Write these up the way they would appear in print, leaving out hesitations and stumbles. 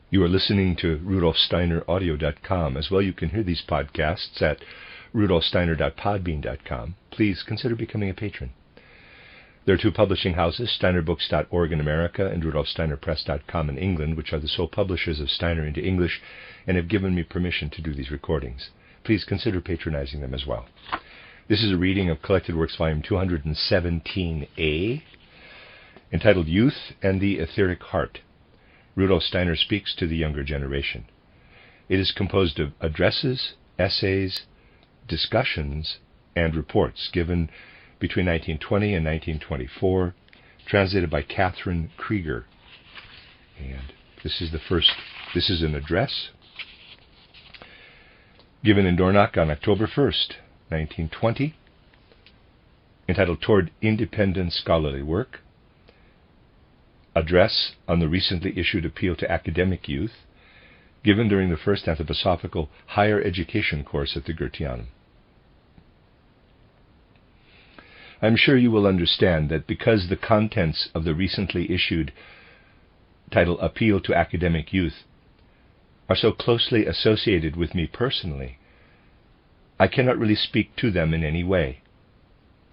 You are listening to RudolfSteinerAudio.com. As well, you can hear these podcasts at RudolfSteiner.podbean.com. Please consider becoming a patron. There are two publishing houses, SteinerBooks.org in America and RudolfSteinerPress.com in England, which are the sole publishers of Steiner into English and have given me permission to do these recordings. Please consider patronizing them as well. This is a reading of Collected Works Volume 217A, entitled Youth and the Etheric Heart. Rudolf Steiner speaks to the younger generation. It is composed of addresses, essays, discussions, and reports given between 1920 and 1924, translated by Catherine Creeger. And this is an address given in Dornach on October 1st, 1920, entitled Toward Independent Scholarly Work, address on the recently issued appeal to academic youth, given during the first Anthroposophical higher education course at the Goetheanum. I am sure you will understand that because the contents of the recently issued title Appeal to Academic Youth are so closely associated with me personally, I cannot really speak to them in any way.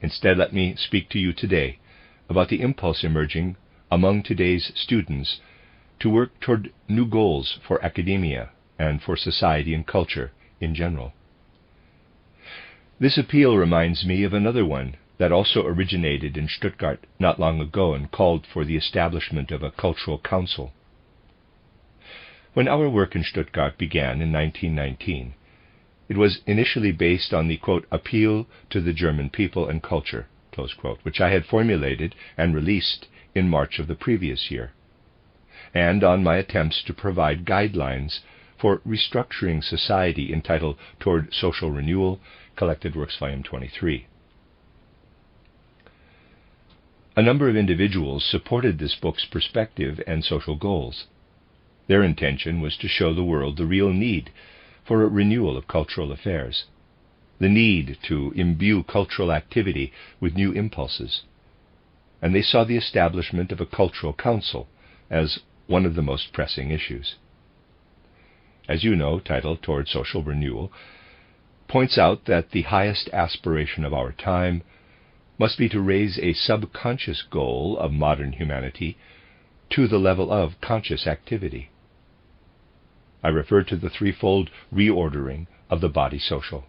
Instead, let me speak to you today about the impulse emerging among today's students to work toward new goals for academia and for society and culture in general. This appeal reminds me of another one that also originated in Stuttgart not long ago and called for the establishment of a cultural council. When our work in Stuttgart began in 1919, it was initially based on the, quote, appeal to the German people and culture, close quote, which I had formulated and released in March of the previous year, and on my attempts to provide guidelines for restructuring society entitled Toward Social Renewal, Collected Works Volume 23. A number of individuals supported this book's perspective and social goals. Their intention was to show the world the real need for a renewal of cultural affairs, the need to imbue cultural activity with new impulses, and they saw the establishment of a cultural council as one of the most pressing issues. As you know, title Toward Social Renewal points out that the highest aspiration of our time must be to raise a subconscious goal of modern humanity to the level of conscious activity. I refer to the threefold reordering of the body social.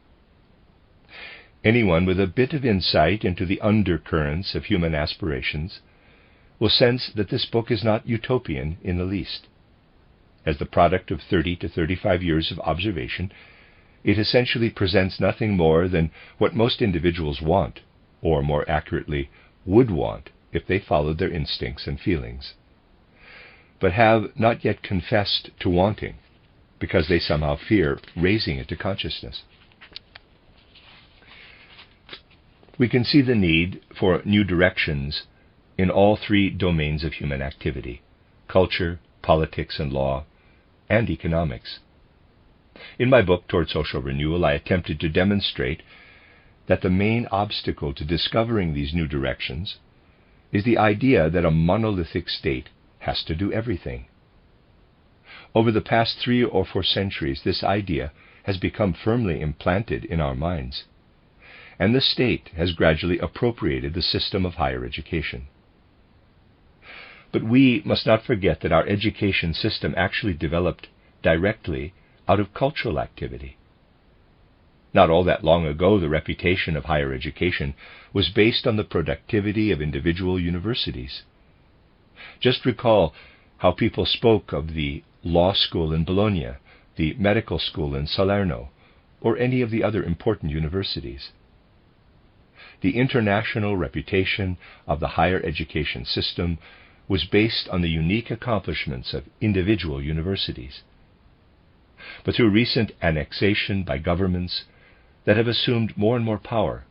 Anyone with a bit of insight into the undercurrents of human aspirations will sense that this book is not utopian in the least. As the product of 30 to 35 years of observation, it essentially presents nothing more than what most individuals want, or more accurately, would want if they followed their instincts and feelings, but have not yet confessed to wanting, because they somehow fear raising it to consciousness. We can see the need for new directions in all three domains of human activity: culture, politics and law, and economics. In my book, Toward Social Renewal, I attempted to demonstrate that the main obstacle to discovering these new directions is the idea that a monolithic state has to do everything. Over the past 3 or 4 centuries, this idea has become firmly implanted in our minds, and the state has gradually appropriated the system of higher education. But we must not forget that our education system actually developed directly out of cultural activity. Not all that long ago, the reputation of higher education was based on the productivity of individual universities. Just recall how people spoke of the law school in Bologna, the medical school in Salerno, or any of the other important universities. The international reputation of the higher education system was based on the unique accomplishments of individual universities. But through recent annexation by governments that have assumed more and more power,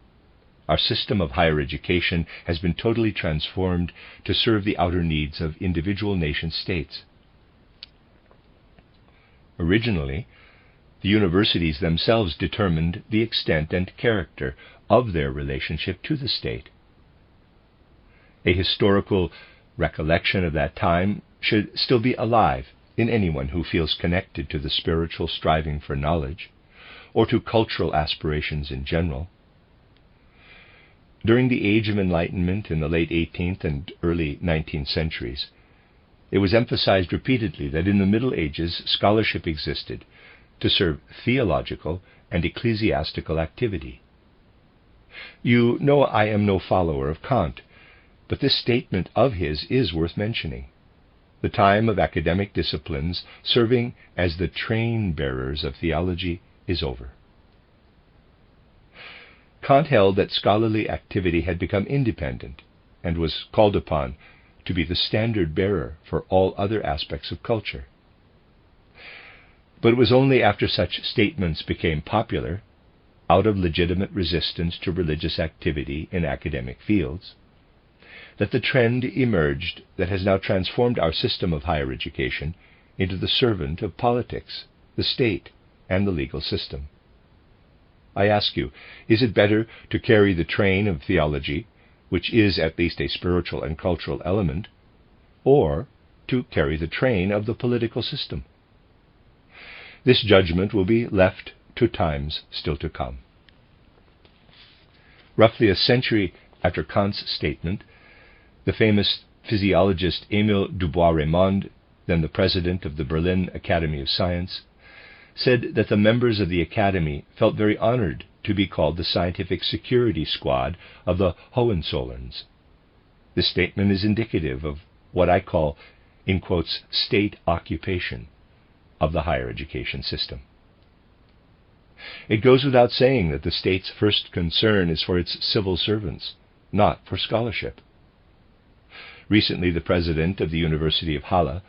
our system of higher education has been totally transformed to serve the outer needs of individual nation-states. Originally, the universities themselves determined the extent and character of their relationship to the state. A historical recollection of that time should still be alive in anyone who feels connected to the spiritual striving for knowledge, or to cultural aspirations in general. During the Age of Enlightenment in the late 18th and early 19th centuries, it was emphasized repeatedly that in the Middle Ages scholarship existed to serve theological and ecclesiastical activity. You know I am no follower of Kant, but this statement of his is worth mentioning. The time of academic disciplines serving as the train-bearers of theology is over. Kant held that scholarly activity had become independent and was called upon to be the standard bearer for all other aspects of culture. But it was only after such statements became popular, out of legitimate resistance to religious activity in academic fields, that the trend emerged that has now transformed our system of higher education into the servant of politics, the state, and the legal system. I ask you, is it better to carry the train of theology, which is at least a spiritual and cultural element, or to carry the train of the political system? This judgment will be left to times still to come. Roughly a century after Kant's statement, the famous physiologist Émile Dubois-Reymond, then the president of the Berlin Academy of Science, said that the members of the Academy felt very honored to be called the scientific security squad of the Hohenzollerns. This statement is indicative of what I call, in quotes, state occupation of the higher education system. It goes without saying that the state's first concern is for its civil servants, not for scholarship. Recently, the president of the University of Halle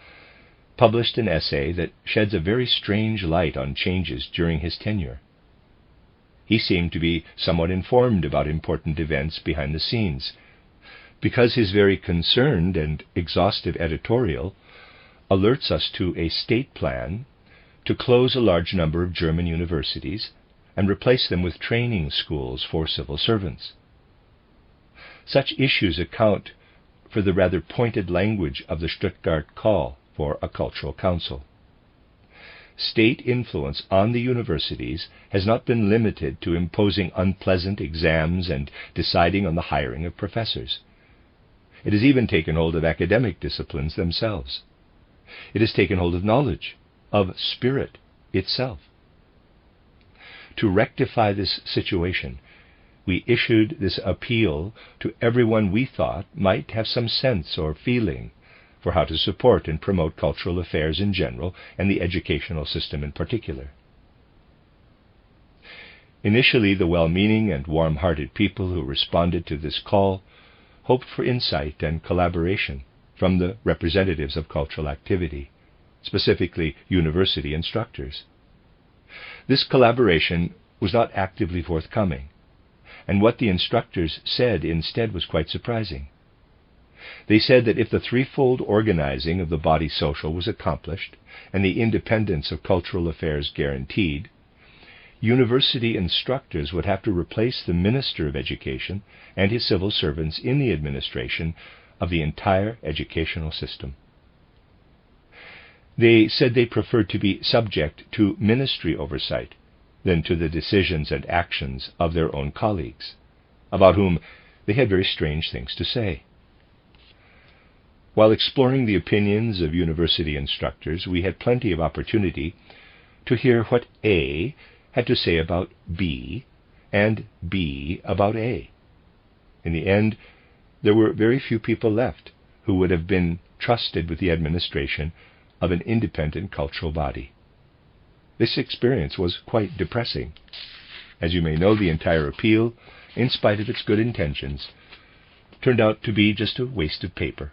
published an essay that sheds a very strange light on changes during his tenure. He seemed to be somewhat informed about important events behind the scenes, because his very concerned and exhaustive editorial alerts us to a state plan to close a large number of German universities and replace them with training schools for civil servants. Such issues account for the rather pointed language of the Stuttgart call for a cultural council. State influence on the universities has not been limited to imposing unpleasant exams and deciding on the hiring of professors. It has even taken hold of academic disciplines themselves. It has taken hold of knowledge, of spirit itself. To rectify this situation, we issued this appeal to everyone we thought might have some sense or feeling for how to support and promote cultural affairs in general and the educational system in particular. Initially, the well-meaning and warm-hearted people who responded to this call hoped for insight and collaboration from the representatives of cultural activity, specifically university instructors. This collaboration was not actively forthcoming, and what the instructors said instead was quite surprising. They said that if the threefold organizing of the body social was accomplished and the independence of cultural affairs guaranteed, university instructors would have to replace the Minister of Education and his civil servants in the administration of the entire educational system. They said they preferred to be subject to ministry oversight than to the decisions and actions of their own colleagues, about whom they had very strange things to say. While exploring the opinions of university instructors, we had plenty of opportunity to hear what A had to say about B and B about A. In the end, there were very few people left who would have been trusted with the administration of an independent cultural body. This experience was quite depressing. As you may know, the entire appeal, in spite of its good intentions, turned out to be just a waste of paper,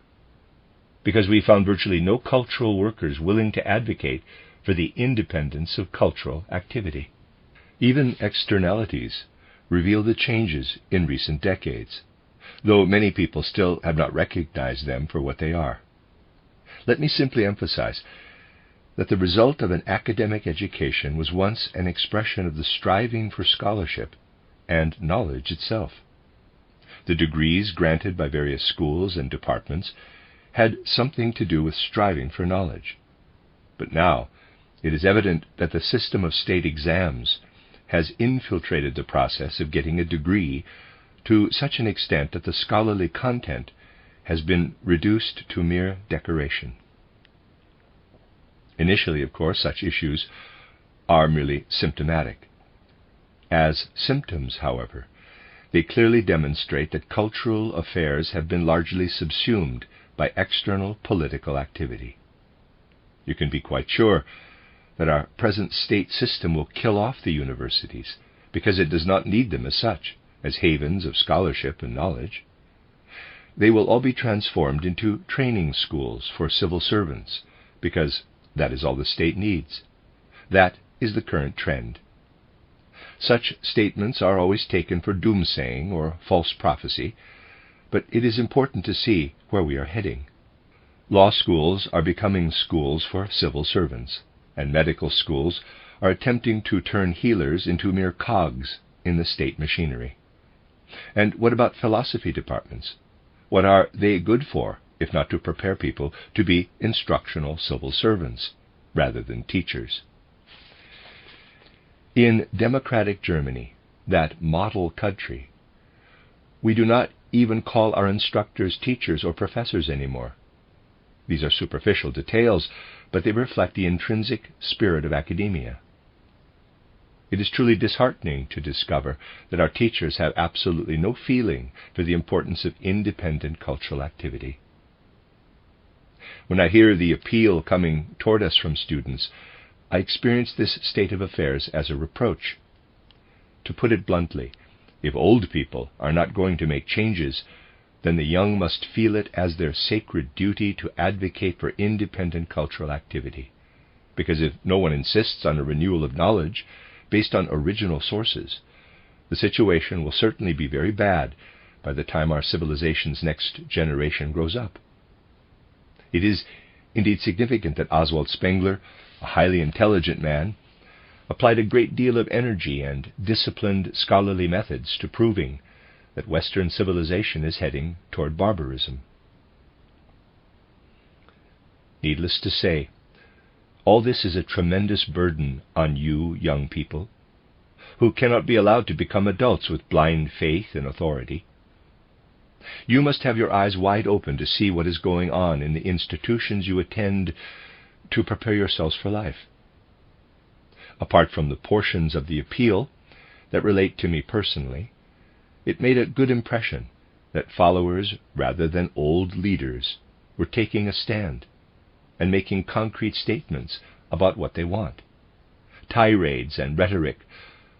because we found virtually no cultural workers willing to advocate for the independence of cultural activity. Even externalities reveal the changes in recent decades, though many people still have not recognized them for what they are. Let me simply emphasize that the result of an academic education was once an expression of the striving for scholarship and knowledge itself. The degrees granted by various schools and departments had something to do with striving for knowledge. But now it is evident that the system of state exams has infiltrated the process of getting a degree to such an extent that the scholarly content has been reduced to mere decoration. Initially, of course, such issues are merely symptomatic. As symptoms, however, they clearly demonstrate that cultural affairs have been largely subsumed by external political activity. You can be quite sure that our present state system will kill off the universities because it does not need them as such, as havens of scholarship and knowledge. They will all be transformed into training schools for civil servants, because that is all the state needs. That is the current trend. Such statements are always taken for doomsaying or false prophecy, but it is important to see where we are heading. Law schools are becoming schools for civil servants, and medical schools are attempting to turn healers into mere cogs in the state machinery. And what about philosophy departments? What are they good for, if not to prepare people to be instructional civil servants, rather than teachers? In democratic Germany, that model country, we do not even call our instructors teachers or professors anymore. These are superficial details, but they reflect the intrinsic spirit of academia. It is truly disheartening to discover that our teachers have absolutely no feeling for the importance of independent cultural activity. When I hear the appeal coming toward us from students, I experience this state of affairs as a reproach. To put it bluntly, if old people are not going to make changes, then the young must feel it as their sacred duty to advocate for independent cultural activity. Because if no one insists on a renewal of knowledge based on original sources, the situation will certainly be very bad by the time our civilization's next generation grows up. It is indeed significant that Oswald Spengler, a highly intelligent man, applied a great deal of energy and disciplined scholarly methods to proving that Western civilization is heading toward barbarism. Needless to say, all this is a tremendous burden on you young people, who cannot be allowed to become adults with blind faith in authority. You must have your eyes wide open to see what is going on in the institutions you attend to prepare yourselves for life. Apart from the portions of the appeal that relate to me personally, it made a good impression that followers rather than old leaders were taking a stand and making concrete statements about what they want. Tirades and rhetoric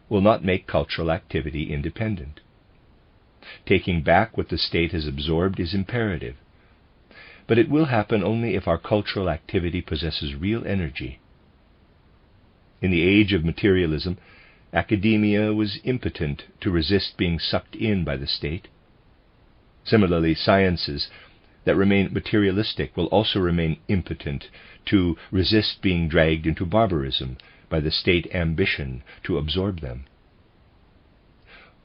will not make cultural activity independent. Taking back what the state has absorbed is imperative, but it will happen only if our cultural activity possesses real energy. In the age of materialism, academia was impotent to resist being sucked in by the state. Similarly, sciences that remain materialistic will also remain impotent to resist being dragged into barbarism by the state ambition to absorb them.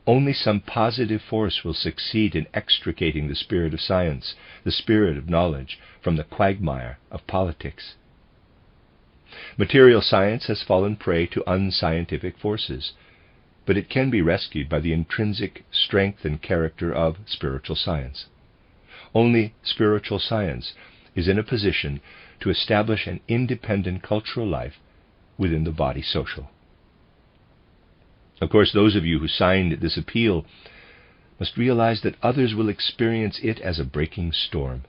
Only some positive force will succeed in extricating the spirit of science, the spirit of knowledge, from the quagmire of politics. Material science has fallen prey to unscientific forces, but it can be rescued by the intrinsic strength and character of spiritual science. Only spiritual science is in a position to establish an independent cultural life within the body social. Of course, those of you who signed this appeal must realize that others will experience it as a breaking storm,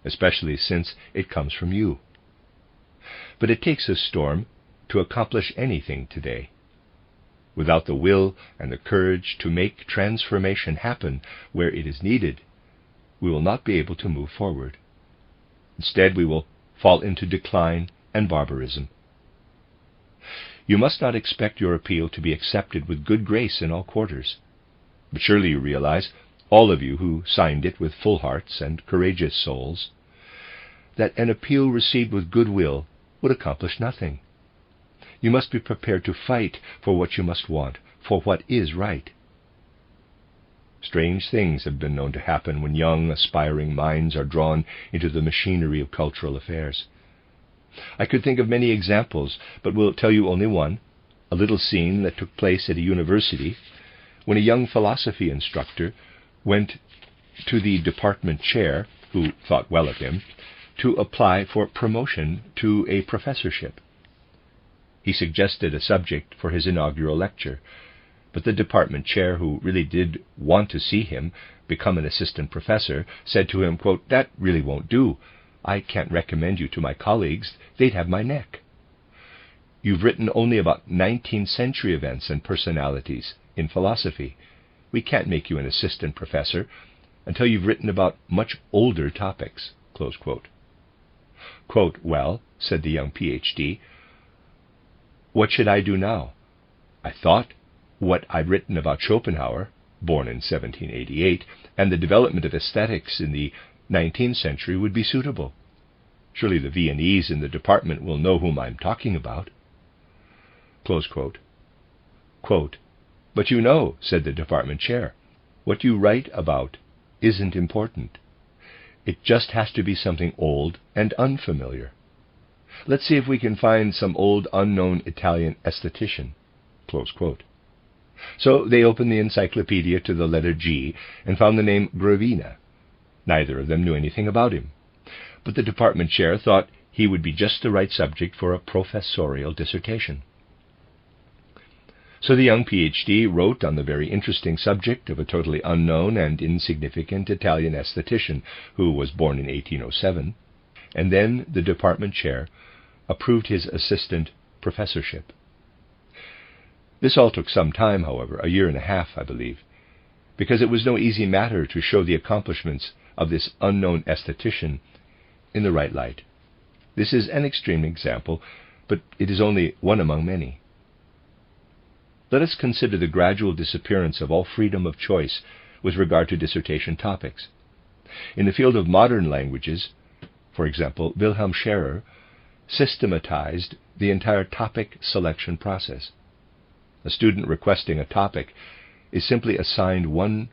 especially since it comes from you. But it takes a storm to accomplish anything today. Without the will and the courage to make transformation happen where it is needed, we will not be able to move forward. Instead, we will fall into decline and barbarism. You must not expect your appeal to be accepted with good grace in all quarters. But surely you realize, all of you who signed it with full hearts and courageous souls, that an appeal received with goodwill would accomplish nothing. You must be prepared to fight for what you must want, for what is right. Strange things have been known to happen when young, aspiring minds are drawn into the machinery of cultural affairs. I could think of many examples, but will tell you only one, a little scene that took place at a university when a young philosophy instructor went to the department chair, who thought well of him, to apply for promotion to a professorship. He suggested a subject for his inaugural lecture, but the department chair, who really did want to see him become an assistant professor, said to him, quote, "That really won't do. I can't recommend you to my colleagues. They'd have my neck. You've written only about 19th century events and personalities in philosophy. We can't make you an assistant professor until you've written about much older topics." Close quote. Quote, "Well," said the young PhD, "what should I do now? I thought what I'd written about Schopenhauer, born in 1788, and the development of aesthetics in the 19th century would be suitable. Surely the Viennese in the department will know whom I'm talking about." Close quote. Quote, "But you know," said the department chair, "what you write about isn't important. It just has to be something old and unfamiliar. Let's see if we can find some old unknown Italian aesthetician." Close quote. So they opened the encyclopedia to the letter G and found the name Gravina. Neither of them knew anything about him, but the department chair thought he would be just the right subject for a professorial dissertation. So the young PhD wrote on the very interesting subject of a totally unknown and insignificant Italian aesthetician who was born in 1807, and then the department chair approved his assistant professorship. This all took some time, however, a year and a half, I believe, because it was no easy matter to show the accomplishments of this unknown aesthetician in the right light. This is an extreme example, but it is only one among many. Let us consider the gradual disappearance of all freedom of choice with regard to dissertation topics. In the field of modern languages, for example, Wilhelm Scherer systematized the entire topic selection process. A student requesting a topic is simply assigned one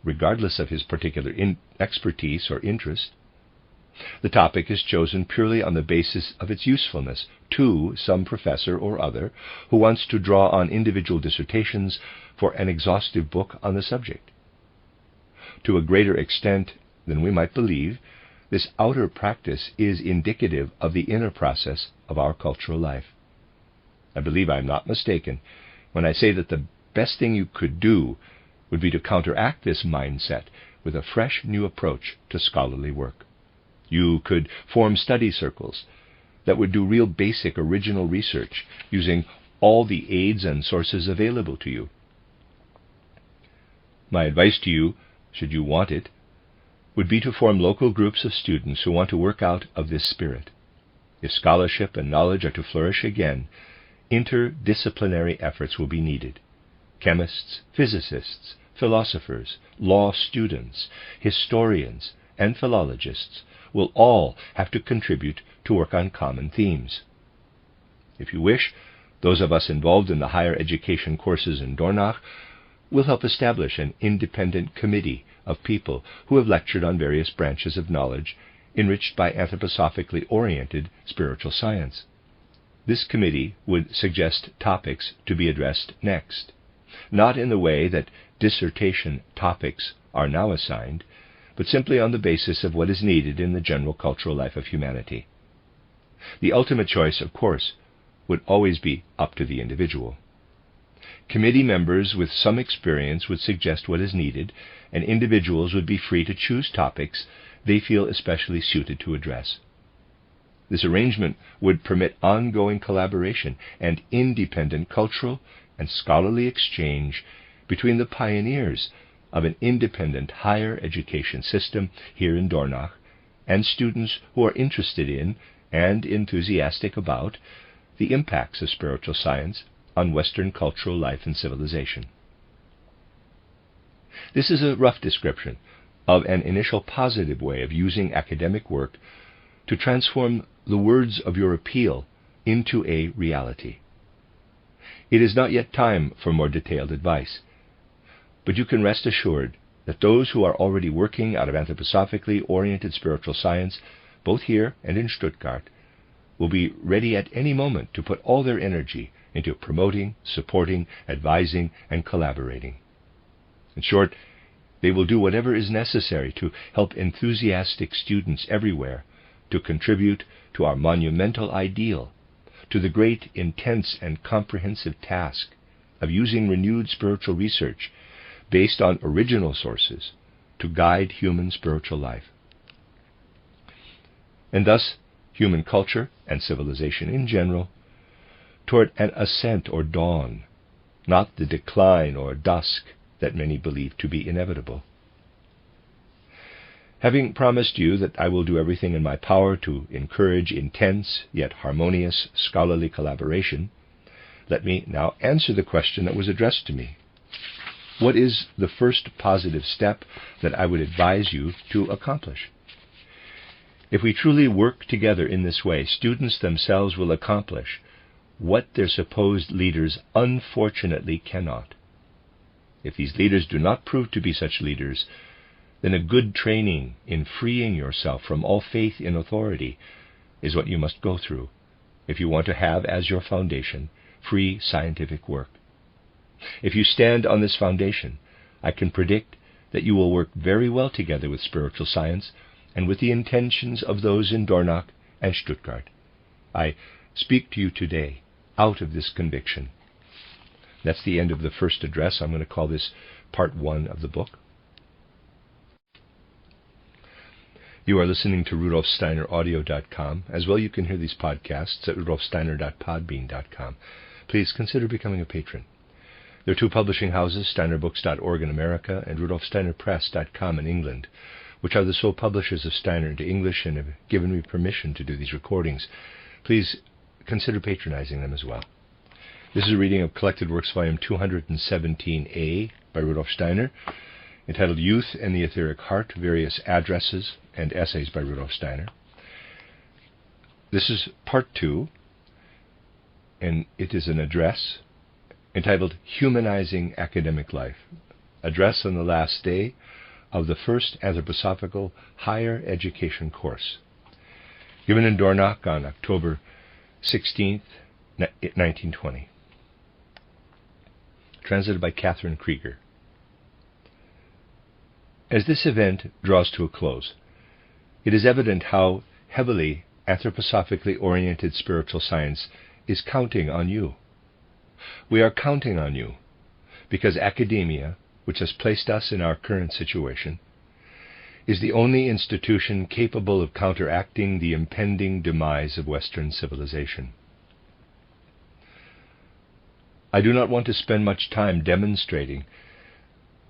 regardless of his particular expertise or interest. The topic is chosen purely on the basis of its usefulness to some professor or other who wants to draw on individual dissertations for an exhaustive book on the subject. To a greater extent than we might believe, this outer practice is indicative of the inner process of our cultural life. I believe I am not mistaken when I say that the best thing you could do would be to counteract this mindset with a fresh new approach to scholarly work. You could form study circles that would do real basic original research using all the aids and sources available to you. My advice to you, should you want it, would be to form local groups of students who want to work out of this spirit. If scholarship and knowledge are to flourish again, interdisciplinary efforts will be needed. Chemists, physicists, philosophers, law students, historians, and philologists will all have to contribute to work on common themes. If you wish, those of us involved in the higher education courses in Dornach will help establish an independent committee of people who have lectured on various branches of knowledge enriched by anthroposophically oriented spiritual science. This committee would suggest topics to be addressed next, not in the way that dissertation topics are now assigned, but simply on the basis of what is needed in the general cultural life of humanity. The ultimate choice, of course, would always be up to the individual. Committee members with some experience would suggest what is needed, and individuals would be free to choose topics they feel especially suited to address. This arrangement would permit ongoing collaboration and independent cultural and scholarly exchange between the pioneers of an independent higher education system here in Dornach and students who are interested in and enthusiastic about the impacts of spiritual science on Western cultural life and civilization. This is a rough description of an initial positive way of using academic work to transform the words of your appeal into a reality. It is not yet time for more detailed advice, but you can rest assured that those who are already working out of anthroposophically oriented spiritual science, both here and in Stuttgart, will be ready at any moment to put all their energy into promoting, supporting, advising, and collaborating. In short, they will do whatever is necessary to help enthusiastic students everywhere to contribute to our monumental ideal, to the great, intense, and comprehensive task of using renewed spiritual research based on original sources to guide human spiritual life. And thus, human culture and civilization in general toward an ascent or dawn, not the decline or dusk that many believe to be inevitable. Having promised you that I will do everything in my power to encourage intense yet harmonious scholarly collaboration, let me now answer the question that was addressed to me. What is the first positive step that I would advise you to accomplish? If we truly work together in this way, students themselves will accomplish what their supposed leaders unfortunately cannot. If these leaders do not prove to be such leaders, then a good training in freeing yourself from all faith in authority is what you must go through if you want to have as your foundation free scientific work. If you stand on this foundation, I can predict that you will work very well together with spiritual science and with the intentions of those in Dornach and Stuttgart. I speak to you today out of this conviction. That's the end of the first address. I'm going to call this part 1 of the book. You are listening to RudolfSteinerAudio.com. As well, you can hear these podcasts at RudolfSteiner.podbean.com. Please consider becoming a patron. There are 2 publishing houses, SteinerBooks.org in America and RudolfSteinerPress.com in England, which are the sole publishers of Steiner into English and have given me permission to do these recordings. Please consider patronizing them as well. This is a reading of Collected Works, Volume 217A by Rudolf Steiner, entitled Youth and the Etheric Heart, Various Addresses and Essays by Rudolf Steiner. This is Part 2, and it is an address entitled Humanizing Academic Life, address on the last day of the first Anthroposophical Higher Education course, given in Dornach on October 16th, 1920. Translated by Catherine Creeger. As this event draws to a close, it is evident how heavily anthroposophically oriented spiritual science is counting on you. We are counting on you because academia, which has placed us in our current situation, is the only institution capable of counteracting the impending demise of Western civilization. I do not want to spend much time demonstrating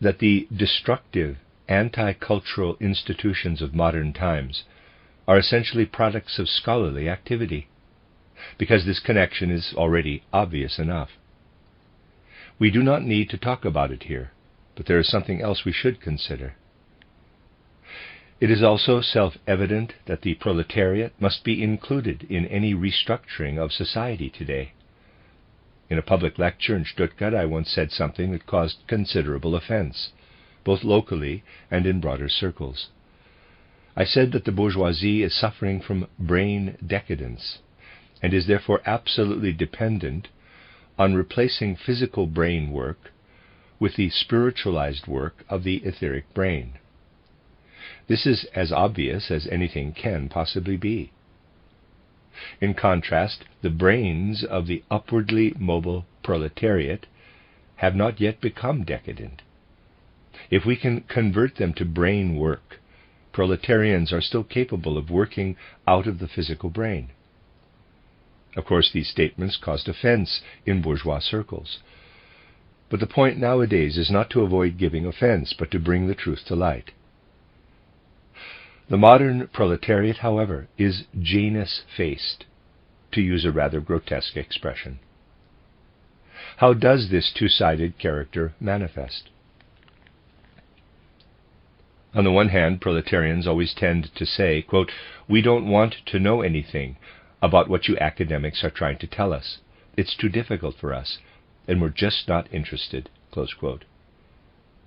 that the destructive, anti-cultural institutions of modern times are essentially products of scholarly activity, because this connection is already obvious enough. We do not need to talk about it here, but there is something else we should consider. It is also self-evident that the proletariat must be included in any restructuring of society today. In a public lecture in Stuttgart, I once said something that caused considerable offense, both locally and in broader circles. I said that the bourgeoisie is suffering from brain decadence and is therefore absolutely dependent on replacing physical brain work with the spiritualized work of the etheric brain. This is as obvious as anything can possibly be. In contrast, the brains of the upwardly mobile proletariat have not yet become decadent. If we can convert them to brain work, proletarians are still capable of working out of the physical brain. Of course, these statements caused offense in bourgeois circles. But the point nowadays is not to avoid giving offense, but to bring the truth to light. The modern proletariat, however, is Janus-faced, to use a rather grotesque expression. How does this two-sided character manifest? On the one hand, proletarians always tend to say, quote, "We don't want to know anything about what you academics are trying to tell us. It's too difficult for us, and we're just not interested," close quote.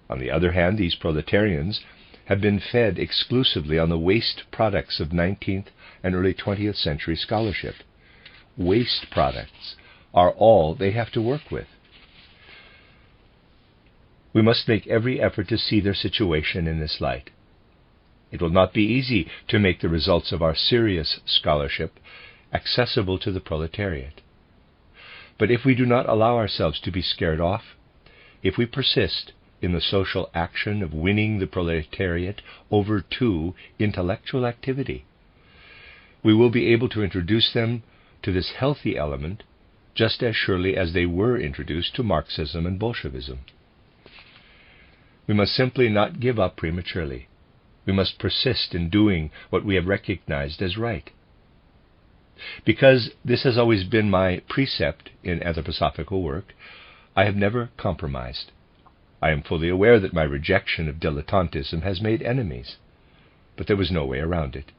On the other hand, these proletarians have been fed exclusively on the waste products of 19th and early 20th century scholarship. Waste products are all they have to work with. We must make every effort to see their situation in this light. It will not be easy to make the results of our serious scholarship accessible to the proletariat. But if we do not allow ourselves to be scared off, if we persist in the social action of winning the proletariat over to intellectual activity, we will be able to introduce them to this healthy element just as surely as they were introduced to Marxism and Bolshevism. We must simply not give up prematurely. We must persist in doing what we have recognized as right. Because this has always been my precept in anthroposophical work, I have never compromised. I am fully aware that my rejection of dilettantism has made enemies, but there was no way around it.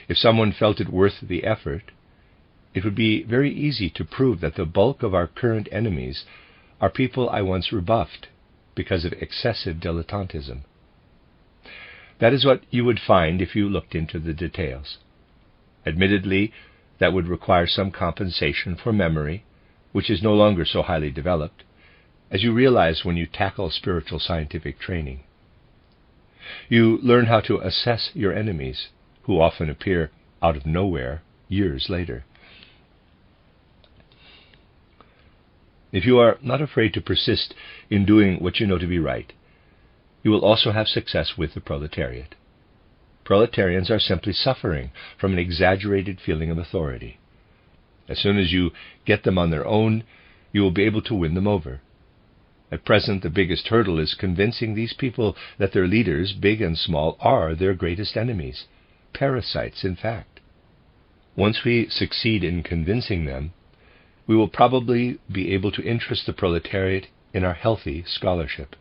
If someone felt it worth the effort, it would be very easy to prove that the bulk of our current enemies are people I once rebuffed because of excessive dilettantism. That is what you would find if you looked into the details. Admittedly, that would require some compensation for memory, which is no longer so highly developed, as you realize when you tackle spiritual scientific training. You learn how to assess your enemies, who often appear out of nowhere years later. If you are not afraid to persist in doing what you know to be right, you will also have success with the proletariat. Proletarians are simply suffering from an exaggerated feeling of authority. As soon as you get them on their own, you will be able to win them over. At present, the biggest hurdle is convincing these people that their leaders, big and small, are their greatest enemies, parasites in fact. Once we succeed in convincing them, we will probably be able to interest the proletariat in our healthy scholarship.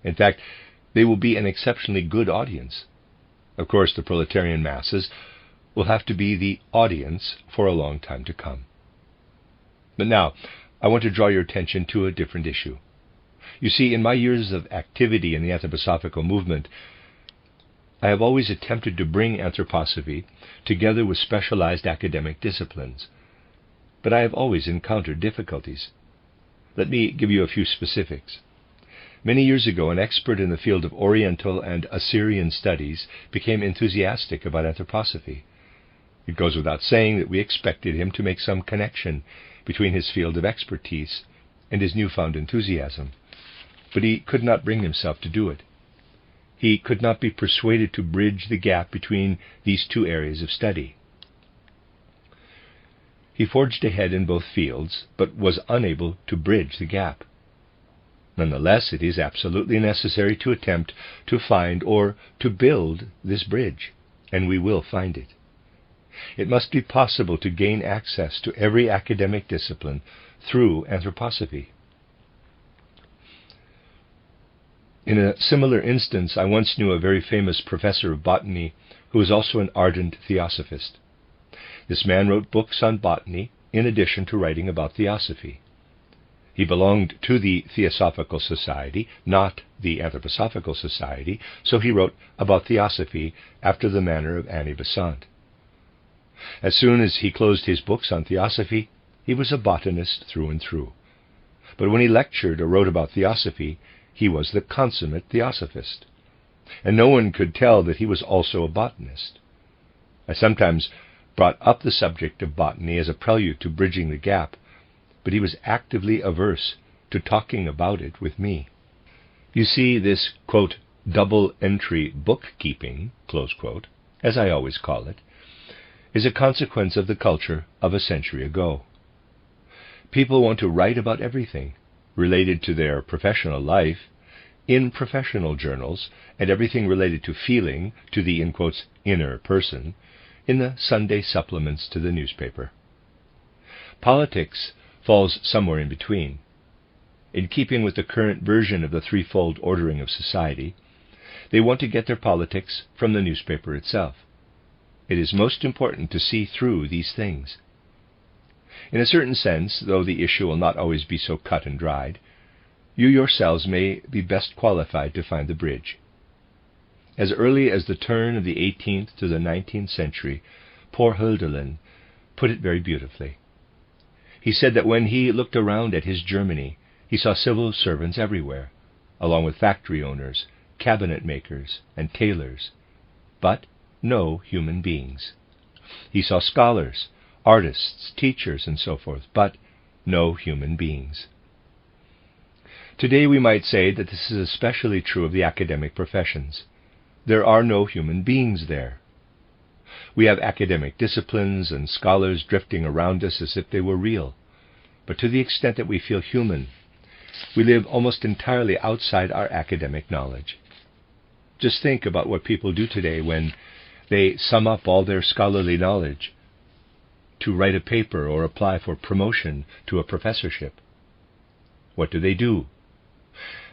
In fact, they will be an exceptionally good audience. Of course, the proletarian masses will have to be the audience for a long time to come. But now, I want to draw your attention to a different issue. You see, in my years of activity in the anthroposophical movement, I have always attempted to bring anthroposophy together with specialized academic disciplines, but I have always encountered difficulties. Let me give you a few specifics. Many years ago, an expert in the field of Oriental and Assyrian studies became enthusiastic about anthroposophy. It goes without saying that we expected him to make some connection between his field of expertise and his newfound enthusiasm, but he could not bring himself to do it. He could not be persuaded to bridge the gap between these two areas of study. He forged ahead in both fields, but was unable to bridge the gap. Nonetheless, it is absolutely necessary to attempt to find or to build this bridge, and we will find it. It must be possible to gain access to every academic discipline through anthroposophy. In a similar instance, I once knew a very famous professor of botany who was also an ardent theosophist. This man wrote books on botany in addition to writing about theosophy. He belonged to the Theosophical Society, not the Anthroposophical Society, so he wrote about theosophy after the manner of Annie Besant. As soon as he closed his books on theosophy, he was a botanist through and through. But when he lectured or wrote about theosophy, he was the consummate theosophist, and no one could tell that he was also a botanist. I sometimes brought up the subject of botany as a prelude to bridging the gap, but he was actively averse to talking about it with me. You see, this, quote, double-entry bookkeeping, close quote, as I always call it, is a consequence of the culture of a century ago. People want to write about everything related to their professional life in professional journals, and everything related to feeling, to the, in quotes, inner person, in the Sunday supplements to the newspaper. Politics falls somewhere in between. In keeping with the current version of the threefold ordering of society, they want to get their politics from the newspaper itself. It is most important to see through these things. In a certain sense, though the issue will not always be so cut and dried, you yourselves may be best qualified to find the bridge. As early as the turn of the 18th to the 19th century, poor Hölderlin put it very beautifully. He said that when he looked around at his Germany, he saw civil servants everywhere, along with factory owners, cabinet makers, and tailors, but no human beings. He saw scholars, artists, teachers, and so forth, but no human beings. Today we might say that this is especially true of the academic professions. There are no human beings there. We have academic disciplines and scholars drifting around us as if they were real, but to the extent that we feel human, we live almost entirely outside our academic knowledge. Just think about what people do today when they sum up all their scholarly knowledge to write a paper or apply for promotion to a professorship. What do?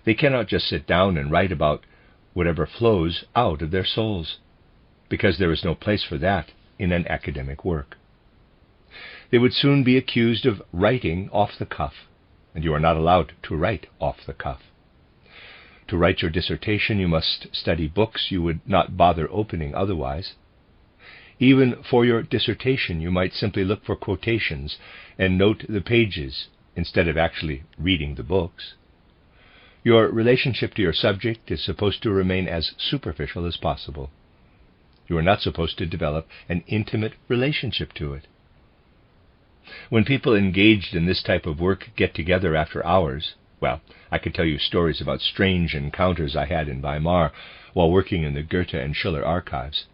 They cannot just sit down and write about whatever flows out of their souls, because there is no place for that in an academic work. They would soon be accused of writing off the cuff, and you are not allowed to write off the cuff. To write your dissertation, you must study books you would not bother opening otherwise. Even for your dissertation, you might simply look for quotations and note the pages instead of actually reading the books. Your relationship to your subject is supposed to remain as superficial as possible. You are not supposed to develop an intimate relationship to it. When people engaged in this type of work get together after hours, well, I could tell you stories about strange encounters I had in Weimar while working in the Goethe and Schiller archives.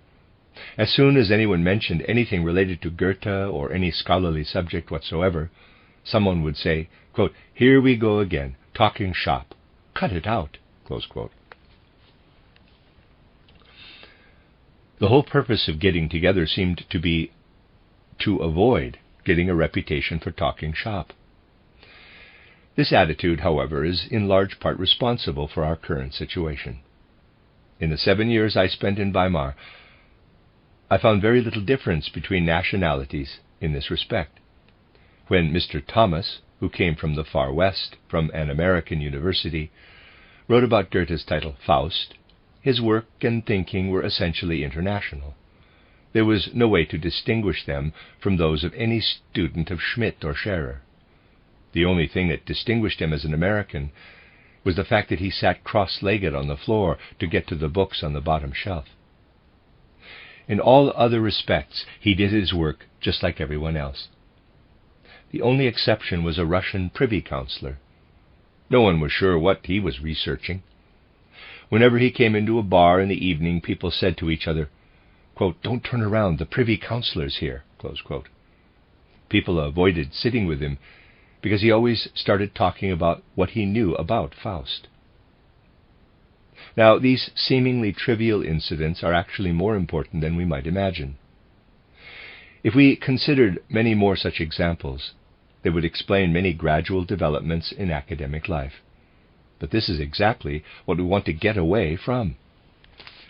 As soon as anyone mentioned anything related to Goethe or any scholarly subject whatsoever, someone would say, quote, "Here we go again, talking shop. Cut it out," close quote. The whole purpose of getting together seemed to be to avoid getting a reputation for talking shop. This attitude, however, is in large part responsible for our current situation. In the 7 years I spent in Weimar, I found very little difference between nationalities in this respect. When Mr. Thomas, who came from the far west, from an American university, wrote about Goethe's title Faust, his work and thinking were essentially international. There was no way to distinguish them from those of any student of Schmidt or Scherer. The only thing that distinguished him as an American was the fact that he sat cross-legged on the floor to get to the books on the bottom shelf. In all other respects, he did his work just like everyone else. The only exception was a Russian privy councillor. No one was sure what he was researching. Whenever he came into a bar in the evening, people said to each other, quote, "Don't turn around, the privy councillor's here," close quote. People avoided sitting with him because he always started talking about what he knew about Faust. Now, these seemingly trivial incidents are actually more important than we might imagine. If we considered many more such examples, they would explain many gradual developments in academic life. But this is exactly what we want to get away from.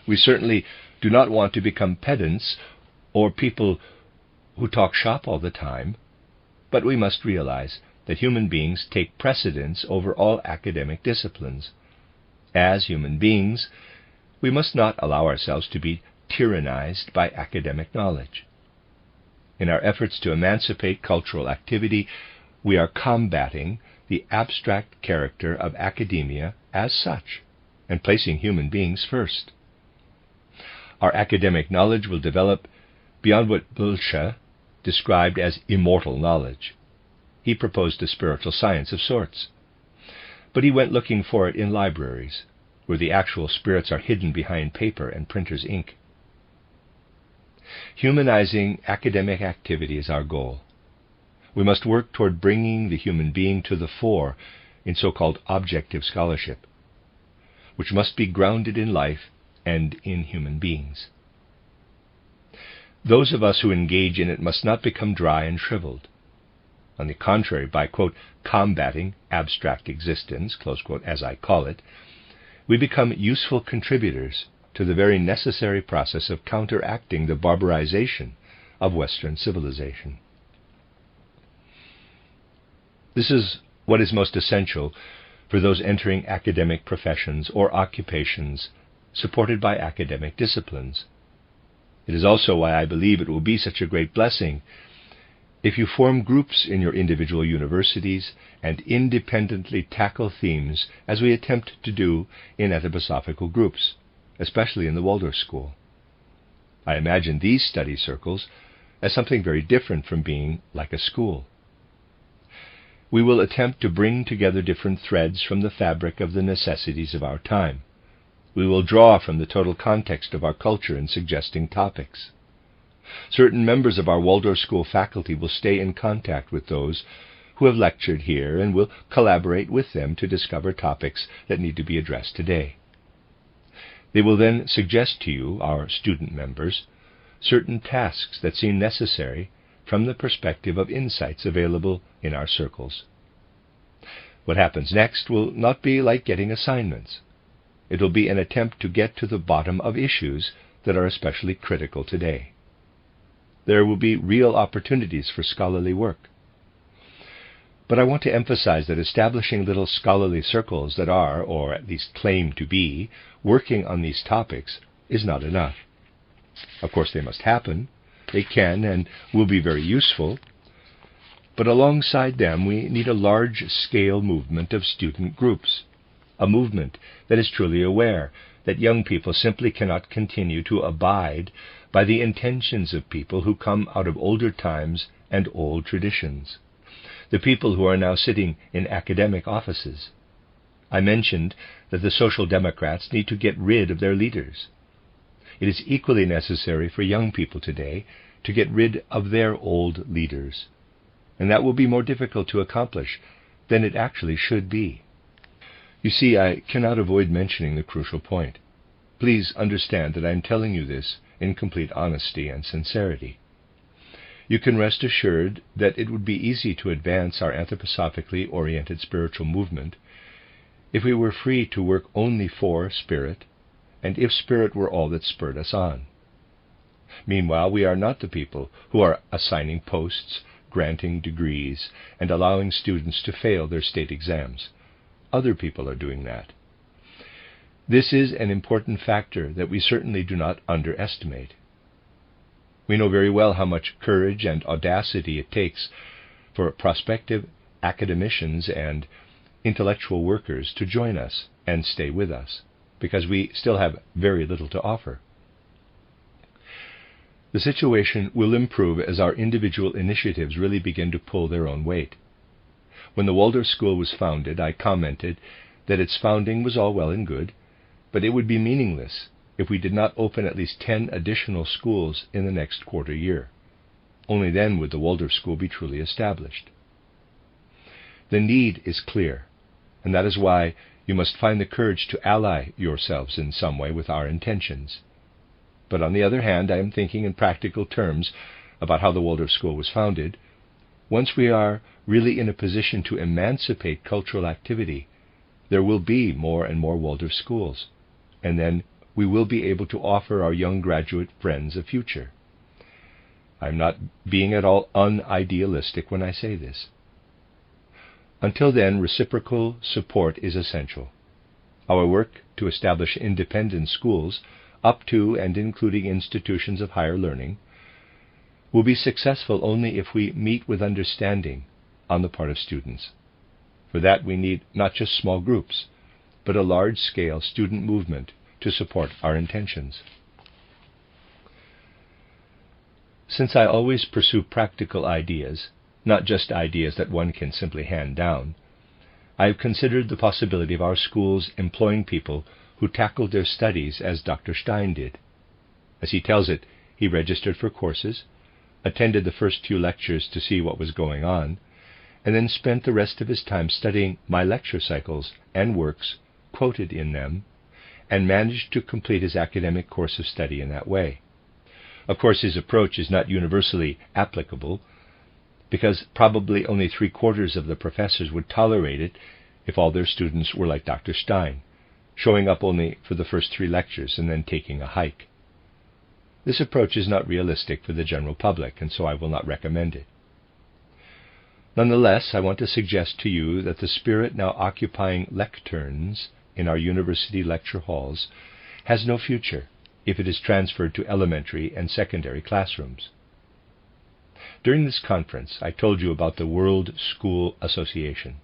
We certainly do not want to become pedants or people who talk shop all the time, but we must realize that human beings take precedence over all academic disciplines. As human beings, we must not allow ourselves to be tyrannized by academic knowledge. In our efforts to emancipate cultural activity, we are combating the abstract character of academia as such, and placing human beings first. Our academic knowledge will develop beyond what Boelcke described as immortal knowledge. He proposed a spiritual science of sorts, but he went looking for it in libraries, where the actual spirits are hidden behind paper and printer's ink. Humanizing academic activity is our goal. We must work toward bringing the human being to the fore in so-called objective scholarship, which must be grounded in life and in human beings. Those of us who engage in it must not become dry and shriveled. On the contrary, by, quote, combating abstract existence, close quote, as I call it, we become useful contributors to the very necessary process of counteracting the barbarization of Western civilization. This is what is most essential for those entering academic professions or occupations supported by academic disciplines. It is also why I believe it will be such a great blessing if you form groups in your individual universities and independently tackle themes as we attempt to do in anthroposophical groups, especially in the Waldorf School. I imagine these study circles as something very different from being like a school. We will attempt to bring together different threads from the fabric of the necessities of our time. We will draw from the total context of our culture in suggesting topics. Certain members of our Waldorf School faculty will stay in contact with those who have lectured here and will collaborate with them to discover topics that need to be addressed today. They will then suggest to you, our student members, certain tasks that seem necessary from the perspective of insights available in our circles. What happens next will not be like getting assignments. It will be an attempt to get to the bottom of issues that are especially critical today. There will be real opportunities for scholarly work. But I want to emphasize that establishing little scholarly circles that are, or at least claim to be, working on these topics is not enough. Of course, they must happen. They can and will be very useful. But alongside them, we need a large-scale movement of student groups, a movement that is truly aware that young people simply cannot continue to abide by the intentions of people who come out of older times and old traditions, the people who are now sitting in academic offices. I mentioned that the Social Democrats need to get rid of their leaders. It is equally necessary for young people today to get rid of their old leaders, and that will be more difficult to accomplish than it actually should be. You see, I cannot avoid mentioning the crucial point. Please understand that I am telling you this in complete honesty and sincerity. You can rest assured that it would be easy to advance our anthroposophically oriented spiritual movement if we were free to work only for Spirit, and if Spirit were all that spurred us on. Meanwhile, we are not the people who are assigning posts, granting degrees, and allowing students to fail their state exams. Other people are doing that. This is an important factor that we certainly do not underestimate. We know very well how much courage and audacity it takes for prospective academicians and intellectual workers to join us and stay with us, because we still have very little to offer. The situation will improve as our individual initiatives really begin to pull their own weight. When the Waldorf School was founded, I commented that its founding was all well and good, but it would be meaningless if we did not open at least 10 additional schools in the next quarter year. Only then would the Waldorf School be truly established. The need is clear, and that is why you must find the courage to ally yourselves in some way with our intentions. But on the other hand, I am thinking in practical terms about how the Waldorf School was founded. Once we are really in a position to emancipate cultural activity, there will be more and more Waldorf schools, and then we will be able to offer our young graduate friends a future. I am not being at all unidealistic when I say this. Until then, reciprocal support is essential. Our work to establish independent schools, up to and including institutions of higher learning, will be successful only if we meet with understanding on the part of students. For that we need not just small groups, but a large-scale student movement to support our intentions. Since I always pursue practical ideas, not just ideas that one can simply hand down, I have considered the possibility of our schools employing people who tackled their studies as Dr. Stein did. As he tells it, he registered for courses, attended the first few lectures to see what was going on, and then spent the rest of his time studying my lecture cycles and works quoted in them, and managed to complete his academic course of study in that way. Of course, his approach is not universally applicable, because probably only 3/4 of the professors would tolerate it if all their students were like Dr. Stein, showing up only for the first 3 lectures and then taking a hike. This approach is not realistic for the general public, and so I will not recommend it. Nonetheless, I want to suggest to you that the spirit now occupying lecterns in our university lecture halls has no future if it is transferred to elementary and secondary classrooms. During this conference, I told you about the World School Association.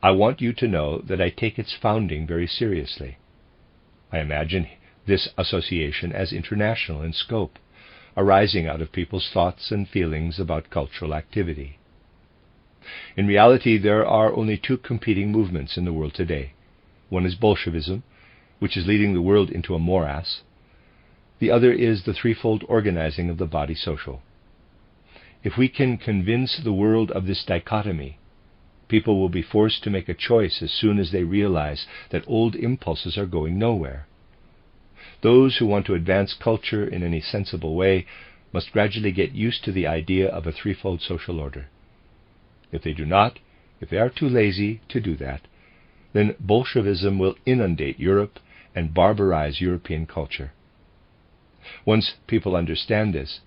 I want you to know that I take its founding very seriously. I imagine this association as international in scope, arising out of people's thoughts and feelings about cultural activity. In reality, there are only two competing movements in the world today. One is Bolshevism, which is leading the world into a morass. The other is the threefold organizing of the body social. If we can convince the world of this dichotomy, people will be forced to make a choice as soon as they realize that old impulses are going nowhere. Those who want to advance culture in any sensible way must gradually get used to the idea of a threefold social order. If they do not, if they are too lazy to do that, then Bolshevism will inundate Europe and barbarize European culture. Once people understand this,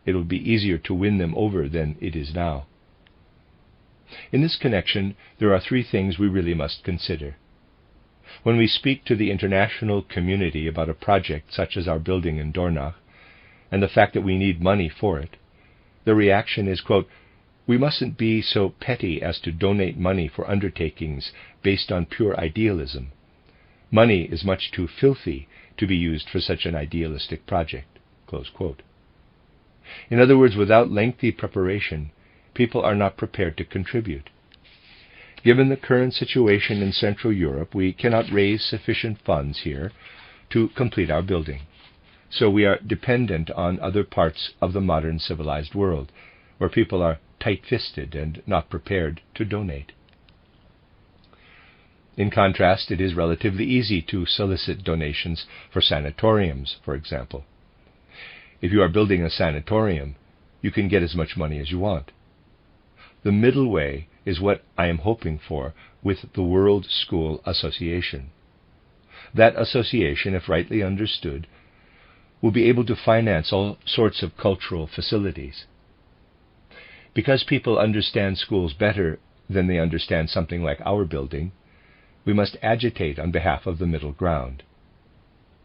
it will be easier to win them over than it is now. In this connection, there are three things we really must consider. When we speak to the international community about a project such as our building in Dornach, and the fact that we need money for it, the reaction is, quote, "We mustn't be so petty as to donate money for undertakings based on pure idealism. Money is much too filthy to be used for such an idealistic project." Close quote. In other words, without lengthy preparation, people are not prepared to contribute. Given the current situation in Central Europe, we cannot raise sufficient funds here to complete our building. So we are dependent on other parts of the modern civilized world, where people are tight-fisted and not prepared to donate. In contrast, it is relatively easy to solicit donations for sanatoriums, for example. If you are building a sanatorium, you can get as much money as you want. The middle way is what I am hoping for with the World School Association. That association, if rightly understood, will be able to finance all sorts of cultural facilities. Because people understand schools better than they understand something like our building, we must agitate on behalf of the middle ground.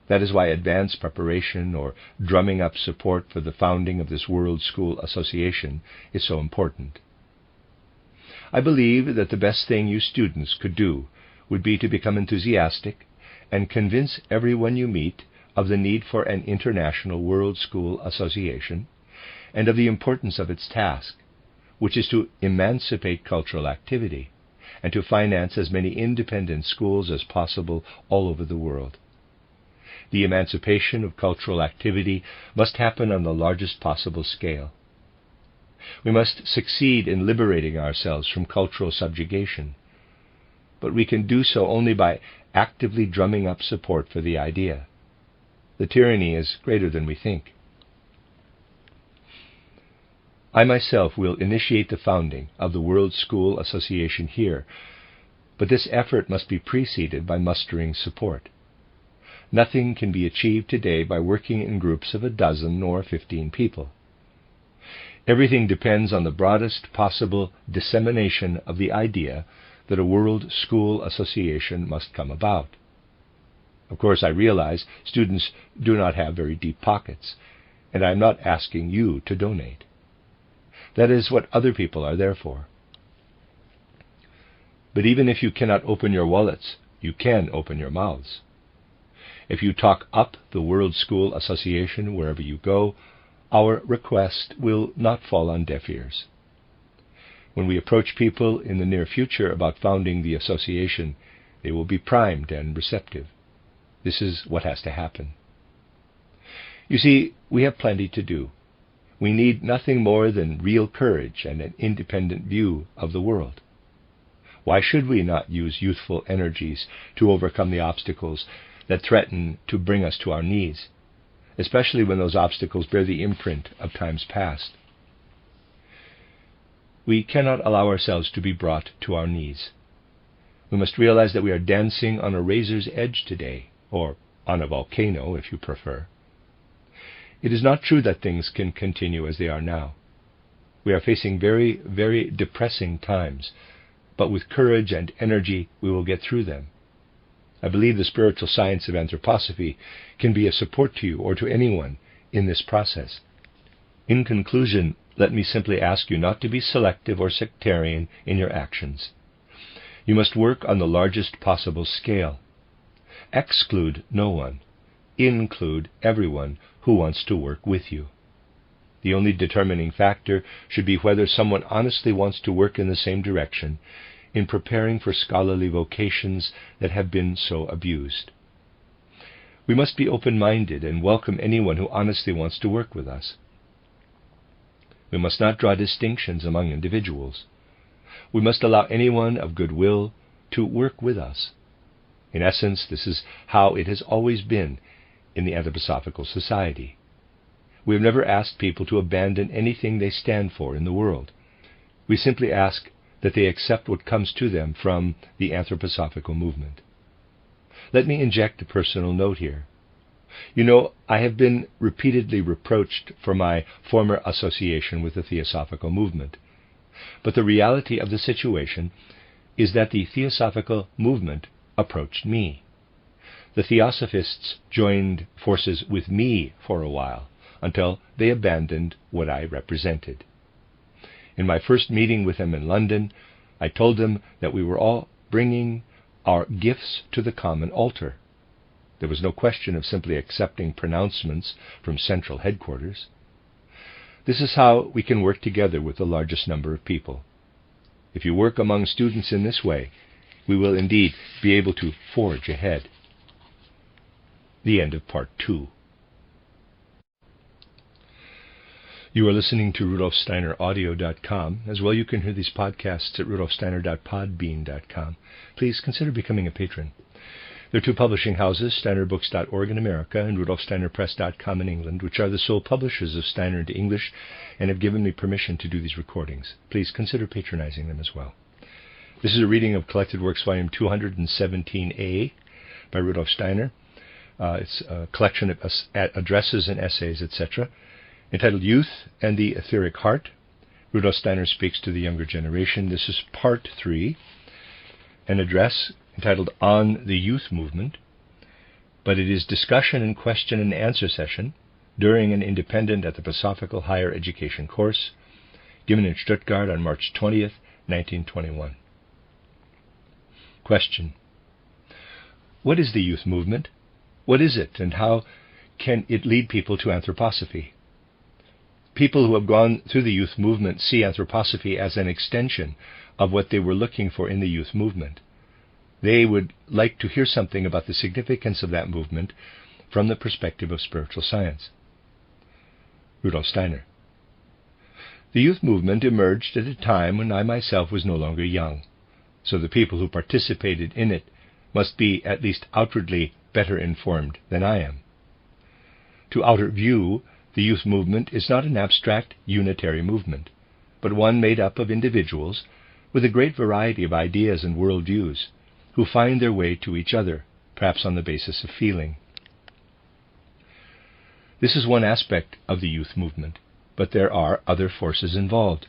That is why advanced preparation or drumming up support for the founding of this World School Association is so important. I believe that the best thing you students could do would be to become enthusiastic and convince everyone you meet of the need for an international World School Association and of the importance of its task, which is to emancipate cultural activity and to finance as many independent schools as possible all over the world. The emancipation of cultural activity must happen on the largest possible scale. We must succeed in liberating ourselves from cultural subjugation, but we can do so only by actively drumming up support for the idea. The tyranny is greater than we think. I myself will initiate the founding of the World School Association here, but this effort must be preceded by mustering support. Nothing can be achieved today by working in groups of 12 or 15 people. Everything depends on the broadest possible dissemination of the idea that a World School Association must come about. Of course, I realize students do not have very deep pockets, and I am not asking you to donate. That is what other people are there for. But even if you cannot open your wallets, you can open your mouths. If you talk up the World School Association wherever you go, our request will not fall on deaf ears. When we approach people in the near future about founding the association, they will be primed and receptive. This is what has to happen. You see, we have plenty to do. We need nothing more than real courage and an independent view of the world. Why should we not use youthful energies to overcome the obstacles that threaten to bring us to our knees, especially when those obstacles bear the imprint of times past? We cannot allow ourselves to be brought to our knees. We must realize that we are dancing on a razor's edge today, or on a volcano, if you prefer. It is not true that things can continue as they are now. We are facing very, very depressing times, but with courage and energy we will get through them. I believe the spiritual science of anthroposophy can be a support to you or to anyone in this process. In conclusion, let me simply ask you not to be selective or sectarian in your actions. You must work on the largest possible scale. Exclude no one. Include everyone who wants to work with you. The only determining factor should be whether someone honestly wants to work in the same direction in preparing for scholarly vocations that have been so abused. We must be open-minded and welcome anyone who honestly wants to work with us. We must not draw distinctions among individuals. We must allow anyone of good will to work with us. In essence, this is how it has always been in the Anthroposophical Society. We have never asked people to abandon anything they stand for in the world. We simply ask that they accept what comes to them from the Anthroposophical movement. Let me inject a personal note here. You know, I have been repeatedly reproached for my former association with the Theosophical movement. But the reality of the situation is that the Theosophical movement approached me. The Theosophists joined forces with me for a while, until they abandoned what I represented. In my first meeting with them in London, I told them that we were all bringing our gifts to the common altar. There was no question of simply accepting pronouncements from central headquarters. This is how we can work together with the largest number of people. If you work among students in this way, we will indeed be able to forge ahead. The end of Part 2. You are listening to RudolfSteinerAudio.com. As well, you can hear these podcasts at RudolfSteiner.podbean.com. Please consider becoming a patron. There are two publishing houses, SteinerBooks.org in America and RudolfSteinerPress.com in England, which are the sole publishers of Steiner into English and have given me permission to do these recordings. Please consider patronizing them as well. This is a reading of Collected Works, Volume 217A by Rudolf Steiner. It's a collection of addresses and essays, etc., entitled Youth and the Etheric Heart. Rudolf Steiner speaks to the younger generation. This is Part 3, an address entitled On the Youth Movement, but it is discussion and question and answer session during an independent Anthroposophical higher education course given in Stuttgart on March 20th, 1921. Question: what is the youth movement? What is it, and how can it lead people to anthroposophy? People who have gone through the youth movement see anthroposophy as an extension of what they were looking for in the youth movement. They would like to hear something about the significance of that movement from the perspective of spiritual science. Rudolf Steiner. The youth movement emerged at a time when I myself was no longer young, so the people who participated in it must be, at least outwardly, better informed than I am. To outer view, the youth movement is not an abstract, unitary movement, but one made up of individuals with a great variety of ideas and worldviews, who find their way to each other, perhaps on the basis of feeling. This is one aspect of the youth movement, but there are other forces involved.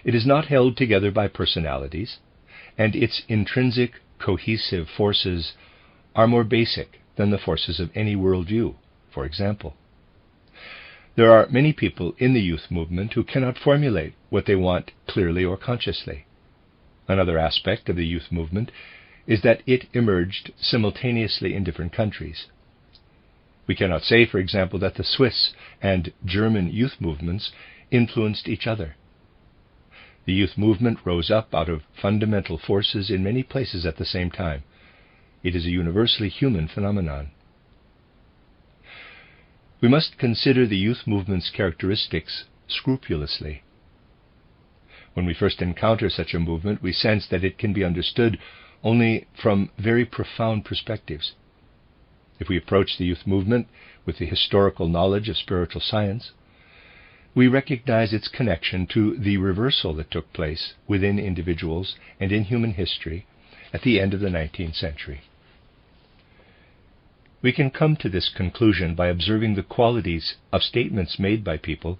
It is not held together by personalities, and its intrinsic, cohesive forces are more basic than the forces of any worldview, for example. There are many people in the youth movement who cannot formulate what they want clearly or consciously. Another aspect of the youth movement is that it emerged simultaneously in different countries. We cannot say, for example, that the Swiss and German youth movements influenced each other. The youth movement rose up out of fundamental forces in many places at the same time. It is a universally human phenomenon. We must consider the youth movement's characteristics scrupulously. When we first encounter such a movement, we sense that it can be understood only from very profound perspectives. If we approach the youth movement with the historical knowledge of spiritual science, we recognize its connection to the reversal that took place within individuals and in human history at the end of the 19th century. We can come to this conclusion by observing the qualities of statements made by people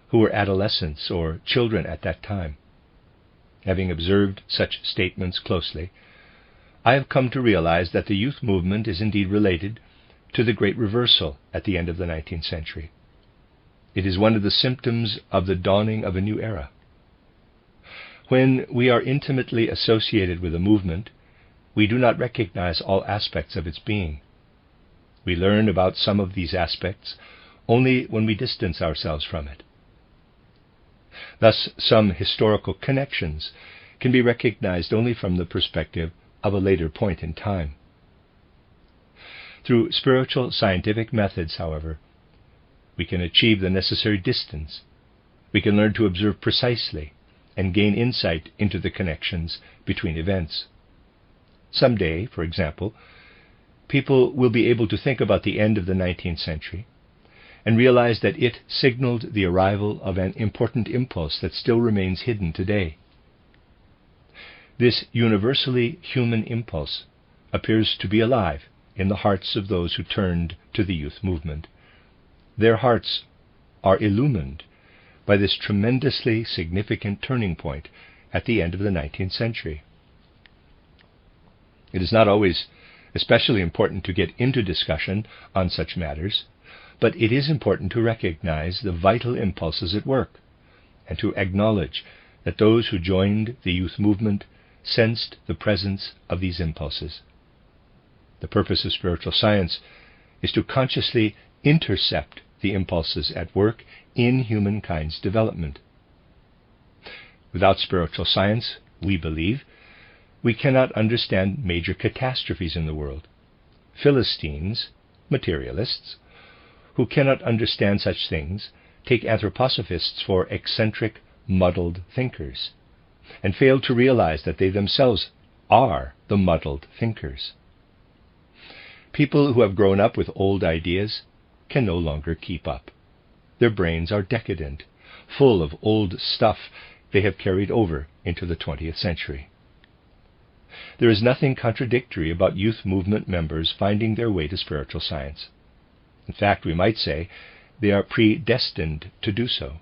who were adolescents or children at that time. Having observed such statements closely, I have come to realize that the youth movement is indeed related to the great reversal at the end of the 19th century. It is one of the symptoms of the dawning of a new era. When we are intimately associated with a movement, we do not recognize all aspects of its being. We learn about some of these aspects only when we distance ourselves from it. Thus, some historical connections can be recognized only from the perspective of a later point in time. Through spiritual scientific methods, however, we can achieve the necessary distance. We can learn to observe precisely and gain insight into the connections between events. Someday, for example, people will be able to think about the end of the 19th century and realize that it signaled the arrival of an important impulse that still remains hidden today. This universally human impulse appears to be alive in the hearts of those who turned to the youth movement. Their hearts are illumined by this tremendously significant turning point at the end of the 19th century. It is not always especially important to get into discussion on such matters, but it is important to recognize the vital impulses at work and to acknowledge that those who joined the youth movement sensed the presence of these impulses. The purpose of spiritual science is to consciously intercept the impulses at work in humankind's development. Without spiritual science, we believe, we cannot understand major catastrophes in the world. Philistines, materialists, who cannot understand such things, take anthroposophists for eccentric, muddled thinkers, and fail to realize that they themselves are the muddled thinkers. People who have grown up with old ideas can no longer keep up. Their brains are decadent, full of old stuff they have carried over into the 20th century. There is nothing contradictory about youth movement members finding their way to spiritual science. In fact, we might say they are predestined to do so.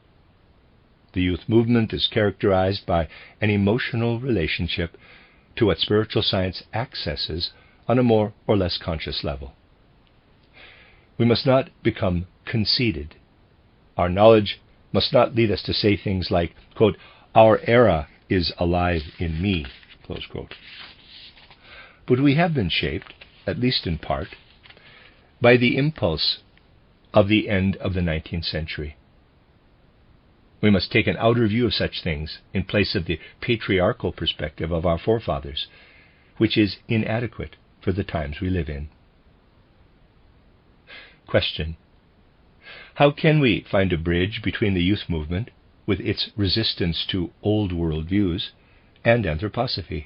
The youth movement is characterized by an emotional relationship to what spiritual science accesses on a more or less conscious level. We must not become conceited. Our knowledge must not lead us to say things like, quote, "Our era is alive in me," close quote. But we have been shaped, at least in part, by the impulse of the end of the 19th century. We must take an outer view of such things in place of the patriarchal perspective of our forefathers, which is inadequate for the times we live in. Question: how can we find a bridge between the youth movement, with its resistance to old world views, and anthroposophy?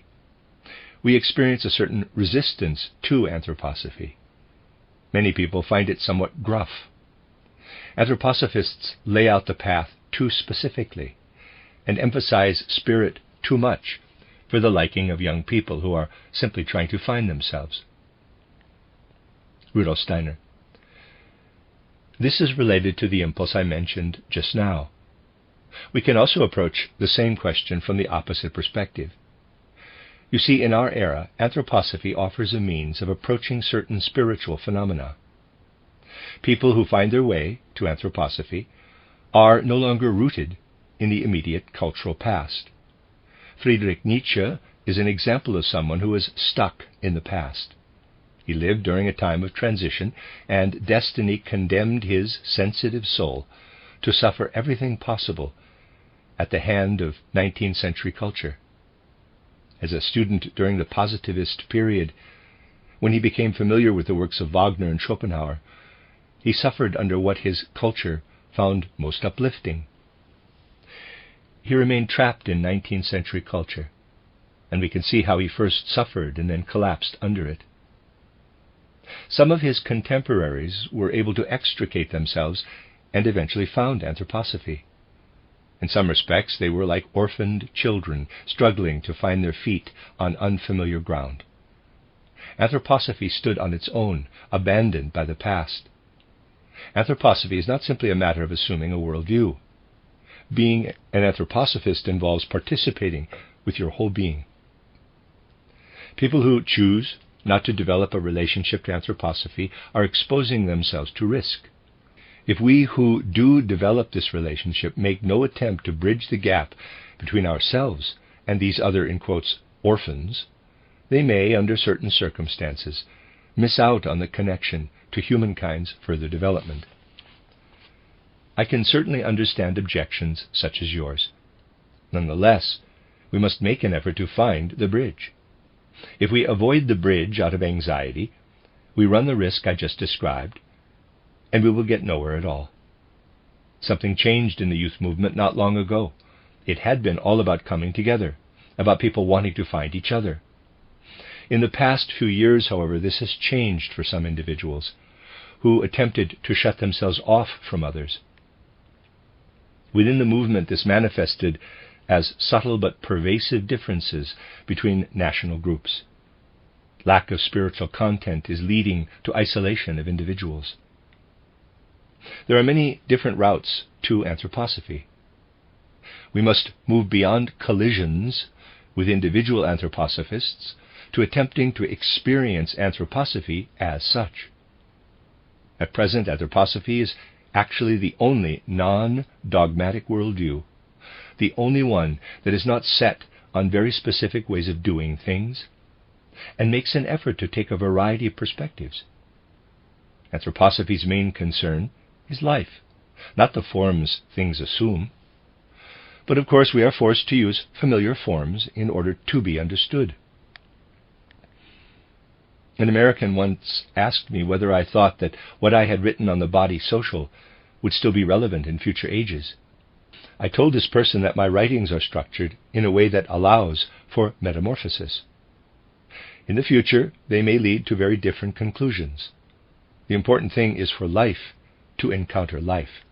We experience a certain resistance to anthroposophy. Many people find it somewhat gruff. Anthroposophists lay out the path too specifically and emphasize spirit too much for the liking of young people who are simply trying to find themselves. Rudolf Steiner. This is related to the impulse I mentioned just now. We can also approach the same question from the opposite perspective. You see, in our era, anthroposophy offers a means of approaching certain spiritual phenomena. People who find their way to anthroposophy are no longer rooted in the immediate cultural past. Friedrich Nietzsche is an example of someone who is stuck in the past. He lived during a time of transition, and destiny condemned his sensitive soul to suffer everything possible at the hand of 19th century culture. As a student during the Positivist period, when he became familiar with the works of Wagner and Schopenhauer, he suffered under what his culture found most uplifting. He remained trapped in 19th century culture, and we can see how he first suffered and then collapsed under it. Some of his contemporaries were able to extricate themselves and eventually found anthroposophy. In some respects, they were like orphaned children struggling to find their feet on unfamiliar ground. Anthroposophy stood on its own, abandoned by the past. Anthroposophy is not simply a matter of assuming a worldview. Being an anthroposophist involves participating with your whole being. People who choose not to develop a relationship to anthroposophy are exposing themselves to risk. If we who do develop this relationship make no attempt to bridge the gap between ourselves and these other, in quotes, orphans, they may, under certain circumstances, miss out on the connection to humankind's further development. I can certainly understand objections such as yours. Nonetheless, we must make an effort to find the bridge. If we avoid the bridge out of anxiety, we run the risk I just described, and we will get nowhere at all. Something changed in the youth movement not long ago. It had been all about coming together, about people wanting to find each other. In the past few years, however, this has changed for some individuals who attempted to shut themselves off from others. Within the movement, this manifested as subtle but pervasive differences between national groups. Lack of spiritual content is leading to isolation of individuals. There are many different routes to anthroposophy. We must move beyond collisions with individual anthroposophists to attempting to experience anthroposophy as such. At present, anthroposophy is actually the only non-dogmatic worldview, the only one that is not set on very specific ways of doing things, and makes an effort to take a variety of perspectives. Anthroposophy's main concern is life, not the forms things assume. But of course we are forced to use familiar forms in order to be understood. An American once asked me whether I thought that what I had written on the body social would still be relevant in future ages. I told this person that my writings are structured in a way that allows for metamorphosis. In the future, they may lead to very different conclusions. The important thing is for life to encounter life.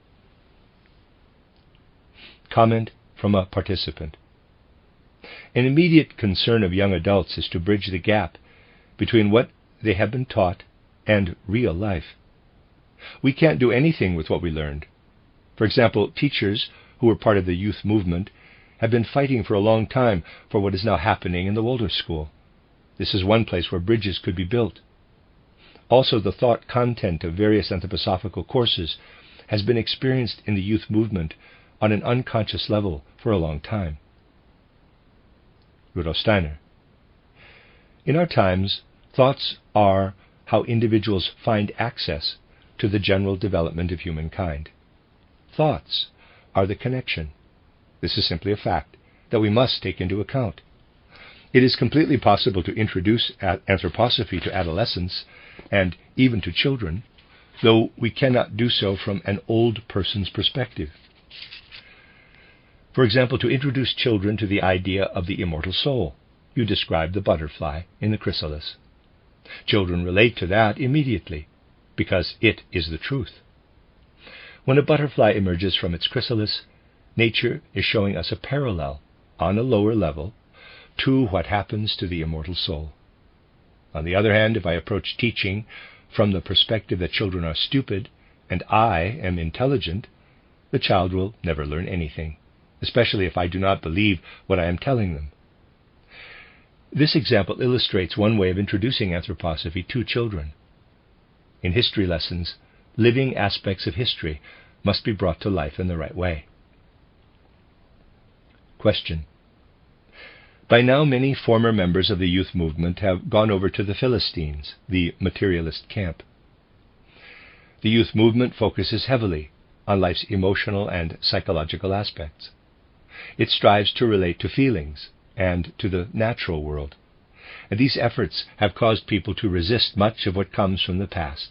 Comment from a participant. An immediate concern of young adults is to bridge the gap between what they have been taught and real life. We can't do anything with what we learned. For example, teachers who were part of the youth movement have been fighting for a long time for what is now happening in the Waldorf school. This is one place where bridges could be built. Also, the thought content of various anthroposophical courses has been experienced in the youth movement on an unconscious level for a long time. Rudolf Steiner. In our times, thoughts are how individuals find access to the general development of humankind. Thoughts are the connection. This is simply a fact that we must take into account. It is completely possible to introduce anthroposophy to adolescents and even to children, though we cannot do so from an old person's perspective. For example, to introduce children to the idea of the immortal soul, you describe the butterfly in the chrysalis. Children relate to that immediately, because it is the truth. When a butterfly emerges from its chrysalis, nature is showing us a parallel, on a lower level, to what happens to the immortal soul. On the other hand, if I approach teaching from the perspective that children are stupid and I am intelligent, the child will never learn anything, especially if I do not believe what I am telling them. This example illustrates one way of introducing anthroposophy to children. In history lessons, living aspects of history must be brought to life in the right way. Question. By now many former members of the youth movement have gone over to the Philistines, the materialist camp. The youth movement focuses heavily on life's emotional and psychological aspects. It strives to relate to feelings and to the natural world, and these efforts have caused people to resist much of what comes from the past.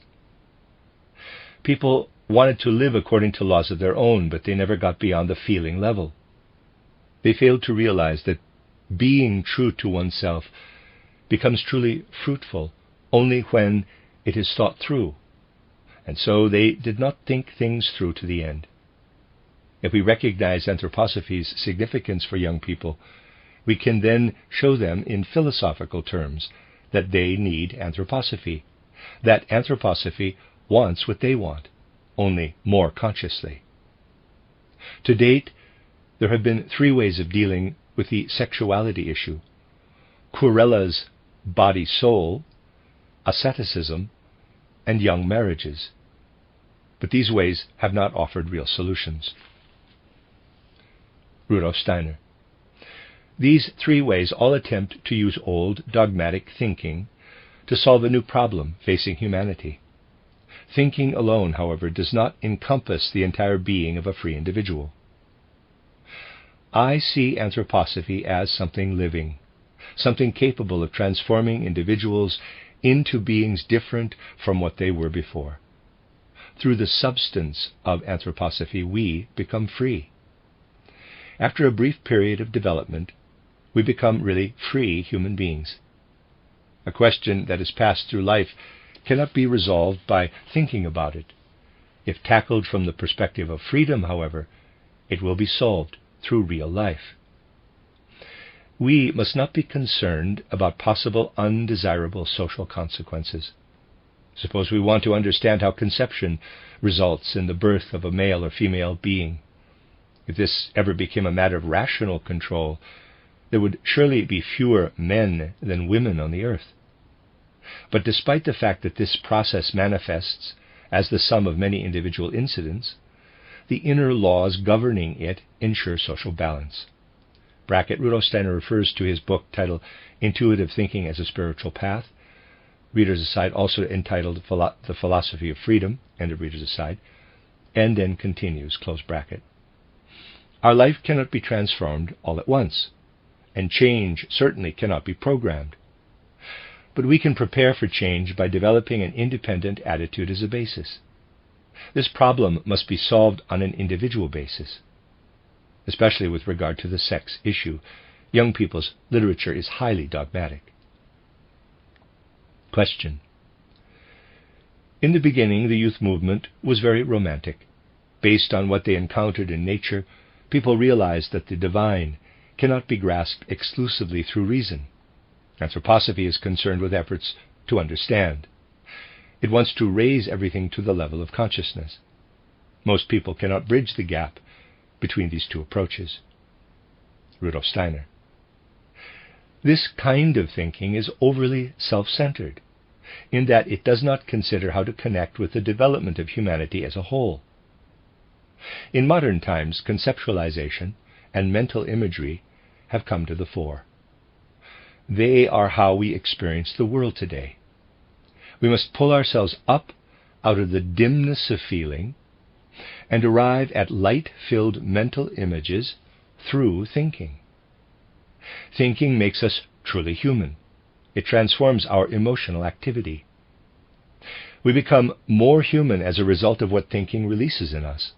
People wanted to live according to laws of their own, but they never got beyond the feeling level. They failed to realize that being true to oneself becomes truly fruitful only when it is thought through, and so they did not think things through to the end. If we recognize anthroposophy's significance for young people, we can then show them in philosophical terms that they need anthroposophy, that anthroposophy wants what they want, only more consciously. To date, there have been 3 ways of dealing with the sexuality issue. Curella's body-soul, asceticism, and young marriages. But these ways have not offered real solutions. Rudolf Steiner. These three ways all attempt to use old dogmatic thinking to solve a new problem facing humanity. Thinking alone, however, does not encompass the entire being of a free individual. I see anthroposophy as something living, something capable of transforming individuals into beings different from what they were before. Through the substance of anthroposophy, we become free. After a brief period of development, we become really free human beings. A question that has passed through life cannot be resolved by thinking about it. If tackled from the perspective of freedom, however, it will be solved through real life. We must not be concerned about possible undesirable social consequences. Suppose we want to understand how conception results in the birth of a male or female being. If this ever became a matter of rational control, there would surely be fewer men than women on the earth. But despite the fact that this process manifests as the sum of many individual incidents, the inner laws governing it ensure social balance. Rudolf Steiner refers to his book titled Intuitive Thinking as a Spiritual Path, readers aside, also entitled The Philosophy of Freedom, end of readers aside, and then continues, close bracket. Our life cannot be transformed all at once, and change certainly cannot be programmed. But we can prepare for change by developing an independent attitude as a basis. This problem must be solved on an individual basis. Especially with regard to the sex issue, young people's literature is highly dogmatic. Question. In the beginning, the youth movement was very romantic. Based on what they encountered in nature, people realized that the divine cannot be grasped exclusively through reason. Anthroposophy is concerned with efforts to understand. It wants to raise everything to the level of consciousness. Most people cannot bridge the gap between these two approaches. Rudolf Steiner. This kind of thinking is overly self-centered, in that it does not consider how to connect with the development of humanity as a whole. In modern times, conceptualization and mental imagery have come to the fore. They are how we experience the world today. We must pull ourselves up out of the dimness of feeling and arrive at light-filled mental images through thinking. Thinking makes us truly human. It transforms our emotional activity. We become more human as a result of what thinking releases in us.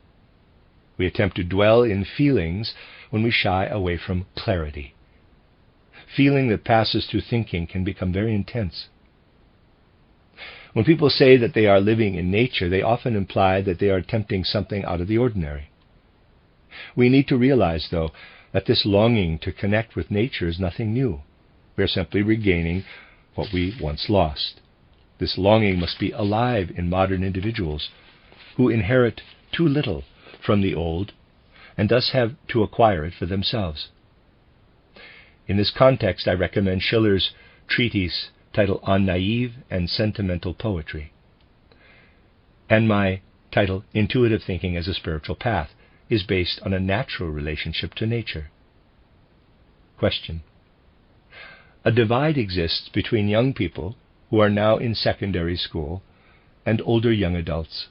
We attempt to dwell in feelings when we shy away from clarity. Feeling that passes through thinking can become very intense. When people say that they are living in nature, they often imply that they are attempting something out of the ordinary. We need to realize, though, that this longing to connect with nature is nothing new. We are simply regaining what we once lost. This longing must be alive in modern individuals who inherit too little from the old and thus have to acquire it for themselves. In this context, I recommend Schiller's treatise titled On Naive and Sentimental Poetry. And my title, Intuitive Thinking as a Spiritual Path, is based on a natural relationship to nature. Question. A divide exists between young people who are now in secondary school and older young adults.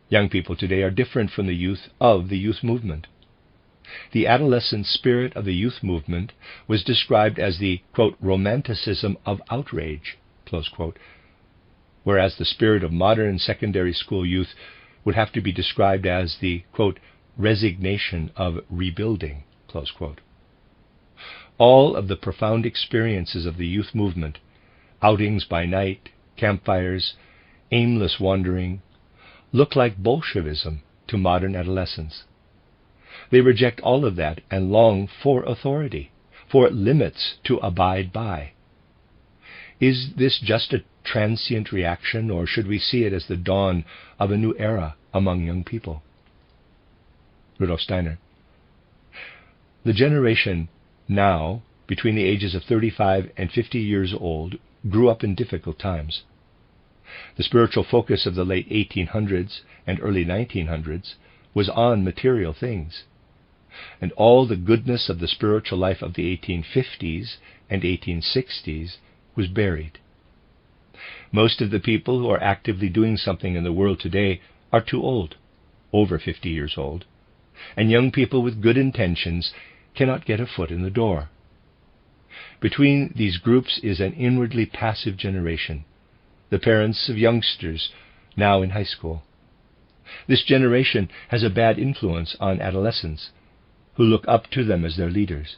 Young people today are different from the youth of the youth movement. The adolescent spirit of the youth movement was described as the, quote, romanticism of outrage, close quote, whereas the spirit of modern secondary school youth would have to be described as the, quote, resignation of rebuilding, close quote. All of the profound experiences of the youth movement, outings by night, campfires, aimless wandering, look like Bolshevism to modern adolescents. They reject all of that and long for authority, for limits to abide by. Is this just a transient reaction, or should we see it as the dawn of a new era among young people? Rudolf Steiner. The generation now between the ages of 35 and 50 years old grew up in difficult times. The spiritual focus of the late 1800s and early 1900s was on material things, and all the goodness of the spiritual life of the 1850s and 1860s was buried. Most of the people who are actively doing something in the world today are too old, over 50 years old, and young people with good intentions cannot get a foot in the door. Between these groups is an inwardly passive generation, the parents of youngsters now in high school. This generation has a bad influence on adolescents, who look up to them as their leaders.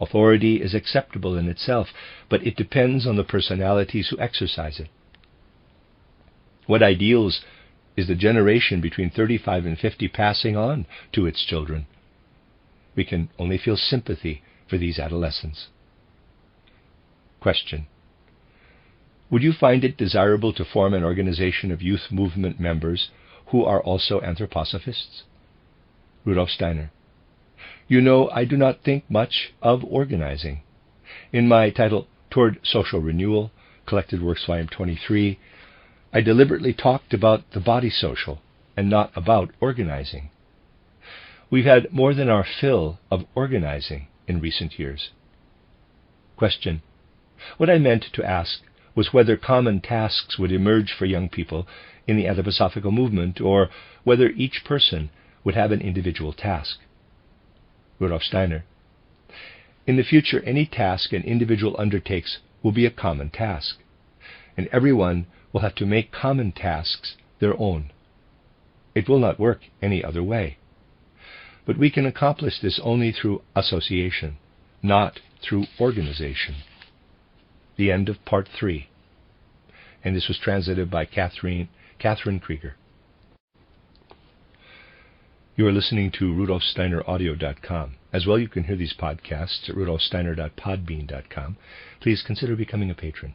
Authority is acceptable in itself, but it depends on the personalities who exercise it. What ideals is the generation between 35 and 50 passing on to its children? We can only feel sympathy for these adolescents. Question: would you find it desirable to form an organization of youth movement members who are also anthroposophists? Rudolf Steiner: you know, I do not think much of organizing. In my title, Toward Social Renewal, Collected Works, Volume 23, I deliberately talked about the body social and not about organizing. We've had more than our fill of organizing in recent years. Question: what I meant to ask was whether common tasks would emerge for young people in the Anthroposophical movement, or whether each person would have an individual task. Rudolf Steiner: in the future, any task an individual undertakes will be a common task, and everyone will have to make common tasks their own. It will not work any other way. But we can accomplish this only through association, not through organization. The end of Part 3. And this was translated by Catherine Creeger. You are listening to RudolfSteinerAudio.com. As well, you can hear these podcasts at RudolfSteiner.podbean.com. Please consider becoming a patron.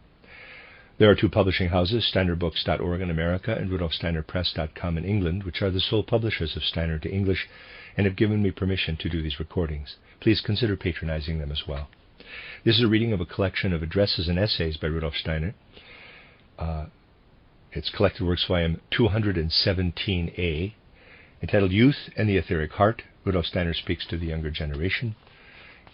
There are two publishing houses, SteinerBooks.org in America and RudolfSteinerPress.com in England, which are the sole publishers of Steiner to English and have given me permission to do these recordings. Please consider patronizing them as well. This is a reading of a collection of addresses and essays by Rudolf Steiner. It's Collected Works, Volume 217a, entitled Youth and the Etheric Heart. Rudolf Steiner speaks to the younger generation.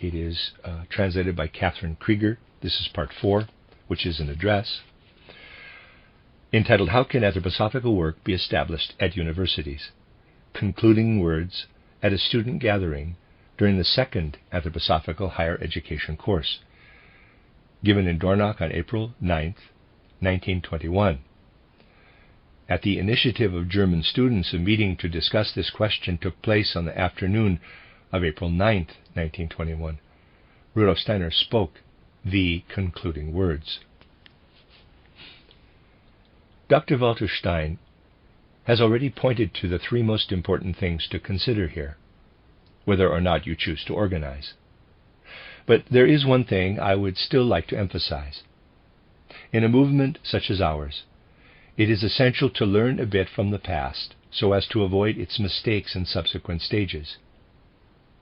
It is translated by Catherine Creeger. This is Part 4, which is an address, entitled How Can Anthroposophical Work Be Established at Universities? Concluding words at a student gathering during the second Anthroposophical Higher Education course, given in Dornach on April 9th, 1921. At the initiative of German students, a meeting to discuss this question took place on the afternoon of April 9th, 1921. Rudolf Steiner spoke the concluding words. Dr. Walter Stein has already pointed to the three most important things to consider here, whether or not you choose to organize. But there is one thing I would still like to emphasize. In a movement such as ours, it is essential to learn a bit from the past so as to avoid its mistakes in subsequent stages.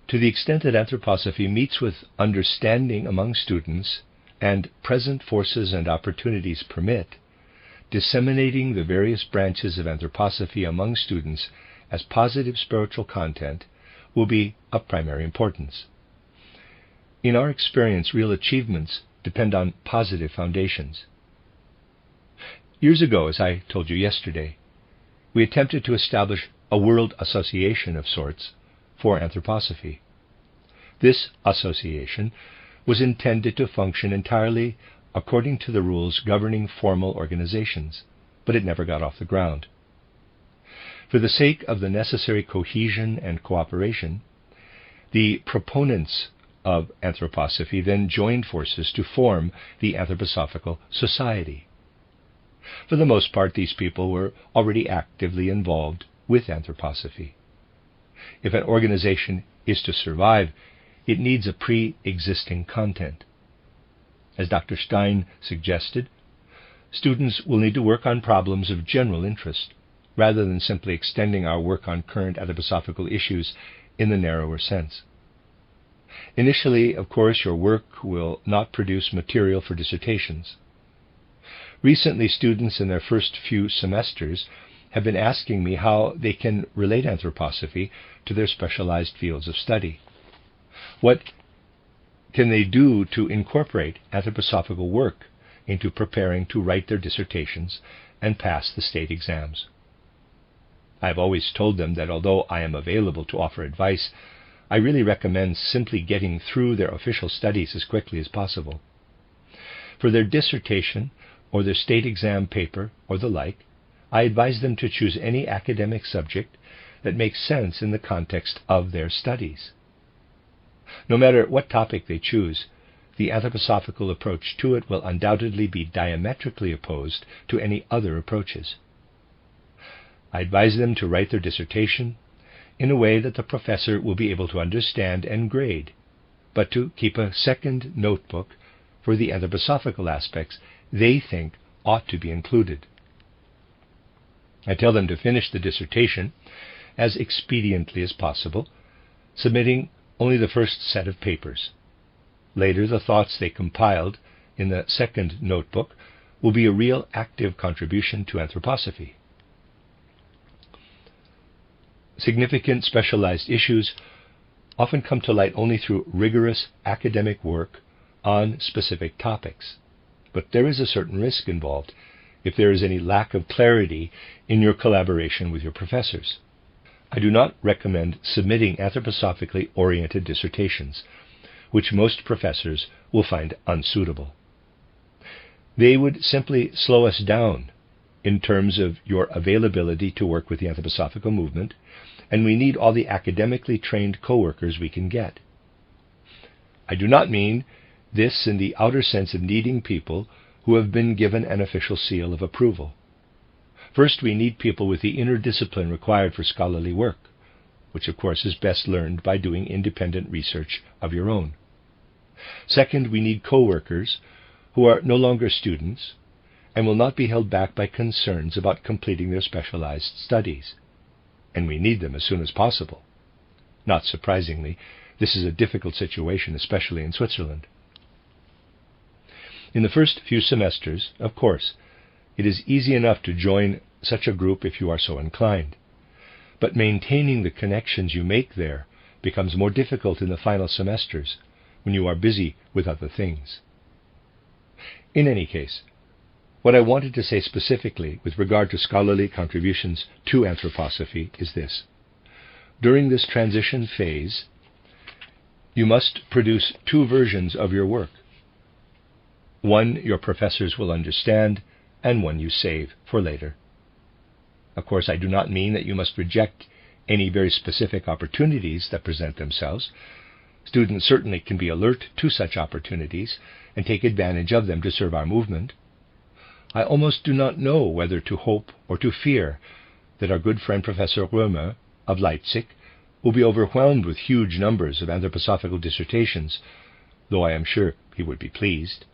To the extent that anthroposophy meets with understanding among students and present forces and opportunities permit, disseminating the various branches of anthroposophy among students as positive spiritual content will be of primary importance. In our experience, real achievements depend on positive foundations. Years ago, as I told you yesterday, we attempted to establish a world association of sorts for anthroposophy. This association was intended to function entirely according to the rules governing formal organizations, but it never got off the ground. For the sake of the necessary cohesion and cooperation, the proponents of anthroposophy then joined forces to form the Anthroposophical Society. For the most part, these people were already actively involved with anthroposophy. If an organization is to survive, it needs a pre-existing content. As Dr. Stein suggested, students will need to work on problems of general interest, rather than simply extending our work on current anthroposophical issues in the narrower sense. Initially, of course, your work will not produce material for dissertations. Recently, students in their first few semesters have been asking me how they can relate anthroposophy to their specialized fields of study. What can they do to incorporate anthroposophical work into preparing to write their dissertations and pass the state exams? I have always told them that although I am available to offer advice, I really recommend simply getting through their official studies as quickly as possible. For their dissertation or their state exam paper or the like, I advise them to choose any academic subject that makes sense in the context of their studies. No matter what topic they choose, the anthroposophical approach to it will undoubtedly be diametrically opposed to any other approaches. I advise them to write their dissertation in a way that the professor will be able to understand and grade, but to keep a second notebook for the anthroposophical aspects they think ought to be included. I tell them to finish the dissertation as expediently as possible, submitting only the first set of papers. Later, the thoughts they compiled in the second notebook will be a real active contribution to anthroposophy. Significant specialized issues often come to light only through rigorous academic work on specific topics, but there is a certain risk involved if there is any lack of clarity in your collaboration with your professors. I do not recommend submitting anthroposophically oriented dissertations, which most professors will find unsuitable. They would simply slow us down in terms of your availability to work with the anthroposophical movement, and we need all the academically trained co-workers we can get. I do not mean this in the outer sense of needing people who have been given an official seal of approval. First, we need people with the inner discipline required for scholarly work, which of course is best learned by doing independent research of your own. Second, we need co-workers who are no longer students and will not be held back by concerns about completing their specialized studies. And we need them as soon as possible. Not surprisingly, this is a difficult situation, especially in Switzerland. In the first few semesters, of course, it is easy enough to join such a group if you are so inclined, but maintaining the connections you make there becomes more difficult in the final semesters when you are busy with other things. In any case, what I wanted to say specifically with regard to scholarly contributions to anthroposophy is this. During this transition phase, you must produce two versions of your work. One your professors will understand, and one you save for later. Of course, I do not mean that you must reject any very specific opportunities that present themselves. Students certainly can be alert to such opportunities and take advantage of them to serve our movement. I almost do not know whether to hope or to fear that our good friend Professor Römer of Leipzig will be overwhelmed with huge numbers of anthroposophical dissertations, though I am sure he would be pleased.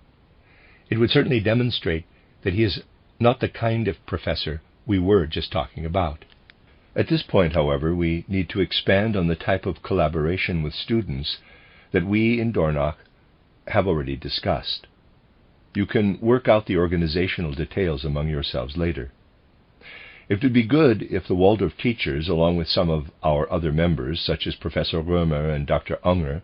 It would certainly demonstrate that he is not the kind of professor we were just talking about. At this point, however, we need to expand on the type of collaboration with students that we in Dornach have already discussed. You can work out the organizational details among yourselves later. It would be good if the Waldorf teachers, along with some of our other members, such as Professor Römer and Dr. Unger,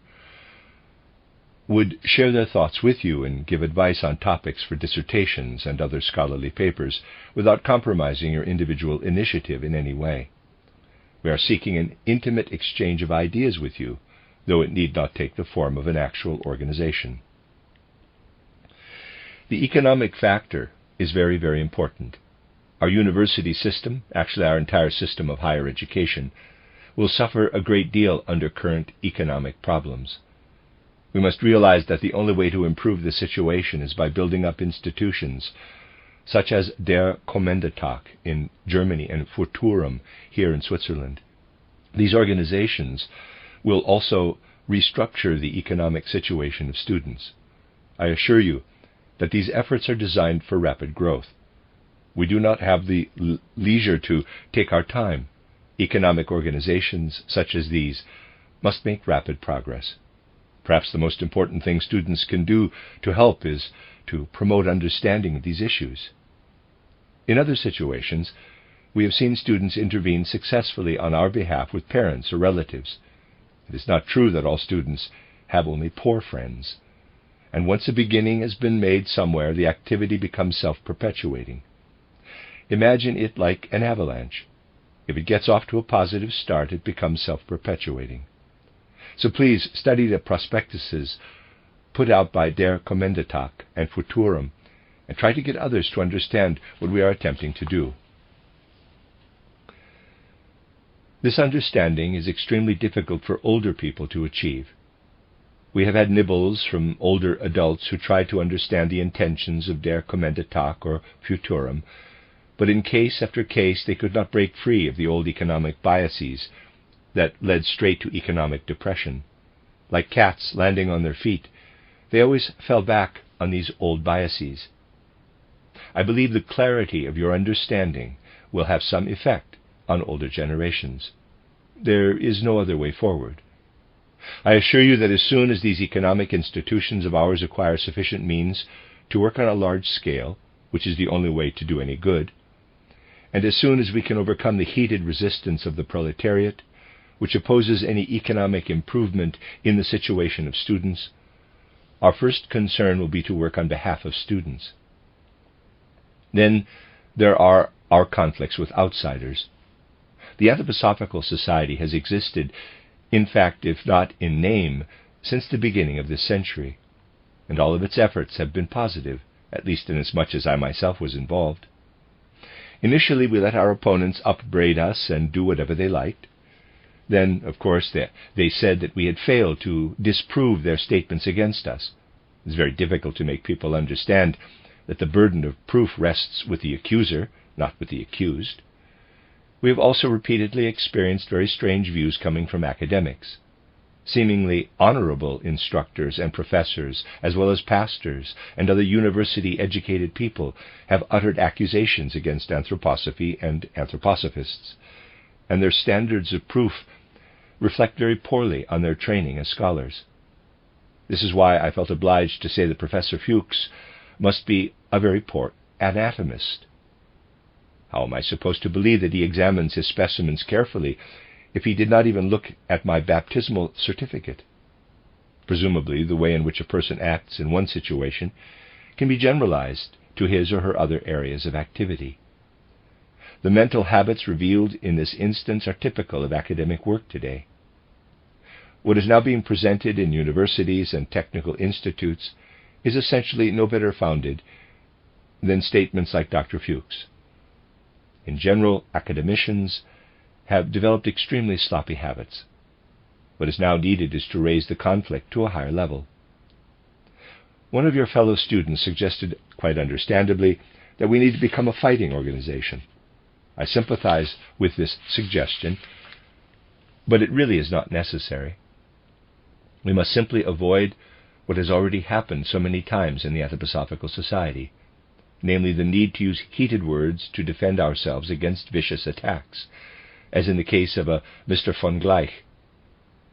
would share their thoughts with you and give advice on topics for dissertations and other scholarly papers without compromising your individual initiative in any way. We are seeking an intimate exchange of ideas with you, though it need not take the form of an actual organization. The economic factor is very, very important. Our university system, actually our entire system of higher education, will suffer a great deal under current economic problems. We must realize that the only way to improve the situation is by building up institutions such as Der Kommandotag in Germany and Futurum here in Switzerland. These organizations will also restructure the economic situation of students. I assure you that these efforts are designed for rapid growth. We do not have the leisure to take our time. Economic organizations such as these must make rapid progress. Perhaps the most important thing students can do to help is to promote understanding of these issues. In other situations, we have seen students intervene successfully on our behalf with parents or relatives. It is not true that all students have only poor friends. And once a beginning has been made somewhere, the activity becomes self-perpetuating. Imagine it like an avalanche. If it gets off to a positive start, it becomes self-perpetuating. So please study the prospectuses put out by Der Kommanditag and Futurum, and try to get others to understand what we are attempting to do. This understanding is extremely difficult for older people to achieve. We have had nibbles from older adults who tried to understand the intentions of Der Kommanditag or Futurum, but in case after case they could not break free of the old economic biases that led straight to economic depression. Like cats landing on their feet, they always fell back on these old biases. I believe the clarity of your understanding will have some effect on older generations. There is no other way forward. I assure you that as soon as these economic institutions of ours acquire sufficient means to work on a large scale, which is the only way to do any good, and as soon as we can overcome the heated resistance of the proletariat, which opposes any economic improvement in the situation of students, our first concern will be to work on behalf of students. Then there are our conflicts with outsiders. The Anthroposophical Society has existed, in fact, if not in name, since the beginning of this century, and all of its efforts have been positive, at least inasmuch as I myself was involved. Initially, we let our opponents upbraid us and do whatever they liked. Then, of course, they said that we had failed to disprove their statements against us. It's very difficult to make people understand that the burden of proof rests with the accuser, not with the accused. We have also repeatedly experienced very strange views coming from academics. Seemingly honorable instructors and professors, as well as pastors and other university-educated people, have uttered accusations against anthroposophy and anthroposophists, and their standards of proof reflect very poorly on their training as scholars. This is why I felt obliged to say that Professor Fuchs must be a very poor anatomist. How am I supposed to believe that he examines his specimens carefully if he did not even look at my baptismal certificate? Presumably, the way in which a person acts in one situation can be generalized to his or her other areas of activity. The mental habits revealed in this instance are typical of academic work today. What is now being presented in universities and technical institutes is essentially no better founded than statements like Dr. Fuchs. In general, academicians have developed extremely sloppy habits. What is now needed is to raise the conflict to a higher level. One of your fellow students suggested, quite understandably, that we need to become a fighting organization. I sympathize with this suggestion, but it really is not necessary. We must simply avoid what has already happened so many times in the Anthroposophical Society, namely the need to use heated words to defend ourselves against vicious attacks, as in the case of a Mr. von Gleich.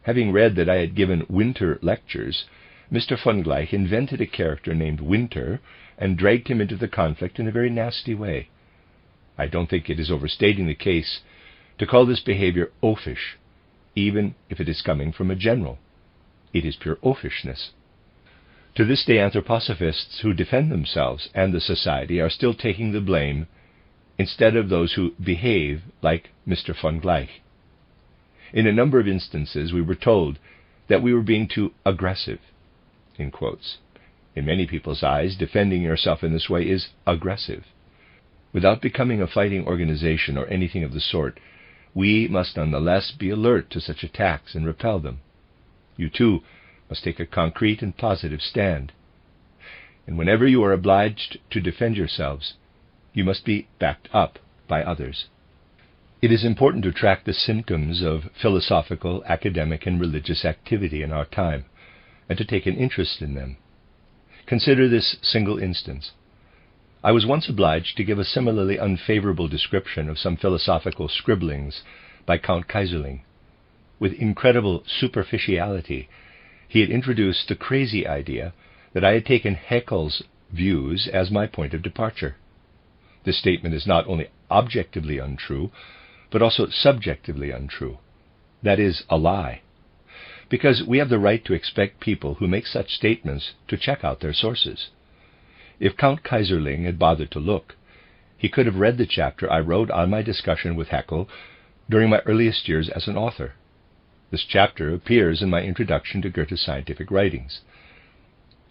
Having read that I had given winter lectures, Mr. von Gleich invented a character named Winter and dragged him into the conflict in a very nasty way. I don't think it is overstating the case to call this behavior oafish, even if it is coming from a general. It is pure oafishness. To this day, anthroposophists who defend themselves and the society are still taking the blame instead of those who behave like Mr. von Gleich. In a number of instances, we were told that we were being too aggressive, in quotes. In many people's eyes, defending yourself in this way is aggressive. Without becoming a fighting organization or anything of the sort, we must nonetheless be alert to such attacks and repel them. You, too, must take a concrete and positive stand. And whenever you are obliged to defend yourselves, you must be backed up by others. It is important to track the symptoms of philosophical, academic, and religious activity in our time, and to take an interest in them. Consider this single instance. I was once obliged to give a similarly unfavorable description of some philosophical scribblings by Count Kaiserling. With incredible superficiality, he had introduced the crazy idea that I had taken Haeckel's views as my point of departure. This statement is not only objectively untrue, but also subjectively untrue. That is, a lie. Because we have the right to expect people who make such statements to check out their sources. If Count Kaiserling had bothered to look, he could have read the chapter I wrote on my discussion with Haeckel during my earliest years as an author. This chapter appears in my introduction to Goethe's scientific writings.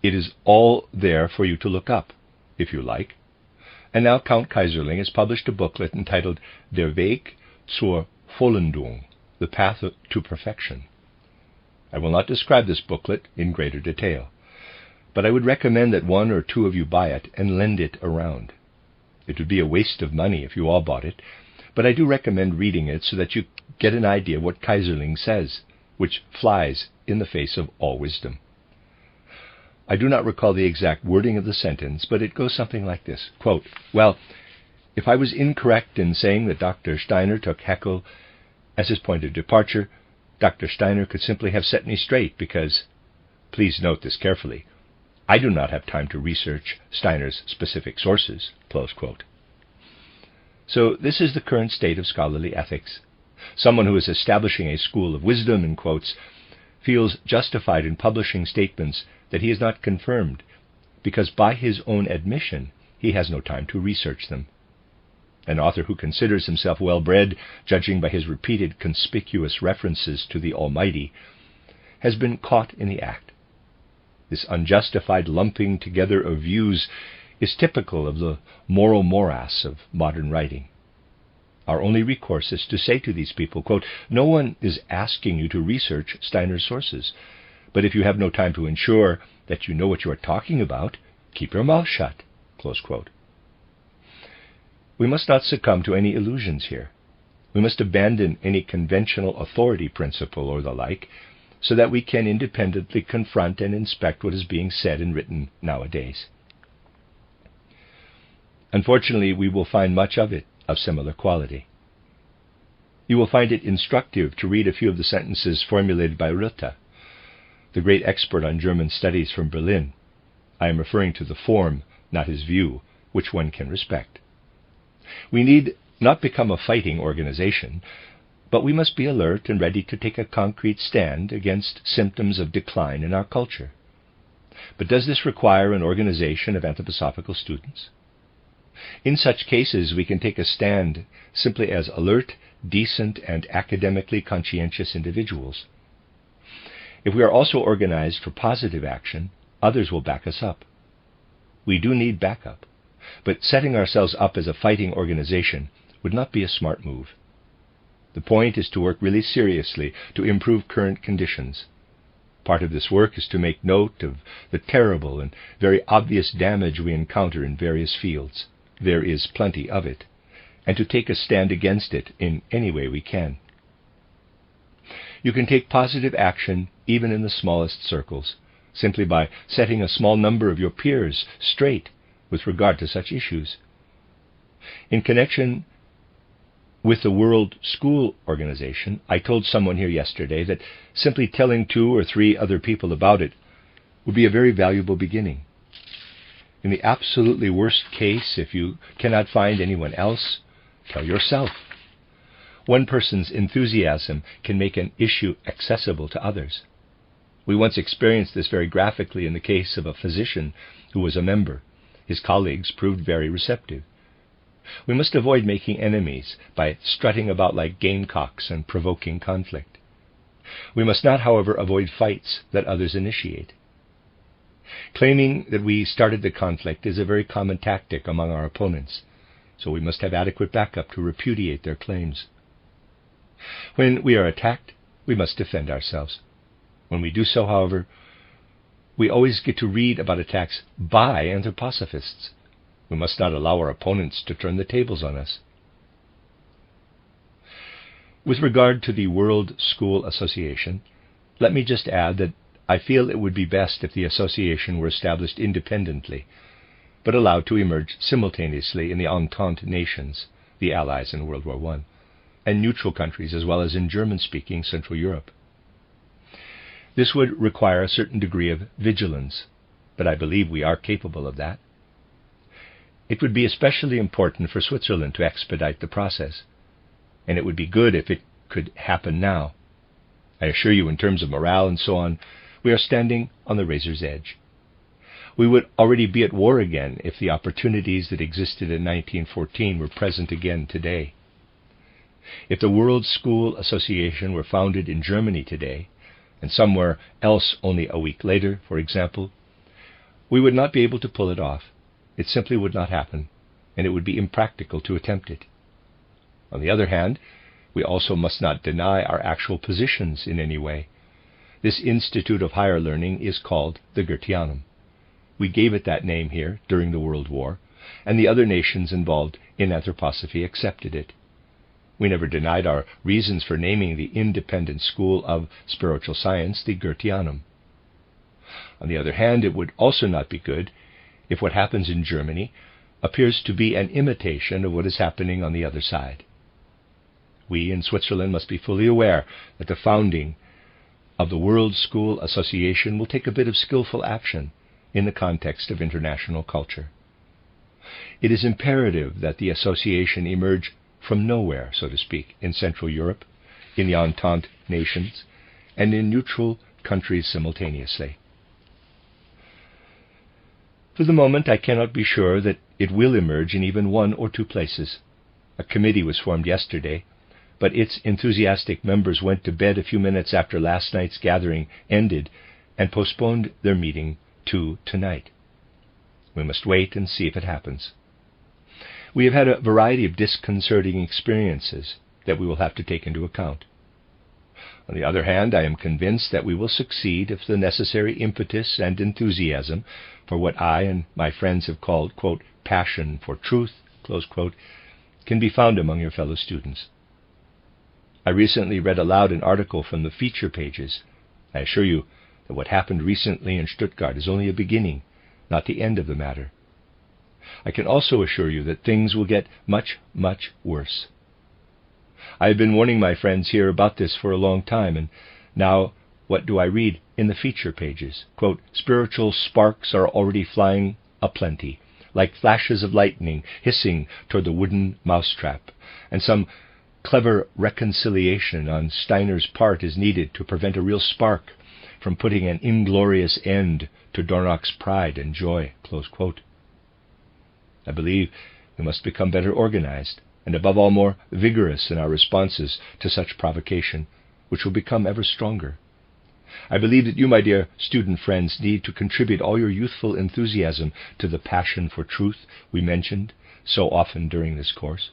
It is all there for you to look up, if you like. And now Count Kaiserling has published a booklet entitled Der Weg zur Vollendung, The Path to Perfection. I will not describe this booklet in greater detail, but I would recommend that one or two of you buy it and lend it around. It would be a waste of money if you all bought it, but I do recommend reading it so that you get an idea of what Kaiserling says, which flies in the face of all wisdom. I do not recall the exact wording of the sentence, but it goes something like this. Quote, well, if I was incorrect in saying that Dr. Steiner took Haeckel as his point of departure, Dr. Steiner could simply have set me straight because, please note this carefully, I do not have time to research Steiner's specific sources, close quote. So this is the current state of scholarly ethics. Someone who is establishing a school of wisdom, in quotes, feels justified in publishing statements that he has not confirmed, because by his own admission he has no time to research them. An author who considers himself well-bred, judging by his repeated conspicuous references to the Almighty, has been caught in the act. This unjustified lumping together of views is typical of the moral morass of modern writing. Our only recourse is to say to these people, quote, no one is asking you to research Steiner's sources, but if you have no time to ensure that you know what you are talking about, keep your mouth shut, close quote. We must not succumb to any illusions here. We must abandon any conventional authority principle or the like, so that we can independently confront and inspect what is being said and written nowadays. Unfortunately, we will find much of it of similar quality. You will find it instructive to read a few of the sentences formulated by Rutta, the great expert on German studies from Berlin. I am referring to the form, not his view, which one can respect. We need not become a fighting organization, but we must be alert and ready to take a concrete stand against symptoms of decline in our culture. But does this require an organization of anthroposophical students? In such cases, we can take a stand simply as alert, decent, and academically conscientious individuals. If we are also organized for positive action, others will back us up. We do need backup, but setting ourselves up as a fighting organization would not be a smart move. The point is to work really seriously to improve current conditions. Part of this work is to make note of the terrible and very obvious damage we encounter in various fields. There is plenty of it, and to take a stand against it in any way we can. You can take positive action even in the smallest circles, simply by setting a small number of your peers straight with regard to such issues. In connection with the World School Organization, I told someone here yesterday that simply telling 2 or 3 other people about it would be a very valuable beginning. In the absolutely worst case, if you cannot find anyone else, tell yourself. One person's enthusiasm can make an issue accessible to others. We once experienced this very graphically in the case of a physician who was a member. His colleagues proved very receptive. We must avoid making enemies by strutting about like gamecocks and provoking conflict. We must not, however, avoid fights that others initiate. Claiming that we started the conflict is a very common tactic among our opponents, so we must have adequate backup to repudiate their claims. When we are attacked, we must defend ourselves. When we do so, however, we always get to read about attacks by anthroposophists. We must not allow our opponents to turn the tables on us. With regard to the World School Association, let me just add that I feel it would be best if the association were established independently, but allowed to emerge simultaneously in the Entente nations, the Allies in World War I, and neutral countries as well as in German-speaking Central Europe. This would require a certain degree of vigilance, but I believe we are capable of that. It would be especially important for Switzerland to expedite the process, and it would be good if it could happen now. I assure you, in terms of morale and so on, we are standing on the razor's edge. We would already be at war again if the opportunities that existed in 1914 were present again today. If the World School Association were founded in Germany today, and somewhere else only a week later, for example, we would not be able to pull it off. It simply would not happen, and it would be impractical to attempt it. On the other hand, we also must not deny our actual positions in any way. This Institute of Higher Learning is called the Goetheanum. We gave it that name here during the World War, and the other nations involved in anthroposophy accepted it. We never denied our reasons for naming the independent school of spiritual science the Goetheanum. On the other hand, it would also not be good if what happens in Germany appears to be an imitation of what is happening on the other side. We in Switzerland must be fully aware that the founding of the World School Association will take a bit of skillful action in the context of international culture. It is imperative that the association emerge from nowhere, so to speak, in Central Europe, in the Entente nations, and in neutral countries simultaneously. For the moment, I cannot be sure that it will emerge in even one or two places. A committee was formed yesterday, but its enthusiastic members went to bed a few minutes after last night's gathering ended and postponed their meeting to tonight. We must wait and see if it happens. We have had a variety of disconcerting experiences that we will have to take into account. On the other hand, I am convinced that we will succeed if the necessary impetus and enthusiasm for what I and my friends have called, quote, passion for truth, close quote, can be found among your fellow students. I recently read aloud an article from the feature pages. I assure you that what happened recently in Stuttgart is only a beginning, not the end of the matter. I can also assure you that things will get much, much worse. I have been warning my friends here about this for a long time, and now what do I read in the feature pages? Quote, spiritual sparks are already flying aplenty, like flashes of lightning hissing toward the wooden mousetrap, and some clever reconciliation on Steiner's part is needed to prevent a real spark from putting an inglorious end to Dornach's pride and joy, close quote. I believe we must become better organized, and above all more vigorous in our responses to such provocation, which will become ever stronger. I believe that you, my dear student friends, need to contribute all your youthful enthusiasm to the passion for truth we mentioned so often during this course.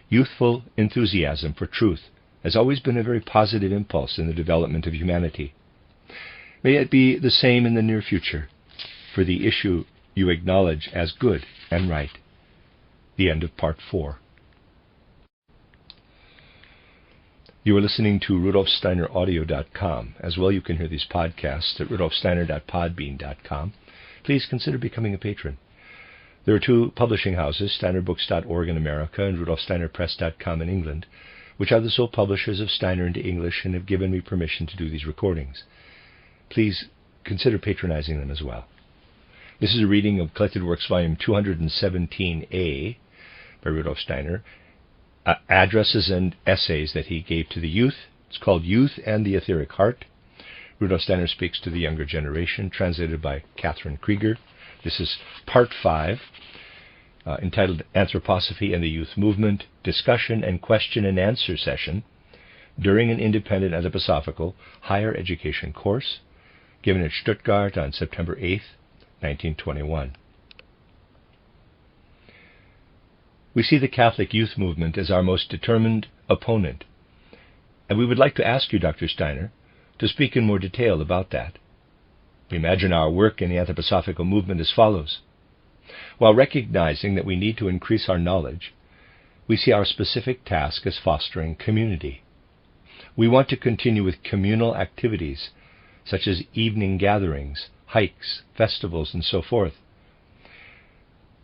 Youthful enthusiasm for truth has always been a very positive impulse in the development of humanity. May it be the same in the near future, for the issue you acknowledge as good and right. The end of Part 4. You are listening to RudolfSteinerAudio.com. As well, you can hear these podcasts at RudolfSteiner.podbean.com. Please consider becoming a patron. There are two publishing houses, SteinerBooks.org in America and RudolfSteinerPress.com in England, which are the sole publishers of Steiner into English and have given me permission to do these recordings. Please consider patronizing them as well. This is a reading of Collected Works, Volume 217A by Rudolf Steiner, addresses and essays that he gave to the youth. It's called Youth and the Etheric Heart. Rudolf Steiner speaks to the younger generation, translated by Catherine Creeger. This is Part 5, entitled Anthroposophy and the Youth Movement, Discussion and Question and Answer Session during an independent Anthroposophical higher education course given at Stuttgart on September 8th, 1921. We see the Catholic youth movement as our most determined opponent, and we would like to ask you, Dr. Steiner, to speak in more detail about that. We imagine our work in the Anthroposophical movement as follows. While recognizing that we need to increase our knowledge, we see our specific task as fostering community. We want to continue with communal activities, such as evening gatherings, hikes, festivals, and so forth.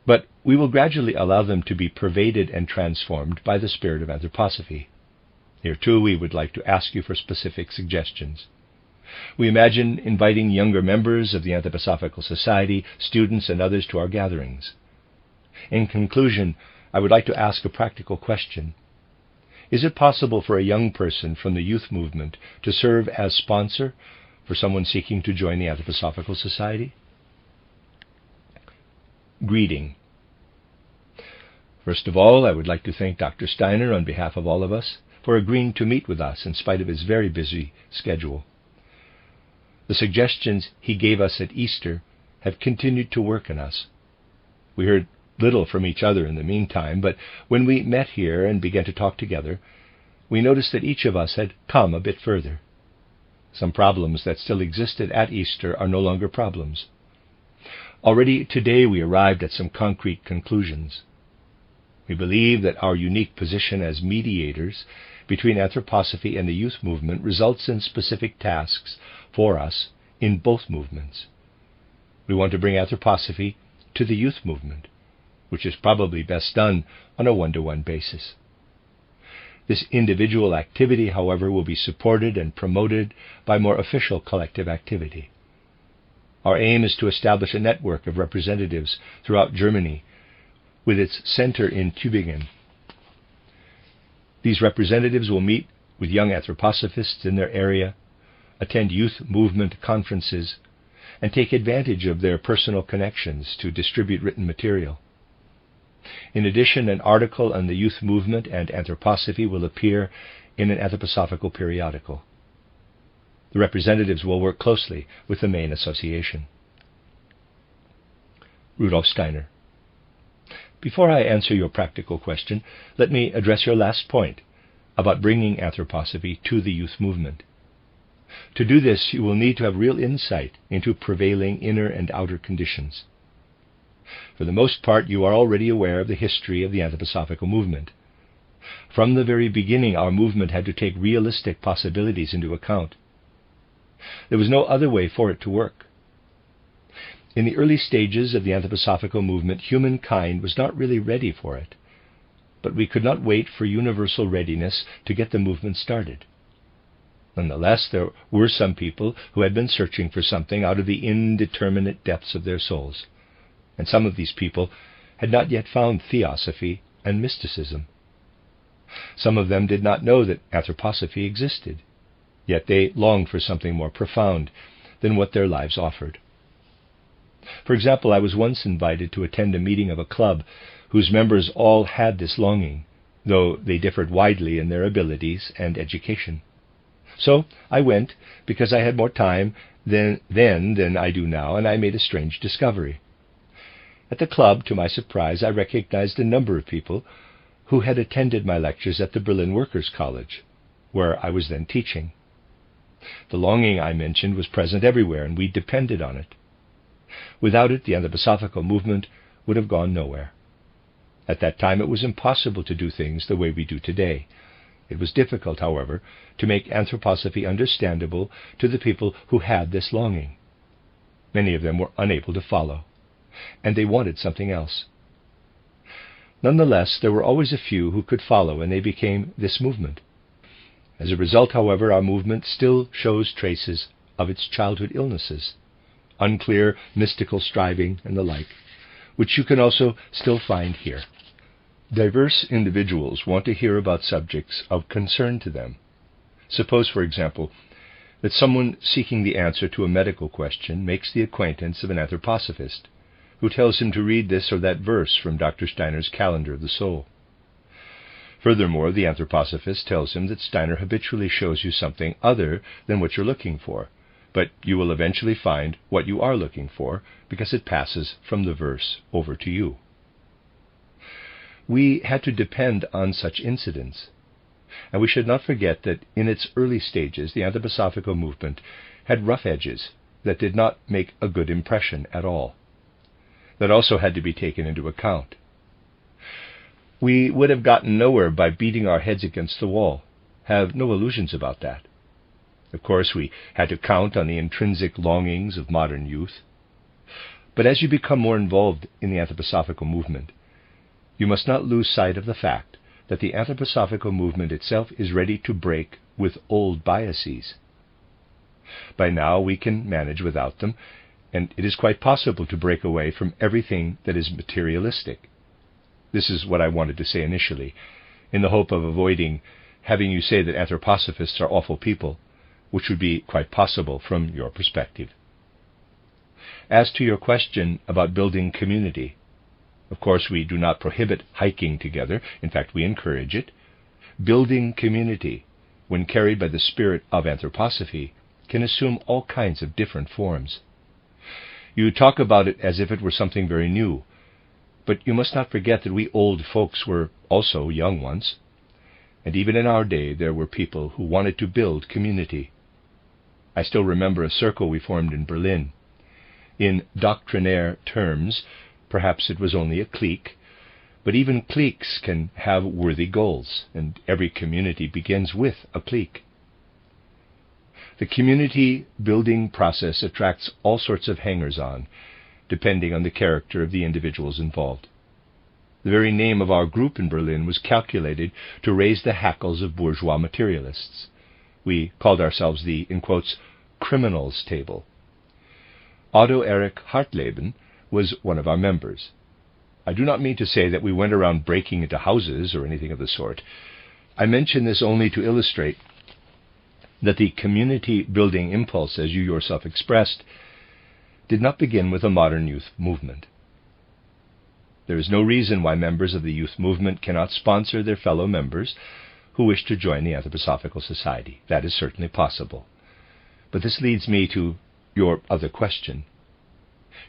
But we will gradually allow them to be pervaded and transformed by the spirit of Anthroposophy. Here, too, we would like to ask you for specific suggestions. We imagine inviting younger members of the Anthroposophical Society, students, and others to our gatherings. In conclusion, I would like to ask a practical question. Is it possible for a young person from the youth movement to serve as sponsor for someone seeking to join the Anthroposophical Society? Greeting. First of all, I would like to thank Dr. Steiner on behalf of all of us for agreeing to meet with us in spite of his very busy schedule. The suggestions he gave us at Easter have continued to work on us. We heard little from each other in the meantime, but when we met here and began to talk together, we noticed that each of us had come a bit further. Some problems that still existed at Easter are no longer problems. Already today we arrived at some concrete conclusions. We believe that our unique position as mediators between anthroposophy and the youth movement results in specific tasks for us in both movements. We want to bring anthroposophy to the youth movement, which is probably best done on a one-to-one basis. This individual activity, however, will be supported and promoted by more official collective activity. Our aim is to establish a network of representatives throughout Germany with its center in Tübingen. These representatives will meet with young anthroposophists in their area, attend youth movement conferences, and take advantage of their personal connections to distribute written material. In addition, an article on the youth movement and anthroposophy will appear in an anthroposophical periodical. The representatives will work closely with the main association. Rudolf Steiner. Before I answer your practical question, let me address your last point about bringing anthroposophy to the youth movement. To do this, you will need to have real insight into prevailing inner and outer conditions. For the most part, you are already aware of the history of the Anthroposophical movement. From the very beginning, our movement had to take realistic possibilities into account. There was no other way for it to work. In the early stages of the Anthroposophical movement, humankind was not really ready for it, but we could not wait for universal readiness to get the movement started. Nonetheless, there were some people who had been searching for something out of the indeterminate depths of their souls, and some of these people had not yet found theosophy and mysticism. Some of them did not know that anthroposophy existed, yet they longed for something more profound than what their lives offered. For example, I was once invited to attend a meeting of a club whose members all had this longing, though they differed widely in their abilities and education. So I went because I had more time then than I do now, and I made a strange discovery. At the club, to my surprise, I recognized a number of people who had attended my lectures at the Berlin Workers' College, where I was then teaching. The longing I mentioned was present everywhere, and we depended on it. Without it, the Anthroposophical movement would have gone nowhere. At that time, it was impossible to do things the way we do today. It was difficult, however, to make anthroposophy understandable to the people who had this longing. Many of them were unable to follow, and they wanted something else. Nonetheless, there were always a few who could follow, and they became this movement. As a result, however, our movement still shows traces of its childhood illnesses, unclear mystical striving, and the like, which you can also still find here. Diverse individuals want to hear about subjects of concern to them. Suppose, for example, that someone seeking the answer to a medical question makes the acquaintance of an anthroposophist, who tells him to read this or that verse from Dr. Steiner's Calendar of the Soul. Furthermore, the anthroposophist tells him that Steiner habitually shows you something other than what you're looking for, but you will eventually find what you are looking for because it passes from the verse over to you. We had to depend on such incidents, and we should not forget that in its early stages the Anthroposophical movement had rough edges that did not make a good impression at all. That also had to be taken into account. We would have gotten nowhere by beating our heads against the wall. Have no illusions about that. Of course, we had to count on the intrinsic longings of modern youth. But as you become more involved in the Anthroposophical movement, you must not lose sight of the fact that the Anthroposophical movement itself is ready to break with old biases. By now we can manage without them, and it is quite possible to break away from everything that is materialistic. This is what I wanted to say initially, in the hope of avoiding having you say that anthroposophists are awful people, which would be quite possible from your perspective. As to your question about building community, of course we do not prohibit hiking together, in fact we encourage it. Building community, when carried by the spirit of anthroposophy, can assume all kinds of different forms. You talk about it as if it were something very new, but you must not forget that we old folks were also young once, and even in our day there were people who wanted to build community. I still remember a circle we formed in Berlin. In doctrinaire terms, perhaps it was only a clique, but even cliques can have worthy goals, and every community begins with a clique. The community-building process attracts all sorts of hangers-on, depending on the character of the individuals involved. The very name of our group in Berlin was calculated to raise the hackles of bourgeois materialists. We called ourselves the, in quotes, criminals table. Otto Erich Hartleben was one of our members. I do not mean to say that we went around breaking into houses or anything of the sort. I mention this only to illustrate that the community-building impulse, as you yourself expressed, did not begin with the modern youth movement. There is no reason why members of the youth movement cannot sponsor their fellow members who wish to join the Anthroposophical Society. That is certainly possible. But this leads me to your other question.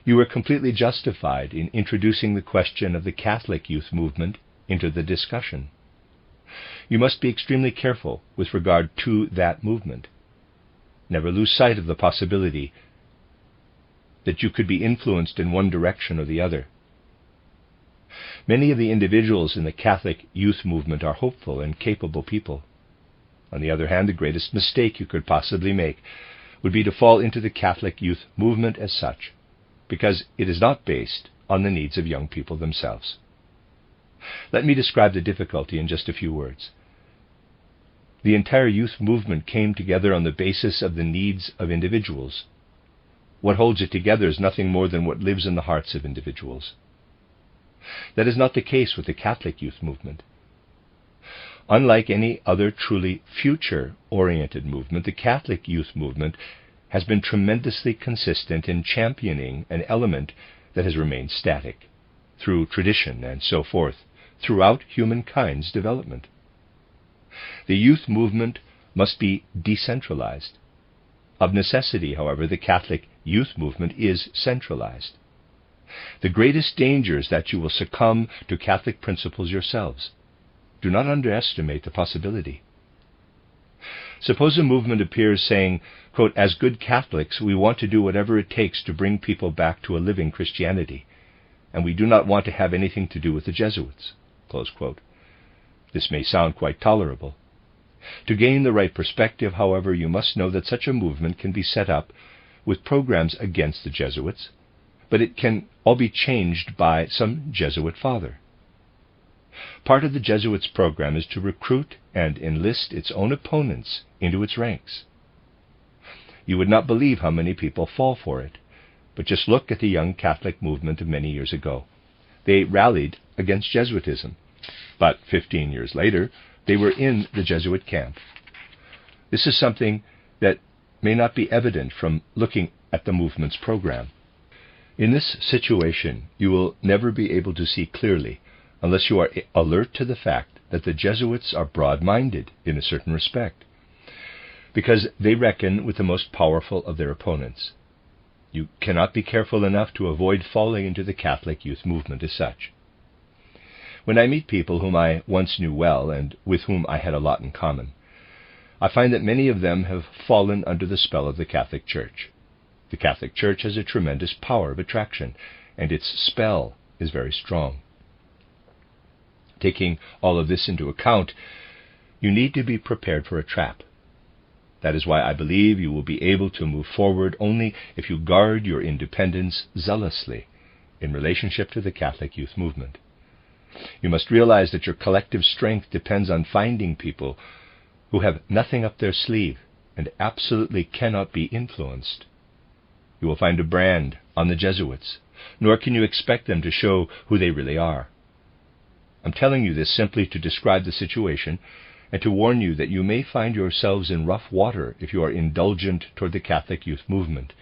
You were completely justified in introducing the question of the Catholic youth movement into the discussion. You must be extremely careful with regard to that movement. Never lose sight of the possibility that you could be influenced in one direction or the other. Many of the individuals in the Catholic youth movement are hopeful and capable people. On the other hand, the greatest mistake you could possibly make would be to fall into the Catholic youth movement as such, because it is not based on the needs of young people themselves. Let me describe the difficulty in just a few words. The entire youth movement came together on the basis of the needs of individuals. What holds it together is nothing more than what lives in the hearts of individuals. That is not the case with the Catholic youth movement. Unlike any other truly future-oriented movement, the Catholic youth movement has been tremendously consistent in championing an element that has remained static, through tradition and so forth, throughout humankind's development. The youth movement must be decentralized. Of necessity, however, the Catholic youth movement is centralized. The greatest danger is that you will succumb to Catholic principles yourselves. Do not underestimate the possibility. Suppose a movement appears saying, quote, "As good Catholics, we want to do whatever it takes to bring people back to a living Christianity, and we do not want to have anything to do with the Jesuits," close quote. This may sound quite tolerable. To gain the right perspective, however, you must know that such a movement can be set up with programs against the Jesuits, but it can all be changed by some Jesuit father. Part of the Jesuits' program is to recruit and enlist its own opponents into its ranks. You would not believe how many people fall for it, but just look at the young Catholic movement of many years ago. They rallied against Jesuitism, but 15 years later, they were in the Jesuit camp. This is something that may not be evident from looking at the movement's program. In this situation, you will never be able to see clearly unless you are alert to the fact that the Jesuits are broad-minded in a certain respect, because they reckon with the most powerful of their opponents. You cannot be careful enough to avoid falling into the Catholic youth movement as such. When I meet people whom I once knew well and with whom I had a lot in common, I find that many of them have fallen under the spell of the Catholic Church. The Catholic Church has a tremendous power of attraction, and its spell is very strong. Taking all of this into account, you need to be prepared for a trap. That is why I believe you will be able to move forward only if you guard your independence zealously in relationship to the Catholic youth movement. You must realize that your collective strength depends on finding people who have nothing up their sleeve and absolutely cannot be influenced. You will find a brand on the Jesuits, nor can you expect them to show who they really are. I'm telling you this simply to describe the situation and to warn you that you may find yourselves in rough water if you are indulgent toward the Catholic youth movement,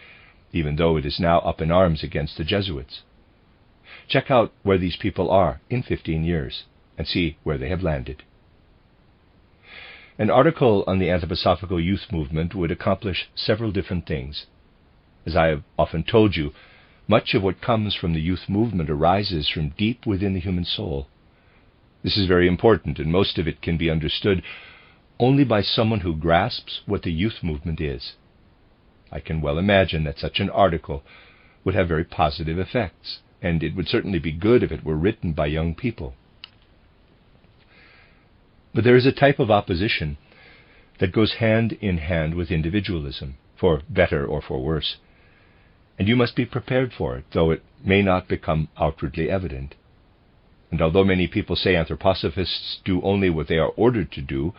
even though it is now up in arms against the Jesuits. Check out where these people are in 15 years and see where they have landed. An article on the Anthroposophical youth movement would accomplish several different things. As I have often told you, much of what comes from the youth movement arises from deep within the human soul. This is very important, and most of it can be understood only by someone who grasps what the youth movement is. I can well imagine that such an article would have very positive effects, and it would certainly be good if it were written by young people. But there is a type of opposition that goes hand in hand with individualism, for better or for worse, and you must be prepared for it, though it may not become outwardly evident. And although many people say anthroposophists do only what they are ordered to do,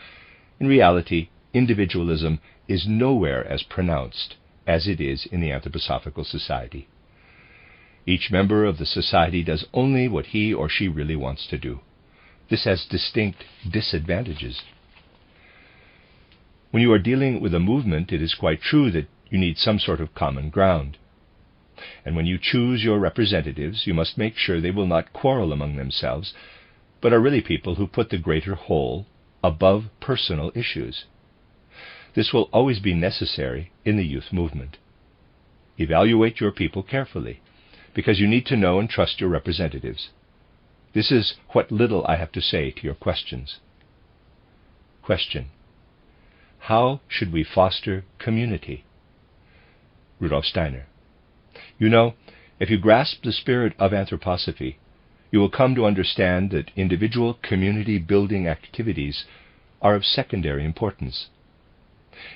in reality, individualism is nowhere as pronounced as it is in the Anthroposophical Society. Each member of the society does only what he or she really wants to do. This has distinct disadvantages. When you are dealing with a movement, it is quite true that you need some sort of common ground. And when you choose your representatives, you must make sure they will not quarrel among themselves, but are really people who put the greater whole above personal issues. This will always be necessary in the youth movement. Evaluate your people carefully, because you need to know and trust your representatives. This is what little I have to say to your questions. Question: how should we foster community? Rudolf Steiner. You know, if you grasp the spirit of anthroposophy, you will come to understand that individual community-building activities are of secondary importance.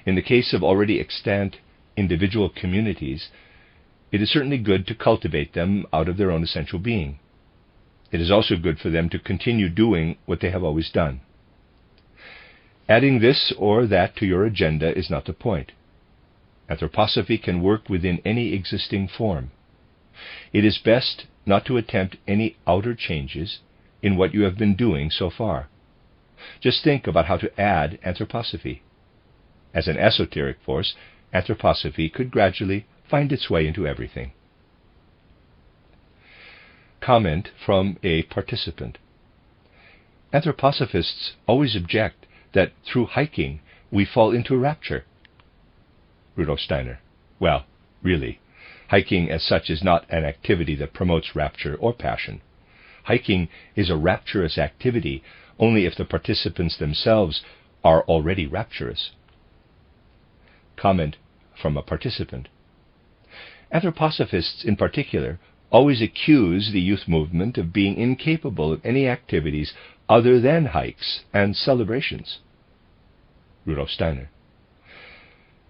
In the case of already extant individual communities, it is certainly good to cultivate them out of their own essential being. It is also good for them to continue doing what they have always done. Adding this or that to your agenda is not the point. Anthroposophy can work within any existing form. It is best not to attempt any outer changes in what you have been doing so far. Just think about how to add anthroposophy. As an esoteric force, anthroposophy could gradually find its way into everything. Comment from a participant. Anthroposophists always object that through hiking we fall into rapture. Rudolf Steiner. Well, really, hiking as such is not an activity that promotes rapture or passion. Hiking is a rapturous activity only if the participants themselves are already rapturous. Comment from a participant. Anthroposophists in particular always accuse the youth movement of being incapable of any activities other than hikes and celebrations. Rudolf Steiner.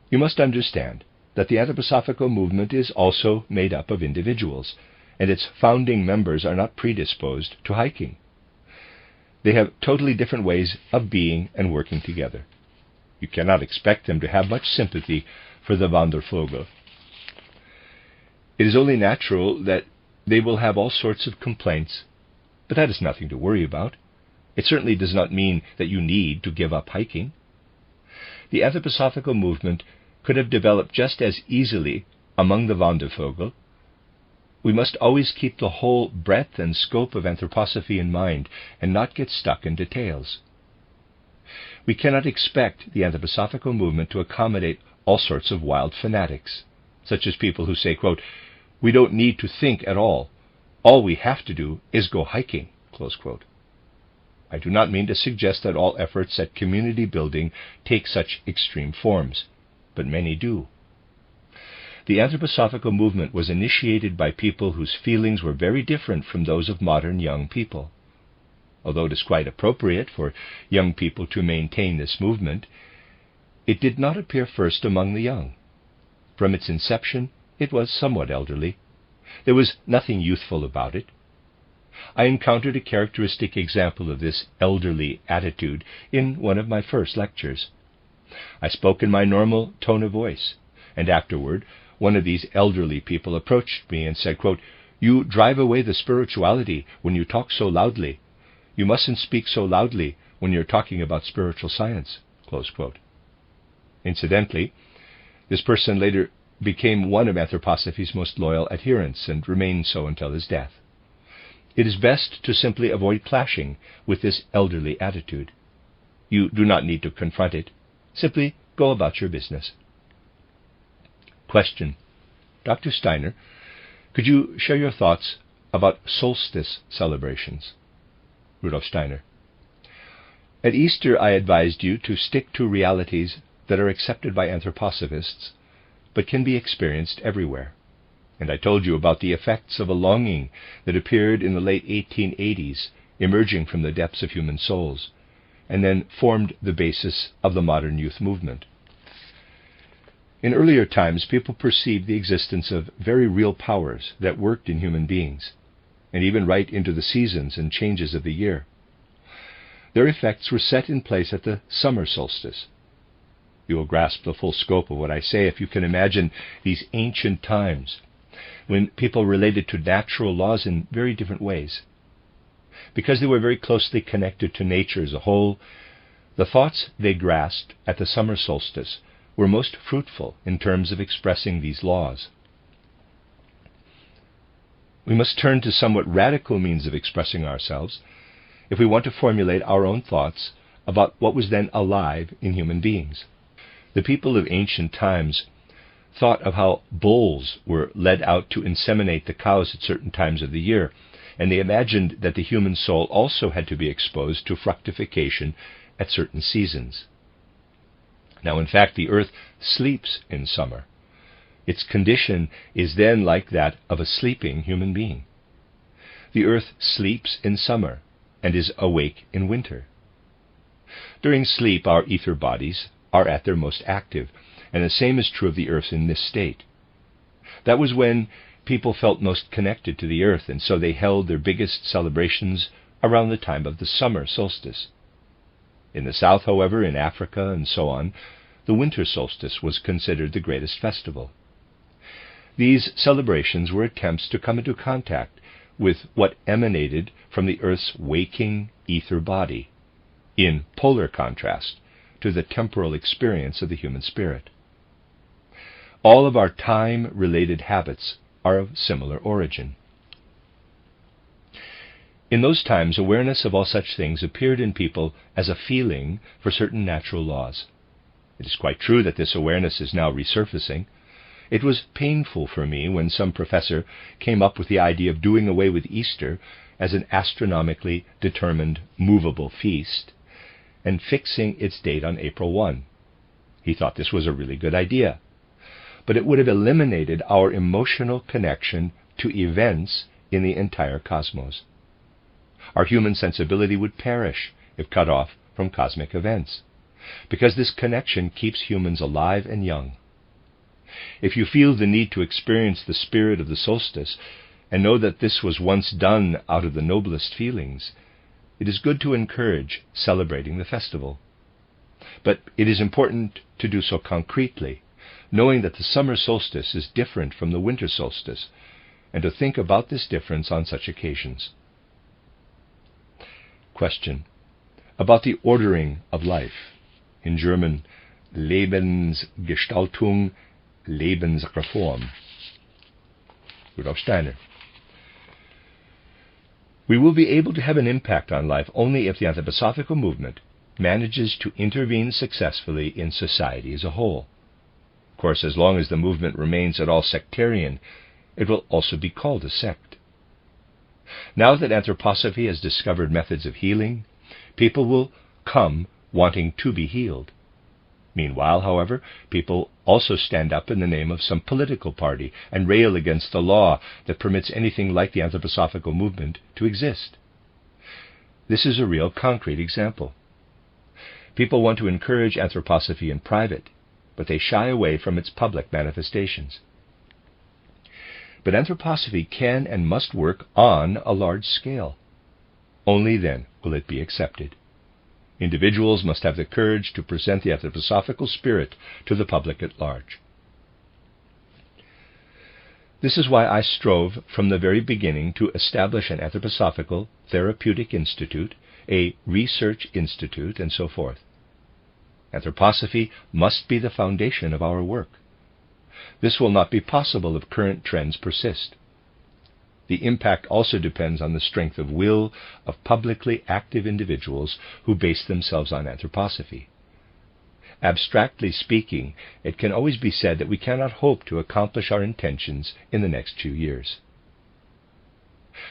You must understand that the Anthroposophical movement is also made up of individuals, and its founding members are not predisposed to hiking. They have totally different ways of being and working together. You cannot expect them to have much sympathy for the Wandervogel. It is only natural that they will have all sorts of complaints, but that is nothing to worry about. It certainly does not mean that you need to give up hiking. The Anthroposophical movement could have developed just as easily among the Wandervogel. We must always keep the whole breadth and scope of anthroposophy in mind and not get stuck in details. We cannot expect the Anthroposophical movement to accommodate all sorts of wild fanatics, such as people who say, quote, "We don't need to think at all. All we have to do is go hiking," close quote. I do not mean to suggest that all efforts at community building take such extreme forms, but many do. The Anthroposophical movement was initiated by people whose feelings were very different from those of modern young people. Although it is quite appropriate for young people to maintain this movement, it did not appear first among the young. From its inception, it was somewhat elderly. There was nothing youthful about it. I encountered a characteristic example of this elderly attitude in one of my first lectures. I spoke in my normal tone of voice, and afterward one of these elderly people approached me and said, quote, "You drive away the spirituality when you talk so loudly. You mustn't speak so loudly when you're talking about spiritual science." Close quote. Incidentally, this person later became one of Anthroposophy's most loyal adherents and remained so until his death. It is best to simply avoid clashing with this elderly attitude. You do not need to confront it. Simply go about your business. Question. Dr. Steiner, could you share your thoughts about solstice celebrations? Rudolf Steiner. At Easter, I advised you to stick to realities that are accepted by anthroposophists, but can be experienced everywhere. And I told you about the effects of a longing that appeared in the late 1880s, emerging from the depths of human souls, and then formed the basis of the modern youth movement. In earlier times, people perceived the existence of very real powers that worked in human beings, and even right into the seasons and changes of the year. Their effects were set in place at the summer solstice. You will grasp the full scope of what I say if you can imagine these ancient times when people related to natural laws in very different ways. Because they were very closely connected to nature as a whole, the thoughts they grasped at the summer solstice were most fruitful in terms of expressing these laws. We must turn to somewhat radical means of expressing ourselves if we want to formulate our own thoughts about what was then alive in human beings. The people of ancient times thought of how bulls were led out to inseminate the cows at certain times of the year, and they imagined that the human soul also had to be exposed to fructification at certain seasons. Now, in fact, the earth sleeps in summer. Its condition is then like that of a sleeping human being. The earth sleeps in summer and is awake in winter. During sleep, our ether bodies are at their most active, and the same is true of the earth in this state. That was when people felt most connected to the earth, and so they held their biggest celebrations around the time of the summer solstice. In the south, however, in Africa and so on, the winter solstice was considered the greatest festival. These celebrations were attempts to come into contact with what emanated from the earth's waking ether body, in polar contrast to the temporal experience of the human spirit. All of our time-related habits are of similar origin. In those times, awareness of all such things appeared in people as a feeling for certain natural laws. It is quite true that this awareness is now resurfacing. It was painful for me when some professor came up with the idea of doing away with Easter as an astronomically determined movable feast and fixing its date on April 1. He thought this was a really good idea, but it would have eliminated our emotional connection to events in the entire cosmos. Our human sensibility would perish if cut off from cosmic events, because this connection keeps humans alive and young. If you feel the need to experience the spirit of the solstice, and know that this was once done out of the noblest feelings, it is good to encourage celebrating the festival. But it is important to do so concretely, knowing that the summer solstice is different from the winter solstice, and to think about this difference on such occasions. Question. About the ordering of life. In German, Lebensgestaltung, Lebensreform. Rudolf Steiner. We will be able to have an impact on life only if the Anthroposophical movement manages to intervene successfully in society as a whole. Of course, as long as the movement remains at all sectarian, it will also be called a sect. Now that Anthroposophy has discovered methods of healing, people will come wanting to be healed. Meanwhile, however, people also stand up in the name of some political party and rail against the law that permits anything like the Anthroposophical movement to exist. This is a real concrete example. People want to encourage Anthroposophy in private, but they shy away from its public manifestations. But Anthroposophy can and must work on a large scale. Only then will it be accepted. Individuals must have the courage to present the anthroposophical spirit to the public at large. This is why I strove from the very beginning to establish an anthroposophical therapeutic institute, a research institute, and so forth. Anthroposophy must be the foundation of our work. This will not be possible if current trends persist. The impact also depends on the strength of will of publicly active individuals who base themselves on anthroposophy. Abstractly speaking, it can always be said that we cannot hope to accomplish our intentions in the next few years.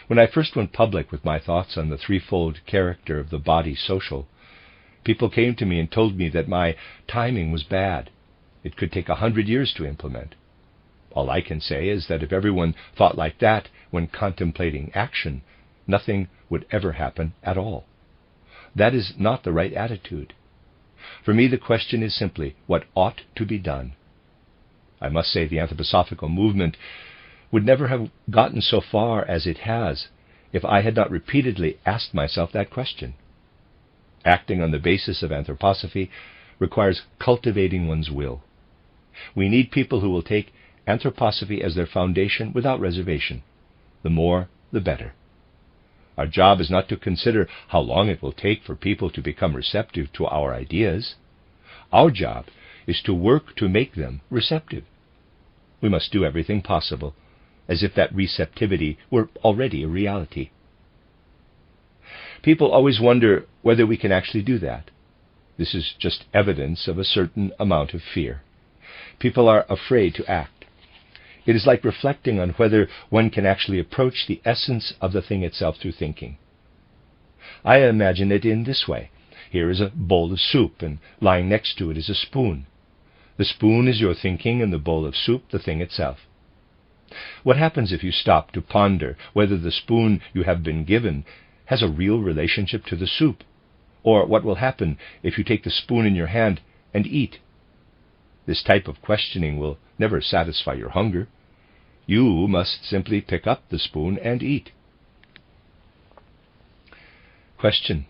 When I first went public with my thoughts on the threefold character of the body social, people came to me and told me that my timing was bad. It could take 100 years to implement. All I can say is that if everyone thought like that when contemplating action, nothing would ever happen at all. That is not the right attitude. For me, the question is simply what ought to be done. I must say the anthroposophical movement would never have gotten so far as it has if I had not repeatedly asked myself that question. Acting on the basis of anthroposophy requires cultivating one's will. We need people who will take anthroposophy as their foundation without reservation. The more, the better. Our job is not to consider how long it will take for people to become receptive to our ideas. Our job is to work to make them receptive. We must do everything possible, as if that receptivity were already a reality. People always wonder whether we can actually do that. This is just evidence of a certain amount of fear. People are afraid to act. It is like reflecting on whether one can actually approach the essence of the thing itself through thinking. I imagine it in this way. Here is a bowl of soup, and lying next to it is a spoon. The spoon is your thinking, and the bowl of soup the thing itself. What happens if you stop to ponder whether the spoon you have been given has a real relationship to the soup? Or what will happen if you take the spoon in your hand and eat? This type of questioning will never satisfy your hunger. You must simply pick up the spoon and eat. Question.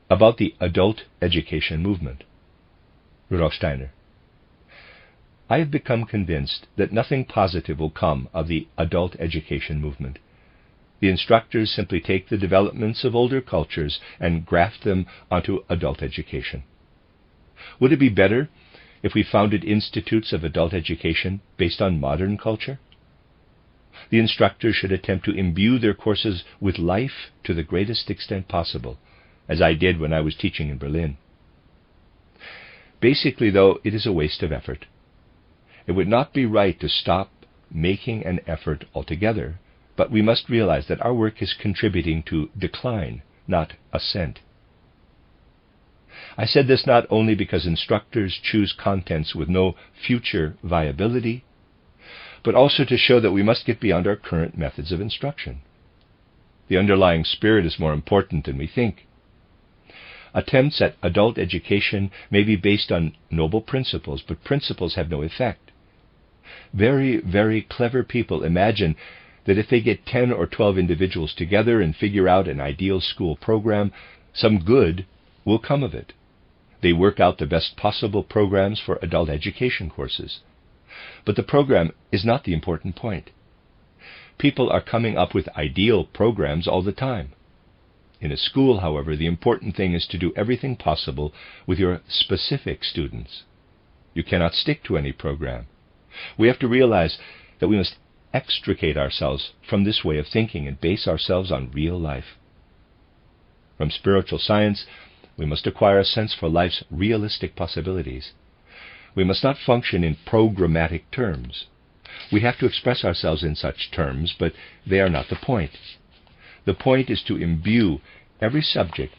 About the adult education movement. Rudolf Steiner. I have become convinced that nothing positive will come of the adult education movement. The instructors simply take the developments of older cultures and graft them onto adult education. Would it be better if we founded institutes of adult education based on modern culture? The instructors should attempt to imbue their courses with life to the greatest extent possible, as I did when I was teaching in Berlin. Basically, though, it is a waste of effort. It would not be right to stop making an effort altogether, but we must realize that our work is contributing to decline, not ascent. I said this not only because instructors choose contents with no future viability, but also to show that we must get beyond our current methods of instruction. The underlying spirit is more important than we think. Attempts at adult education may be based on noble principles, but principles have no effect. Very, very clever people imagine that if they get 10 or 12 individuals together and figure out an ideal school program, some good will come of it. They work out the best possible programs for adult education courses. But the program is not the important point. People are coming up with ideal programs all the time. In a school, however, the important thing is to do everything possible with your specific students. You cannot stick to any program. We have to realize that we must extricate ourselves from this way of thinking and base ourselves on real life. From spiritual science, we must acquire a sense for life's realistic possibilities. We must not function in programmatic terms. We have to express ourselves in such terms, but they are not the point. The point is to imbue every subject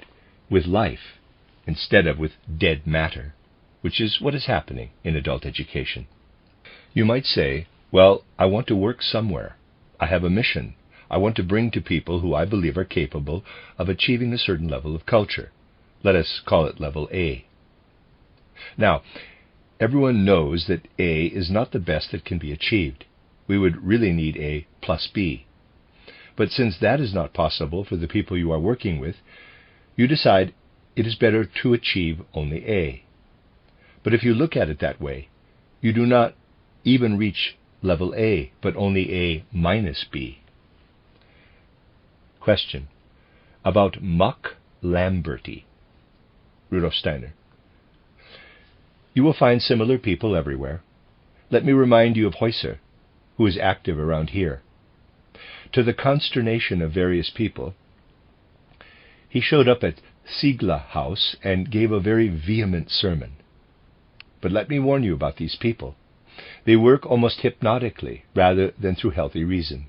with life instead of with dead matter, which is what is happening in adult education. You might say, well, I want to work somewhere. I have a mission. I want to bring to people who I believe are capable of achieving a certain level of culture. Let us call it level A. Now, everyone knows that A is not the best that can be achieved. We would really need A plus B. But since that is not possible for the people you are working with, you decide it is better to achieve only A. But if you look at it that way, you do not even reach level A, but only A minus B. Question. About Muck Lamberty. Rudolf Steiner. You will find similar people everywhere. Let me remind you of Heusser, who is active around here. To the consternation of various people, he showed up at Siegler House and gave a very vehement sermon. But let me warn you about these people. They work almost hypnotically rather than through healthy reason.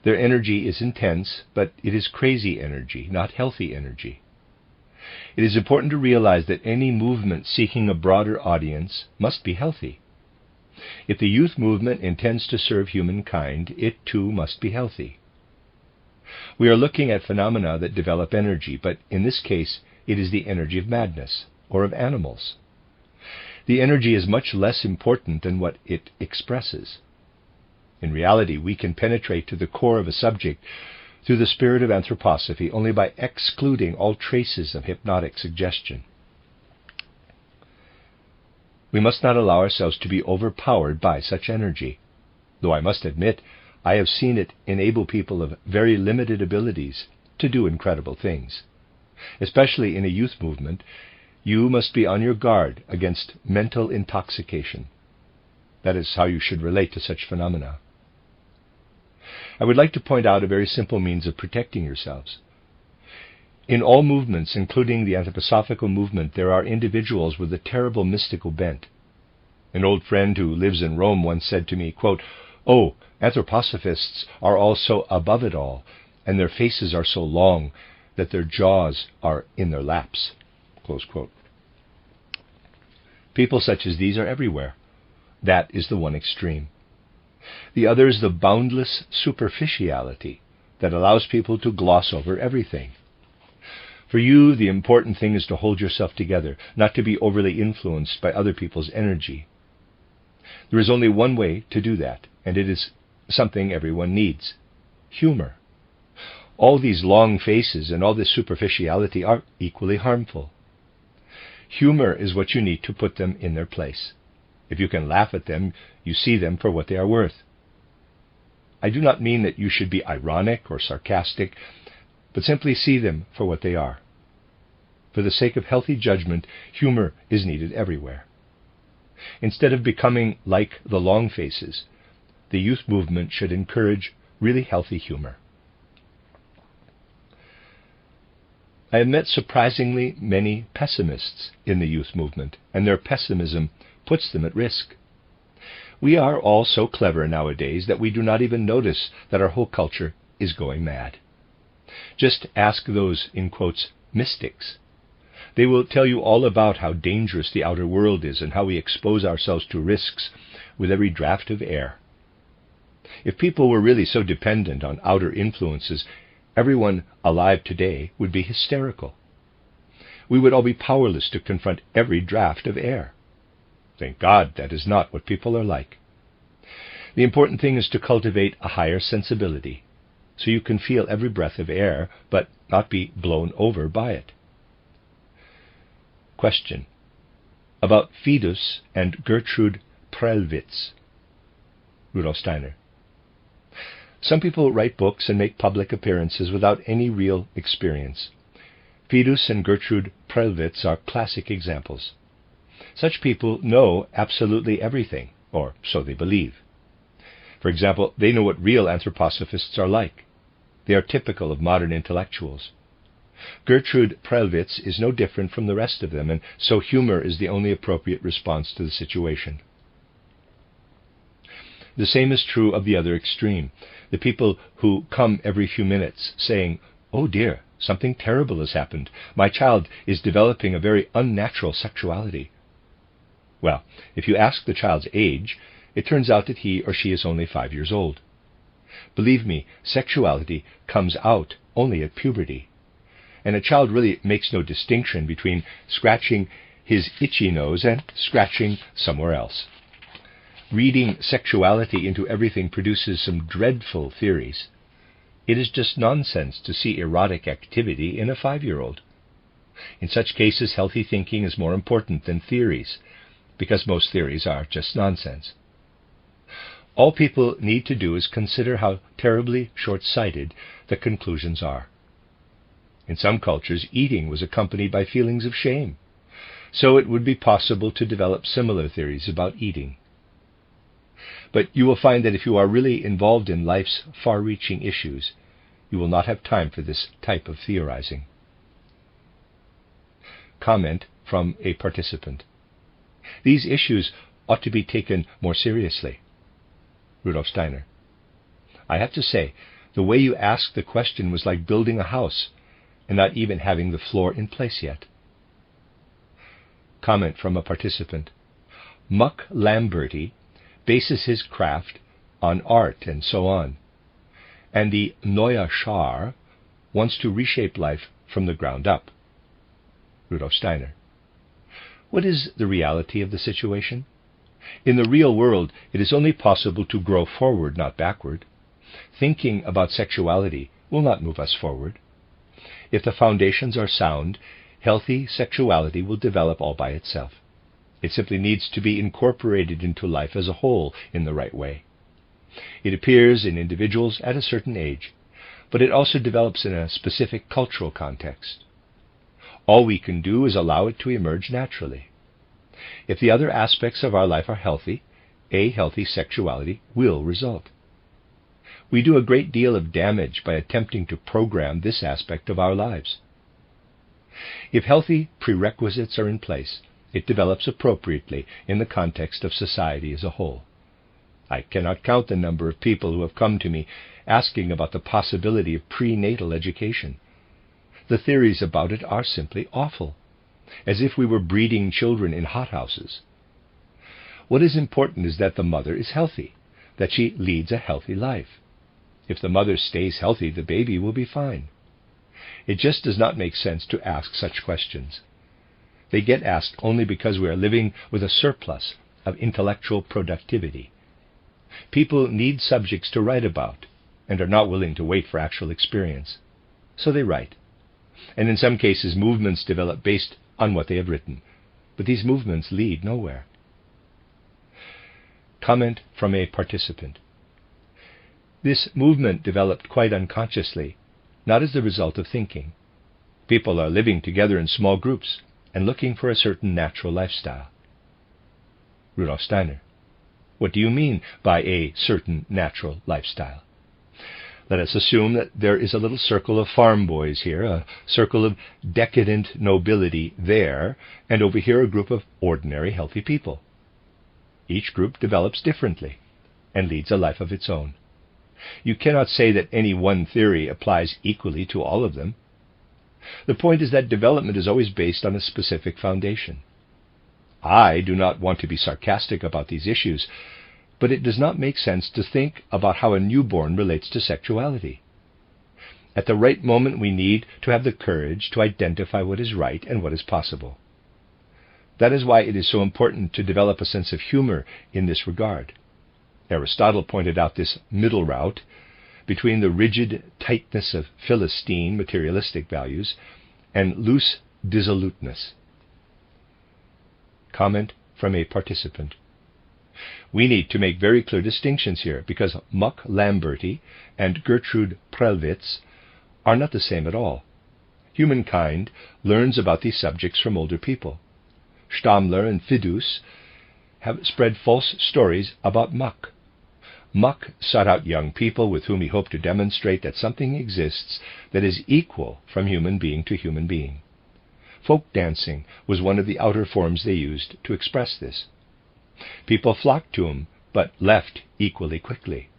Their energy is intense, but it is crazy energy, not healthy energy. It is important to realize that any movement seeking a broader audience must be healthy. If the youth movement intends to serve humankind, it too must be healthy. We are looking at phenomena that develop energy, but in this case it is the energy of madness, or of animals. The energy is much less important than what it expresses. In reality, we can penetrate to the core of a subject through the spirit of anthroposophy only by excluding all traces of hypnotic suggestion. We must not allow ourselves to be overpowered by such energy, though I must admit I have seen it enable people of very limited abilities to do incredible things. Especially in a youth movement, you must be on your guard against mental intoxication. That is how you should relate to such phenomena. I would like to point out a very simple means of protecting yourselves. In all movements, including the Anthroposophical movement, there are individuals with a terrible mystical bent. An old friend who lives in Rome once said to me, quote, "Oh, anthroposophists are all so above it all, and their faces are so long that their jaws are in their laps." Close quote. People such as these are everywhere. That is the one extreme. The other is the boundless superficiality that allows people to gloss over everything. For you, the important thing is to hold yourself together, not to be overly influenced by other people's energy. There is only one way to do that, and it is something everyone needs: humor. All these long faces and all this superficiality are equally harmful. Humor is what you need to put them in their place. If you can laugh at them, you see them for what they are worth. I do not mean that you should be ironic or sarcastic, but simply see them for what they are. For the sake of healthy judgment, humor is needed everywhere. Instead of becoming like the long faces, the youth movement should encourage really healthy humor. I have met surprisingly many pessimists in the youth movement, and their pessimism puts them at risk. We are all so clever nowadays that we do not even notice that our whole culture is going mad. Just ask those, in quotes, mystics. They will tell you all about how dangerous the outer world is and how we expose ourselves to risks with every draught of air. If people were really so dependent on outer influences, everyone alive today would be hysterical. We would all be powerless to confront every draught of air. Thank God that is not what people are like. The important thing is to cultivate a higher sensibility, so you can feel every breath of air, but not be blown over by it. Question. About Fidus and Gertrude Prellwitz. Rudolf Steiner. Some people write books and make public appearances without any real experience. Fidus and Gertrude Prellwitz are classic examples. Such people know absolutely everything, or so they believe. For example, they know what real anthroposophists are like. They are typical of modern intellectuals. Gertrude Prellwitz is no different from the rest of them, and so humor is the only appropriate response to the situation. The same is true of the other extreme, the people who come every few minutes saying, "Oh dear, something terrible has happened. My child is developing a very unnatural sexuality." Well, if you ask the child's age, it turns out that he or she is only 5 years old. Believe me, sexuality comes out only at puberty, and a child really makes no distinction between scratching his itchy nose and scratching somewhere else. Reading sexuality into everything produces some dreadful theories. It is just nonsense to see erotic activity in a 5-year-old. In such cases, healthy thinking is more important than theories, because most theories are just nonsense. All people need to do is consider how terribly short-sighted the conclusions are. In some cultures, eating was accompanied by feelings of shame, so it would be possible to develop similar theories about eating. But you will find that if you are really involved in life's far-reaching issues, you will not have time for this type of theorizing. Comment from a participant. These issues ought to be taken more seriously. Rudolf Steiner. I have to say, the way you asked the question was like building a house and not even having the floor in place yet. Comment from a participant. Muck Lamberti bases his craft on art and so on, and the Neue Schar wants to reshape life from the ground up. Rudolf Steiner. What is the reality of the situation? In the real world, it is only possible to grow forward, not backward. Thinking about sexuality will not move us forward. If the foundations are sound, healthy sexuality will develop all by itself. It simply needs to be incorporated into life as a whole in the right way. It appears in individuals at a certain age, but it also develops in a specific cultural context. All we can do is allow it to emerge naturally. If the other aspects of our life are healthy, a healthy sexuality will result. We do a great deal of damage by attempting to program this aspect of our lives. If healthy prerequisites are in place, it develops appropriately in the context of society as a whole. I cannot count the number of people who have come to me asking about the possibility of prenatal education. The theories about it are simply awful, as if we were breeding children in hothouses. What is important is that the mother is healthy, that she leads a healthy life. If the mother stays healthy, the baby will be fine. It just does not make sense to ask such questions. They get asked only because we are living with a surplus of intellectual productivity. People need subjects to write about and are not willing to wait for actual experience. So they write. And in some cases, movements develop based on what they have written. But these movements lead nowhere. Comment from a participant. This movement developed quite unconsciously, not as the result of thinking. People are living together in small groups and looking for a certain natural lifestyle. Rudolf Steiner. What do you mean by a certain natural lifestyle? Let us assume that there is a little circle of farm boys here, a circle of decadent nobility there, and over here a group of ordinary healthy people. Each group develops differently and leads a life of its own. You cannot say that any one theory applies equally to all of them. The point is that development is always based on a specific foundation. I do not want to be sarcastic about these issues, but it does not make sense to think about how a newborn relates to sexuality. At the right moment, we need to have the courage to identify what is right and what is possible. That is why it is so important to develop a sense of humor in this regard. Aristotle pointed out this middle route between the rigid tightness of Philistine materialistic values and loose dissoluteness. Comment from a participant. We need to make very clear distinctions here, because Muck Lamberti and Gertrude Prellwitz are not the same at all. Humankind learns about these subjects from older people. Stammler and Fidus have spread false stories about Muck. Muck sought out young people with whom he hoped to demonstrate that something exists that is equal from human being to human being. Folk dancing was one of the outer forms they used to express this. People flocked to him, but left equally quickly.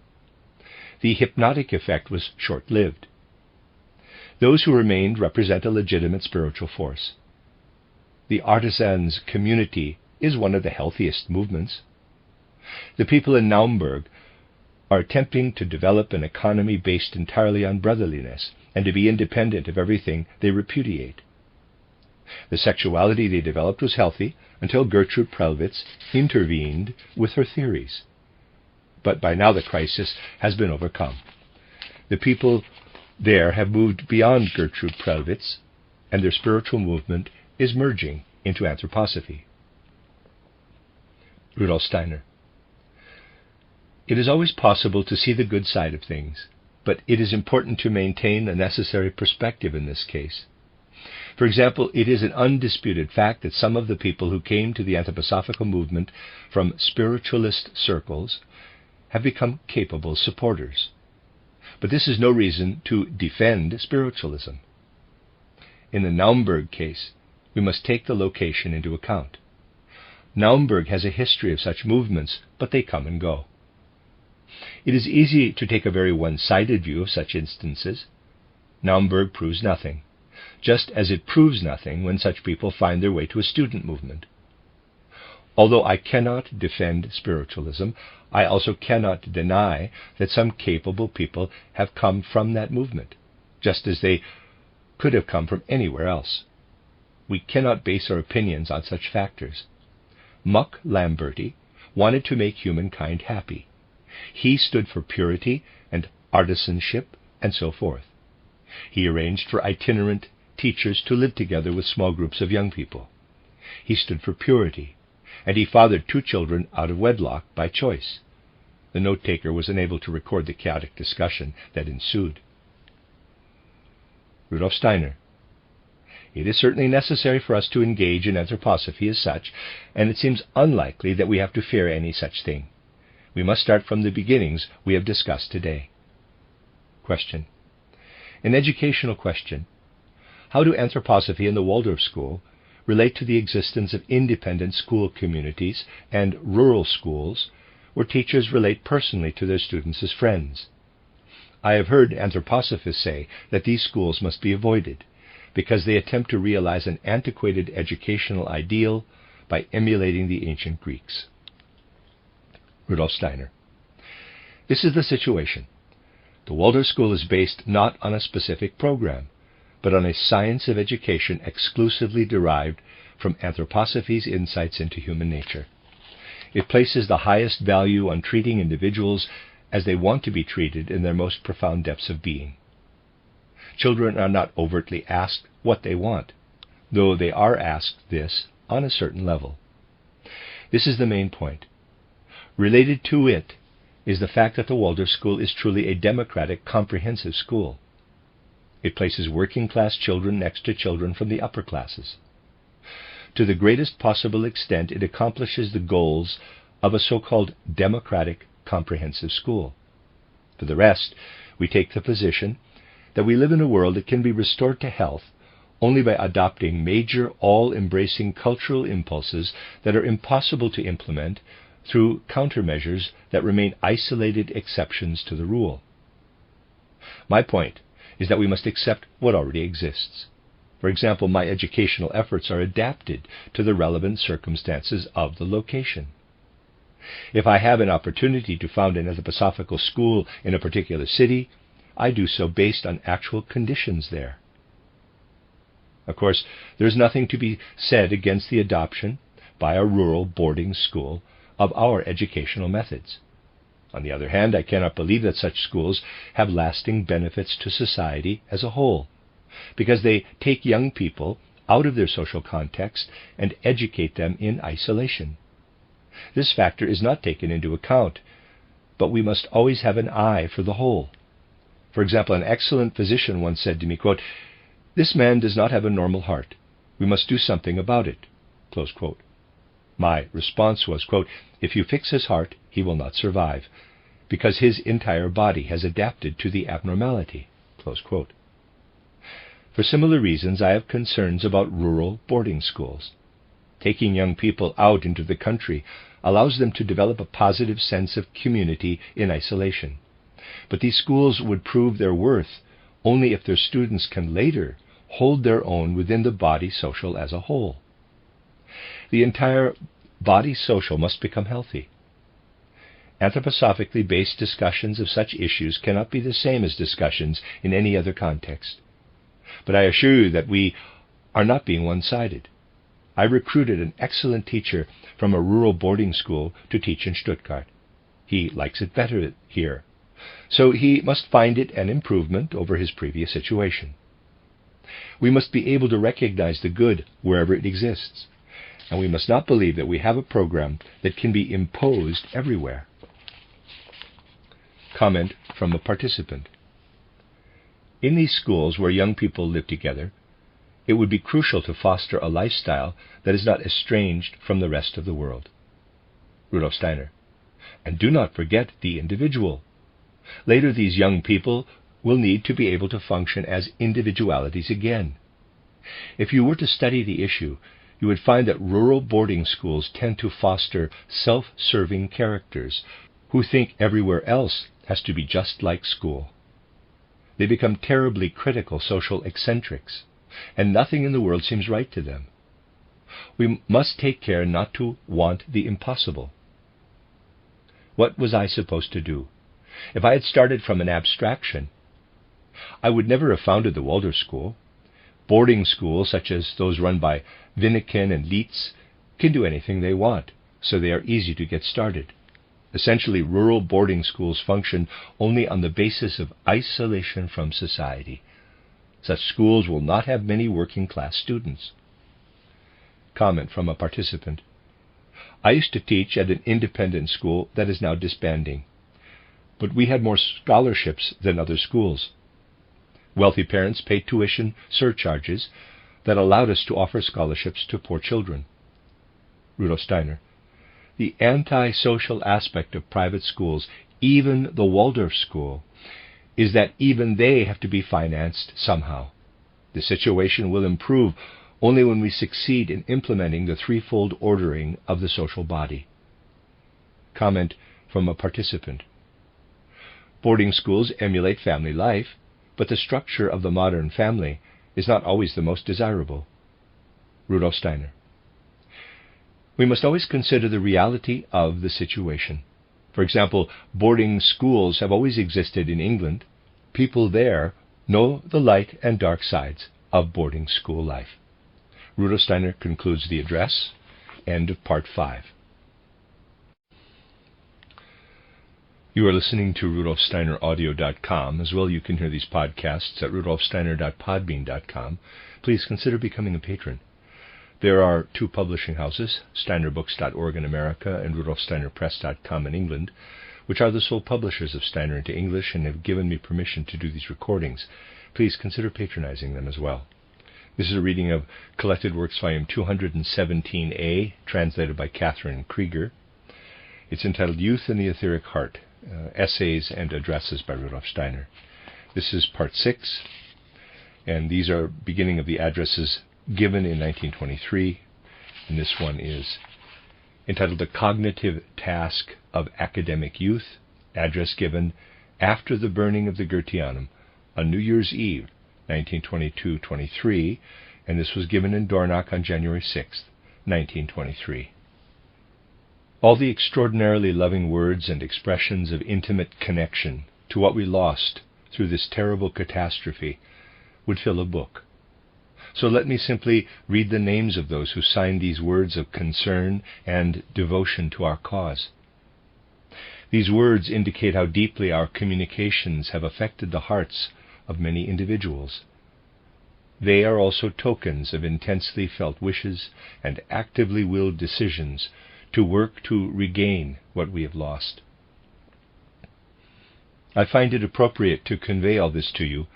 The hypnotic effect was short-lived. Those who remained represent a legitimate spiritual force. The artisans' community is one of the healthiest movements. The people in Naumburg are attempting to develop an economy based entirely on brotherliness and to be independent of everything they repudiate. The sexuality they developed was healthy until Gertrude Prellwitz intervened with her theories. But by now the crisis has been overcome. The people there have moved beyond Gertrude Prellwitz and their spiritual movement is merging into Anthroposophy. Rudolf Steiner. It is always possible to see the good side of things, but it is important to maintain a necessary perspective in this case. For example, it is an undisputed fact that some of the people who came to the Anthroposophical movement from spiritualist circles have become capable supporters. But this is no reason to defend spiritualism. In the Naumburg case, we must take the location into account. Naumburg has a history of such movements, but they come and go. It is easy to take a very one-sided view of such instances. Naumburg proves nothing, just as it proves nothing when such people find their way to a student movement. Although I cannot defend spiritualism, I also cannot deny that some capable people have come from that movement, just as they could have come from anywhere else. We cannot base our opinions on such factors. Muck Lamberti wanted to make humankind happy. He stood for purity and artisanship and so forth. He arranged for itinerant teachers to live together with small groups of young people. He stood for purity, and he fathered 2 children out of wedlock by choice. The note-taker was unable to record the chaotic discussion that ensued. Rudolf Steiner. It is certainly necessary for us to engage in anthroposophy as such, and it seems unlikely that we have to fear any such thing. We must start from the beginnings we have discussed today. Question. An educational question. How do anthroposophy and the Waldorf School relate to the existence of independent school communities and rural schools where teachers relate personally to their students as friends? I have heard anthroposophists say that these schools must be avoided because they attempt to realize an antiquated educational ideal by emulating the ancient Greeks. Rudolf Steiner. This is the situation. The Waldorf School is based not on a specific program, but on a science of education exclusively derived from anthroposophy's insights into human nature. It places the highest value on treating individuals as they want to be treated in their most profound depths of being. Children are not overtly asked what they want, though they are asked this on a certain level. This is the main point. Related to it is the fact that the Waldorf School is truly a democratic, comprehensive school. It places working-class children next to children from the upper classes. To the greatest possible extent, it accomplishes the goals of a so-called democratic, comprehensive school. For the rest, we take the position that we live in a world that can be restored to health only by adopting major, all-embracing cultural impulses that are impossible to implement through countermeasures that remain isolated exceptions to the rule. My point is that we must accept what already exists. For example, my educational efforts are adapted to the relevant circumstances of the location. If I have an opportunity to found an anthroposophical school in a particular city, I do so based on actual conditions there. Of course, there is nothing to be said against the adoption by a rural boarding school of our educational methods. On the other hand, I cannot believe that such schools have lasting benefits to society as a whole, because they take young people out of their social context and educate them in isolation. This factor is not taken into account, but we must always have an eye for the whole. For example, an excellent physician once said to me, quote, "This man does not have a normal heart. We must do something about it." Close quote. My response was, quote, "If you fix his heart, he will not survive, because his entire body has adapted to the abnormality." Close quote. For similar reasons, I have concerns about rural boarding schools. Taking young people out into the country allows them to develop a positive sense of community in isolation. But these schools would prove their worth only if their students can later hold their own within the body social as a whole. The entire body social must become healthy. Anthroposophically based discussions of such issues cannot be the same as discussions in any other context. But I assure you that we are not being one-sided. I recruited an excellent teacher from a rural boarding school to teach in Stuttgart. He likes it better here, so he must find it an improvement over his previous situation. We must be able to recognize the good wherever it exists, and we must not believe that we have a program that can be imposed everywhere. Comment from a participant. In these schools where young people live together, it would be crucial to foster a lifestyle that is not estranged from the rest of the world. Rudolf Steiner. And do not forget the individual. Later, these young people will need to be able to function as individualities again. If you were to study the issue, you would find that rural boarding schools tend to foster self-serving characters who think everywhere else has to be just like school. They become terribly critical social eccentrics, and nothing in the world seems right to them. We must take care not to want the impossible. What was I supposed to do? If I had started from an abstraction, I would never have founded the Waldorf School. Boarding schools, such as those run by Winneken and Lietz, can do anything they want, so they are easy to get started. Essentially, rural boarding schools function only on the basis of isolation from society. Such schools will not have many working-class students. Comment from a participant. I used to teach at an independent school that is now disbanding, but we had more scholarships than other schools. Wealthy parents paid tuition surcharges that allowed us to offer scholarships to poor children. Rudolf Steiner. The anti-social aspect of private schools, even the Waldorf School, is that even they have to be financed somehow. The situation will improve only when we succeed in implementing the threefold ordering of the social body. Comment from a participant. Boarding schools emulate family life, but the structure of the modern family is not always the most desirable. Rudolf Steiner. We must always consider the reality of the situation. For example, boarding schools have always existed in England. People there know the light and dark sides of boarding school life. Rudolf Steiner concludes the address. End of Part 5. You are listening to RudolfSteinerAudio.com. As well, you can hear these podcasts at RudolfSteiner.podbean.com. Please consider becoming a patron. There are 2 publishing houses, SteinerBooks.org in America and RudolfSteinerPress.com in England, which are the sole publishers of Steiner into English and have given me permission to do these recordings. Please consider patronizing them as well. This is a reading of Collected Works, Volume 217A, translated by Catherine Creeger. It's entitled Youth and the Etheric Heart, Essays and Addresses by Rudolf Steiner. This is Part 6, and these are beginning of the addresses given in 1923, and this one is entitled The Cognitive Task of Academic Youth, address given after the burning of the Goetheanum on New Year's Eve, 1922-23, and this was given in Dornach on January 6, 1923. All the extraordinarily loving words and expressions of intimate connection to what we lost through this terrible catastrophe would fill a book. So let me simply read the names of those who signed these words of concern and devotion to our cause. These words indicate how deeply our communications have affected the hearts of many individuals. They are also tokens of intensely felt wishes and actively willed decisions to work to regain what we have lost. I find it appropriate to convey all this to you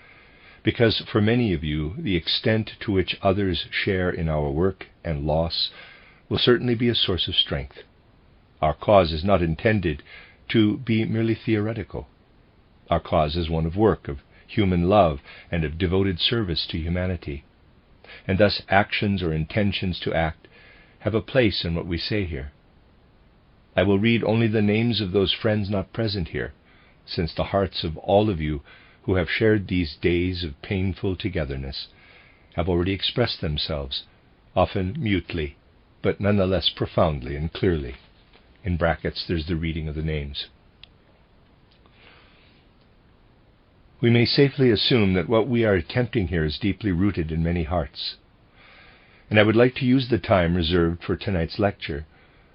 because for many of you, the extent to which others share in our work and loss will certainly be a source of strength. Our cause is not intended to be merely theoretical. Our cause is one of work, of human love, and of devoted service to humanity. And thus actions or intentions to act have a place in what we say here. I will read only the names of those friends not present here, since the hearts of all of you who have shared these days of painful togetherness have already expressed themselves, often mutely, but nonetheless profoundly and clearly. In brackets, there's the reading of the names. We may safely assume that what we are attempting here is deeply rooted in many hearts. And I would like to use the time reserved for tonight's lecture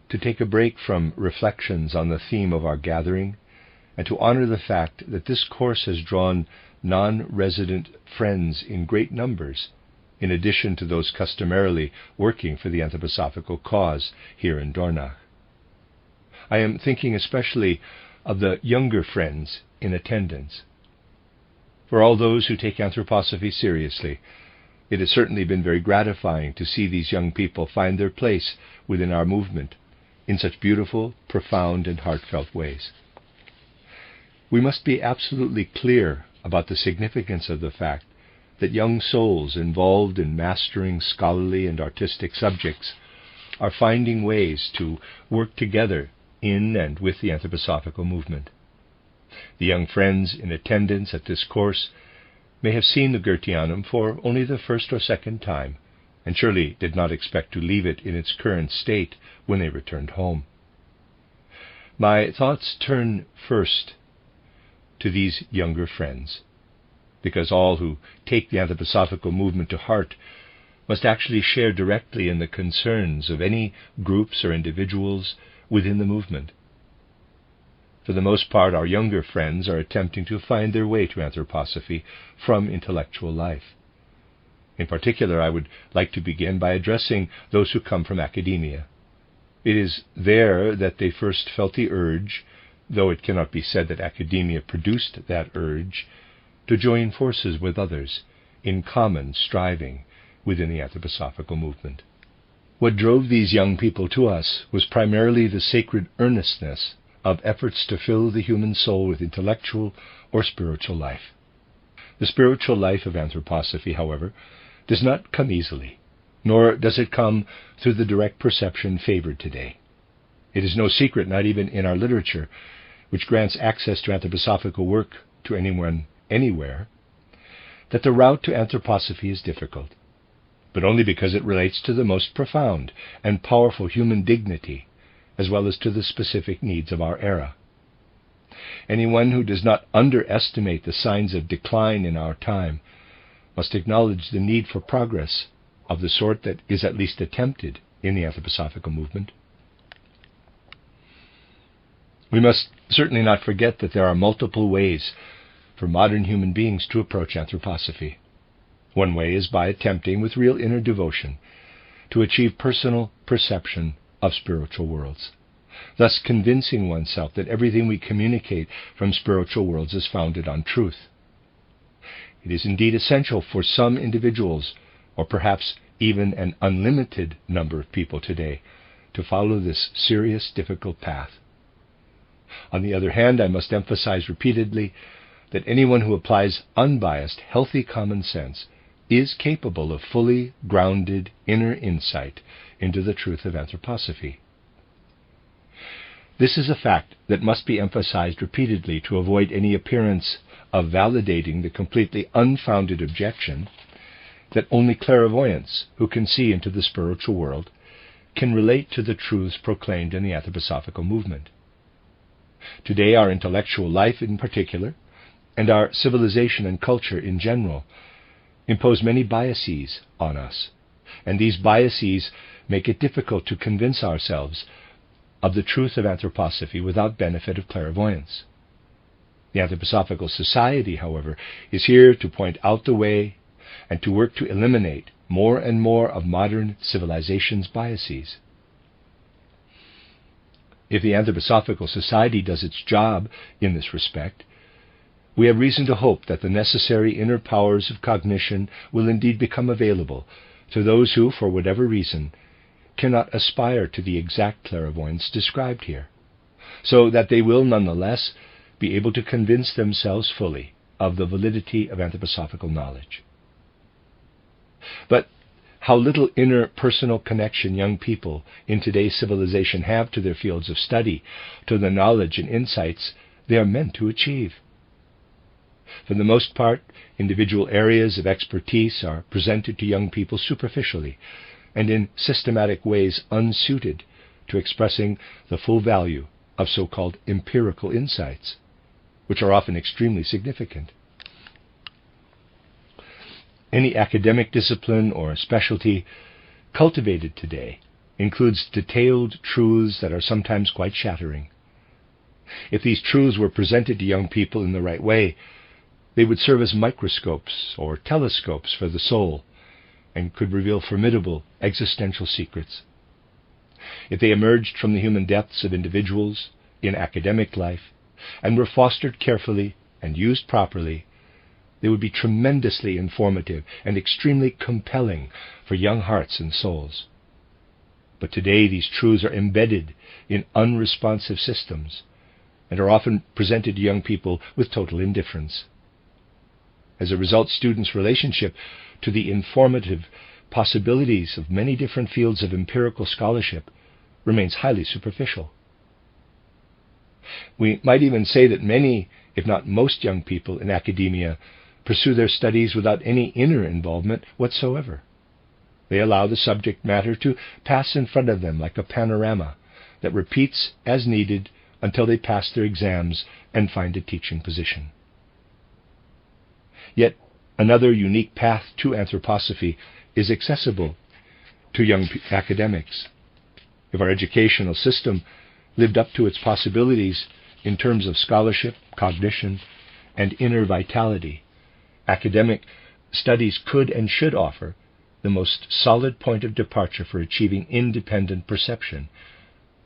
to take a break from reflections on the theme of our gathering and to honor the fact that this course has drawn non-resident friends in great numbers in addition to those customarily working for the anthroposophical cause here in Dornach. I am thinking especially of the younger friends in attendance. For all those who take anthroposophy seriously, it has certainly been very gratifying to see these young people find their place within our movement in such beautiful, profound, and heartfelt ways. We must be absolutely clear about the significance of the fact that young souls involved in mastering scholarly and artistic subjects are finding ways to work together in and with the anthroposophical movement. The young friends in attendance at this course may have seen the Goetheanum for only the first or second time, and surely did not expect to leave it in its current state when they returned home. My thoughts turn first to these younger friends, because all who take the anthroposophical movement to heart must actually share directly in the concerns of any groups or individuals within the movement. For the most part, our younger friends are attempting to find their way to anthroposophy from intellectual life. In particular, I would like to begin by addressing those who come from academia. It is there that they first felt the urge, though it cannot be said that academia produced that urge, to join forces with others in common striving within the anthroposophical movement. What drove these young people to us was primarily the sacred earnestness of efforts to fill the human soul with intellectual or spiritual life. The spiritual life of anthroposophy, however, does not come easily, nor does it come through the direct perception favored today. It is no secret, not even in our literature, which grants access to anthroposophical work to anyone, anywhere, that the route to anthroposophy is difficult, but only because it relates to the most profound and powerful human dignity, as well as to the specific needs of our era. Anyone who does not underestimate the signs of decline in our time must acknowledge the need for progress of the sort that is at least attempted in the anthroposophical movement. We must certainly not forget that there are multiple ways for modern human beings to approach anthroposophy. One way is by attempting, with real inner devotion, to achieve personal perception of spiritual worlds, thus convincing oneself that everything we communicate from spiritual worlds is founded on truth. It is indeed essential for some individuals, or perhaps even an unlimited number of people today, to follow this serious, difficult path. On the other hand, I must emphasize repeatedly that anyone who applies unbiased, healthy common sense is capable of fully grounded inner insight into the truth of anthroposophy. This is a fact that must be emphasized repeatedly to avoid any appearance of validating the completely unfounded objection that only clairvoyants who can see into the spiritual world can relate to the truths proclaimed in the anthroposophical movement. Today, our intellectual life in particular, and our civilization and culture in general, impose many biases on us, and these biases make it difficult to convince ourselves of the truth of anthroposophy without benefit of clairvoyance. The Anthroposophical Society, however, is here to point out the way and to work to eliminate more and more of modern civilization's biases. If the Anthroposophical Society does its job in this respect, we have reason to hope that the necessary inner powers of cognition will indeed become available to those who, for whatever reason, cannot aspire to the exact clairvoyance described here, so that they will nonetheless be able to convince themselves fully of the validity of anthroposophical knowledge. But how little inner personal connection young people in today's civilization have to their fields of study, to the knowledge and insights they are meant to achieve. For the most part, individual areas of expertise are presented to young people superficially and in systematic ways unsuited to expressing the full value of so-called empirical insights, which are often extremely significant. Any academic discipline or specialty cultivated today includes detailed truths that are sometimes quite shattering. If these truths were presented to young people in the right way, they would serve as microscopes or telescopes for the soul, and could reveal formidable existential secrets. If they emerged from the human depths of individuals in academic life and were fostered carefully and used properly, they would be tremendously informative and extremely compelling for young hearts and souls. But today these truths are embedded in unresponsive systems and are often presented to young people with total indifference. As a result, students' relationship to the informative possibilities of many different fields of empirical scholarship remains highly superficial. We might even say that many, if not most, young people in academia pursue their studies without any inner involvement whatsoever. They allow the subject matter to pass in front of them like a panorama that repeats as needed until they pass their exams and find a teaching position. Yet another unique path to anthroposophy is accessible to young academics. If our educational system lived up to its possibilities in terms of scholarship, cognition, and inner vitality, academic studies could and should offer the most solid point of departure for achieving independent perception.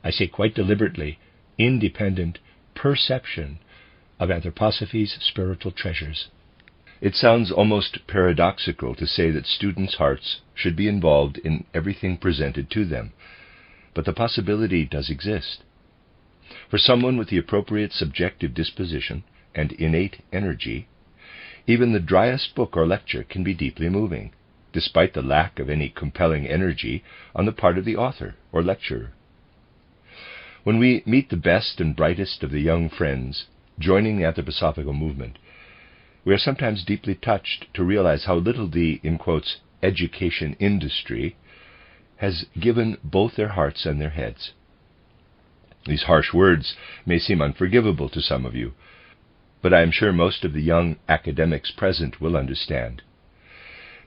I say quite deliberately, independent perception of anthroposophy's spiritual treasures. It sounds almost paradoxical to say that students' hearts should be involved in everything presented to them, but the possibility does exist. For someone with the appropriate subjective disposition and innate energy, even the driest book or lecture can be deeply moving, despite the lack of any compelling energy on the part of the author or lecturer. When we meet the best and brightest of the young friends joining the anthroposophical movement, we are sometimes deeply touched to realize how little the, in quotes, education industry has given both their hearts and their heads. These harsh words may seem unforgivable to some of you, but I am sure most of the young academics present will understand.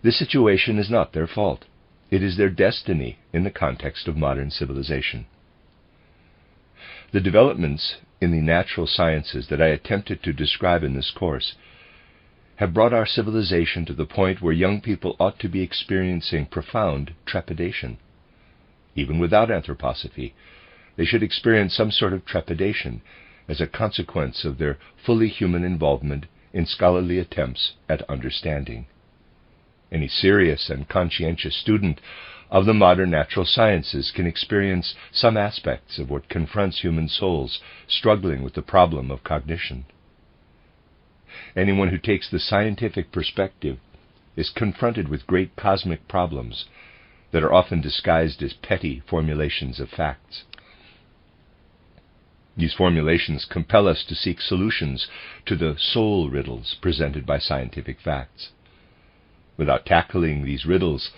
This situation is not their fault. It is their destiny in the context of modern civilization. The developments in the natural sciences that I attempted to describe in this course have brought our civilization to the point where young people ought to be experiencing profound trepidation. Even without anthroposophy, they should experience some sort of trepidation as a consequence of their fully human involvement in scholarly attempts at understanding. Any serious and conscientious student of the modern natural sciences can experience some aspects of what confronts human souls struggling with the problem of cognition. Anyone who takes the scientific perspective is confronted with great cosmic problems that are often disguised as petty formulations of facts. These formulations compel us to seek solutions to the soul riddles presented by scientific facts. Without tackling these riddles,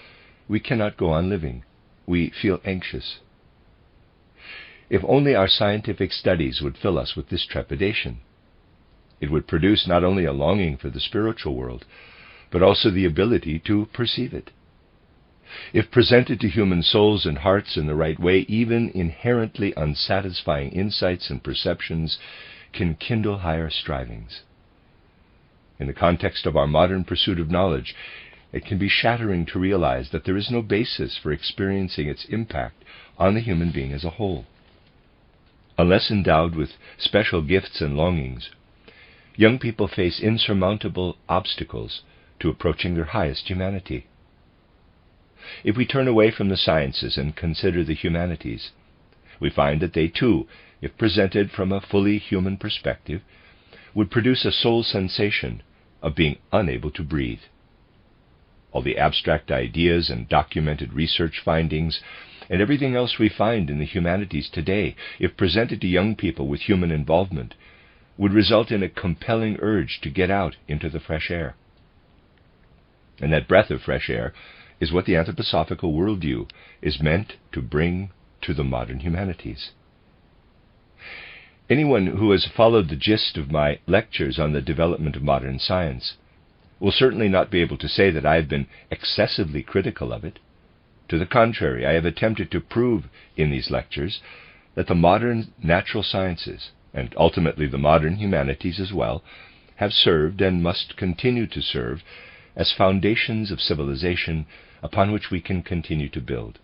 we cannot go on living. We feel anxious. If only our scientific studies would fill us with this trepidation, it would produce not only a longing for the spiritual world, but also the ability to perceive it. If presented to human souls and hearts in the right way, even inherently unsatisfying insights and perceptions can kindle higher strivings. In the context of our modern pursuit of knowledge, it can be shattering to realize that there is no basis for experiencing its impact on the human being as a whole. Unless endowed with special gifts and longings, young people face insurmountable obstacles to approaching their highest humanity. If we turn away from the sciences and consider the humanities, we find that they too, if presented from a fully human perspective, would produce a soul sensation of being unable to breathe. All the abstract ideas and documented research findings and everything else we find in the humanities today, if presented to young people with human involvement, would result in a compelling urge to get out into the fresh air. And that breath of fresh air is what the anthroposophical worldview is meant to bring to the modern humanities. Anyone who has followed the gist of my lectures on the development of modern science will certainly not be able to say that I have been excessively critical of it. To the contrary, I have attempted to prove in these lectures that the modern natural sciences, and ultimately the modern humanities as well, have served and must continue to serve as foundations of civilization upon which we can continue to build.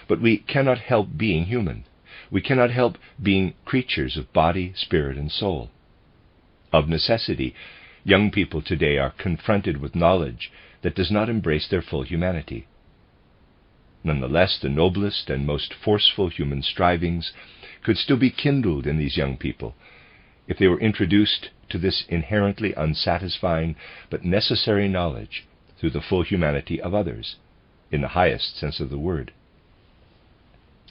But we cannot help being human. We cannot help being creatures of body, spirit, and soul. Of necessity, young people today are confronted with knowledge that does not embrace their full humanity. Nonetheless, the noblest and most forceful human strivings could still be kindled in these young people if they were introduced to this inherently unsatisfying but necessary knowledge through the full humanity of others, in the highest sense of the word.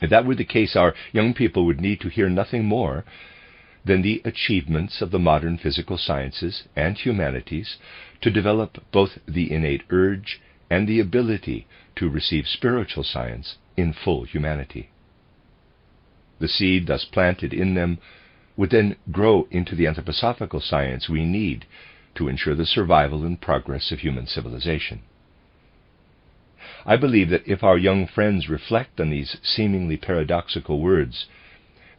If that were the case, our young people would need to hear nothing more than the achievements of the modern physical sciences and humanities to develop both the innate urge and the ability to receive spiritual science in full humanity. The seed thus planted in them would then grow into the anthroposophical science we need to ensure the survival and progress of human civilization. I believe that if our young friends reflect on these seemingly paradoxical words,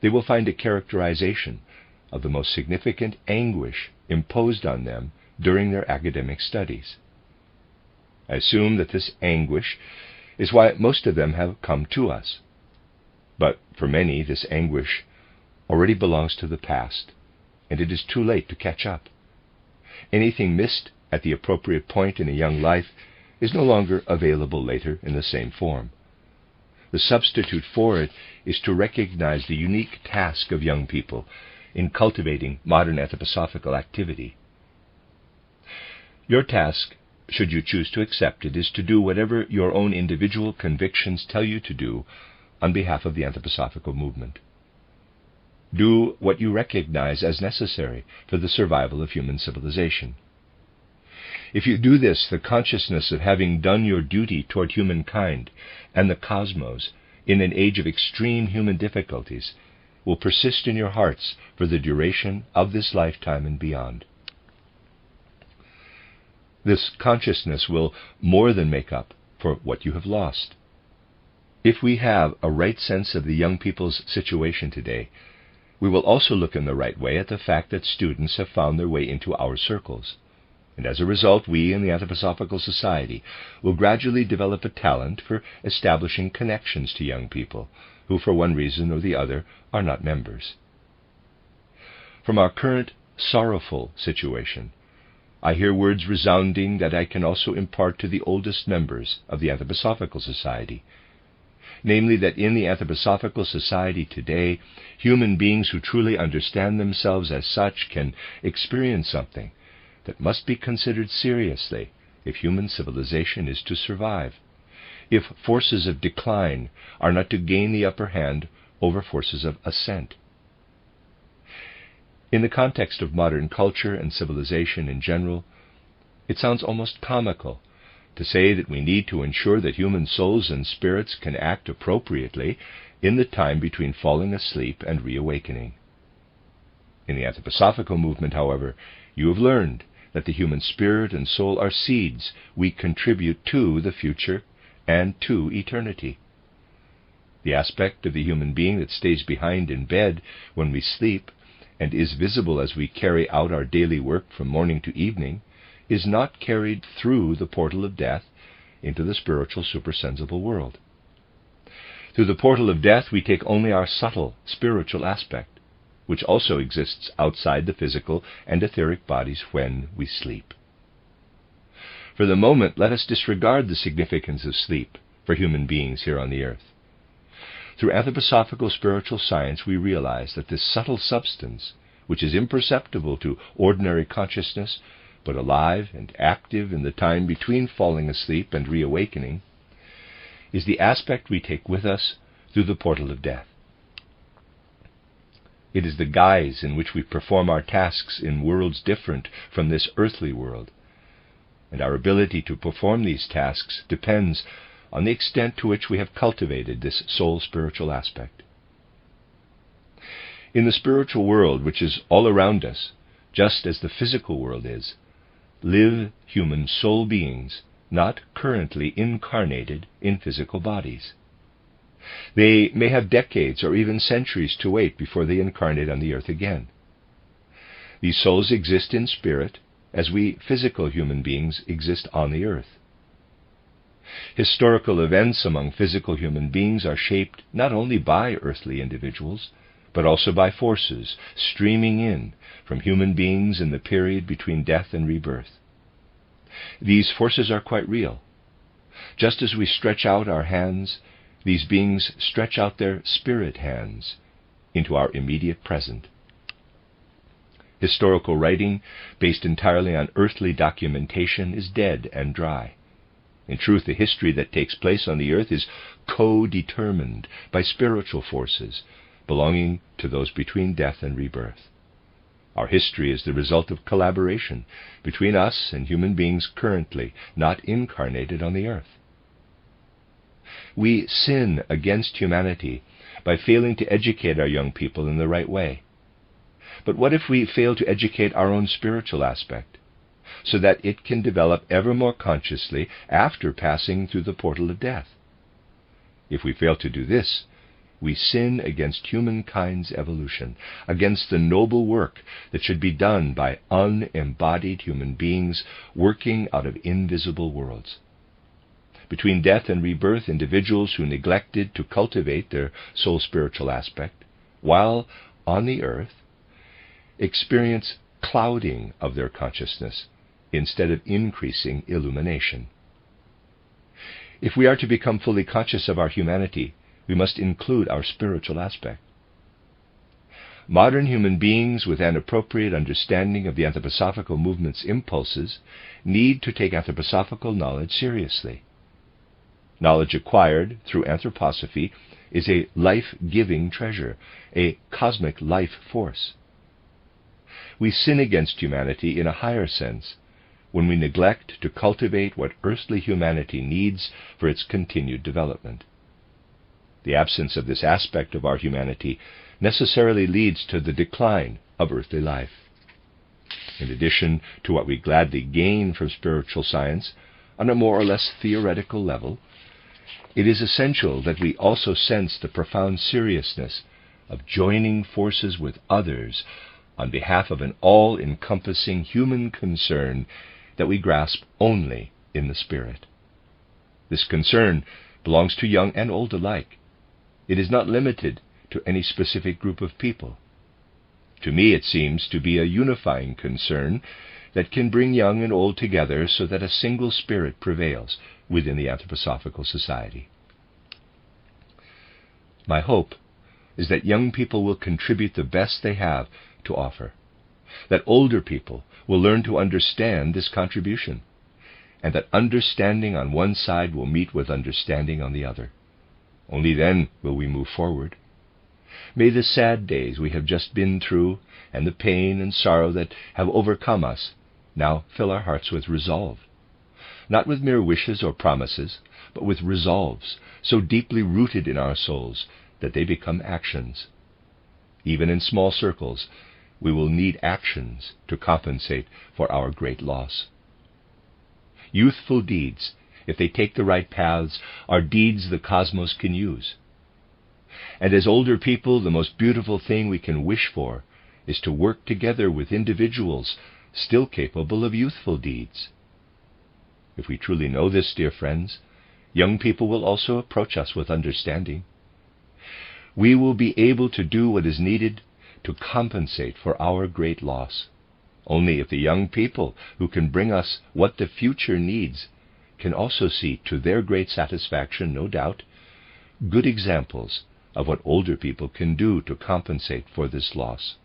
they will find a characterization of the most significant anguish imposed on them during their academic studies. I assume that this anguish is why most of them have come to us. But for many, this anguish already belongs to the past, and it is too late to catch up. Anything missed at the appropriate point in a young life is no longer available later in the same form. The substitute for it is to recognize the unique task of young people in cultivating modern anthroposophical activity. Your task, should you choose to accept it, is to do whatever your own individual convictions tell you to do on behalf of the anthroposophical movement. Do what you recognize as necessary for the survival of human civilization. If you do this, the consciousness of having done your duty toward humankind and the cosmos in an age of extreme human difficulties will persist in your hearts for the duration of this lifetime and beyond. This consciousness will more than make up for what you have lost. If we have a right sense of the young people's situation today, we will also look in the right way at the fact that students have found their way into our circles. And as a result, we in the Anthroposophical Society will gradually develop a talent for establishing connections to young people who, for one reason or the other, are not members. From our current sorrowful situation, I hear words resounding that I can also impart to the oldest members of the Anthroposophical Society, namely that in the Anthroposophical Society today, human beings who truly understand themselves as such can experience something that must be considered seriously if human civilization is to survive, if forces of decline are not to gain the upper hand over forces of ascent. In the context of modern culture and civilization in general, it sounds almost comical to say that we need to ensure that human souls and spirits can act appropriately in the time between falling asleep and reawakening. In the Anthroposophical movement, however, you have learned that the human spirit and soul are seeds we contribute to the future and to eternity. The aspect of the human being that stays behind in bed when we sleep and is visible as we carry out our daily work from morning to evening is not carried through the portal of death into the spiritual supersensible world. Through the portal of death we take only our subtle spiritual aspect, which also exists outside the physical and etheric bodies when we sleep. For the moment, let us disregard the significance of sleep for human beings here on the earth. Through anthroposophical spiritual science, we realize that this subtle substance, which is imperceptible to ordinary consciousness, but alive and active in the time between falling asleep and reawakening, is the aspect we take with us through the portal of death. It is the guise in which we perform our tasks in worlds different from this earthly world, and our ability to perform these tasks depends on the extent to which we have cultivated this soul spiritual aspect. In the spiritual world, which is all around us, just as the physical world is, live human soul beings not currently incarnated in physical bodies. They may have decades or even centuries to wait before they incarnate on the earth again. These souls exist in spirit as we physical human beings exist on the earth. Historical events among physical human beings are shaped not only by earthly individuals, but also by forces streaming in from human beings in the period between death and rebirth. These forces are quite real. Just as we stretch out our hands, these beings stretch out their spirit hands into our immediate present. Historical writing, based entirely on earthly documentation, is dead and dry. In truth, the history that takes place on the earth is co-determined by spiritual forces belonging to those between death and rebirth. Our history is the result of collaboration between us and human beings currently not incarnated on the earth. We sin against humanity by failing to educate our young people in the right way. But what if we fail to educate our own spiritual aspect, so that it can develop ever more consciously after passing through the portal of death? If we fail to do this, we sin against humankind's evolution, against the noble work that should be done by unembodied human beings working out of invisible worlds. Between death and rebirth, individuals who neglected to cultivate their soul spiritual aspect while on the earth experience clouding of their consciousness instead of increasing illumination. If we are to become fully conscious of our humanity, we must include our spiritual aspect. Modern human beings with an appropriate understanding of the anthroposophical movement's impulses need to take anthroposophical knowledge seriously. Knowledge acquired through anthroposophy is a life-giving treasure, a cosmic life force. We sin against humanity in a higher sense when we neglect to cultivate what earthly humanity needs for its continued development. The absence of this aspect of our humanity necessarily leads to the decline of earthly life. In addition to what we gladly gain from spiritual science on a more or less theoretical level, it is essential that we also sense the profound seriousness of joining forces with others on behalf of an all-encompassing human concern that we grasp only in the spirit. This concern belongs to young and old alike. It is not limited to any specific group of people. To me, it seems to be a unifying concern that can bring young and old together so that a single spirit prevails within the Anthroposophical Society. My hope is that young people will contribute the best they have to offer, that older people will learn to understand this contribution, and that understanding on one side will meet with understanding on the other. Only then will we move forward. May the sad days we have just been through, and the pain and sorrow that have overcome us, now fill our hearts with resolve, not with mere wishes or promises, but with resolves so deeply rooted in our souls that they become actions. Even in small circles, we will need actions to compensate for our great loss. Youthful deeds, if they take the right paths, are deeds the cosmos can use. And as older people, the most beautiful thing we can wish for is to work together with individuals still capable of youthful deeds. If we truly know this, dear friends, young people will also approach us with understanding. We will be able to do what is needed to compensate for our great loss, only if the young people who can bring us what the future needs can also see, to their great satisfaction, no doubt, good examples of what older people can do to compensate for this loss.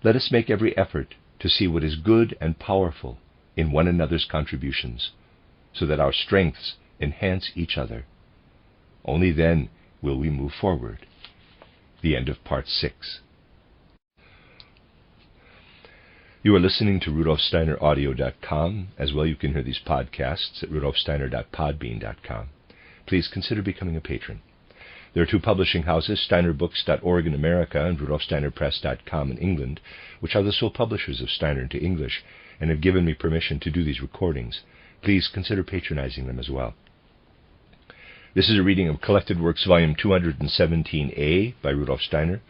Let us make every effort to see what is good and powerful in one another's contributions, so that our strengths enhance each other. Only then will we move forward. The end of Part 6. You are listening to RudolfSteinerAudio.com. As well, you can hear these podcasts at RudolfSteiner.podbean.com. Please consider becoming a patron. There are two publishing houses, SteinerBooks.org in America and RudolfSteinerPress.com in England, which are the sole publishers of Steiner into English and have given me permission to do these recordings. Please consider patronizing them as well. This is a reading of Collected Works, Volume 217A by Rudolf Steiner,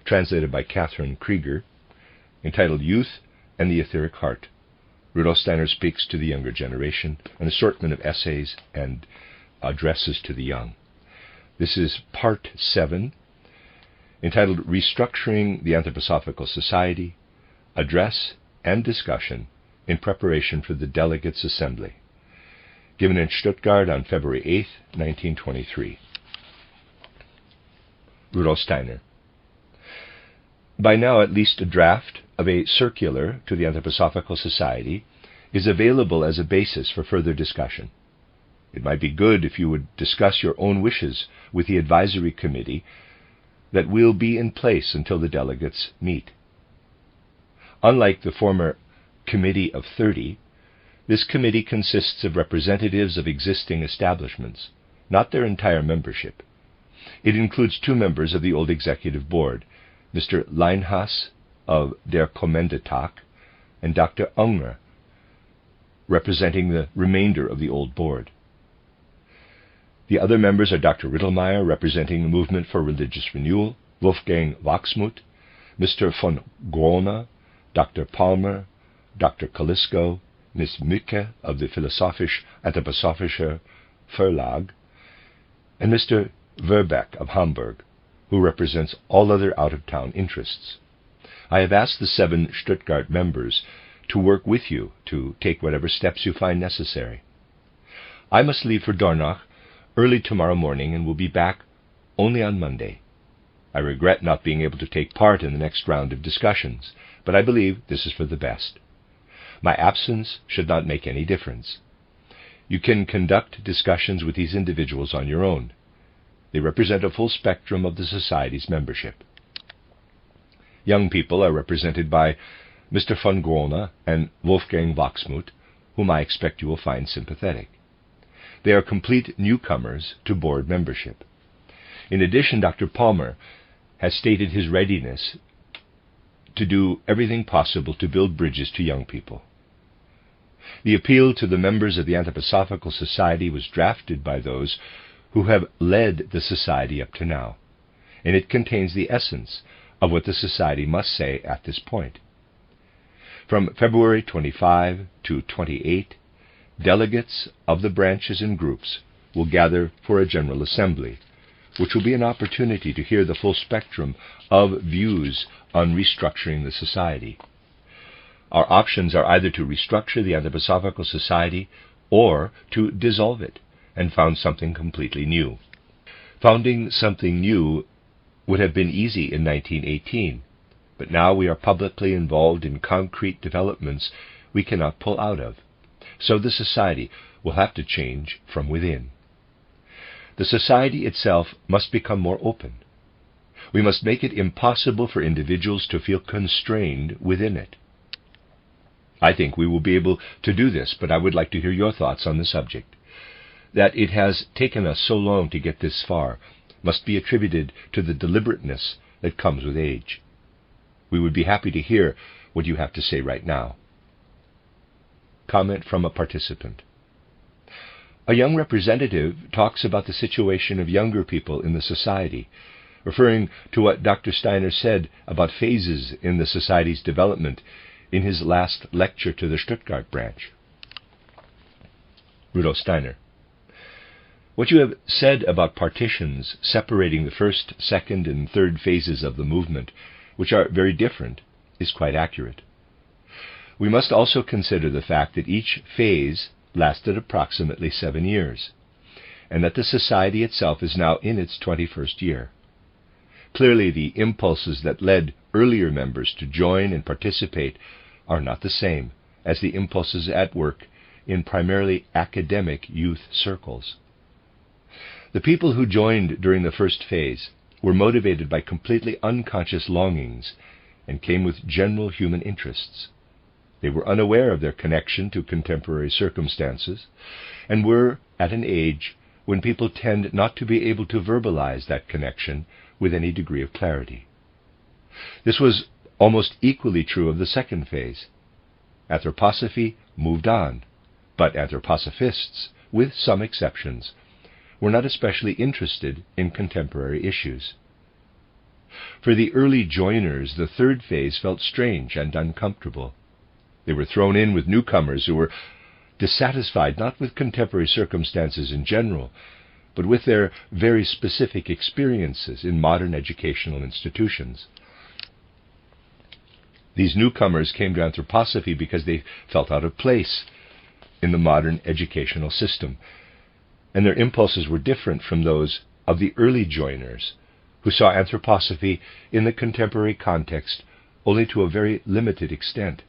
translated by Catherine Creeger, entitled Youth and the Etheric Heart. Rudolf Steiner speaks to the younger generation, an assortment of essays and addresses to the young. This is Part 7, entitled Restructuring the Anthroposophical Society, Address and Discussion in Preparation for the Delegates Assembly, given in Stuttgart on February 8, 1923. Rudolf Steiner. By now at least a draft of a circular to the Anthroposophical Society is available as a basis for further discussion. It might be good if you would discuss your own wishes with the advisory committee that will be in place until the delegates meet. Unlike the former Committee of 30, this committee consists of representatives of existing establishments, not their entire membership. It includes 2 members of the old executive board, Mr. Leinhaus of Der Kommandetag and Dr. Unger, representing the remainder of the old board. The other members are Dr. Rittelmeier, representing the Movement for Religious Renewal, Wolfgang Wachsmuth, Mr. von Groner, Dr. Palmer, Dr. Kalisko, Miss Mücke of the Philosophisch-Anthroposophischer Verlag, and Mr. Verbeck of Hamburg, who represents all other out-of-town interests. I have asked the 7 Stuttgart members to work with you to take whatever steps you find necessary. I must leave for Dornach early tomorrow morning and will be back only on Monday. I regret not being able to take part in the next round of discussions, but I believe this is for the best. My absence should not make any difference. You can conduct discussions with these individuals on your own. They represent a full spectrum of the Society's membership. Young people are represented by Mr. von Groner and Wolfgang Wachsmuth, whom I expect you will find sympathetic. They are complete newcomers to board membership. In addition, Dr. Palmer has stated his readiness to do everything possible to build bridges to young people. The appeal to the members of the Anthroposophical Society was drafted by those who have led the Society up to now, and it contains the essence of what the Society must say at this point. From February 25 to 28, delegates of the branches and groups will gather for a General Assembly, which will be an opportunity to hear the full spectrum of views on restructuring the Society. Our options are either to restructure the Anthroposophical Society or to dissolve it and found something completely new. Founding something new would have been easy in 1918, but now we are publicly involved in concrete developments we cannot pull out of. So the Society will have to change from within. The Society itself must become more open. We must make it impossible for individuals to feel constrained within it. I think we will be able to do this, but I would like to hear your thoughts on the subject. That it has taken us so long to get this far must be attributed to the deliberateness that comes with age. We would be happy to hear what you have to say right now. Comment from a participant. A young representative talks about the situation of younger people in the Society, referring to what Dr. Steiner said about phases in the Society's development in his last lecture to the Stuttgart branch. Rudolf Steiner. What you have said about partitions separating the first, second, and third phases of the movement, which are very different, is quite accurate. We must also consider the fact that each phase lasted approximately 7 years, and that the Society itself is now in its 21st year. Clearly, the impulses that led earlier members to join and participate are not the same as the impulses at work in primarily academic youth circles. The people who joined during the first phase were motivated by completely unconscious longings and came with general human interests. They were unaware of their connection to contemporary circumstances and were at an age when people tend not to be able to verbalize that connection with any degree of clarity. This was almost equally true of the second phase. Anthroposophy moved on, but anthroposophists, with some exceptions, were not especially interested in contemporary issues. For the early joiners, the third phase felt strange and uncomfortable. They were thrown in with newcomers who were dissatisfied not with contemporary circumstances in general, but with their very specific experiences in modern educational institutions. These newcomers came to anthroposophy because they felt out of place in the modern educational system, and their impulses were different from those of the early joiners, who saw anthroposophy in the contemporary context only to a very limited extent.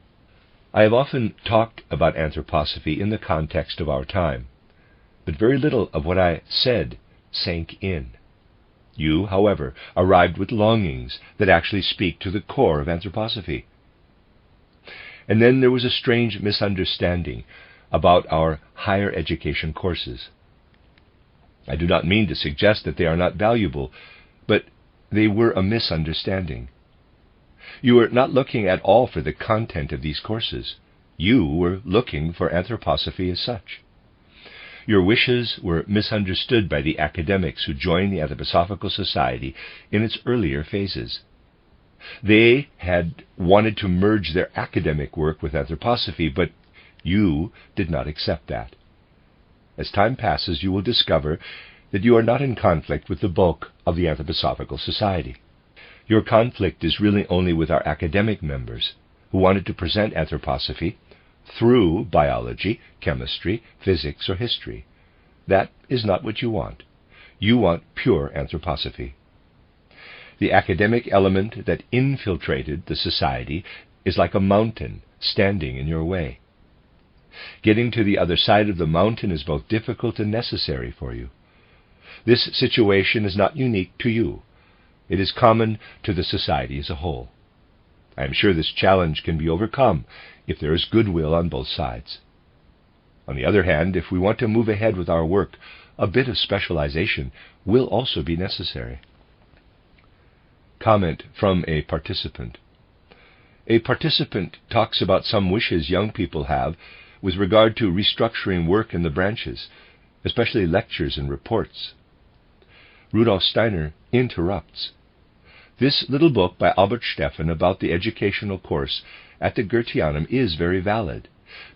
I have often talked about anthroposophy in the context of our time, but very little of what I said sank in. You, however, arrived with longings that actually speak to the core of anthroposophy. And then there was a strange misunderstanding about our higher education courses. I do not mean to suggest that they are not valuable, but they were a misunderstanding. You were not looking at all for the content of these courses. You were looking for anthroposophy as such. Your wishes were misunderstood by the academics who joined the Anthroposophical Society in its earlier phases. They had wanted to merge their academic work with anthroposophy, but you did not accept that. As time passes, you will discover that you are not in conflict with the bulk of the Anthroposophical Society. Your conflict is really only with our academic members who wanted to present anthroposophy through biology, chemistry, physics, or history. That is not what you want. You want pure anthroposophy. The academic element that infiltrated the society is like a mountain standing in your way. Getting to the other side of the mountain is both difficult and necessary for you. This situation is not unique to you. It is common to the society as a whole. I am sure this challenge can be overcome if there is goodwill on both sides. On the other hand, if we want to move ahead with our work, a bit of specialization will also be necessary. Comment from a participant. A participant talks about some wishes young people have with regard to restructuring work in the branches, especially lectures and reports. Rudolf Steiner interrupts. This little book by Albert Steffen about the educational course at the Goetheanum is very valid,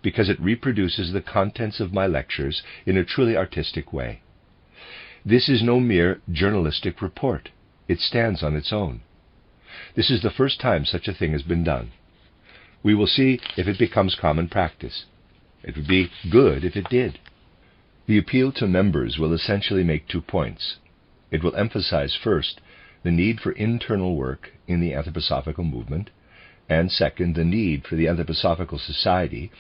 because it reproduces the contents of my lectures in a truly artistic way. This is no mere journalistic report. It stands on its own. This is the first time such a thing has been done. We will see if it becomes common practice. It would be good if it did. The appeal to members will essentially make 2 points. It will emphasize, first, the need for internal work in the Anthroposophical movement, and second, the need for the Anthroposophical Society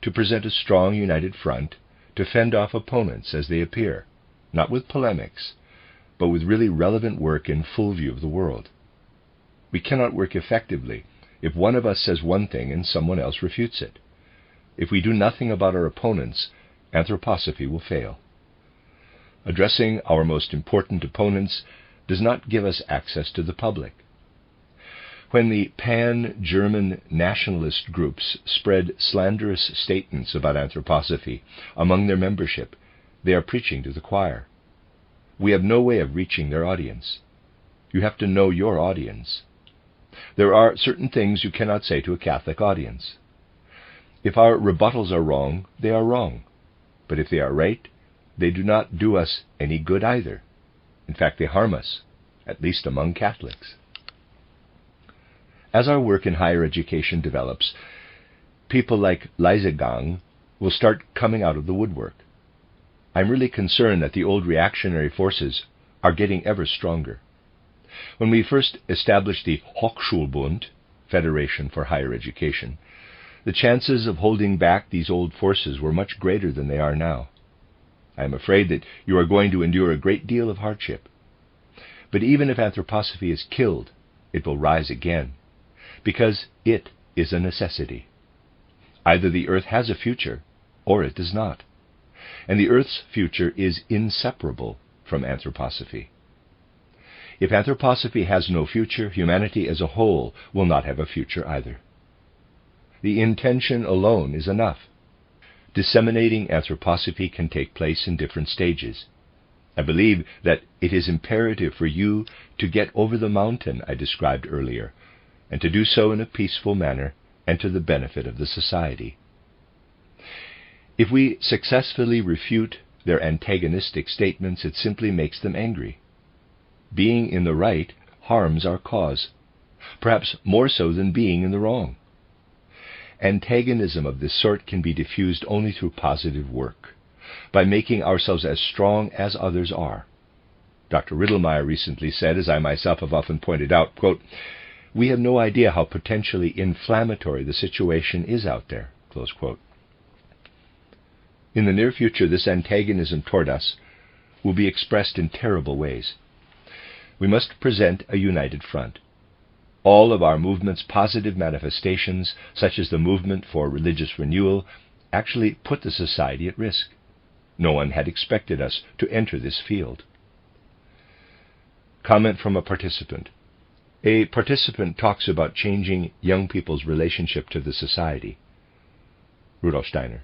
to present a strong, united front to fend off opponents as they appear, not with polemics, but with really relevant work in full view of the world. We cannot work effectively if one of us says one thing and someone else refutes it. If we do nothing about our opponents, anthroposophy will fail. Addressing our most important opponents does not give us access to the public. When the pan-German nationalist groups spread slanderous statements about anthroposophy among their membership, they are preaching to the choir. We have no way of reaching their audience. You have to know your audience. There are certain things you cannot say to a Catholic audience. If our rebuttals are wrong, they are wrong. But if they are right, they do not do us any good either. In fact, they harm us, at least among Catholics. As our work in higher education develops, people like Leisegang will start coming out of the woodwork. I'm really concerned that the old reactionary forces are getting ever stronger. When we first established the Hochschulbund, Federation for Higher Education, the chances of holding back these old forces were much greater than they are now. I am afraid that you are going to endure a great deal of hardship. But even if anthroposophy is killed, it will rise again, because it is a necessity. Either the earth has a future, or it does not. And the earth's future is inseparable from anthroposophy. If anthroposophy has no future, humanity as a whole will not have a future either. The intention alone is enough. Disseminating anthroposophy can take place in different stages. I believe that it is imperative for you to get over the mountain I described earlier, and to do so in a peaceful manner and to the benefit of the society. If we successfully refute their antagonistic statements, it simply makes them angry. Being in the right harms our cause, perhaps more so than being in the wrong. Antagonism of this sort can be diffused only through positive work, by making ourselves as strong as others are. Dr. Riddlemeyer recently said, as I myself have often pointed out, quote, "We have no idea how potentially inflammatory the situation is out there," close quote. In the near future, this antagonism toward us will be expressed in terrible ways. We must present a united front. All of our movement's positive manifestations, such as the movement for religious renewal, actually put the society at risk. No one had expected us to enter this field. Comment from a participant. A participant talks about changing young people's relationship to the society. Rudolf Steiner.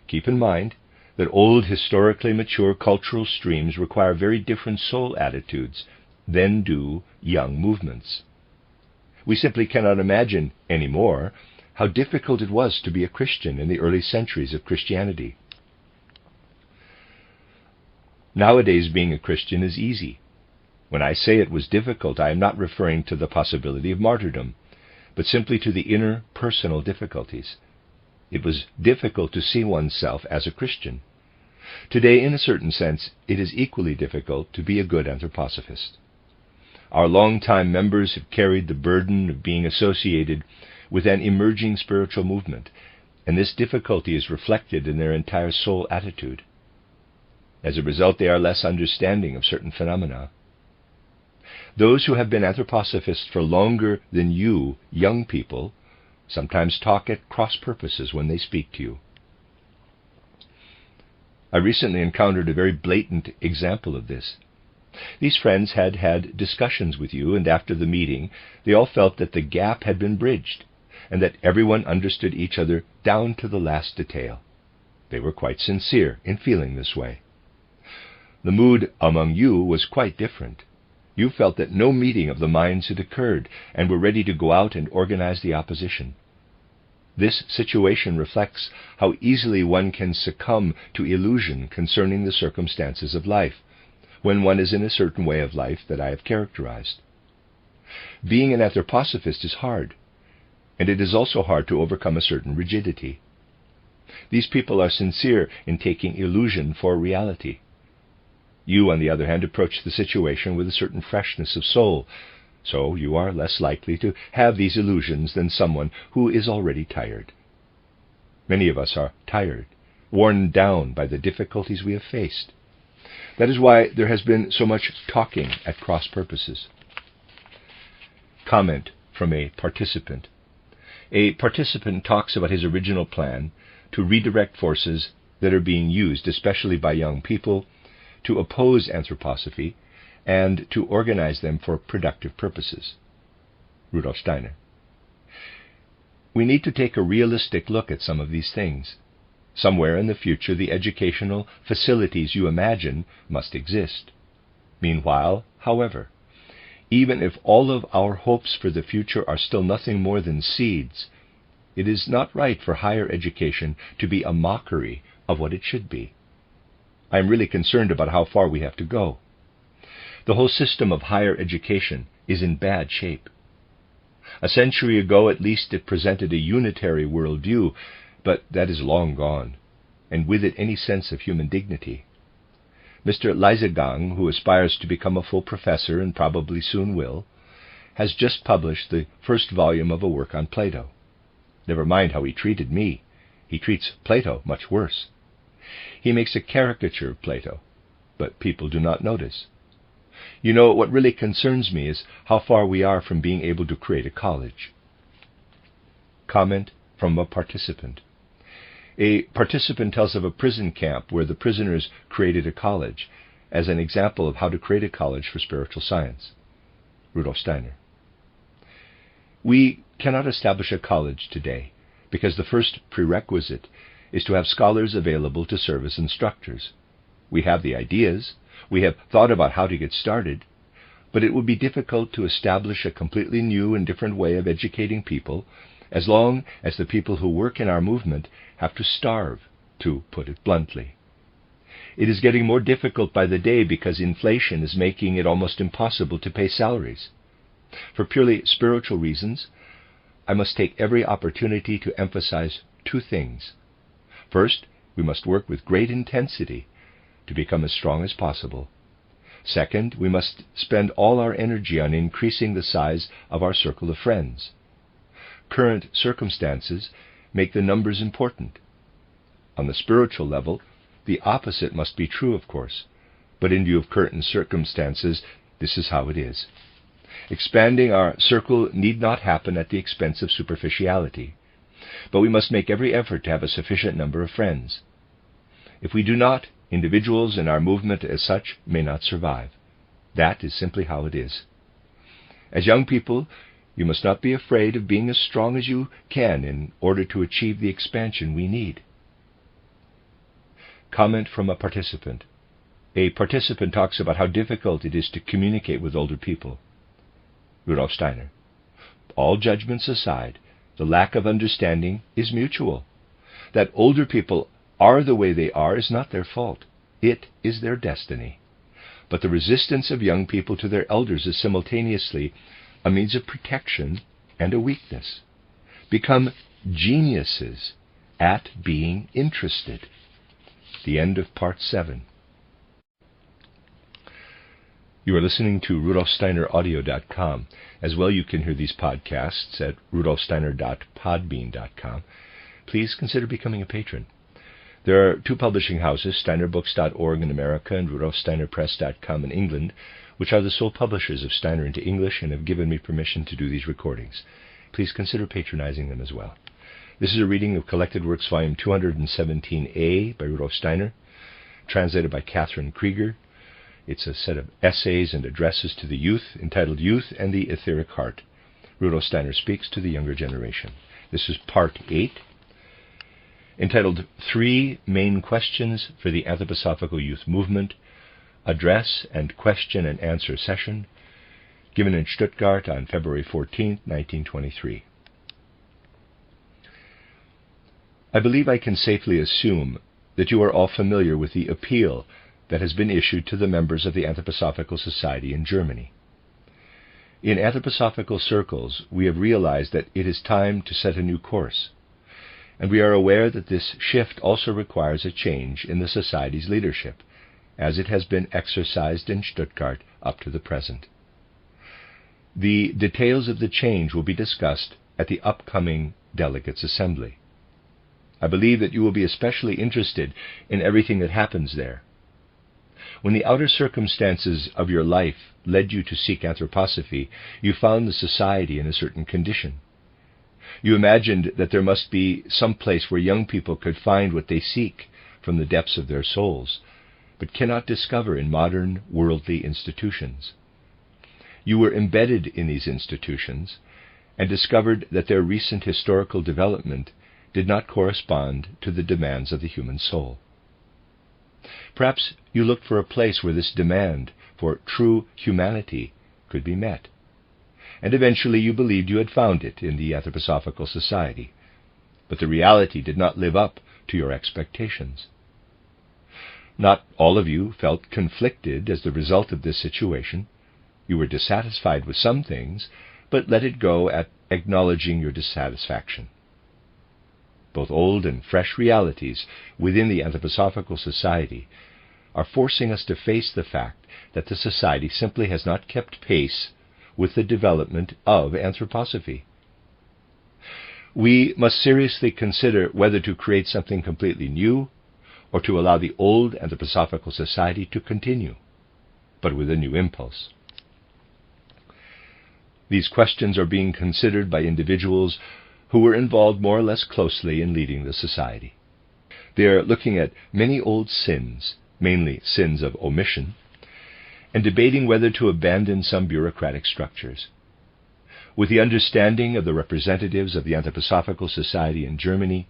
Keep in mind that old, historically mature cultural streams require very different soul attitudes than do young movements. We simply cannot imagine anymore how difficult it was to be a Christian in the early centuries of Christianity. Nowadays, being a Christian is easy. When I say it was difficult, I am not referring to the possibility of martyrdom, but simply to the inner personal difficulties. It was difficult to see oneself as a Christian. Today, in a certain sense, it is equally difficult to be a good anthroposophist. Our long-time members have carried the burden of being associated with an emerging spiritual movement, and this difficulty is reflected in their entire soul attitude. As a result, they are less understanding of certain phenomena. Those who have been anthroposophists for longer than you, young people, sometimes talk at cross purposes when they speak to you. I recently encountered a very blatant example of this. These friends had had discussions with you, and after the meeting, they all felt that the gap had been bridged, and that everyone understood each other down to the last detail. They were quite sincere in feeling this way. The mood among you was quite different. You felt that no meeting of the minds had occurred, and were ready to go out and organize the opposition. This situation reflects how easily one can succumb to illusion concerning the circumstances of life, when one is in a certain way of life that I have characterized. Being an anthroposophist is hard, and it is also hard to overcome a certain rigidity. These people are sincere in taking illusion for reality. You, on the other hand, approach the situation with a certain freshness of soul, so you are less likely to have these illusions than someone who is already tired. Many of us are tired, worn down by the difficulties we have faced. That is why there has been so much talking at cross purposes. Comment from a participant. A participant talks about his original plan to redirect forces that are being used, especially by young people, to oppose anthroposophy and to organize them for productive purposes. Rudolf Steiner. We need to take a realistic look at some of these things. Somewhere in the future, the educational facilities you imagine must exist. Meanwhile, however, even if all of our hopes for the future are still nothing more than seeds, it is not right for higher education to be a mockery of what it should be. I am really concerned about how far we have to go. The whole system of higher education is in bad shape. A century ago, at least, it presented a unitary worldview, but that is long gone, and with it any sense of human dignity. Mr. Leisegang, who aspires to become a full professor and probably soon will, has just published the first volume of a work on Plato. Never mind how he treated me. He treats Plato much worse. He makes a caricature of Plato, but people do not notice. You know, what really concerns me is how far we are from being able to create a college. Comment from a participant. A participant tells of a prison camp where the prisoners created a college as an example of how to create a college for spiritual science. Rudolf Steiner. We cannot establish a college today because the first prerequisite is to have scholars available to serve as instructors. We have the ideas, we have thought about how to get started, but it would be difficult to establish a completely new and different way of educating people as long as the people who work in our movement have to starve, to put it bluntly. It is getting more difficult by the day because inflation is making it almost impossible to pay salaries. For purely spiritual reasons, I must take every opportunity to emphasize two things. First, we must work with great intensity to become as strong as possible. Second, we must spend all our energy on increasing the size of our circle of friends. Current circumstances make the numbers important. On the spiritual level, the opposite must be true, of course, but in view of current circumstances, this is how it is. Expanding our circle need not happen at the expense of superficiality, but we must make every effort to have a sufficient number of friends. If we do not, individuals in our movement as such may not survive. That is simply how it is. As young people, you must not be afraid of being as strong as you can in order to achieve the expansion we need. Comment from a participant. A participant talks about how difficult it is to communicate with older people. Rudolf Steiner. All judgments aside, the lack of understanding is mutual. That older people are the way they are is not their fault. It is their destiny. But the resistance of young people to their elders is simultaneously a means of protection and a weakness. Become geniuses at being interested. The end of Part 7. You are listening to RudolfSteinerAudio.com. As well, you can hear these podcasts at rudolfsteiner.podbean.com. Please consider becoming a patron. There are two publishing houses, steinerbooks.org in America and rudolfsteinerpress.com in England, which are the sole publishers of Steiner into English and have given me permission to do these recordings. Please consider patronizing them as well. This is a reading of Collected Works, Volume 217A by Rudolf Steiner, translated by Catherine Creeger. It's a set of essays and addresses to the youth, entitled Youth and the Etheric Heart. Rudolf Steiner speaks to the younger generation. This is Part 8, entitled 3 Main Questions for the Anthroposophical Youth Movement, Address and Question and Answer Session, given in Stuttgart on February 14, 1923. I believe I can safely assume that you are all familiar with the appeal that has been issued to the members of the Anthroposophical Society in Germany. In anthroposophical circles, we have realized that it is time to set a new course, and we are aware that this shift also requires a change in the Society's leadership, as it has been exercised in Stuttgart up to the present. The details of the change will be discussed at the upcoming Delegates Assembly. I believe that you will be especially interested in everything that happens there. When the outer circumstances of your life led you to seek anthroposophy, you found the Society in a certain condition. You imagined that there must be some place where young people could find what they seek from the depths of their souls, but cannot discover in modern, worldly institutions. You were embedded in these institutions and discovered that their recent historical development did not correspond to the demands of the human soul. Perhaps you looked for a place where this demand for true humanity could be met, and eventually you believed you had found it in the Anthroposophical Society, but the reality did not live up to your expectations. Not all of you felt conflicted as the result of this situation. You were dissatisfied with some things, but let it go at acknowledging your dissatisfaction. Both old and fresh realities within the Anthroposophical Society are forcing us to face the fact that the Society simply has not kept pace with the development of Anthroposophy. We must seriously consider whether to create something completely new or to allow the old Anthroposophical Society to continue, but with a new impulse. These questions are being considered by individuals who were involved more or less closely in leading the Society. They are looking at many old sins, mainly sins of omission, and debating whether to abandon some bureaucratic structures. With the understanding of the representatives of the Anthroposophical Society in Germany,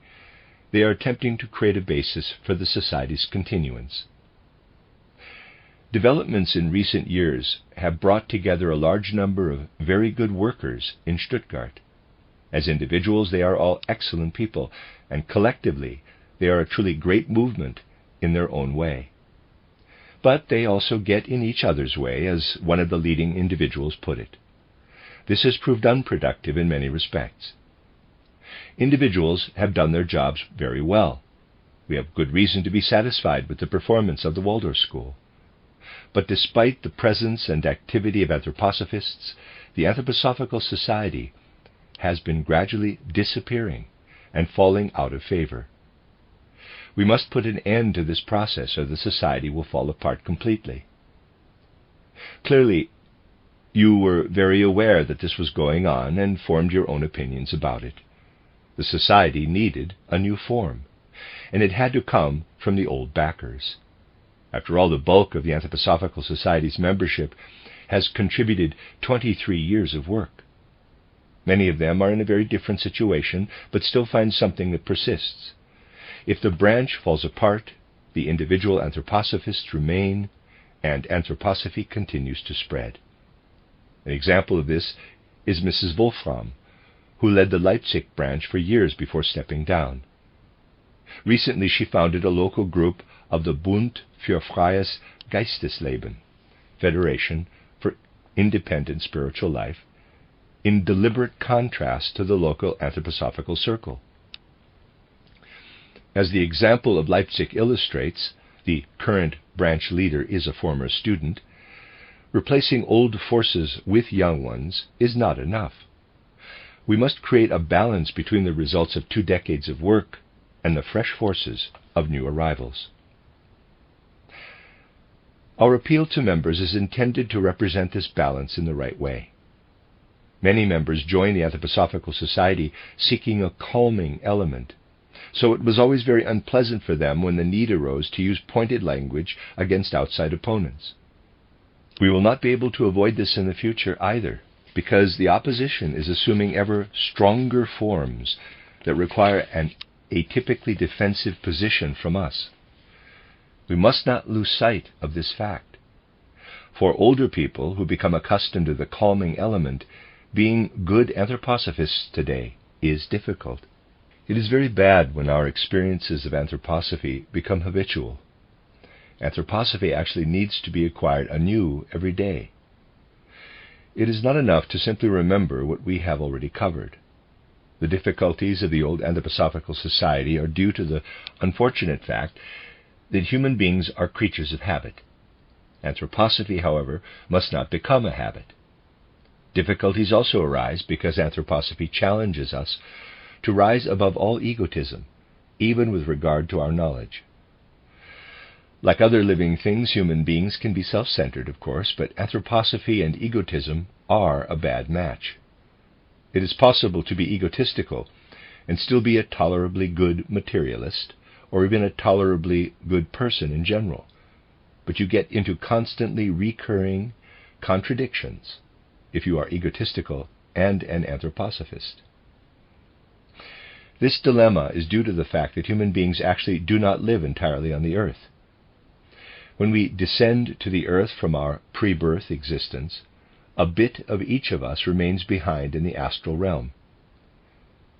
they are attempting to create a basis for the Society's continuance. Developments in recent years have brought together a large number of very good workers in Stuttgart, As individuals, they are all excellent people, and collectively, they are a truly great movement in their own way. But they also get in each other's way, as one of the leading individuals put it. This has proved unproductive in many respects. Individuals have done their jobs very well. We have good reason to be satisfied with the performance of the Waldorf School. But despite the presence and activity of anthroposophists, the Anthroposophical Society has been gradually disappearing and falling out of favor. We must put an end to this process, or the society will fall apart completely. Clearly, you were very aware that this was going on and formed your own opinions about it. The society needed a new form, and it had to come from the old backers. After all, the bulk of the Anthroposophical Society's membership has contributed 23 years of work. Many of them are in a very different situation, but still find something that persists. If the branch falls apart, the individual anthroposophists remain, and anthroposophy continues to spread. An example of this is Mrs. Wolfram, who led the Leipzig branch for years before stepping down. Recently, she founded a local group of the Bund für freies Geistesleben, Federation for Independent Spiritual Life, in deliberate contrast to the local Anthroposophical Circle. As the example of Leipzig illustrates, the current branch leader is a former student. Replacing old forces with young ones is not enough. We must create a balance between the results of 2 decades of work and the fresh forces of new arrivals. Our appeal to members is intended to represent this balance in the right way. Many members join the Anthroposophical Society seeking a calming element, so it was always very unpleasant for them when the need arose to use pointed language against outside opponents. We will not be able to avoid this in the future either, because the opposition is assuming ever stronger forms that require an atypically defensive position from us. We must not lose sight of this fact. For older people who become accustomed to the calming element, being good anthroposophists today is difficult. It is very bad when our experiences of anthroposophy become habitual. Anthroposophy actually needs to be acquired anew every day. It is not enough to simply remember what we have already covered. The difficulties of the old Anthroposophical Society are due to the unfortunate fact that human beings are creatures of habit. Anthroposophy, however, must not become a habit. Difficulties also arise because anthroposophy challenges us to rise above all egotism, even with regard to our knowledge. Like other living things, human beings can be self-centered, of course, but anthroposophy and egotism are a bad match. It is possible to be egotistical and still be a tolerably good materialist, or even a tolerably good person in general, but you get into constantly recurring contradictions if you are egotistical and an anthroposophist. This dilemma is due to the fact that human beings actually do not live entirely on the earth. When we descend to the earth from our pre-birth existence, a bit of each of us remains behind in the astral realm.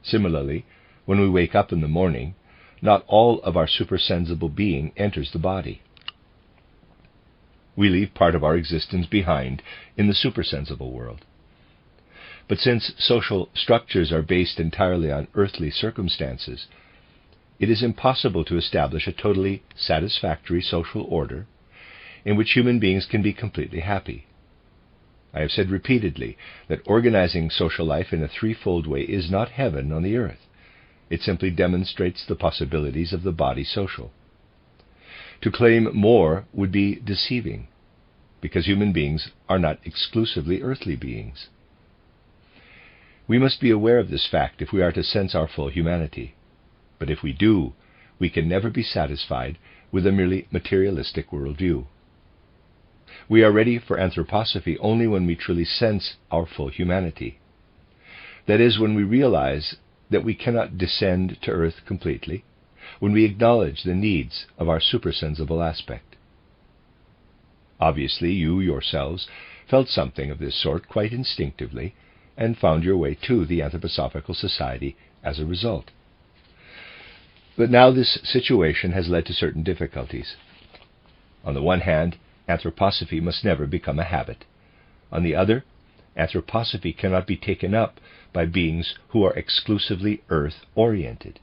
Similarly, when we wake up in the morning, not all of our supersensible being enters the body. We leave part of our existence behind in the supersensible world. But since social structures are based entirely on earthly circumstances, it is impossible to establish a totally satisfactory social order in which human beings can be completely happy. I have said repeatedly that organizing social life in a threefold way is not heaven on the earth. It simply demonstrates the possibilities of the body social. To claim more would be deceiving, because human beings are not exclusively earthly beings. We must be aware of this fact if we are to sense our full humanity. But if we do, we can never be satisfied with a merely materialistic worldview. We are ready for anthroposophy only when we truly sense our full humanity. That is, when we realize that we cannot descend to earth completely, when we acknowledge the needs of our supersensible aspect. Obviously, you yourselves felt something of this sort quite instinctively, and found your way to the Anthroposophical Society as a result. But now this situation has led to certain difficulties. On the one hand, anthroposophy must never become a habit. On the other, anthroposophy cannot be taken up by beings who are exclusively earth-oriented.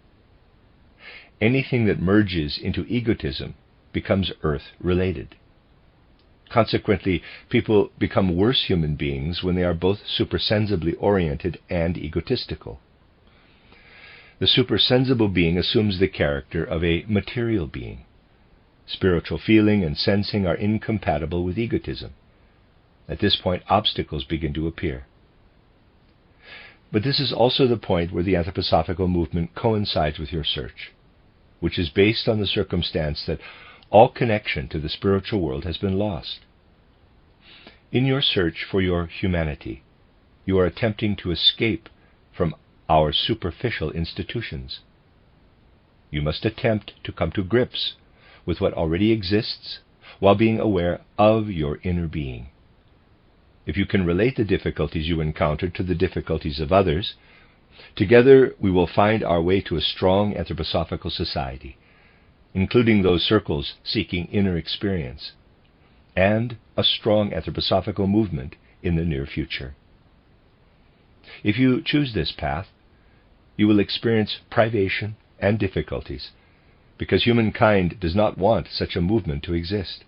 Anything that merges into egotism becomes earth-related. Consequently, people become worse human beings when they are both supersensibly oriented and egotistical. The supersensible being assumes the character of a material being. Spiritual feeling and sensing are incompatible with egotism. At this point, obstacles begin to appear. But this is also the point where the anthroposophical movement coincides with your search, which is based on the circumstance that all connection to the spiritual world has been lost. In your search for your humanity, you are attempting to escape from our superficial institutions. You must attempt to come to grips with what already exists while being aware of your inner being. If you can relate the difficulties you encounter to the difficulties of others, together we will find our way to a strong anthroposophical society, including those circles seeking inner experience, and a strong anthroposophical movement in the near future. If you choose this path, you will experience privation and difficulties, because humankind does not want such a movement to exist.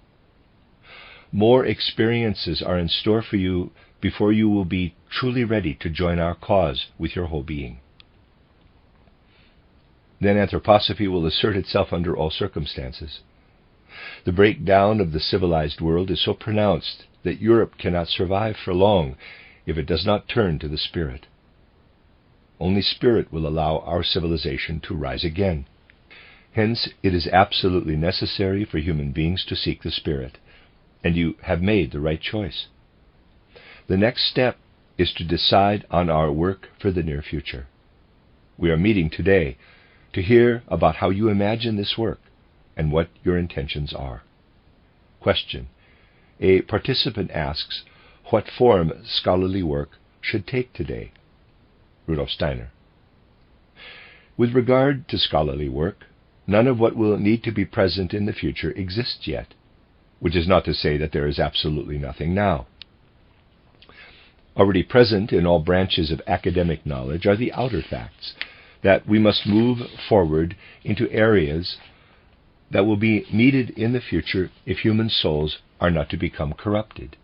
More experiences are in store for you before you will be truly ready to join our cause with your whole being. Then anthroposophy will assert itself under all circumstances. The breakdown of the civilized world is so pronounced that Europe cannot survive for long if it does not turn to the spirit. Only spirit will allow our civilization to rise again. Hence, it is absolutely necessary for human beings to seek the spirit, and you have made the right choice. The next step is to decide on our work for the near future. We are meeting today to hear about how you imagine this work and what your intentions are. Question. A participant asks what form scholarly work should take today. Rudolf Steiner. With regard to scholarly work, none of what will need to be present in the future exists yet, which is not to say that there is absolutely nothing now. Already present in all branches of academic knowledge are the outer facts, that we must move forward into areas that will be needed in the future if human souls are not to become corrupted.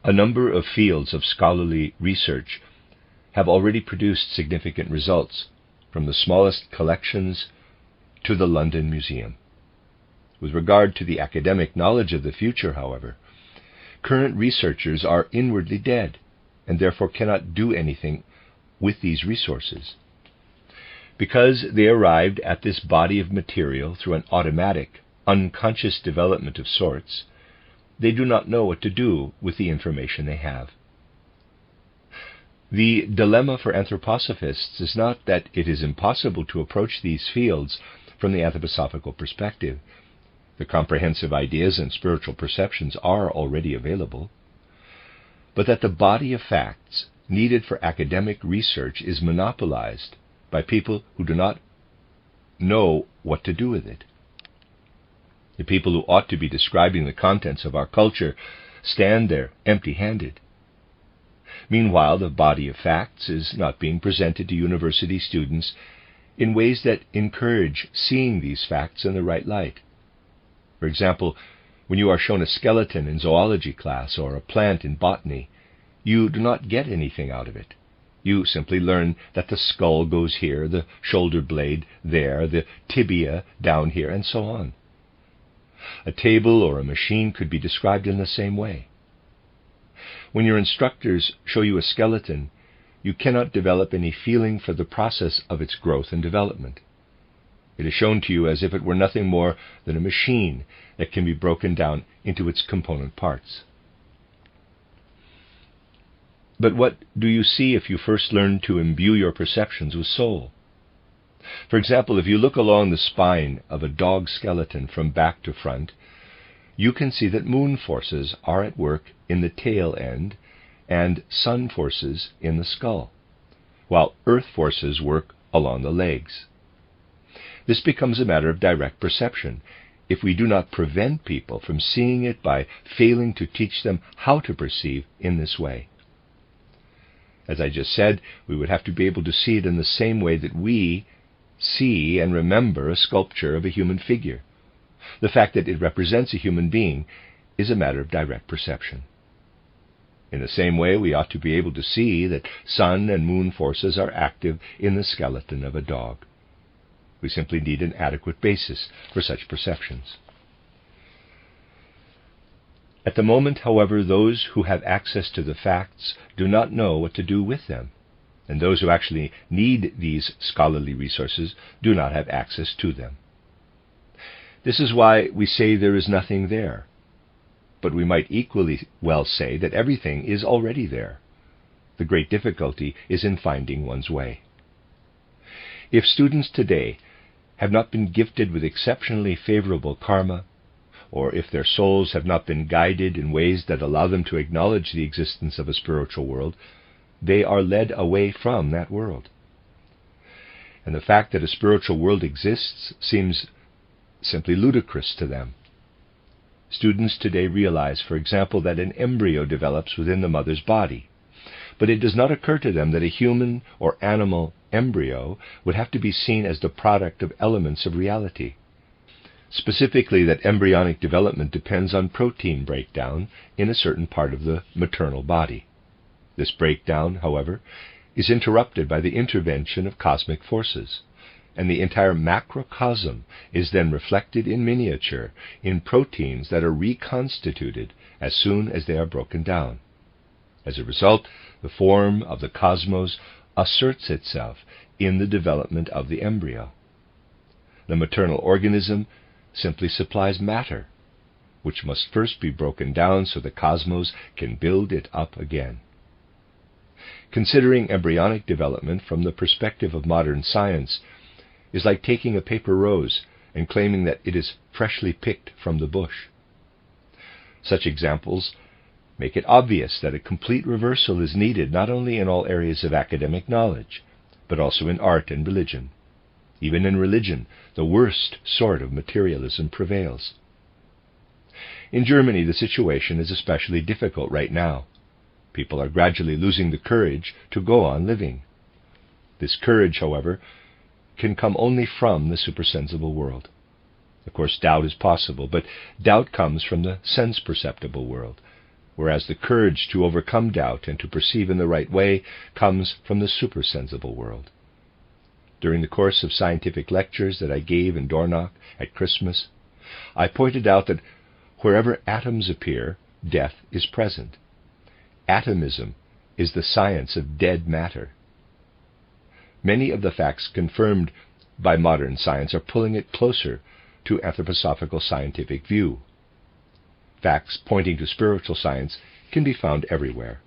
A number of fields of scholarly research have already produced significant results, from the smallest collections to the London Museum. With regard to the academic knowledge of the future, however, current researchers are inwardly dead, and therefore cannot do anything with these resources. Because they arrived at this body of material through an automatic, unconscious development of sorts, they do not know what to do with the information they have. The dilemma for anthroposophists is not that it is impossible to approach these fields from the anthroposophical perspective. The comprehensive ideas and spiritual perceptions are already available, but that the body of facts needed for academic research is monopolized by people who do not know what to do with it. The people who ought to be describing the contents of our culture stand there empty-handed. Meanwhile, the body of facts is not being presented to university students in ways that encourage seeing these facts in the right light. For example, when you are shown a skeleton in zoology class or a plant in botany, you do not get anything out of it. You simply learn that the skull goes here, the shoulder blade there, the tibia down here, and so on. A table or a machine could be described in the same way. When your instructors show you a skeleton, you cannot develop any feeling for the process of its growth and development. It is shown to you as if it were nothing more than a machine that can be broken down into its component parts. But what do you see if you first learn to imbue your perceptions with soul? For example, if you look along the spine of a dog skeleton from back to front, you can see that moon forces are at work in the tail end and sun forces in the skull, while earth forces work along the legs. This becomes a matter of direct perception if we do not prevent people from seeing it by failing to teach them how to perceive in this way. As I just said, we would have to be able to see it in the same way that we see and remember a sculpture of a human figure. The fact that it represents a human being is a matter of direct perception. In the same way, we ought to be able to see that sun and moon forces are active in the skeleton of a dog. We simply need an adequate basis for such perceptions. At the moment, however, those who have access to the facts do not know what to do with them, and those who actually need these scholarly resources do not have access to them. This is why we say there is nothing there, but we might equally well say that everything is already there. The great difficulty is in finding one's way. If students today have not been gifted with exceptionally favorable karma, or if their souls have not been guided in ways that allow them to acknowledge the existence of a spiritual world, they are led away from that world. And the fact that a spiritual world exists seems simply ludicrous to them. Students today realize, for example, that an embryo develops within the mother's body, but it does not occur to them that a human or animal embryo would have to be seen as the product of elements of reality. Specifically, that embryonic development depends on protein breakdown in a certain part of the maternal body. This breakdown, however, is interrupted by the intervention of cosmic forces, and the entire macrocosm is then reflected in miniature in proteins that are reconstituted as soon as they are broken down. As a result, the form of the cosmos asserts itself in the development of the embryo. The maternal organism simply supplies matter, which must first be broken down so the cosmos can build it up again. Considering embryonic development from the perspective of modern science is like taking a paper rose and claiming that it is freshly picked from the bush. Such examples make it obvious that a complete reversal is needed not only in all areas of academic knowledge, but also in art and religion. Even in religion, the worst sort of materialism prevails. In Germany, the situation is especially difficult right now. People are gradually losing the courage to go on living. This courage, however, can come only from the supersensible world. Of course, doubt is possible, but doubt comes from the sense-perceptible world, whereas the courage to overcome doubt and to perceive in the right way comes from the supersensible world. During the course of scientific lectures that I gave in Dornach at Christmas, I pointed out that wherever atoms appear, death is present. Atomism is the science of dead matter. Many of the facts confirmed by modern science are pulling it closer to anthroposophical scientific view. Facts pointing to spiritual science can be found everywhere.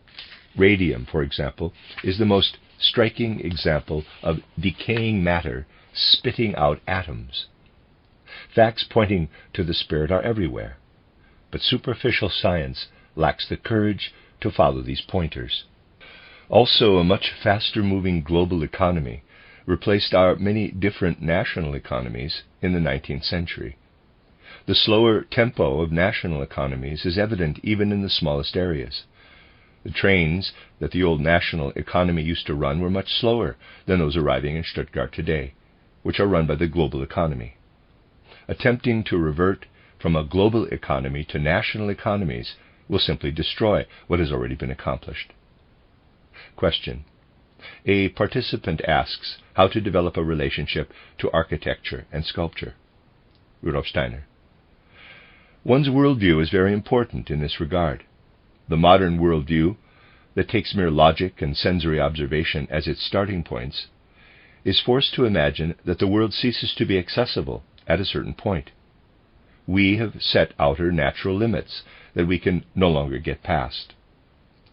Radium, for example, is the most striking example of decaying matter spitting out atoms. Facts pointing to the spirit are everywhere, but superficial science lacks the courage to follow these pointers. Also, a much faster-moving global economy replaced our many different national economies in the 19th century. The slower tempo of national economies is evident even in the smallest areas. The trains that the old national economy used to run were much slower than those arriving in Stuttgart today, which are run by the global economy. Attempting to revert from a global economy to national economies will simply destroy what has already been accomplished. Question. A participant asks how to develop a relationship to architecture and sculpture. Rudolf Steiner. One's worldview is very important in this regard. The modern worldview, that takes mere logic and sensory observation as its starting points, is forced to imagine that the world ceases to be accessible at a certain point. We have set outer natural limits that we can no longer get past.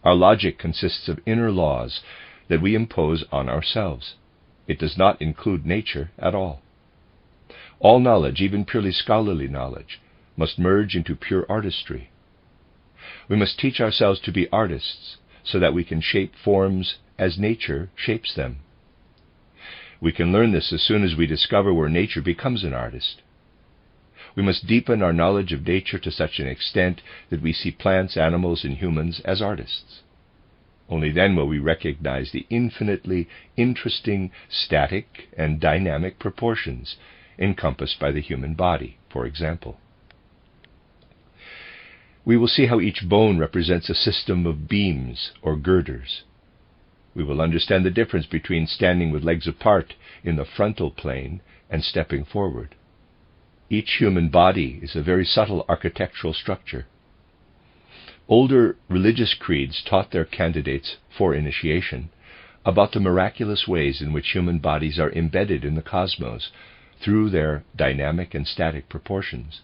Our logic consists of inner laws that we impose on ourselves. It does not include nature at all. All knowledge, even purely scholarly knowledge, must merge into pure artistry. We must teach ourselves to be artists so that we can shape forms as nature shapes them. We can learn this as soon as we discover where nature becomes an artist. We must deepen our knowledge of nature to such an extent that we see plants, animals, and humans as artists. Only then will we recognize the infinitely interesting static and dynamic proportions encompassed by the human body, for example. We will see how each bone represents a system of beams or girders. We will understand the difference between standing with legs apart in the frontal plane and stepping forward. Each human body is a very subtle architectural structure. Older religious creeds taught their candidates for initiation about the miraculous ways in which human bodies are embedded in the cosmos through their dynamic and static proportions.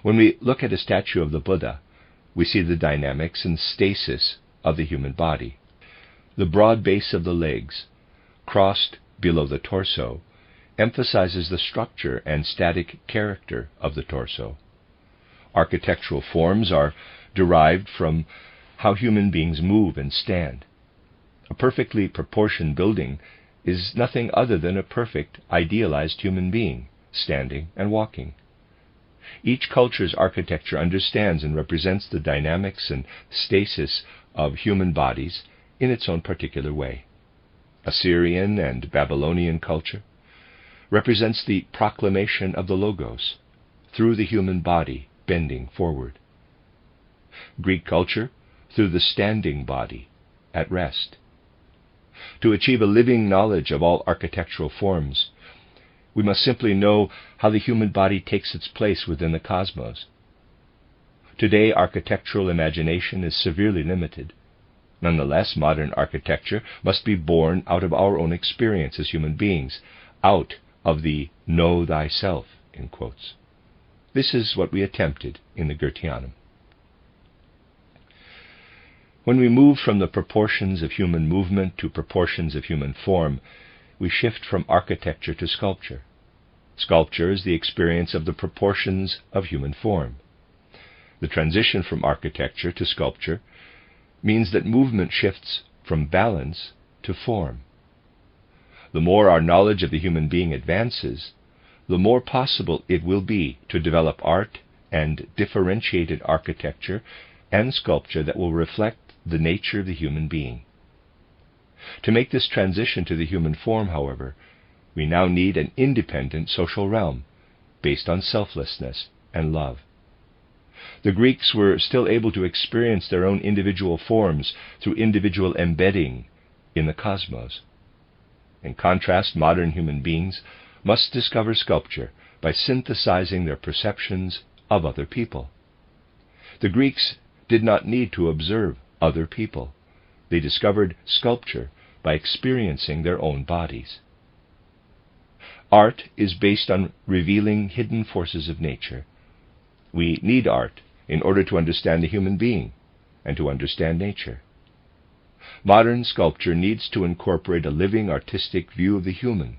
When we look at a statue of the Buddha, we see the dynamics and stasis of the human body. The broad base of the legs, crossed below the torso, emphasizes the structure and static character of the torso. Architectural forms are derived from how human beings move and stand. A perfectly proportioned building is nothing other than a perfect, idealized human being, standing and walking. Each culture's architecture understands and represents the dynamics and stasis of human bodies in its own particular way. Assyrian and Babylonian culture represents the proclamation of the Logos through the human body bending forward. Greek culture through the standing body at rest. To achieve a living knowledge of all architectural forms, we must simply know how the human body takes its place within the cosmos. Today, architectural imagination is severely limited. Nonetheless, modern architecture must be born out of our own experience as human beings, out of the know thyself, in quotes. This is what we attempted in the Goetheanum. When we move from the proportions of human movement to proportions of human form, we shift from architecture to sculpture. Sculpture is the experience of the proportions of human form. The transition from architecture to sculpture means that movement shifts from balance to form. The more our knowledge of the human being advances, the more possible it will be to develop art and differentiated architecture and sculpture that will reflect the nature of the human being. To make this transition to the human form, however, we now need an independent social realm based on selflessness and love. The Greeks were still able to experience their own individual forms through individual embedding in the cosmos. In contrast, modern human beings must discover sculpture by synthesizing their perceptions of other people. The Greeks did not need to observe other people. They discovered sculpture by experiencing their own bodies. Art is based on revealing hidden forces of nature. We need art in order to understand the human being and to understand nature. Modern sculpture needs to incorporate a living artistic view of the human.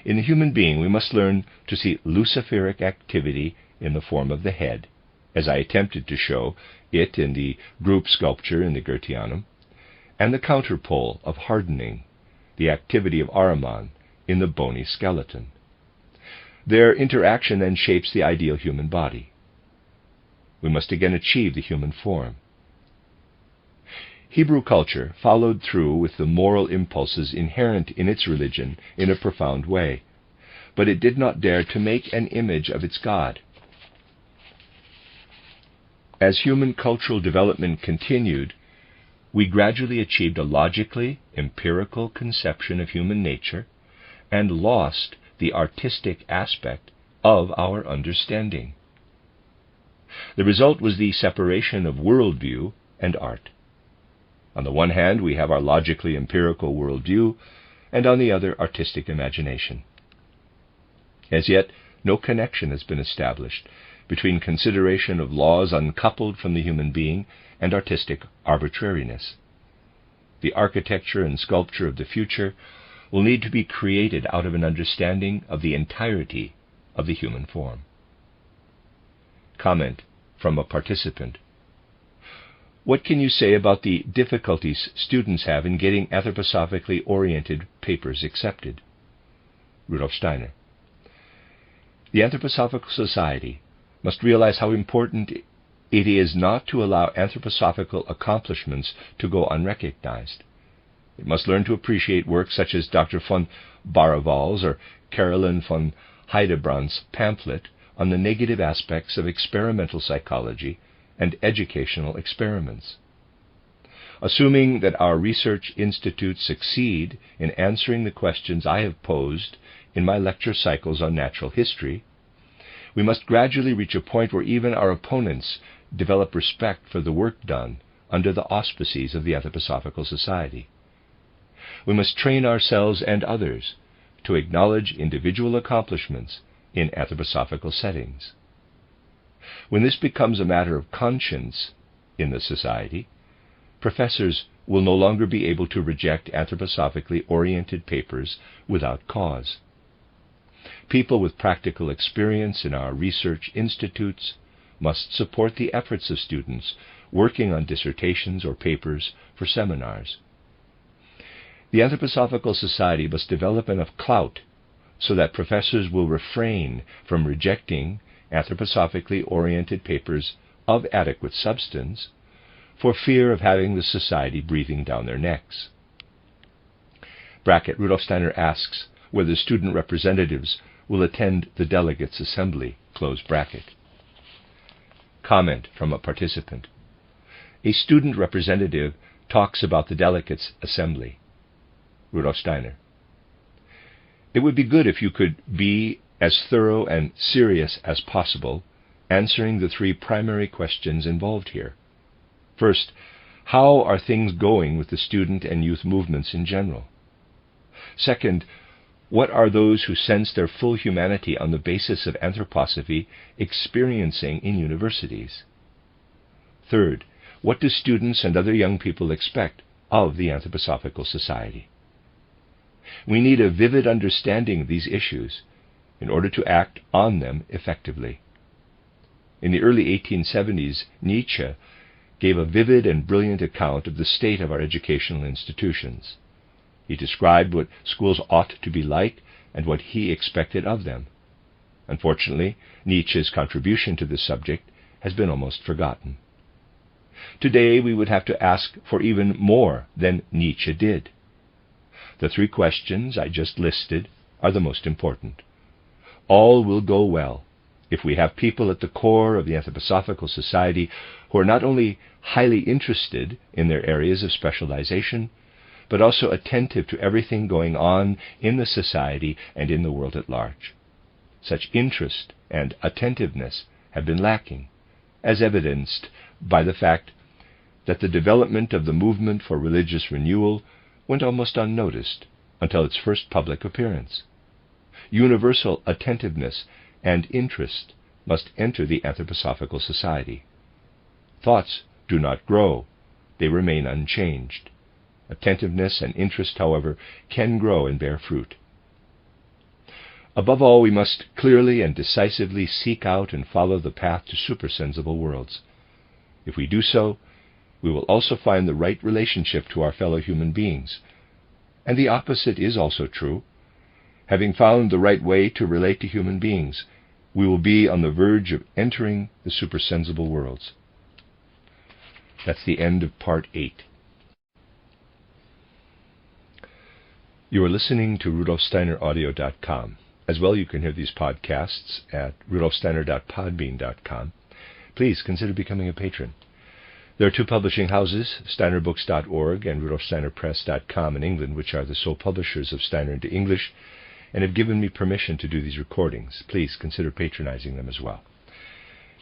In the human being, we must learn to see luciferic activity in the form of the head, as I attempted to show it in the group sculpture in the Goetheanum, and the counterpole of hardening, the activity of Ahriman, in the bony skeleton. Their interaction then shapes the ideal human body. We must again achieve the human form. Hebrew culture followed through with the moral impulses inherent in its religion in a profound way, but it did not dare to make an image of its God. As human cultural development continued, we gradually achieved a logically empirical conception of human nature and lost the artistic aspect of our understanding. The result was the separation of worldview and art. On the one hand, we have our logically empirical worldview, and on the other, artistic imagination. As yet, no connection has been established between consideration of laws uncoupled from the human being and artistic arbitrariness. The architecture and sculpture of the future will need to be created out of an understanding of the entirety of the human form. Comment from a participant. What can you say about the difficulties students have in getting anthroposophically oriented papers accepted? Rudolf Steiner. The Anthroposophical Society must realize how important it is not to allow anthroposophical accomplishments to go unrecognized. It must learn to appreciate work such as Dr. von Baraval's or Carolyn von Heidebrand's pamphlet on the negative aspects of experimental psychology and educational experiments. Assuming that our research institutes succeed in answering the questions I have posed in my lecture cycles on natural history, we must gradually reach a point where even our opponents develop respect for the work done under the auspices of the Anthroposophical Society. We must train ourselves and others to acknowledge individual accomplishments in anthroposophical settings. When this becomes a matter of conscience in the society, professors will no longer be able to reject anthroposophically oriented papers without cause. People with practical experience in our research institutes must support the efforts of students working on dissertations or papers for seminars. The Anthroposophical Society must develop enough clout so that professors will refrain from rejecting anthroposophically oriented papers of adequate substance for fear of having the society breathing down their necks. Rudolf Steiner asks whether student representatives will attend the Delegates' assembly. Comment from a participant. A student representative talks about the Delegates' assembly. Rudolf Steiner. It would be good if you could be as thorough and serious as possible answering the three primary questions involved here. First, how are things going with the student and youth movements in general? Second, what are those who sense their full humanity on the basis of anthroposophy experiencing in universities? Third, what do students and other young people expect of the Anthroposophical Society? We need a vivid understanding of these issues in order to act on them effectively. In the early 1870s, Nietzsche gave a vivid and brilliant account of the state of our educational institutions. He described what schools ought to be like and what he expected of them. Unfortunately, Nietzsche's contribution to this subject has been almost forgotten. Today, we would have to ask for even more than Nietzsche did. The three questions I just listed are the most important. All will go well if we have people at the core of the Anthroposophical Society who are not only highly interested in their areas of specialization, but also attentive to everything going on in the society and in the world at large. Such interest and attentiveness have been lacking, as evidenced by the fact that the development of the movement for religious renewal went almost unnoticed until its first public appearance. Universal attentiveness and interest must enter the Anthroposophical Society. Thoughts do not grow, they remain unchanged. Attentiveness and interest, however, can grow and bear fruit. Above all, we must clearly and decisively seek out and follow the path to supersensible worlds. If we do so, we will also find the right relationship to our fellow human beings. And the opposite is also true. Having found the right way to relate to human beings, we will be on the verge of entering the supersensible worlds. That's the end of Part 8. You are listening to RudolfSteinerAudio.com. As well, you can hear these podcasts at RudolfSteiner.podbean.com. Please consider becoming a patron. There are two publishing houses, steinerbooks.org and rudolfsteinerpress.com in England, which are the sole publishers of Steiner into English, and have given me permission to do these recordings. Please consider patronizing them as well.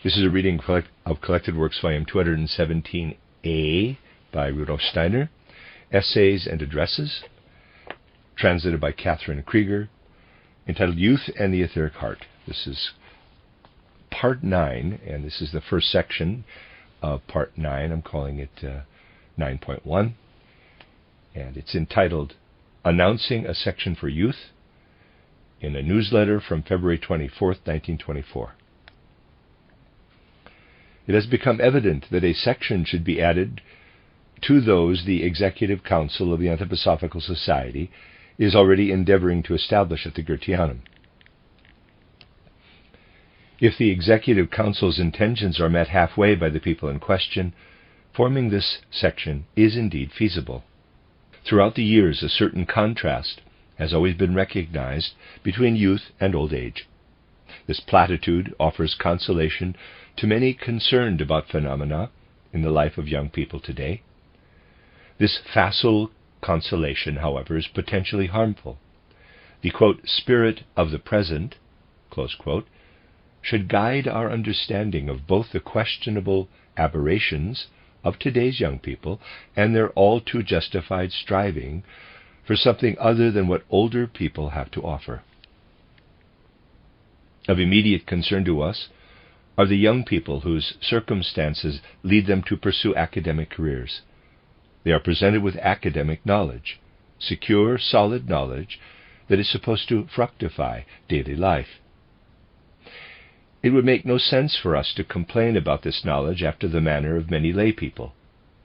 This is a reading of Collected Works, Volume 217A by Rudolf Steiner, Essays and Addresses, translated by Catherine Creeger, entitled Youth and the Etheric Heart. This is Part 9, and this is the first section of Part 9. I'm calling it 9.1, and it's entitled Announcing a Section for Youth in a newsletter from February 24th, 1924. it has become evident that a section should be added to those the Executive Council of the Anthroposophical Society is already endeavoring to establish at the Goetheanum. If the Executive Council's intentions are met halfway by the people in question, forming this section is indeed feasible. Throughout the years, a certain contrast has always been recognized between youth and old age. This platitude offers consolation to many concerned about phenomena in the life of young people today. This facile consolation, however, is potentially harmful. The, quote, spirit of the present, close quote, should guide our understanding of both the questionable aberrations of today's young people and their all too justified striving for something other than what older people have to offer. Of immediate concern to us are the young people whose circumstances lead them to pursue academic careers. They are presented with academic knowledge, secure, solid knowledge that is supposed to fructify daily life. It would make no sense for us to complain about this knowledge after the manner of many lay people,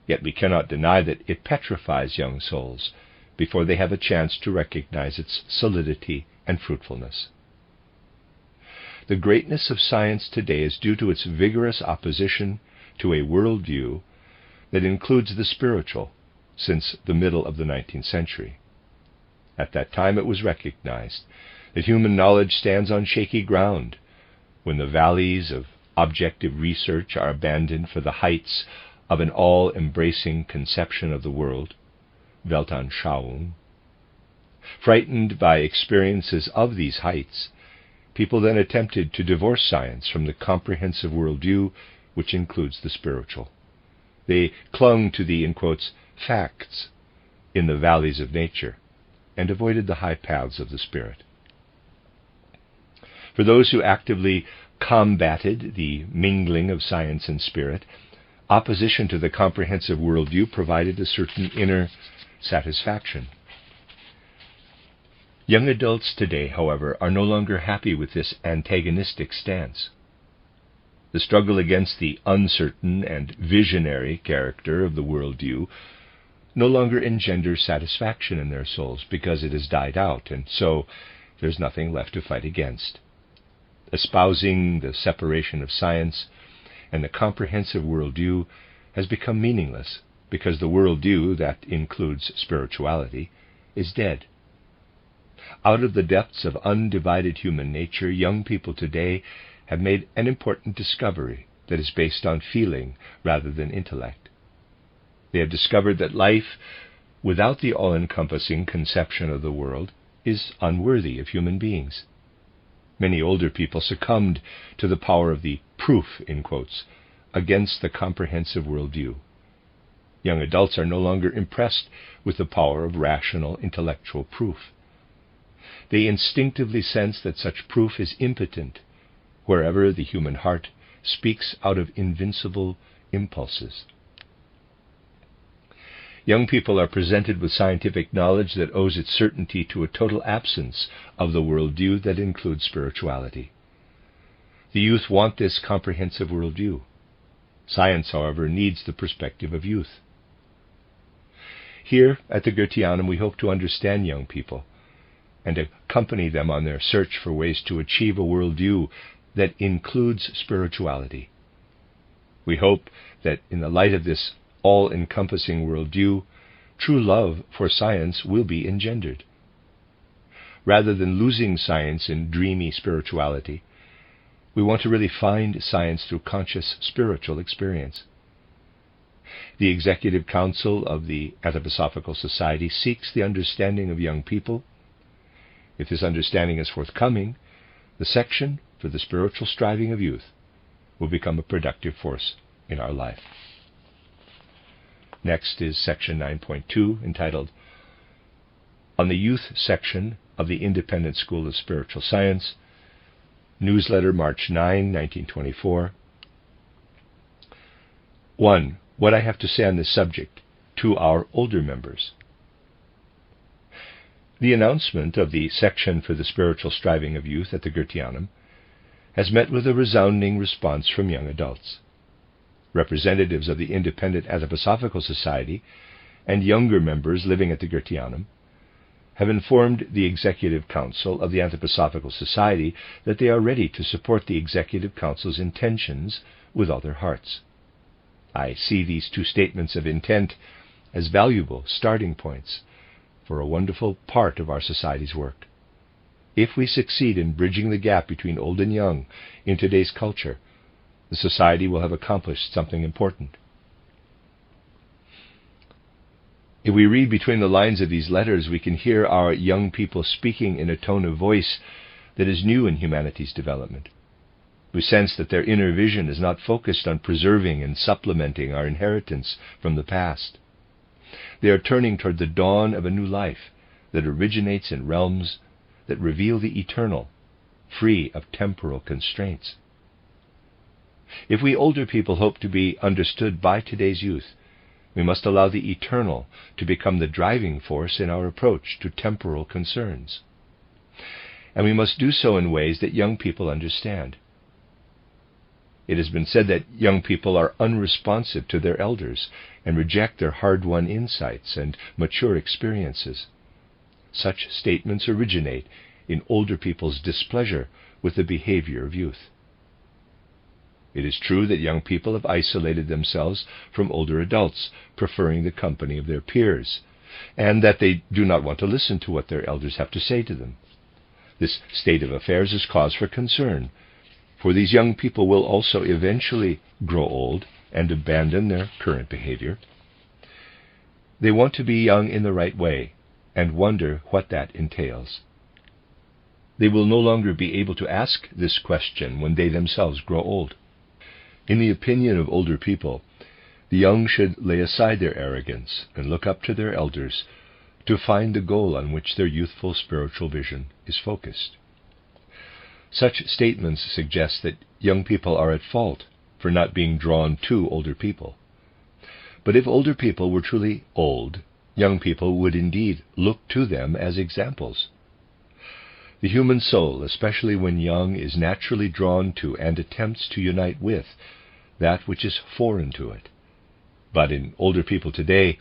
yet we cannot deny that it petrifies young souls before they have a chance to recognize its solidity and fruitfulness. The greatness of science today is due to its vigorous opposition to a worldview that includes the spiritual since the middle of the 19th century. At that time it was recognized that human knowledge stands on shaky ground when the valleys of objective research are abandoned for the heights of an all-embracing conception of the world, Weltanschauung. Frightened by experiences of these heights, people then attempted to divorce science from the comprehensive worldview which includes the spiritual. They clung to the, in quotes, facts in the valleys of nature and avoided the high paths of the spirit. For those who actively combated the mingling of science and spirit, opposition to the comprehensive worldview provided a certain inner satisfaction. Young adults today, however, are no longer happy with this antagonistic stance. The struggle against the uncertain and visionary character of the worldview no longer engenders satisfaction in their souls because it has died out, and so there's nothing left to fight against. Espousing the separation of science and the comprehensive worldview has become meaningless because the worldview that includes spirituality is dead. Out of the depths of undivided human nature, young people today have made an important discovery that is based on feeling rather than intellect. They have discovered that life, without the all-encompassing conception of the world, is unworthy of human beings. Many older people succumbed to the power of the proof, in quotes, against the comprehensive worldview. Young adults are no longer impressed with the power of rational intellectual proof. They instinctively sense that such proof is impotent wherever the human heart speaks out of invincible impulses. Young people are presented with scientific knowledge that owes its certainty to a total absence of the worldview that includes spirituality. The youth want this comprehensive worldview. Science, however, needs the perspective of youth. Here at the Goetheanum, we hope to understand young people and accompany them on their search for ways to achieve a worldview that includes spirituality. We hope that in the light of this all-encompassing worldview, true love for science will be engendered. Rather than losing science in dreamy spirituality, we want to really find science through conscious spiritual experience. The Executive Council of the Anthroposophical Society seeks the understanding of young people. If this understanding is forthcoming, the section for the spiritual striving of youth will become a productive force in our life. Next is section 9.2, entitled On the Youth Section of the Independent School of Spiritual Science, Newsletter, March 9, 1924. 1. What I have to say on this subject to our older members. The announcement of the section for the spiritual striving of youth at the Goetheanum has met with a resounding response from young adults. representatives of the independent Anthroposophical Society, and younger members living at the Goetheanum, have informed the Executive Council of the Anthroposophical Society that they are ready to support the Executive Council's intentions with all their hearts. I see these two statements of intent as valuable starting points for a wonderful part of our Society's work. If we succeed in bridging the gap between old and young in today's culture, the Society will have accomplished something important. If we read between the lines of these letters, we can hear our young people speaking in a tone of voice that is new in humanity's development. We sense that their inner vision is not focused on preserving and supplementing our inheritance from the past. They are turning toward the dawn of a new life that originates in realms that reveal the eternal, free of temporal constraints. If we older people hope to be understood by today's youth, we must allow the eternal to become the driving force in our approach to temporal concerns. And we must do so in ways that young people understand. It has been said that young people are unresponsive to their elders and reject their hard-won insights and mature experiences. Such statements originate in older people's displeasure with the behavior of youth. It is true that young people have isolated themselves from older adults, preferring the company of their peers, and that they do not want to listen to what their elders have to say to them. This state of affairs is cause for concern, for these young people will also eventually grow old and abandon their current behavior. They want to be young in the right way and wonder what that entails. They will no longer be able to ask this question when they themselves grow old. In the opinion of older people, the young should lay aside their arrogance and look up to their elders to find the goal on which their youthful spiritual vision is focused. Such statements suggest that young people are at fault for not being drawn to older people. But if older people were truly old, young people would indeed look to them as examples. The human soul, especially when young, is naturally drawn to and attempts to unite with that which is foreign to it. But in older people today,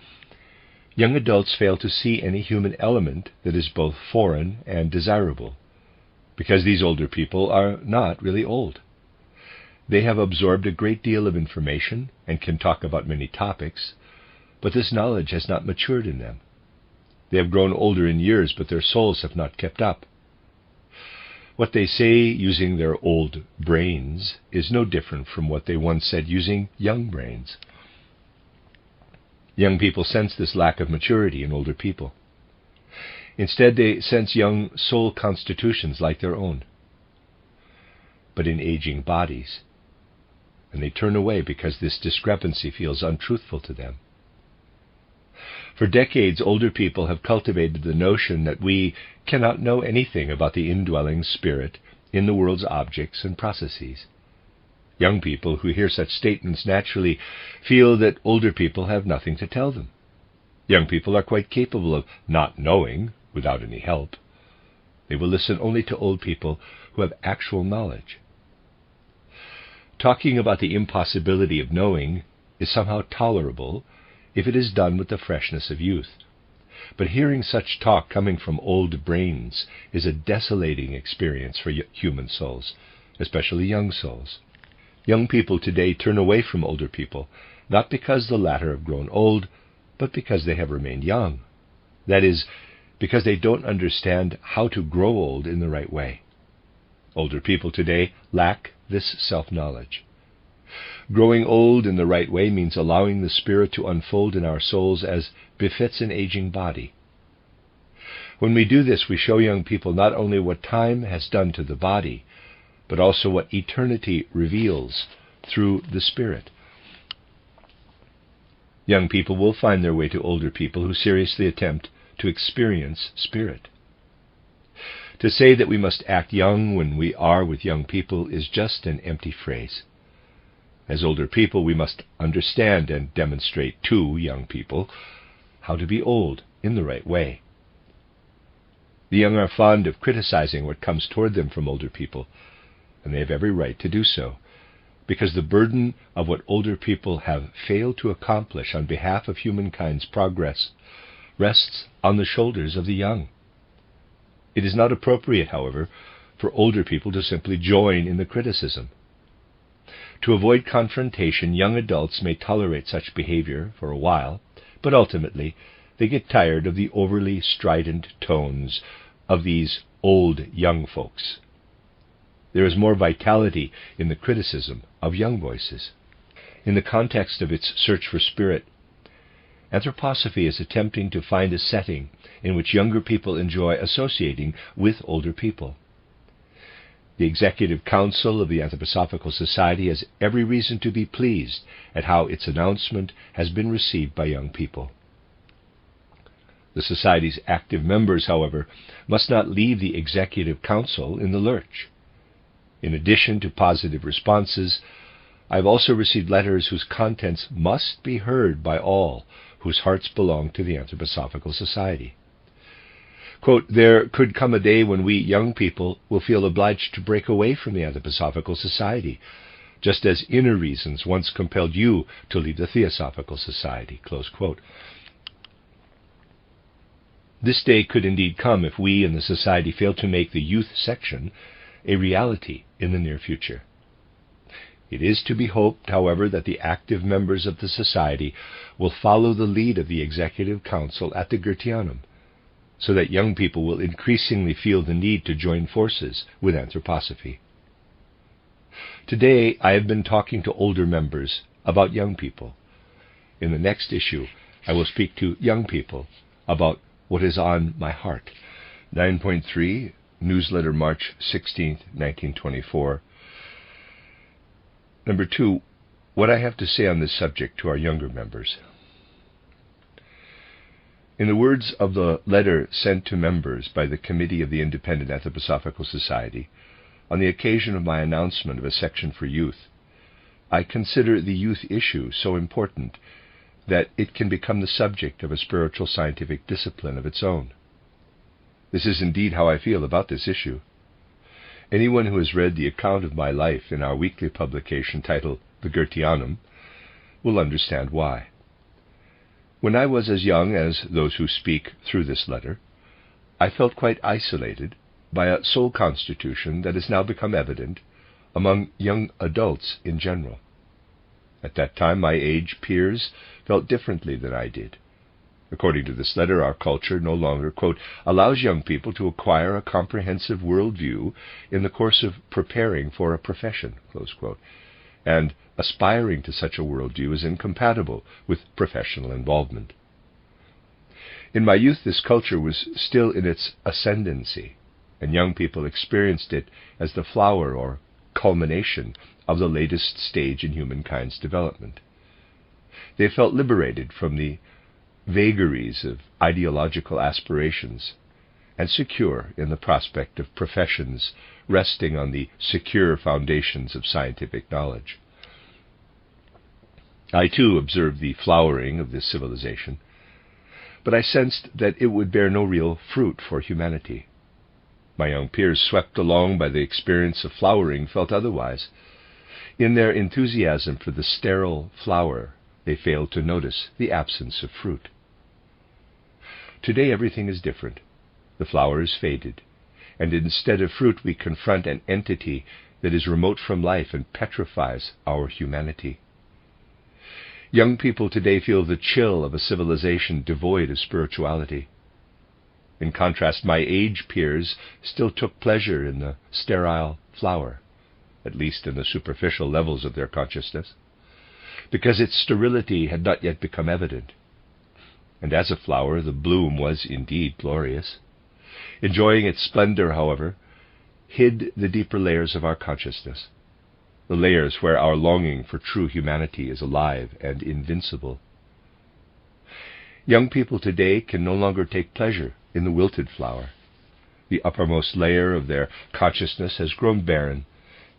young adults fail to see any human element that is both foreign and desirable, because these older people are not really old. They have absorbed a great deal of information and can talk about many topics, but this knowledge has not matured in them. They have grown older in years, but their souls have not kept up. What they say using their old brains is no different from what they once said using young brains. Young people sense this lack of maturity in older people. Instead, they sense young soul constitutions like their own, but in aging bodies, and they turn away because this discrepancy feels untruthful to them. For decades, older people have cultivated the notion that we cannot know anything about the indwelling spirit in the world's objects and processes. Young people who hear such statements naturally feel that older people have nothing to tell them. Young people are quite capable of not knowing without any help. They will listen only to old people who have actual knowledge. Talking about the impossibility of knowing is somehow tolerable if it is done with the freshness of youth. But hearing such talk coming from old brains is a desolating experience for human souls, especially young souls. Young people today turn away from older people, not because the latter have grown old, but because they have remained young. That is, because they don't understand how to grow old in the right way. Older people today lack this self-knowledge. Growing old in the right way means allowing the Spirit to unfold in our souls as befits an aging body. When we do this, we show young people not only what time has done to the body, but also what eternity reveals through the Spirit. Young people will find their way to older people who seriously attempt to experience Spirit. To say that we must act young when we are with young people is just an empty phrase. As older people, we must understand and demonstrate to young people how to be old in the right way. The young are fond of criticizing what comes toward them from older people, and they have every right to do so, because the burden of what older people have failed to accomplish on behalf of humankind's progress rests on the shoulders of the young. It is not appropriate, however, for older people to simply join in the criticism. To avoid confrontation, young adults may tolerate such behavior for a while, but ultimately they get tired of the overly strident tones of these old young folks. There is more vitality in the criticism of young voices. In the context of its search for spirit, Anthroposophy is attempting to find a setting in which younger people enjoy associating with older people. The Executive Council of the Anthroposophical Society has every reason to be pleased at how its announcement has been received by young people. The Society's active members, however, must not leave the Executive Council in the lurch. In addition to positive responses, I have also received letters whose contents must be heard by all whose hearts belong to the Anthroposophical Society. Quote, "There could come a day when we young people will feel obliged to break away from the Anthroposophical Society, just as inner reasons once compelled you to leave the Theosophical Society." Close quote. This day could indeed come if we in the Society fail to make the youth section a reality in the near future. It is to be hoped, however, that the active members of the Society will follow the lead of the Executive Council at the Goetheanum, so that young people will increasingly feel the need to join forces with Anthroposophy. Today, I have been talking to older members about young people. In the next issue, I will speak to young people about what is on my heart. 9.3, Newsletter, March 16, 1924. Number 2, what I have to say on this subject to our younger members. In the words of the letter sent to members by the Committee of the Independent Anthroposophical Society, on the occasion of my announcement of a section for youth, I consider the youth issue so important that it can become the subject of a spiritual scientific discipline of its own. This is indeed how I feel about this issue. Anyone who has read the account of my life in our weekly publication titled The Goetheanum will understand why. When I was as young as those who speak through this letter, I felt quite isolated by a soul constitution that has now become evident among young adults in general. At that time, my age peers felt differently than I did. According to this letter, our culture no longer, quote, allows young people to acquire a comprehensive worldview in the course of preparing for a profession, close quote, and aspiring to such a worldview is incompatible with professional involvement. In my youth, this culture was still in its ascendancy, and young people experienced it as the flower or culmination of the latest stage in humankind's development. They felt liberated from the vagaries of ideological aspirations and secure in the prospect of professions resting on the secure foundations of scientific knowledge. I too observed the flowering of this civilization, but I sensed that it would bear no real fruit for humanity. My young peers, swept along by the experience of flowering, felt otherwise. In their enthusiasm for the sterile flower, they failed to notice the absence of fruit. Today everything is different. The flower is faded, and instead of fruit we confront an entity that is remote from life and petrifies our humanity. Young people today feel the chill of a civilization devoid of spirituality. In contrast, my age peers still took pleasure in the sterile flower, at least in the superficial levels of their consciousness, because its sterility had not yet become evident. And as a flower, the bloom was indeed glorious. Enjoying its splendor, however, hid the deeper layers of our consciousness, the layers where our longing for true humanity is alive and invincible. Young people today can no longer take pleasure in the wilted flower. The uppermost layer of their consciousness has grown barren,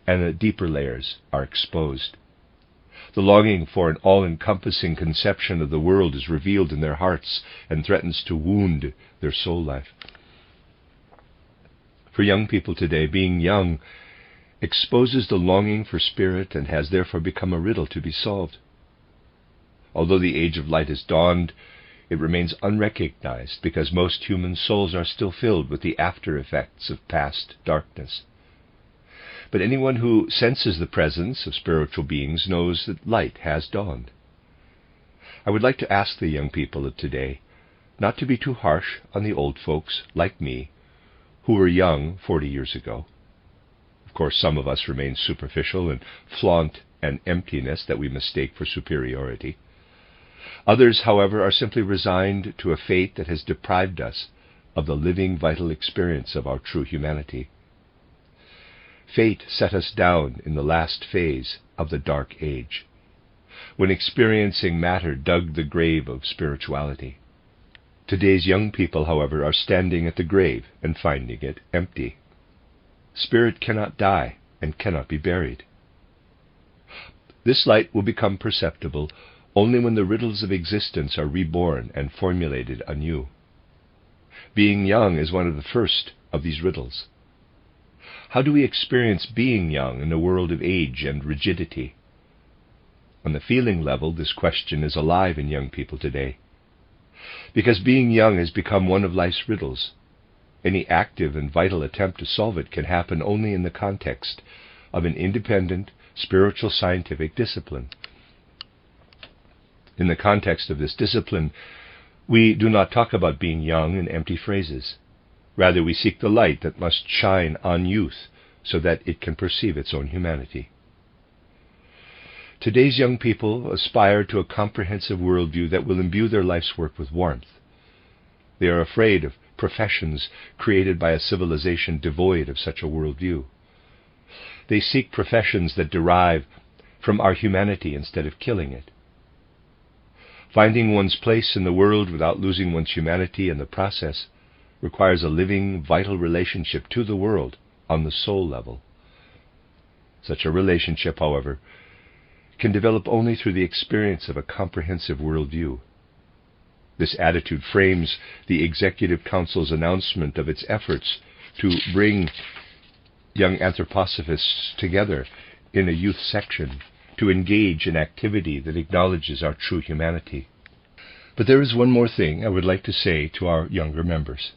and the deeper layers are exposed. The longing for an all-encompassing conception of the world is revealed in their hearts and threatens to wound their soul life. For young people today, being young exposes the longing for spirit and has therefore become a riddle to be solved. Although the age of light has dawned, it remains unrecognized because most human souls are still filled with the after effects of past darkness. But anyone who senses the presence of spiritual beings knows that light has dawned. I would like to ask the young people of today not to be too harsh on the old folks, like me, who were young 40 years ago. Of course, some of us remain superficial and flaunt an emptiness that we mistake for superiority. Others, however, are simply resigned to a fate that has deprived us of the living, vital experience of our true humanity. Fate set us down in the last phase of the Dark Age, when experiencing matter dug the grave of spirituality. Today's young people, however, are standing at the grave and finding it empty. Spirit cannot die and cannot be buried. This light will become perceptible only when the riddles of existence are reborn and formulated anew. Being young is one of the first of these riddles. How do we experience being young in a world of age and rigidity? On the feeling level, this question is alive in young people today. Because being young has become one of life's riddles, any active and vital attempt to solve it can happen only in the context of an independent, spiritual scientific discipline. In the context of this discipline, we do not talk about being young in empty phrases. Rather, we seek the light that must shine on youth so that it can perceive its own humanity. Today's young people aspire to a comprehensive worldview that will imbue their life's work with warmth. They are afraid of professions created by a civilization devoid of such a worldview. They seek professions that derive from our humanity instead of killing it. Finding one's place in the world without losing one's humanity in the process requires a living, vital relationship to the world on the soul level. Such a relationship, however, can develop only through the experience of a comprehensive worldview. This attitude frames the Executive Council's announcement of its efforts to bring young anthroposophists together in a youth section to engage in activity that acknowledges our true humanity. But there is one more thing I would like to say to our younger members.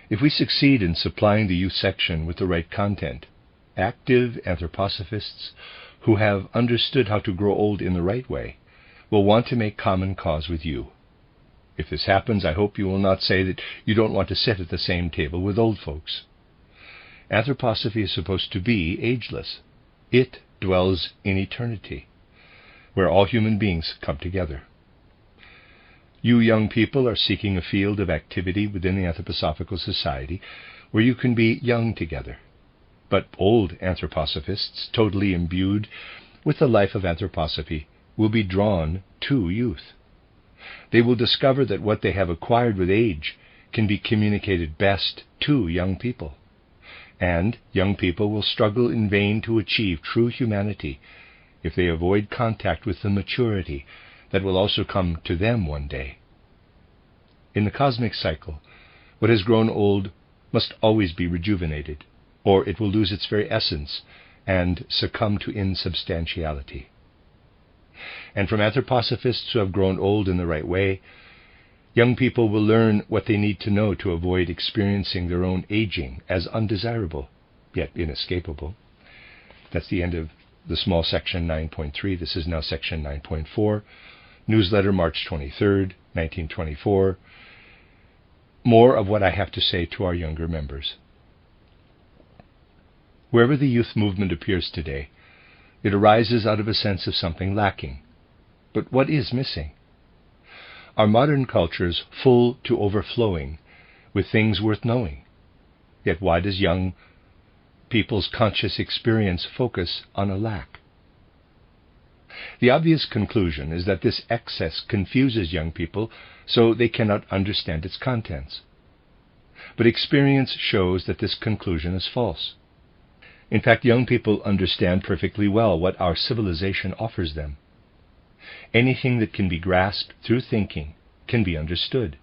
If we succeed in supplying the youth section with the right content, active anthroposophists who have understood how to grow old in the right way will want to make common cause with you. If this happens, I hope you will not say that you don't want to sit at the same table with old folks. Anthroposophy is supposed to be ageless. It dwells in eternity, where all human beings come together. You young people are seeking a field of activity within the Anthroposophical Society where you can be young together. But old anthroposophists, totally imbued with the life of anthroposophy, will be drawn to youth. They will discover that what they have acquired with age can be communicated best to young people. And young people will struggle in vain to achieve true humanity if they avoid contact with the maturity that will also come to them one day. In the cosmic cycle, what has grown old must always be rejuvenated, or it will lose its very essence and succumb to insubstantiality. And from anthroposophists who have grown old in the right way, young people will learn what they need to know to avoid experiencing their own aging as undesirable, yet inescapable. That's the end of the small section 9.3. This is now section 9.4. Newsletter, March 23rd, 1924. More of what I have to say to our younger members. Wherever the youth movement appears today, it arises out of a sense of something lacking. But what is missing? Our modern culture is full to overflowing with things worth knowing. Yet why does young people's conscious experience focus on a lack? The obvious conclusion is that this excess confuses young people so they cannot understand its contents. But experience shows that this conclusion is false. In fact, young people understand perfectly well what our civilization offers them. Anything that can be grasped through thinking can be understood.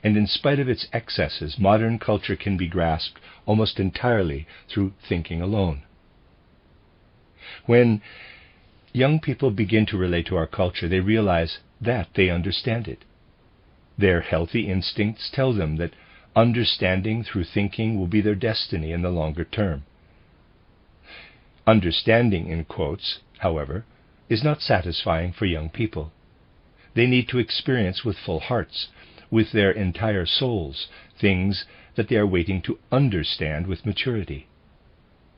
And in spite of its excesses, modern culture can be grasped almost entirely through thinking alone. When young people begin to relate to our culture, they realize that they understand it. Their healthy instincts tell them that understanding through thinking will be their destiny in the longer term. Understanding, in quotes, however, is not satisfying for young people. They need to experience with full hearts, with their entire souls, things that they are waiting to understand with maturity.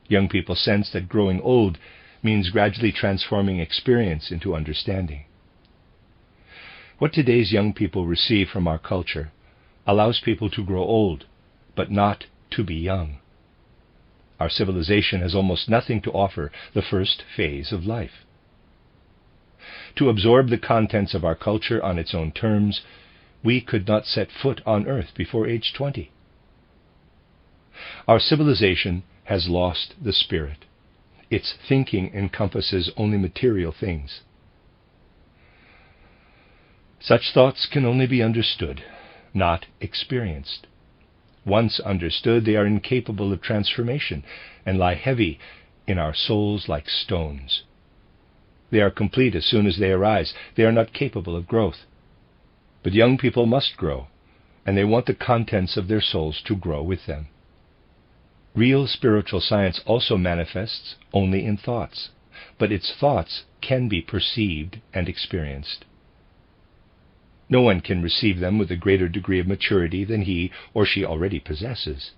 Young people sense that growing old means gradually transforming experience into understanding. What today's young people receive from our culture allows people to grow old, but not to be young. Our civilization has almost nothing to offer the first phase of life. To absorb the contents of our culture on its own terms, we could not set foot on earth before age 20. Our civilization has lost the spirit. Its thinking encompasses only material things. Such thoughts can only be understood, not experienced. Once understood, they are incapable of transformation and lie heavy in our souls like stones. They are complete as soon as they arise. They are not capable of growth. But young people must grow, and they want the contents of their souls to grow with them. Real spiritual science also manifests only in thoughts, but its thoughts can be perceived and experienced. No one can receive them with a greater degree of maturity than he or she already possesses.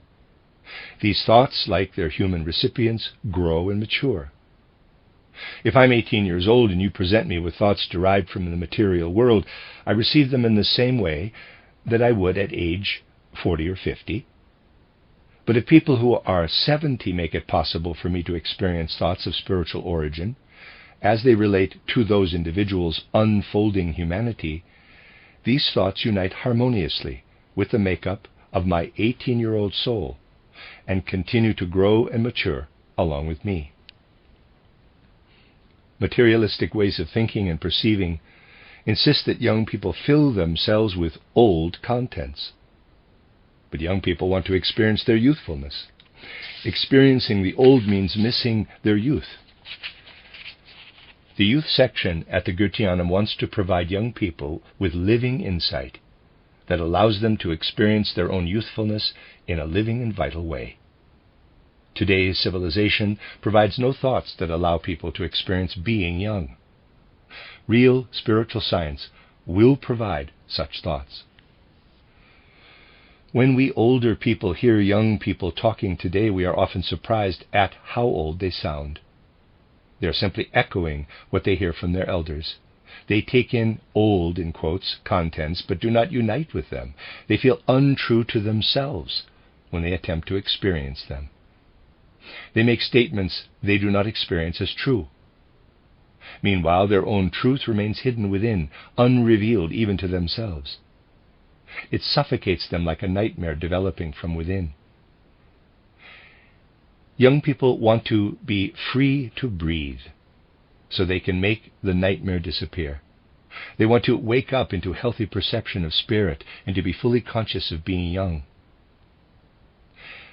These thoughts, like their human recipients, grow and mature. If I'm 18 years old and you present me with thoughts derived from the material world, I receive them in the same way that I would at age 40 or 50. But if people who are 70 make it possible for me to experience thoughts of spiritual origin, as they relate to those individuals' unfolding humanity, these thoughts unite harmoniously with the makeup of my 18-year-old soul and continue to grow and mature along with me. Materialistic ways of thinking and perceiving insist that young people fill themselves with old contents. But young people want to experience their youthfulness. Experiencing the old means missing their youth. The youth section at the Goetheanum wants to provide young people with living insight that allows them to experience their own youthfulness in a living and vital way. Today's civilization provides no thoughts that allow people to experience being young. Real spiritual science will provide such thoughts. When we older people hear young people talking today, we are often surprised at how old they sound. They are simply echoing what they hear from their elders. They take in old, in quotes, contents, but do not unite with them. They feel untrue to themselves when they attempt to experience them. They make statements they do not experience as true. Meanwhile, their own truth remains hidden within, unrevealed even to themselves. It suffocates them like a nightmare developing from within. Young people want to be free to breathe so they can make the nightmare disappear. They want to wake up into healthy perception of spirit and to be fully conscious of being young.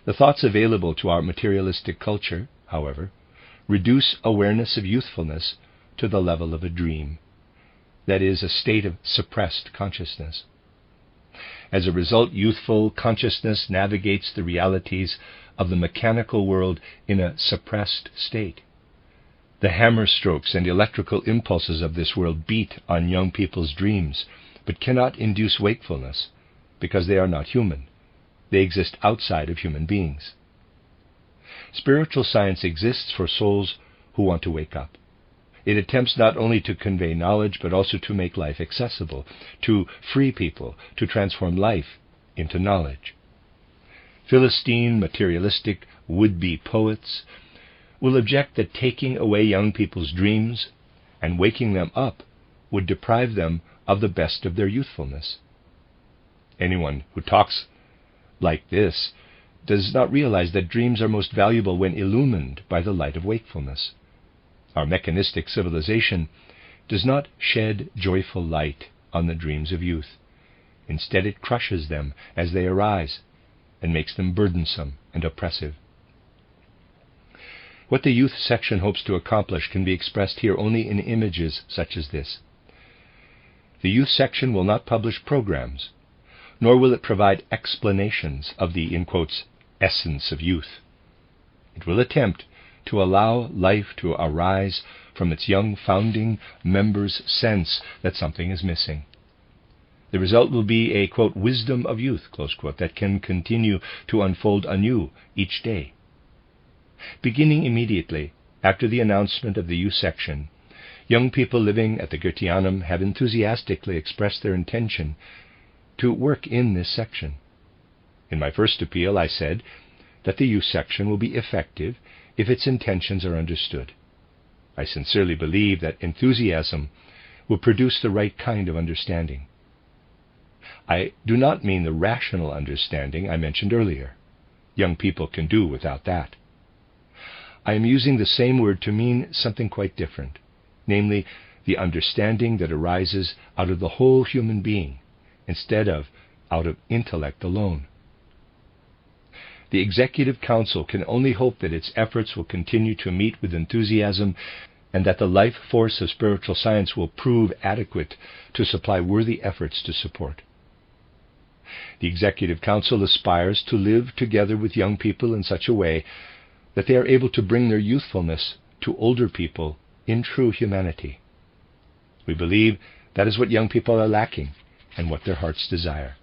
The thoughts available to our materialistic culture, however, reduce awareness of youthfulness to the level of a dream, that is, a state of suppressed consciousness. As a result, youthful consciousness navigates the realities of the mechanical world in a suppressed state. The hammer strokes and electrical impulses of this world beat on young people's dreams, but cannot induce wakefulness, because they are not human. They exist outside of human beings. Spiritual science exists for souls who want to wake up. It attempts not only to convey knowledge, but also to make life accessible, to free people, to transform life into knowledge. Philistine, materialistic, would-be poets will object that taking away young people's dreams and waking them up would deprive them of the best of their youthfulness. Anyone who talks like this does not realize that dreams are most valuable when illumined by the light of wakefulness. Our mechanistic civilization does not shed joyful light on the dreams of youth. Instead, it crushes them as they arise and makes them burdensome and oppressive. What the youth section hopes to accomplish can be expressed here only in images such as this. The youth section will not publish programs, nor will it provide explanations of the, in quotes, essence of youth. It will attempt to allow life to arise from its young founding members' sense that something is missing. The result will be a, quote, wisdom of youth, close quote, that can continue to unfold anew each day. Beginning immediately after the announcement of the youth section, young people living at the Goetheanum have enthusiastically expressed their intention to work in this section. In my first appeal, I said that the youth section will be effective if its intentions are understood. I sincerely believe that enthusiasm will produce the right kind of understanding. I do not mean the rational understanding I mentioned earlier. Young people can do without that. I am using the same word to mean something quite different, namely the understanding that arises out of the whole human being, instead of out of intellect alone. The Executive Council can only hope that its efforts will continue to meet with enthusiasm and that the life force of spiritual science will prove adequate to supply worthy efforts to support. The Executive Council aspires to live together with young people in such a way that they are able to bring their youthfulness to older people in true humanity. We believe that is what young people are lacking and what their hearts desire.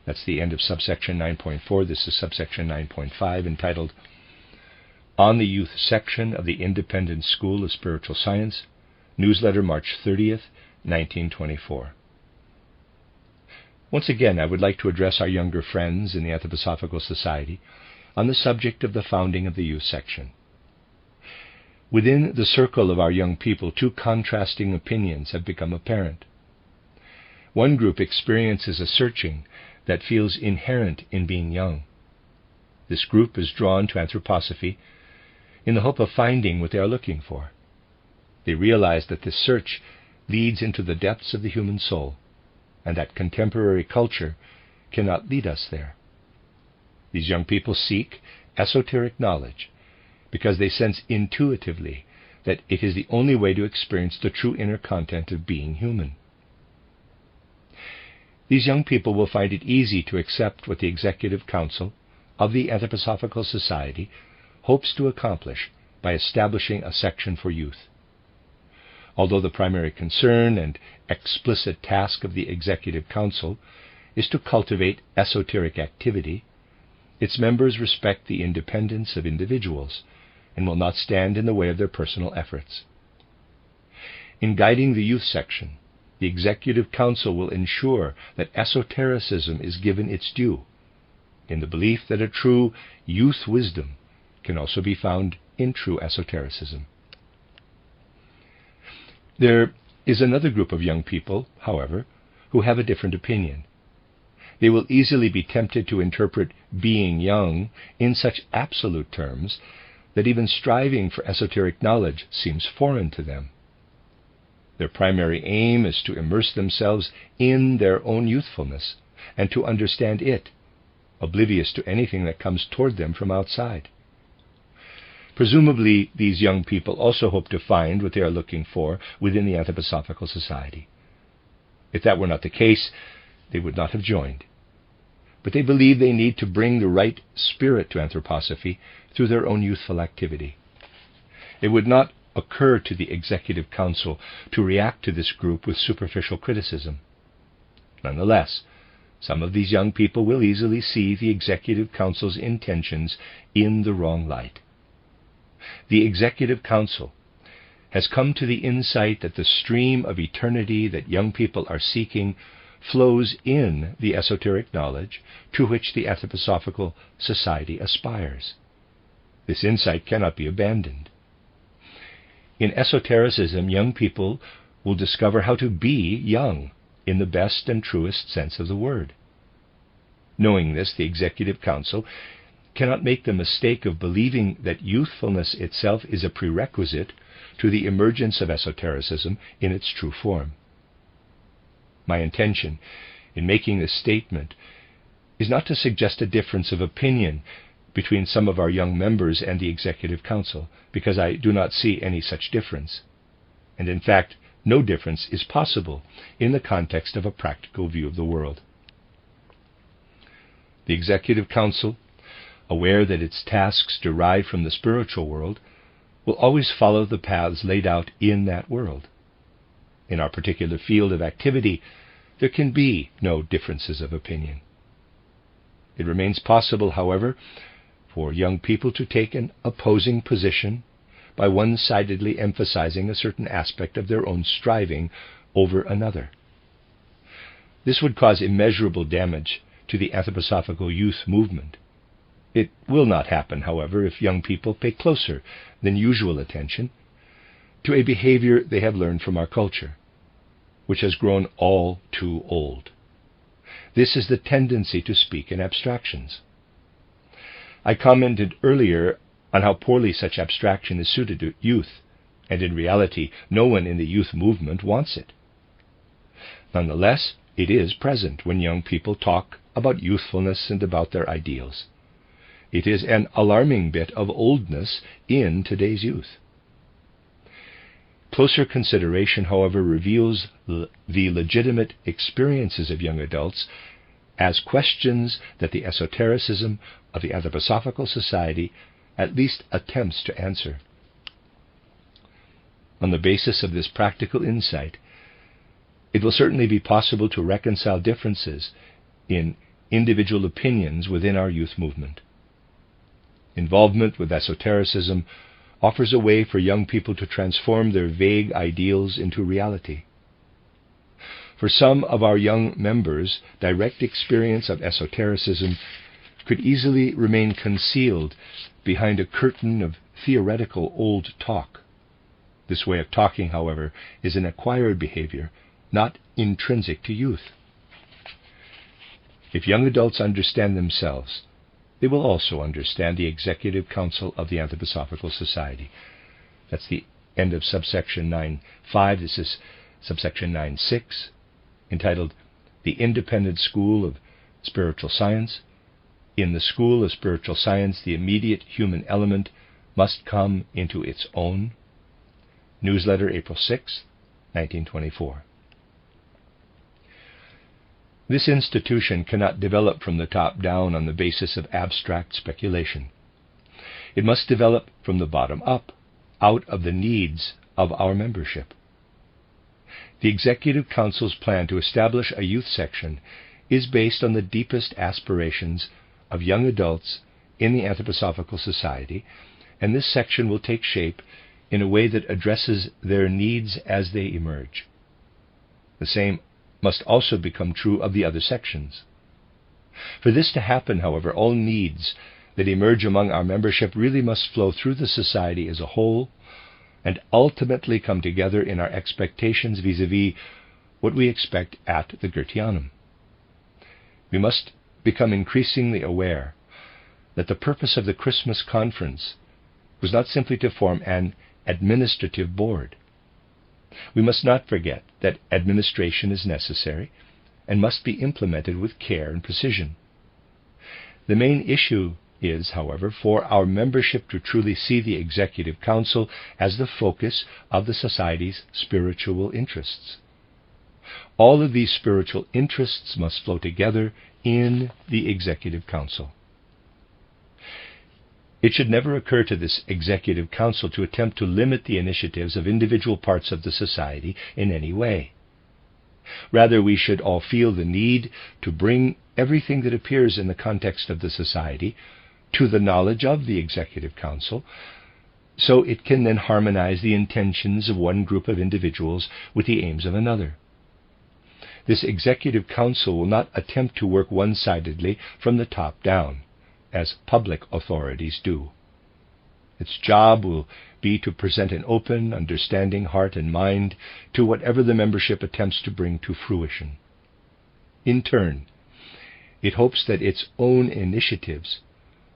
That's the end of subsection 9.4. This is subsection 9.5, entitled On the Youth Section of the Independent School of Spiritual Science, Newsletter, March 30th, 1924. Once again, I would like to address our younger friends in the Anthroposophical Society on the subject of the founding of the youth section. Within the circle of our young people, two contrasting opinions have become apparent. One group experiences a searching that feels inherent in being young. This group is drawn to Anthroposophy in the hope of finding what they are looking for. They realize that this search leads into the depths of the human soul, and that contemporary culture cannot lead us there. These young people seek esoteric knowledge because they sense intuitively that it is the only way to experience the true inner content of being human. These young people will find it easy to accept what the Executive Council of the Anthroposophical Society hopes to accomplish by establishing a section for youth. Although the primary concern and explicit task of the Executive Council is to cultivate esoteric activity, its members respect the independence of individuals and will not stand in the way of their personal efforts. In guiding the youth section, the Executive Council will ensure that esotericism is given its due, in the belief that a true youth wisdom can also be found in true esotericism. There is another group of young people, however, who have a different opinion. They will easily be tempted to interpret being young in such absolute terms that even striving for esoteric knowledge seems foreign to them. Their primary aim is to immerse themselves in their own youthfulness and to understand it, oblivious to anything that comes toward them from outside. Presumably, these young people also hope to find what they are looking for within the Anthroposophical Society. If that were not the case, they would not have joined. But they believe they need to bring the right spirit to Anthroposophy through their own youthful activity. It would not occur to the Executive Council to react to this group with superficial criticism. Nonetheless, some of these young people will easily see the Executive Council's intentions in the wrong light. The Executive Council has come to the insight that the stream of eternity that young people are seeking flows in the esoteric knowledge to which the Anthroposophical Society aspires. This insight cannot be abandoned. In esotericism, young people will discover how to be young in the best and truest sense of the word. Knowing this, the Executive Council cannot make the mistake of believing that youthfulness itself is a prerequisite to the emergence of esotericism in its true form. My intention in making this statement is not to suggest a difference of opinion between some of our young members and the Executive Council, because I do not see any such difference. And in fact, no difference is possible in the context of a practical view of the world. The Executive Council, aware that its tasks derive from the spiritual world, will always follow the paths laid out in that world. In our particular field of activity, there can be no differences of opinion. It remains possible, however, for young people to take an opposing position by one-sidedly emphasizing a certain aspect of their own striving over another. This would cause immeasurable damage to the Anthroposophical youth movement. It will not happen, however, if young people pay closer than usual attention to a behavior they have learned from our culture, which has grown all too old. This is the tendency to speak in abstractions. I commented earlier on how poorly such abstraction is suited to youth, and in reality, no one in the youth movement wants it. Nonetheless, it is present when young people talk about youthfulness and about their ideals. It is an alarming bit of oldness in today's youth. Closer consideration, however, reveals the legitimate experiences of young adults as questions that the esotericism of the Anthroposophical Society at least attempts to answer. On the basis of this practical insight, it will certainly be possible to reconcile differences in individual opinions within our youth movement. Involvement with esotericism offers a way for young people to transform their vague ideals into reality. For some of our young members, direct experience of esotericism could easily remain concealed behind a curtain of theoretical old talk. This way of talking, however, is an acquired behavior, not intrinsic to youth. If young adults understand themselves, they will also understand the Executive Council of the Anthroposophical Society. That's the end of subsection 9.5. This is subsection 9.6, entitled The Independent School of Spiritual Science. In the School of Spiritual Science, the immediate human element must come into its own. Newsletter, April 6, 1924. This institution cannot develop from the top down on the basis of abstract speculation. It must develop from the bottom up, out of the needs of our membership. The Executive Council's plan to establish a youth section is based on the deepest aspirations of young adults in the Anthroposophical Society, and this section will take shape in a way that addresses their needs as they emerge. The same must also become true of the other sections. For this to happen, however, all needs that emerge among our membership really must flow through the society as a whole and ultimately come together in our expectations vis-à-vis what we expect at the Goetheanum. We must become increasingly aware that the purpose of the Christmas conference was not simply to form an administrative board. We must not forget that administration is necessary and must be implemented with care and precision. The main issue is, however, for our membership to truly see the Executive Council as the focus of the Society's spiritual interests. All of these spiritual interests must flow together in the Executive Council. It should never occur to this Executive Council to attempt to limit the initiatives of individual parts of the Society in any way. Rather, we should all feel the need to bring everything that appears in the context of the Society to the knowledge of the Executive Council, so it can then harmonize the intentions of one group of individuals with the aims of another. This Executive Council will not attempt to work one-sidedly from the top down, as public authorities do. Its job will be to present an open, understanding heart and mind to whatever the membership attempts to bring to fruition. In turn, it hopes that its own initiatives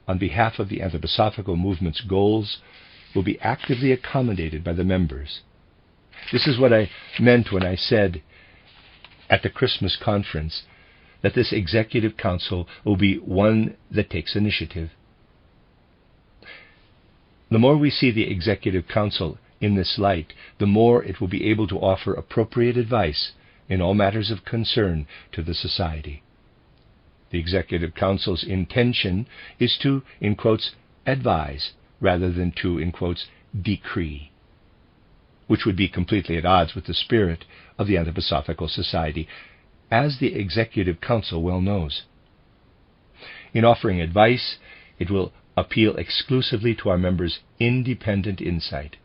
on behalf of the Anthroposophical movement's goals will be actively accommodated by the members. This is what I meant when I said at the Christmas conference that this Executive Council will be one that takes initiative. The more we see the Executive Council in this light, the more it will be able to offer appropriate advice in all matters of concern to the society. The Executive Council's intention is to, in quotes, advise rather than to, in quotes, decree, which would be completely at odds with the spirit of the Anthroposophical Society, as the Executive Council well knows. In offering advice, it will appeal exclusively to our members' independent insight.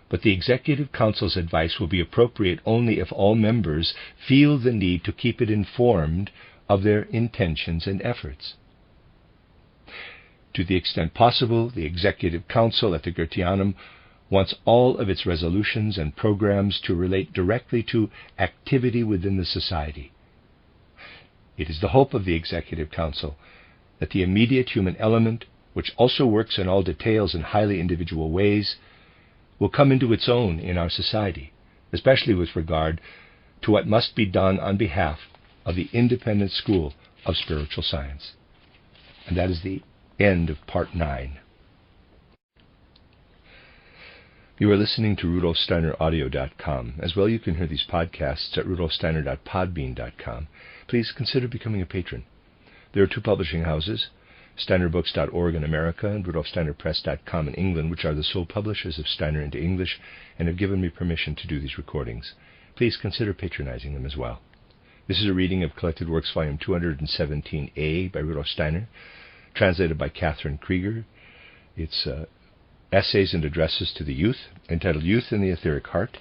But the Executive Council's advice will be appropriate only if all members feel the need to keep it informed of their intentions and efforts. To the extent possible, the Executive Council at the Goetheanum wants all of its resolutions and programs to relate directly to activity within the society. It is the hope of the Executive Council that the immediate human element, which also works in all details in highly individual ways, will come into its own in our society, especially with regard to what must be done on behalf of the independent school of spiritual science. And that is the end of Part 9. You are listening to RudolfSteinerAudio.com. As well, you can hear these podcasts at RudolfSteiner.podbean.com. Please consider becoming a patron. There are two publishing houses, SteinerBooks.org in America and RudolfSteinerPress.com in England, which are the sole publishers of Steiner into English and have given me permission to do these recordings. Please consider patronizing them as well. This is a reading of Collected Works, Volume 217A by Rudolf Steiner, translated by Catherine Creeger. It's Essays and Addresses to the Youth, entitled Youth in the Etheric Heart.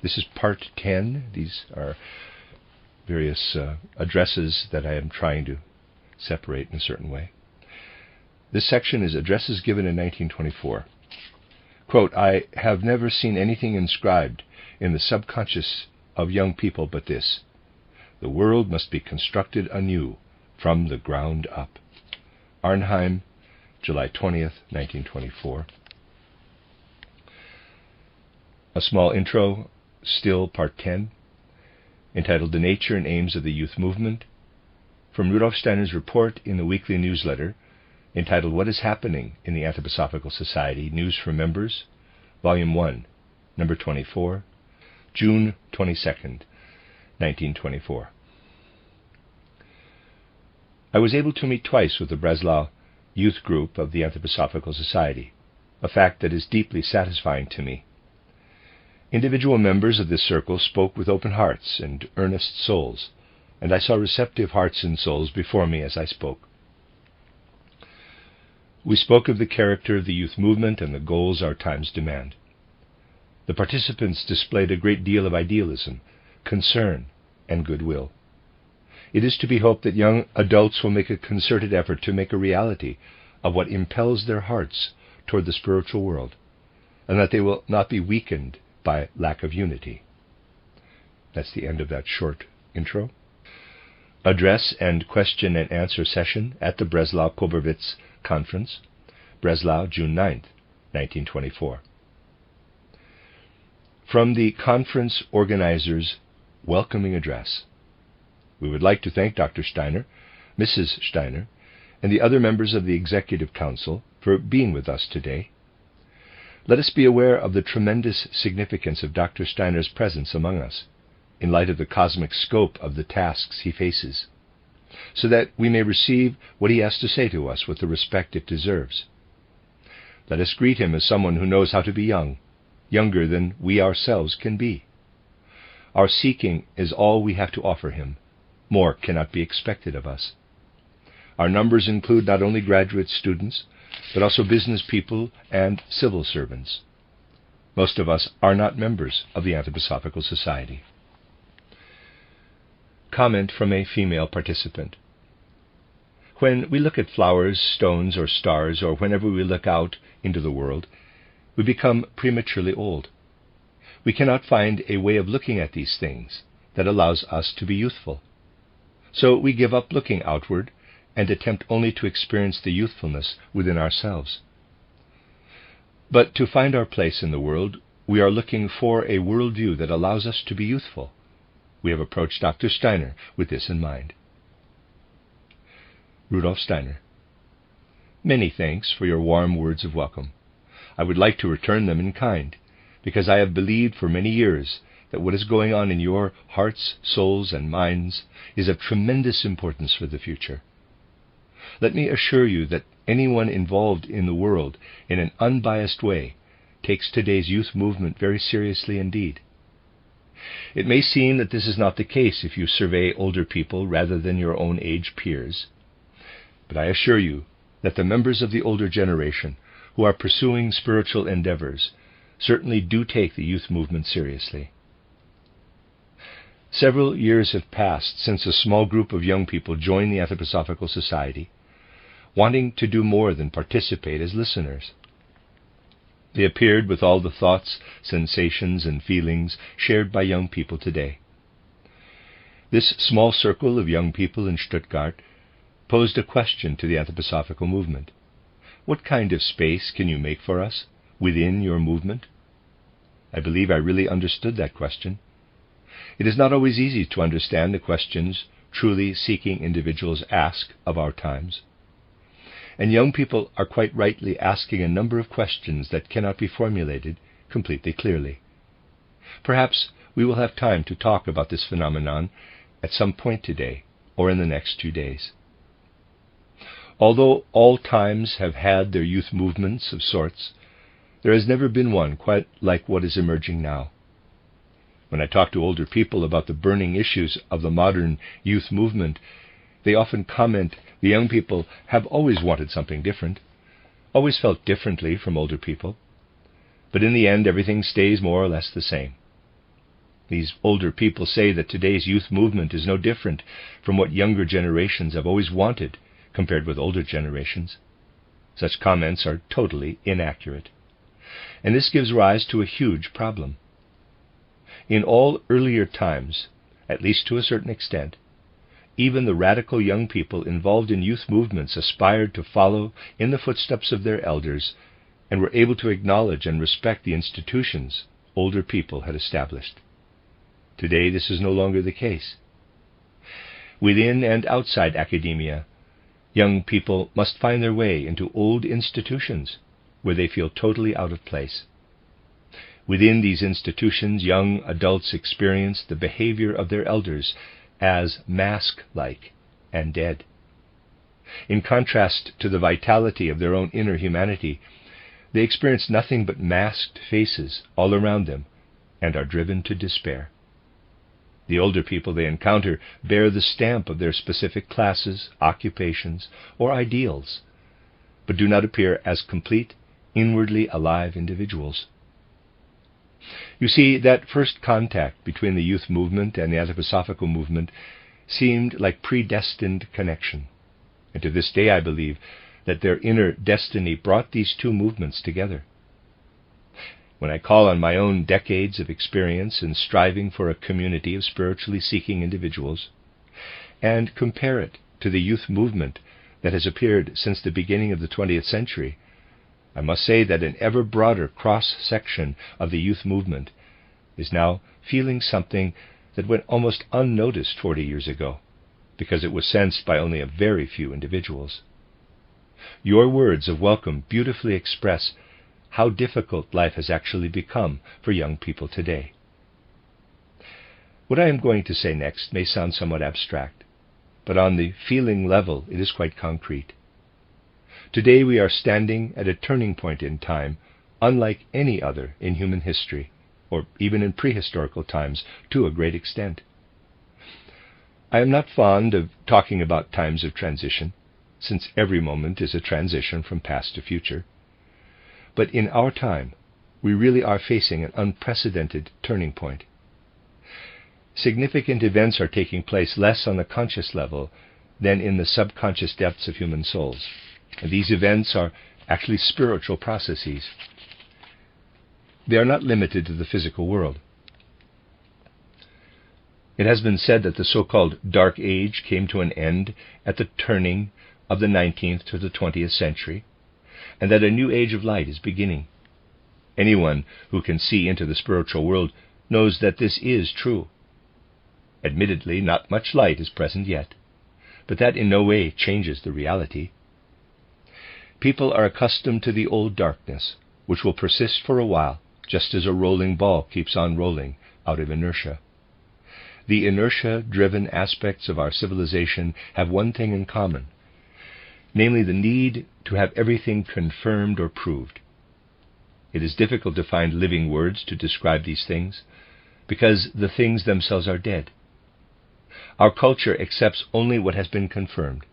This is Part 10. These are various addresses that I am trying to separate in a certain way. This section is addresses given in 1924. Quote, I have never seen anything inscribed in the subconscious of young people but this: the world must be constructed anew from the ground up. Arnheim, July 20th, 1924. A small intro, still Part 10, entitled The Nature and Aims of the Youth Movement, from Rudolf Steiner's report in the weekly newsletter, entitled What is Happening in the Anthroposophical Society, News for Members, Volume 1, Number 24, June 22nd, 1924. I was able to meet twice with the Breslau youth group of the Anthroposophical Society, a fact that is deeply satisfying to me. Individual members of this circle spoke with open hearts and earnest souls, and I saw receptive hearts and souls before me as I spoke. We spoke of the character of the youth movement and the goals our times demand. The participants displayed a great deal of idealism, concern, and goodwill. It is to be hoped that young adults will make a concerted effort to make a reality of what impels their hearts toward the spiritual world, and that they will not be weakened by lack of unity. That's the end of that short intro. Address and question and answer session at the Breslau-Koberwitz Conference, Breslau, June 9th, 1924. From the conference organizers' welcoming address. We would like to thank Dr. Steiner, Mrs. Steiner, and the other members of the Executive Council for being with us today. Let us be aware of the tremendous significance of Dr. Steiner's presence among us, in light of the cosmic scope of the tasks he faces, so that we may receive what he has to say to us with the respect it deserves. Let us greet him as someone who knows how to be young, younger than we ourselves can be. Our seeking is all we have to offer him. More cannot be expected of us. Our numbers include not only graduate students, but also business people and civil servants. Most of us are not members of the Anthroposophical Society. Comment from a female participant. When we look at flowers, stones, or stars, or whenever we look out into the world, we become prematurely old. We cannot find a way of looking at these things that allows us to be youthful. So we give up looking outward and attempt only to experience the youthfulness within ourselves. But to find our place in the world, we are looking for a worldview that allows us to be youthful. We have approached Dr. Steiner with this in mind. Rudolf Steiner. Many thanks for your warm words of welcome. I would like to return them in kind, because I have believed for many years that what is going on in your hearts, souls, and minds is of tremendous importance for the future. Let me assure you that anyone involved in the world in an unbiased way takes today's youth movement very seriously indeed. It may seem that this is not the case if you survey older people rather than your own age peers, but I assure you that the members of the older generation who are pursuing spiritual endeavors certainly do take the youth movement seriously. Several years have passed since a small group of young people joined the Anthroposophical Society, wanting to do more than participate as listeners. They appeared with all the thoughts, sensations, and feelings shared by young people today. This small circle of young people in Stuttgart posed a question to the Anthroposophical movement. What kind of space can you make for us within your movement? I believe I really understood that question. It is not always easy to understand the questions truly seeking individuals ask of our times. And young people are quite rightly asking a number of questions that cannot be formulated completely clearly. Perhaps we will have time to talk about this phenomenon at some point today or in the next 2 days. Although all times have had their youth movements of sorts, there has never been one quite like what is emerging now. When I talk to older people about the burning issues of the modern youth movement, they often comment the young people have always wanted something different, always felt differently from older people, but in the end everything stays more or less the same. These older people say that today's youth movement is no different from what younger generations have always wanted compared with older generations. Such comments are totally inaccurate, and this gives rise to a huge problem. In all earlier times, at least to a certain extent, even the radical young people involved in youth movements aspired to follow in the footsteps of their elders and were able to acknowledge and respect the institutions older people had established. Today, this is no longer the case. Within and outside academia, young people must find their way into old institutions where they feel totally out of place. Within these institutions, young adults experience the behavior of their elders as mask-like and dead. In contrast to the vitality of their own inner humanity, they experience nothing but masked faces all around them and are driven to despair. The older people they encounter bear the stamp of their specific classes, occupations, or ideals, but do not appear as complete, inwardly alive individuals. You see, that first contact between the youth movement and the Anthroposophical movement seemed like predestined connection, and to this day I believe that their inner destiny brought these two movements together. When I call on my own decades of experience in striving for a community of spiritually seeking individuals, and compare it to the youth movement that has appeared since the beginning of the 20th century, I must say that an ever broader cross-section of the youth movement is now feeling something that went almost unnoticed 40 years ago, because it was sensed by only a very few individuals. Your words of welcome beautifully express how difficult life has actually become for young people today. What I am going to say next may sound somewhat abstract, but on the feeling level it is quite concrete. Today we are standing at a turning point in time unlike any other in human history, or even in prehistorical times to a great extent. I am not fond of talking about times of transition, since every moment is a transition from past to future. But in our time, we really are facing an unprecedented turning point. Significant events are taking place less on the conscious level than in the subconscious depths of human souls. And these events are actually spiritual processes. They are not limited to the physical world. It has been said that the so-called Dark Age came to an end at the turning of the 19th to the 20th century, and that a new age of light is beginning. Anyone who can see into the spiritual world knows that this is true. Admittedly, not much light is present yet, but that in no way changes the reality. People are accustomed to the old darkness, which will persist for a while, just as a rolling ball keeps on rolling out of inertia. The inertia-driven aspects of our civilization have one thing in common, namely the need to have everything confirmed or proved. It is difficult to find living words to describe these things, because the things themselves are dead. Our culture accepts only what has been confirmed.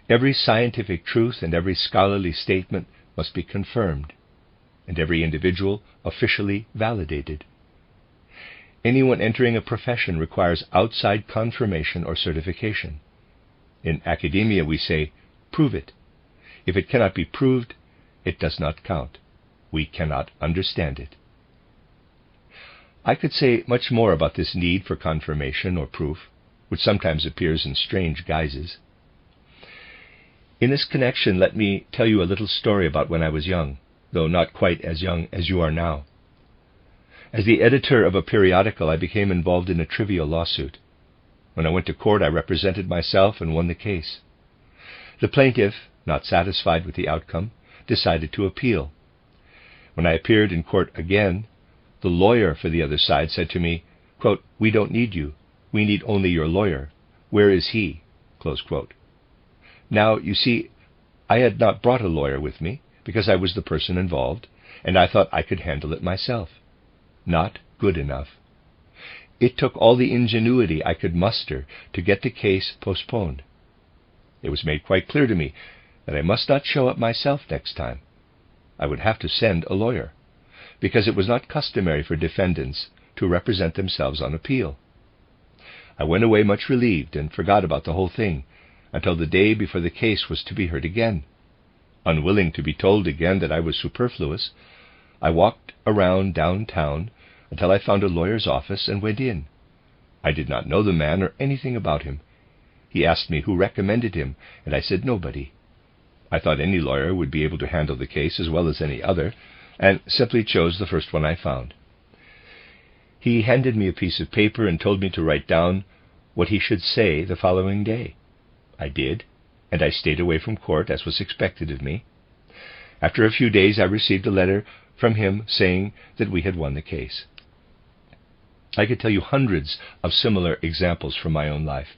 Every scientific truth and every scholarly statement must be confirmed, and every individual officially validated. Anyone entering a profession requires outside confirmation or certification. In academia we say, prove it. If it cannot be proved, it does not count. We cannot understand it. I could say much more about this need for confirmation or proof, which sometimes appears in strange guises. In this connection, let me tell you a little story about when I was young, though not quite as young as you are now. As the editor of a periodical, I became involved in a trivial lawsuit. When I went to court, I represented myself and won the case. The plaintiff, not satisfied with the outcome, decided to appeal. When I appeared in court again, the lawyer for the other side said to me, quote, "We don't need you. We need only your lawyer. Where is he?" Close quote. Now, you see, I had not brought a lawyer with me because I was the person involved, and I thought I could handle it myself. Not good enough. It took all the ingenuity I could muster to get the case postponed. It was made quite clear to me that I must not show up myself next time. I would have to send a lawyer, because it was not customary for defendants to represent themselves on appeal. I went away much relieved and forgot about the whole thing until the day before the case was to be heard again. Unwilling to be told again that I was superfluous, I walked around downtown until I found a lawyer's office and went in. I did not know the man or anything about him. He asked me who recommended him, and I said nobody. I thought any lawyer would be able to handle the case as well as any other, and simply chose the first one I found. He handed me a piece of paper and told me to write down what he should say the following day. I did, and I stayed away from court as was expected of me. After a few days I received a letter from him saying that we had won the case. I could tell you hundreds of similar examples from my own life.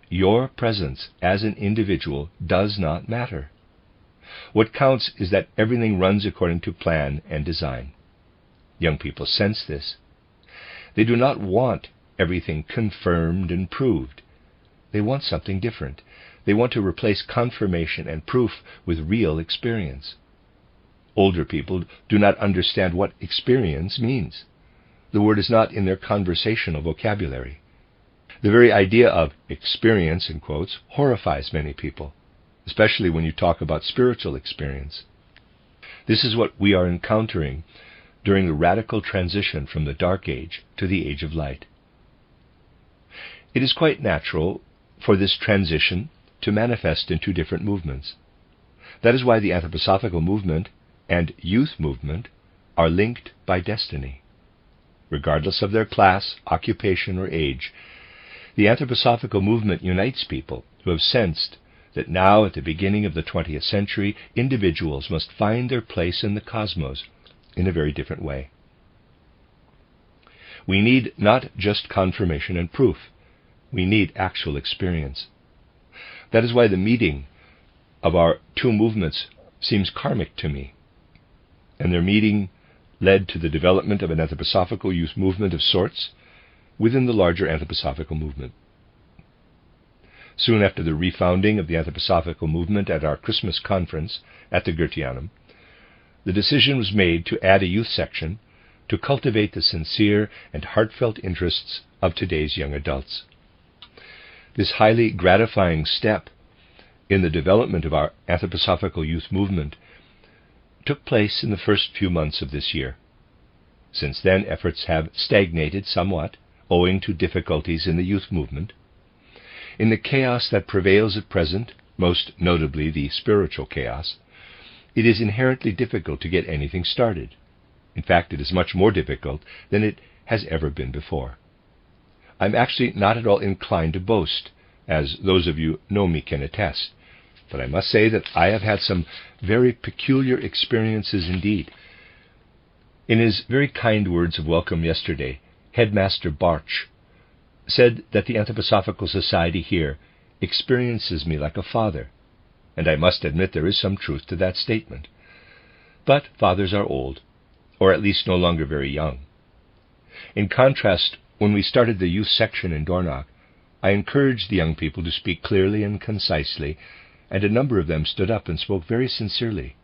Your presence as an individual does not matter. What counts is that everything runs according to plan and design. Young people sense this. They do not want everything confirmed and proved. They want something different. They want to replace confirmation and proof with real experience. Older people do not understand what experience means. The word is not in their conversational vocabulary. The very idea of experience, in quotes, horrifies many people, especially when you talk about spiritual experience. This is what we are encountering during the radical transition from the Dark Age to the Age of Light. It is quite natural for this transition to manifest in two different movements. That is why the Anthroposophical movement and youth movement are linked by destiny. Regardless of their class, occupation, or age, the Anthroposophical movement unites people who have sensed that now, at the beginning of the 20th century, individuals must find their place in the cosmos in a very different way. We need not just confirmation and proof. We need actual experience. That is why the meeting of our two movements seems karmic to me, and their meeting led to the development of an Anthroposophical youth movement of sorts within the larger Anthroposophical movement. Soon after the refounding of the Anthroposophical movement at our Christmas conference at the Goetheanum, the decision was made to add a youth section to cultivate the sincere and heartfelt interests of today's young adults. This highly gratifying step in the development of our Anthroposophical youth movement took place in the first few months of this year. Since then, efforts have stagnated somewhat, owing to difficulties in the youth movement. In the chaos that prevails at present, most notably the spiritual chaos, it is inherently difficult to get anything started. In fact, it is much more difficult than it has ever been before. I'm actually not at all inclined to boast, as those of you know me can attest. but I must say that I have had some very peculiar experiences indeed. In his very kind words of welcome yesterday, Headmaster Bartsch said that the Anthroposophical Society here experiences me like a father, and I must admit there is some truth to that statement. But fathers are old, or at least no longer very young. In contrast, when we started the youth section in Dornach, I encouraged the young people to speak clearly and concisely, and a number of them stood up and spoke very sincerely.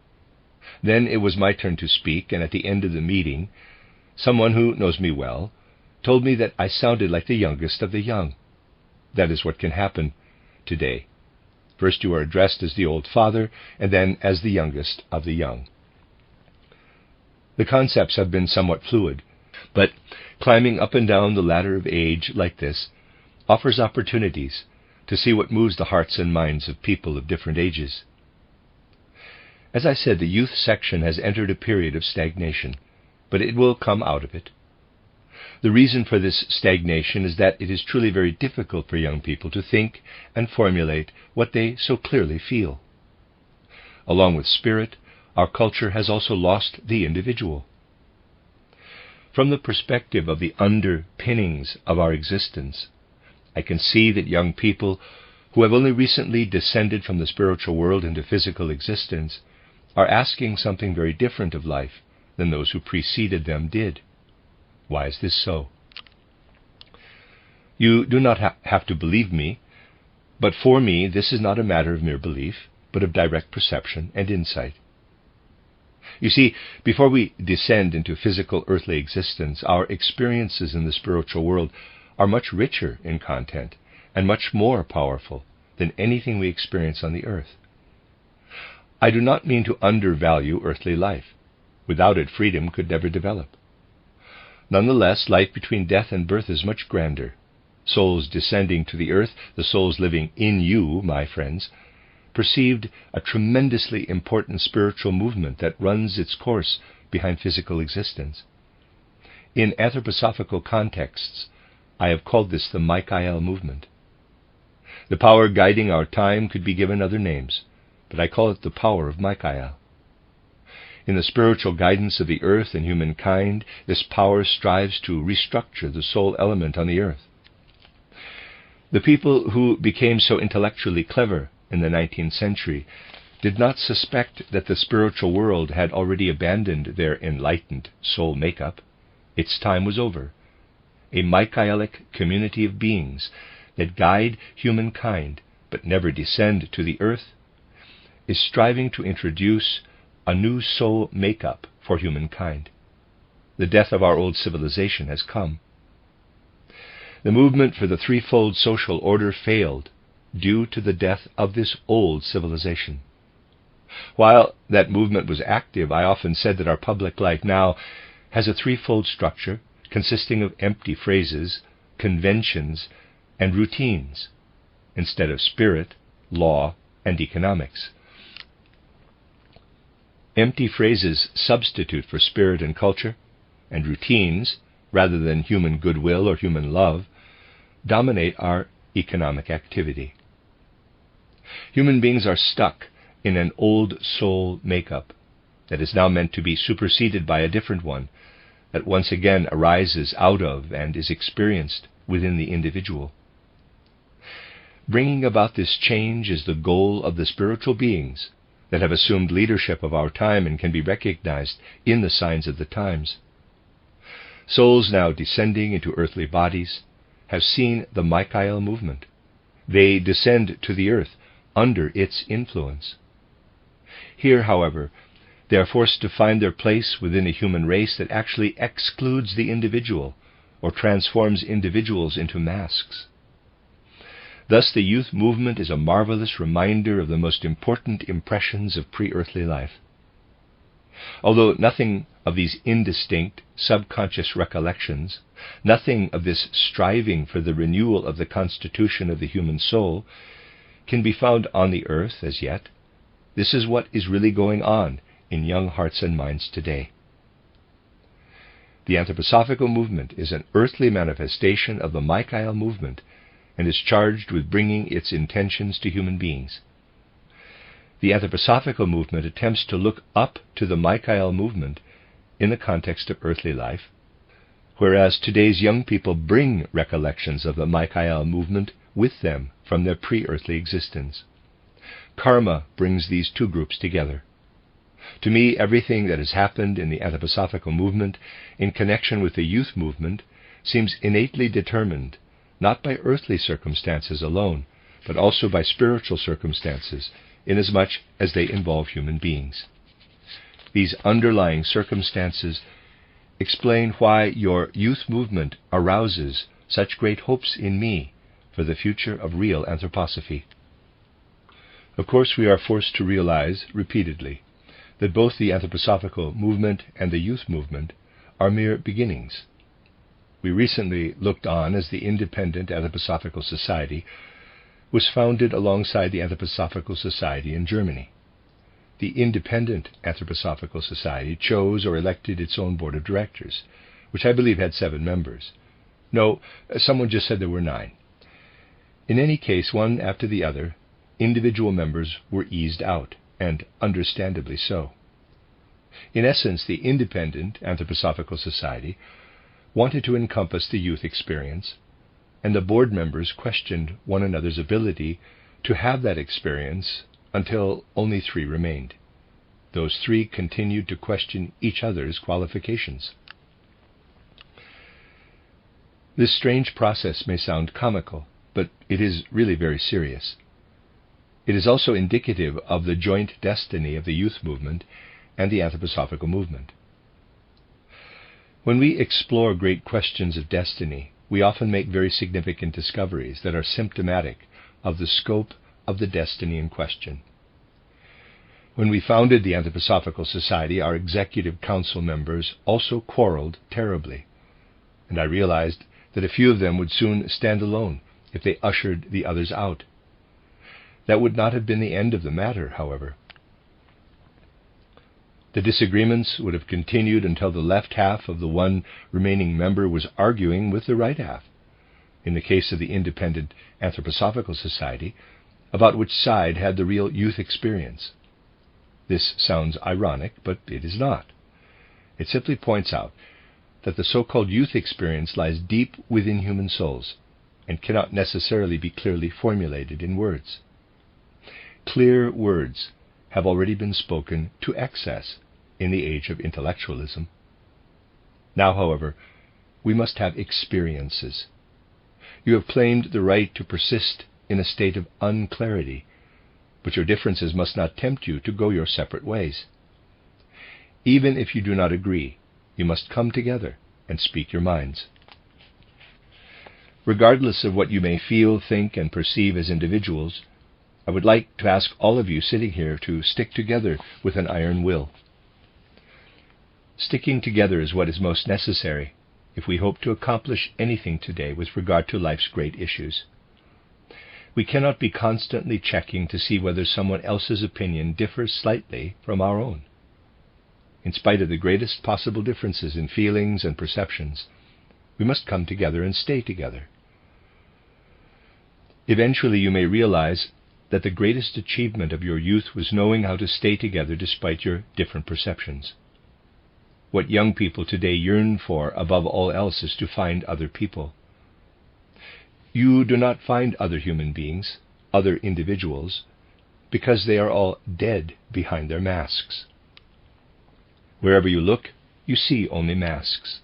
Then it was my turn to speak, and at the end of the meeting, someone who knows me well told me that I sounded like the youngest of the young. That is what can happen today. First you are addressed as the old father, and then as the youngest of the young. The concepts have been somewhat fluid, but climbing up and down the ladder of age like this offers opportunities to see what moves the hearts and minds of people of different ages. As I said, the youth section has entered a period of stagnation, but it will come out of it. The reason for this stagnation is that it is truly very difficult for young people to think and formulate what they so clearly feel. Along with spirit, our culture has also lost the individual. From the perspective of the underpinnings of our existence, I can see that young people who have only recently descended from the spiritual world into physical existence are asking something very different of life than those who preceded them did. Why is this so? You do not have to believe me, but for me this is not a matter of mere belief, but of direct perception and insight. You see, before we descend into physical earthly existence, our experiences in the spiritual world are much richer in content and much more powerful than anything we experience on the earth. I do not mean to undervalue earthly life. Without it, freedom could never develop. Nonetheless, life between death and birth is much grander. Souls descending to the earth, the souls living in you, my friends, perceived a tremendously important spiritual movement that runs its course behind physical existence. In anthroposophical contexts, I have called this the Michael movement. The power guiding our time could be given other names, but I call it the power of Michael. In the spiritual guidance of the earth and humankind, this power strives to restructure the soul element on the earth. The people who became so intellectually clever in the 19th century did not suspect that the spiritual world had already abandoned their enlightened soul makeup. Its time was over. A Michaelic community of beings that guide humankind but never descend to the earth is striving to introduce a new soul makeup for humankind. The death of our old civilization has come. The movement for the threefold social order failed due to the death of this old civilization. While that movement was active, I often said that our public life now has a threefold structure consisting of empty phrases, conventions, and routines, instead of spirit, law, and economics. Empty phrases substitute for spirit and culture, and routines, rather than human goodwill or human love, dominate our economic activity. Human beings are stuck in an old soul makeup that is now meant to be superseded by a different one that once again arises out of and is experienced within the individual. Bringing about this change is the goal of the spiritual beings that have assumed leadership of our time and can be recognized in the signs of the times. Souls now descending into earthly bodies have seen the Michael movement. They descend to the earth under its influence. Here, however, they are forced to find their place within a human race that actually excludes the individual or transforms individuals into masks. Thus, the youth movement is a marvelous reminder of the most important impressions of pre-earthly life. Although nothing of these indistinct, subconscious recollections, nothing of this striving for the renewal of the constitution of the human soul, can be found on the earth as yet, this is what is really going on in young hearts and minds today. The Anthroposophical movement is an earthly manifestation of the Michael movement and is charged with bringing its intentions to human beings. The Anthroposophical movement attempts to look up to the Michael movement in the context of earthly life, whereas today's young people bring recollections of the Michael movement with them from their pre-earthly existence. Karma brings these two groups together. To me, everything that has happened in the Anthroposophical movement in connection with the youth movement seems innately determined, not by earthly circumstances alone, but also by spiritual circumstances, inasmuch as they involve human beings. These underlying circumstances explain why your youth movement arouses such great hopes in me for the future of real anthroposophy. Of course, we are forced to realize repeatedly that both the Anthroposophical movement and the youth movement are mere beginnings. We recently looked on as the Independent Anthroposophical Society was founded alongside the Anthroposophical Society in Germany. The Independent Anthroposophical Society chose or elected its own board of directors, which I believe had 7 members. No, someone just said there were 9. In any case, one after the other, individual members were eased out, and understandably so. In essence, the Independent Anthroposophical Society wanted to encompass the youth experience, and the board members questioned one another's ability to have that experience until only 3 remained. Those 3 continued to question each other's qualifications. This strange process may sound comical, but it is really very serious. It is also indicative of the joint destiny of the youth movement and the Anthroposophical movement. When we explore great questions of destiny, we often make very significant discoveries that are symptomatic of the scope of the destiny in question. When we founded the Anthroposophical Society, our executive council members also quarreled terribly, and I realized that a few of them would soon stand alone if they ushered the others out. That would not have been the end of the matter, however. The disagreements would have continued until the left half of the one remaining member was arguing with the right half, in the case of the Independent Anthroposophical Society, about which side had the real youth experience. This sounds ironic, but it is not. It simply points out that the so-called youth experience lies deep within human souls and cannot necessarily be clearly formulated in words. Clear words have already been spoken to excess in the age of intellectualism. Now, however, we must have experiences. You have claimed the right to persist in a state of unclarity, but your differences must not tempt you to go your separate ways. Even if you do not agree, you must come together and speak your minds. Regardless of what you may feel, think, and perceive as individuals, I would like to ask all of you sitting here to stick together with an iron will. Sticking together is what is most necessary if we hope to accomplish anything today with regard to life's great issues. We cannot be constantly checking to see whether someone else's opinion differs slightly from our own. In spite of the greatest possible differences in feelings and perceptions, we must come together and stay together. Eventually you may realize that the greatest achievement of your youth was knowing how to stay together despite your different perceptions. What young people today yearn for above all else is to find other people. You do not find other human beings, other individuals, because they are all dead behind their masks. Wherever you look, you see only masks.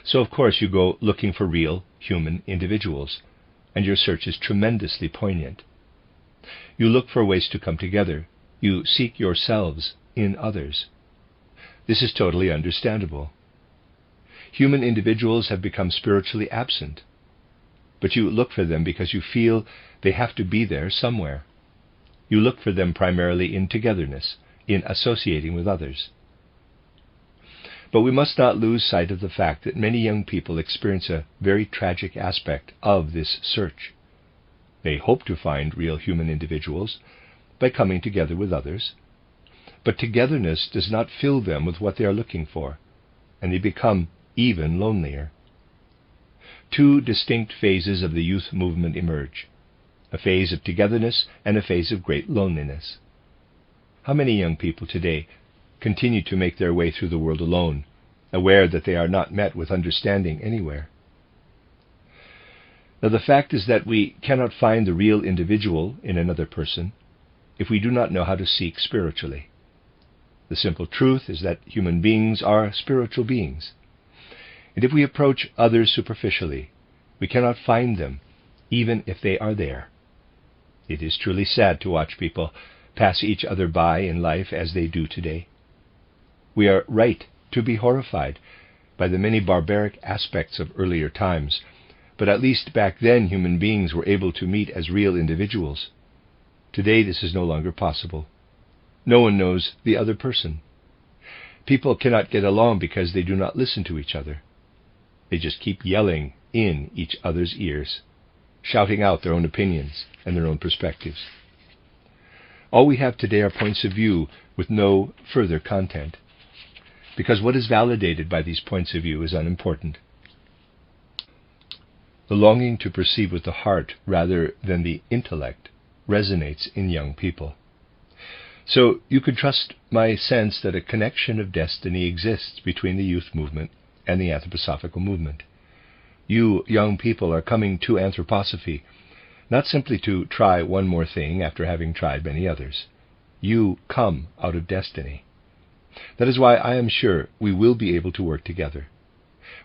So of course you go looking for real human individuals, and your search is tremendously poignant. You look for ways to come together. You seek yourselves in others. This is totally understandable. Human individuals have become spiritually absent, but you look for them because you feel they have to be there somewhere. You look for them primarily in togetherness, in associating with others. But we must not lose sight of the fact that many young people experience a very tragic aspect of this search. They hope to find real human individuals by coming together with others, but togetherness does not fill them with what they are looking for, and they become even lonelier. 2 distinct phases of the youth movement emerge, a phase of togetherness and a phase of great loneliness. How many young people today continue to make their way through the world alone, aware that they are not met with understanding anywhere? Now, the fact is that we cannot find the real individual in another person if we do not know how to seek spiritually. The simple truth is that human beings are spiritual beings, and if we approach others superficially, we cannot find them, even if they are there. It is truly sad to watch people pass each other by in life as they do today. We are right to be horrified by the many barbaric aspects of earlier times, but at least back then human beings were able to meet as real individuals. Today this is no longer possible. No one knows the other person. People cannot get along because they do not listen to each other. They just keep yelling in each other's ears, shouting out their own opinions and their own perspectives. All we have today are points of view with no further content, because what is validated by these points of view is unimportant. The longing to perceive with the heart rather than the intellect resonates in young people. So you could trust my sense that a connection of destiny exists between the youth movement and the Anthroposophical movement. You young people are coming to Anthroposophy not simply to try one more thing after having tried many others. You come out of destiny. That is why I am sure we will be able to work together.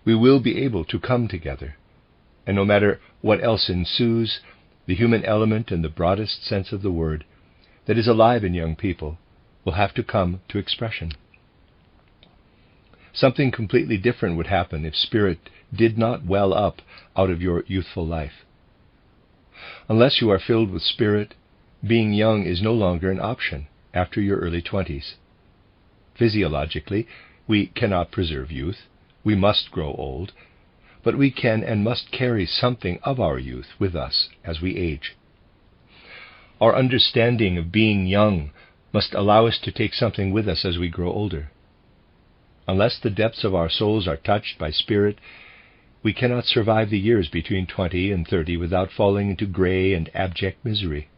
We will be able to come together. And no matter what else ensues, the human element in the broadest sense of the word that is alive in young people will have to come to expression. Something completely different would happen if spirit did not well up out of your youthful life. Unless you are filled with spirit, being young is no longer an option after your early 20s. Physiologically, we cannot preserve youth. We must grow old. But we can and must carry something of our youth with us as we age. Our understanding of being young must allow us to take something with us as we grow older. Unless the depths of our souls are touched by spirit, we cannot survive the years between 20 and 30 without falling into gray and abject misery.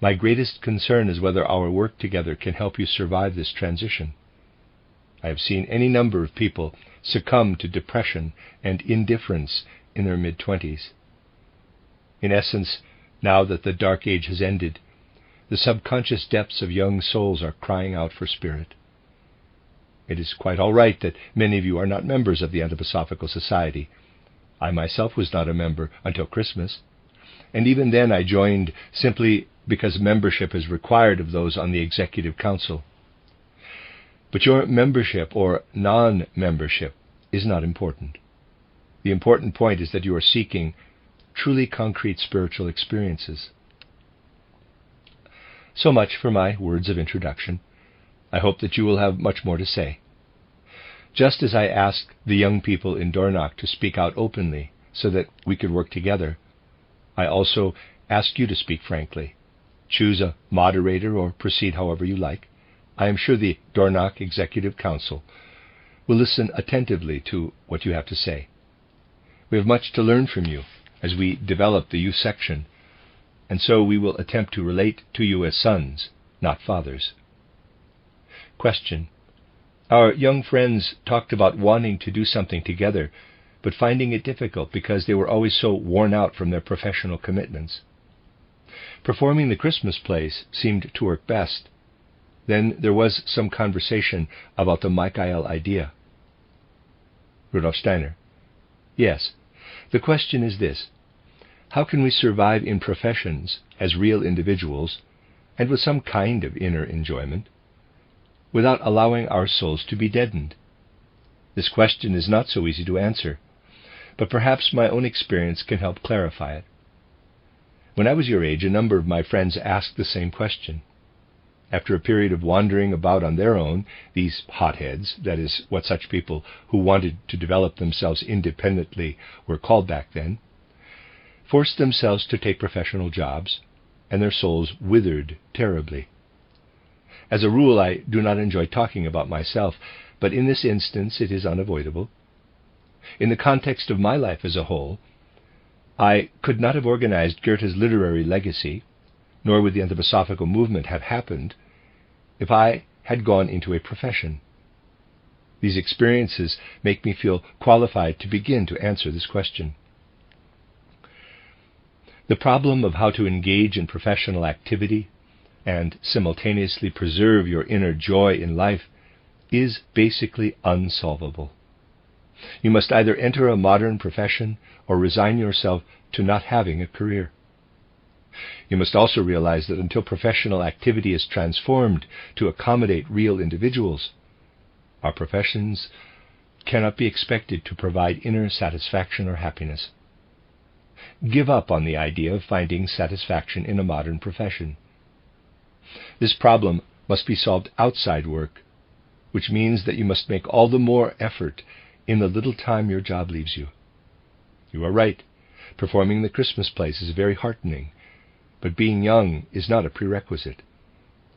My greatest concern is whether our work together can help you survive this transition. I have seen any number of people succumb to depression and indifference in their mid-20s. In essence, now that the dark age has ended, the subconscious depths of young souls are crying out for spirit. It is quite all right that many of you are not members of the Anthroposophical Society. I myself was not a member until Christmas, and even then I joined simply because membership is required of those on the Executive Council. But your membership or non-membership is not important. The important point is that you are seeking truly concrete spiritual experiences. So much for my words of introduction. I hope that you will have much more to say. Just as I asked the young people in Dornach to speak out openly so that we could work together, I also ask you to speak frankly. Choose a moderator or proceed however you like. I am sure the Dornach Executive Council will listen attentively to what you have to say. We have much to learn from you as we develop the youth section, and so we will attempt to relate to you as sons, not fathers. Question. Our young friends talked about wanting to do something together, but finding it difficult because they were always so worn out from their professional commitments. Performing the Christmas plays seemed to work best. Then there was some conversation about the Michael idea. Rudolf Steiner. Yes. The question is this: how can we survive in professions as real individuals and with some kind of inner enjoyment without allowing our souls to be deadened? This question is not so easy to answer, but perhaps my own experience can help clarify it. When I was your age, a number of my friends asked the same question. After a period of wandering about on their own, these hotheads, that is what such people who wanted to develop themselves independently were called back then, forced themselves to take professional jobs, and their souls withered terribly. As a rule, I do not enjoy talking about myself, but in this instance it is unavoidable. In the context of my life as a whole, I could not have organized Goethe's literary legacy, nor would the Anthroposophical movement have happened if I had gone into a profession? These experiences make me feel qualified to begin to answer this question. The problem of how to engage in professional activity and simultaneously preserve your inner joy in life is basically unsolvable. You must either enter a modern profession or resign yourself to not having a career. You must also realize that until professional activity is transformed to accommodate real individuals, our professions cannot be expected to provide inner satisfaction or happiness. Give up on the idea of finding satisfaction in a modern profession. This problem must be solved outside work, which means that you must make all the more effort in the little time your job leaves you. You are right. Performing the Christmas plays is very heartening, but being young is not a prerequisite.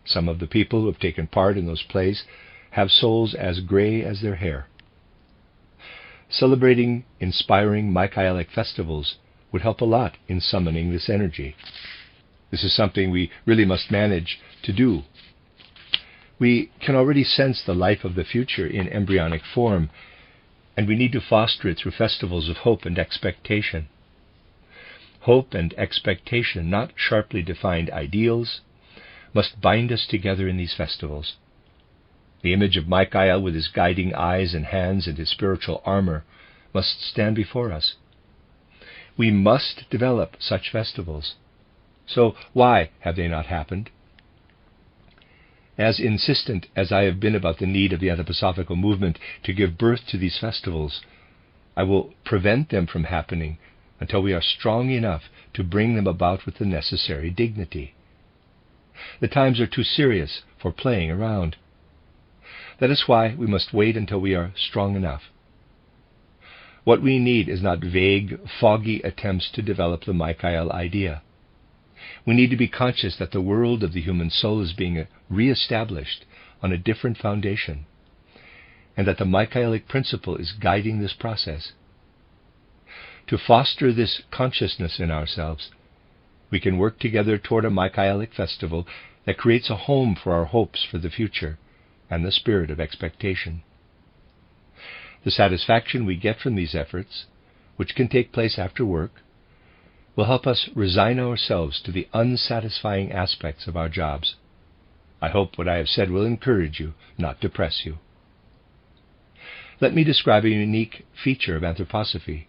Some of the people who have taken part in those plays have souls as gray as their hair. Celebrating inspiring Michaelic festivals would help a lot in summoning this energy. This is something we really must manage to do. We can already sense the life of the future in embryonic form, and we need to foster it through festivals of hope and expectation. Hope and expectation, not sharply defined ideals, must bind us together in these festivals. The image of Michael with his guiding eyes and hands and his spiritual armor must stand before us. We must develop such festivals. So why have they not happened? As insistent as I have been about the need of the Anthroposophical movement to give birth to these festivals, I will prevent them from happening until we are strong enough to bring them about with the necessary dignity. The times are too serious for playing around. That is why we must wait until we are strong enough. What we need is not vague, foggy attempts to develop the Michael idea. We need to be conscious that the world of the human soul is being re-established on a different foundation, and that the Michaelic principle is guiding this process. To foster this consciousness in ourselves, we can work together toward a Michaelic festival that creates a home for our hopes for the future and the spirit of expectation. The satisfaction we get from these efforts, which can take place after work, will help us resign ourselves to the unsatisfying aspects of our jobs. I hope what I have said will encourage you, not depress you. Let me describe a unique feature of Anthroposophy.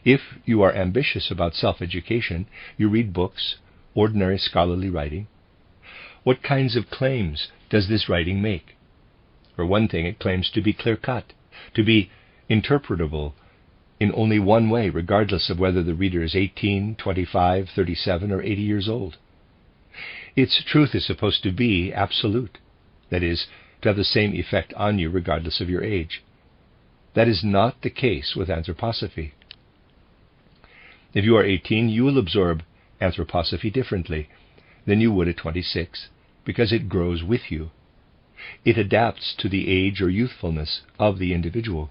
If you are ambitious about self-education, you read books, ordinary scholarly writing. What kinds of claims does this writing make? For one thing, it claims to be clear-cut, to be interpretable in only one way, regardless of whether the reader is 18, 25, 37, or 80 years old. Its truth is supposed to be absolute, that is, to have the same effect on you regardless of your age. That is not the case with Anthroposophy. If you are 18, you will absorb Anthroposophy differently than you would at 26, because it grows with you. It adapts to the age or youthfulness of the individual.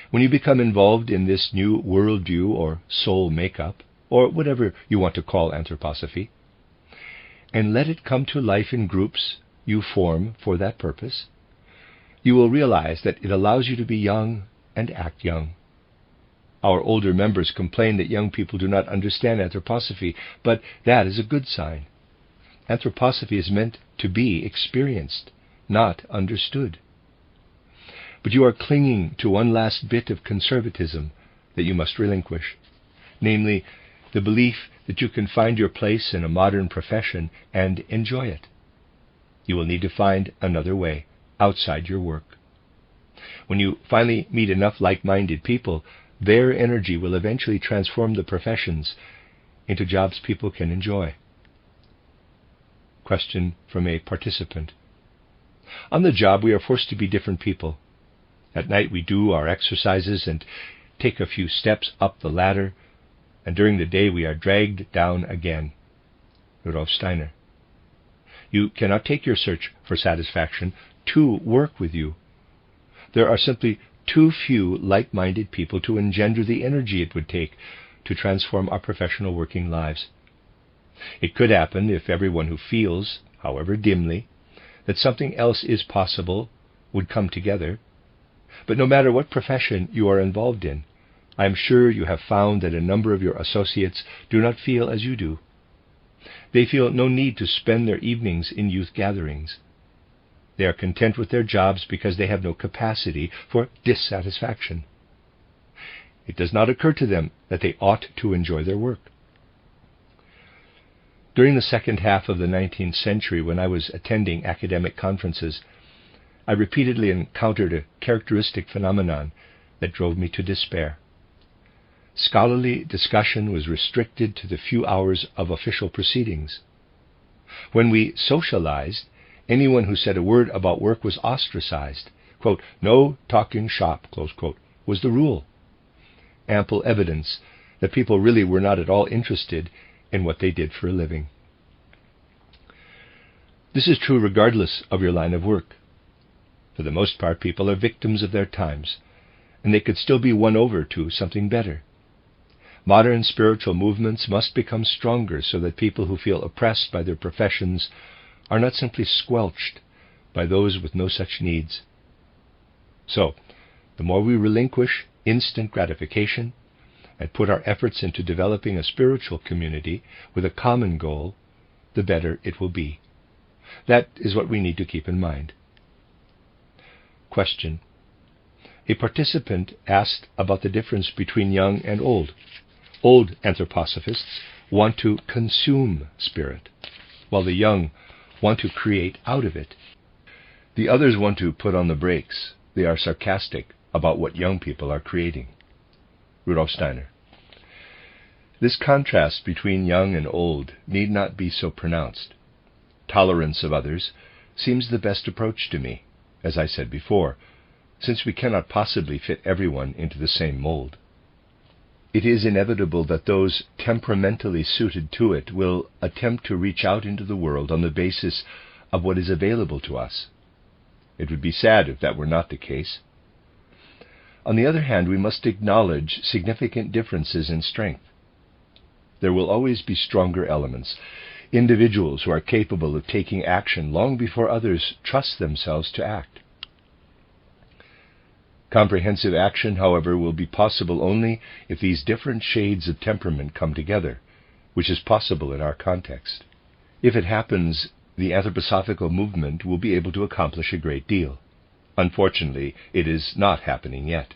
When you become involved in this new worldview or soul makeup, or whatever you want to call Anthroposophy, and let it come to life in groups you form for that purpose, you will realize that it allows you to be young and act young. Our older members complain that young people do not understand Anthroposophy, but that is a good sign. Anthroposophy is meant to be experienced, not understood. But you are clinging to one last bit of conservatism that you must relinquish, namely, the belief that you can find your place in a modern profession and enjoy it. You will need to find another way, outside your work. When you finally meet enough like-minded people, their energy will eventually transform the professions into jobs people can enjoy. Question from a participant. On the job, we are forced to be different people. At night, we do our exercises and take a few steps up the ladder, and during the day, we are dragged down again. Rudolf Steiner. You cannot take your search for satisfaction to work with you. There are simply too few like-minded people to engender the energy it would take to transform our professional working lives. It could happen if everyone who feels, however dimly, that something else is possible would come together. But no matter what profession you are involved in, I am sure you have found that a number of your associates do not feel as you do. They feel no need to spend their evenings in youth gatherings. They are content with their jobs because they have no capacity for dissatisfaction. It does not occur to them that they ought to enjoy their work. During the second half of the 19th century, when I was attending academic conferences, I repeatedly encountered a characteristic phenomenon that drove me to despair. Scholarly discussion was restricted to the few hours of official proceedings. When we socialized, anyone who said a word about work was ostracized. Quote, "No talking shop," close quote, was the rule. Ample evidence that people really were not at all interested in what they did for a living. This is true regardless of your line of work. For the most part, people are victims of their times, and they could still be won over to something better. Modern spiritual movements must become stronger so that people who feel oppressed by their professions are not simply squelched by those with no such needs. So, the more we relinquish instant gratification and put our efforts into developing a spiritual community with a common goal, the better it will be. That is what we need to keep in mind. Question. A participant asked about the difference between young and old. Old anthroposophists want to consume spirit, while the young want to create out of it. The others want to put on the brakes. They are sarcastic about what young people are creating. Rudolf Steiner. This contrast between young and old need not be so pronounced. Tolerance of others seems the best approach to me, as I said before, since we cannot possibly fit everyone into the same mold. It is inevitable that those temperamentally suited to it will attempt to reach out into the world on the basis of what is available to us. It would be sad if that were not the case. On the other hand, we must acknowledge significant differences in strength. There will always be stronger elements, individuals who are capable of taking action long before others trust themselves to act. Comprehensive action, however, will be possible only if these different shades of temperament come together, which is possible in our context. If it happens, the Anthroposophical movement will be able to accomplish a great deal. Unfortunately, it is not happening yet.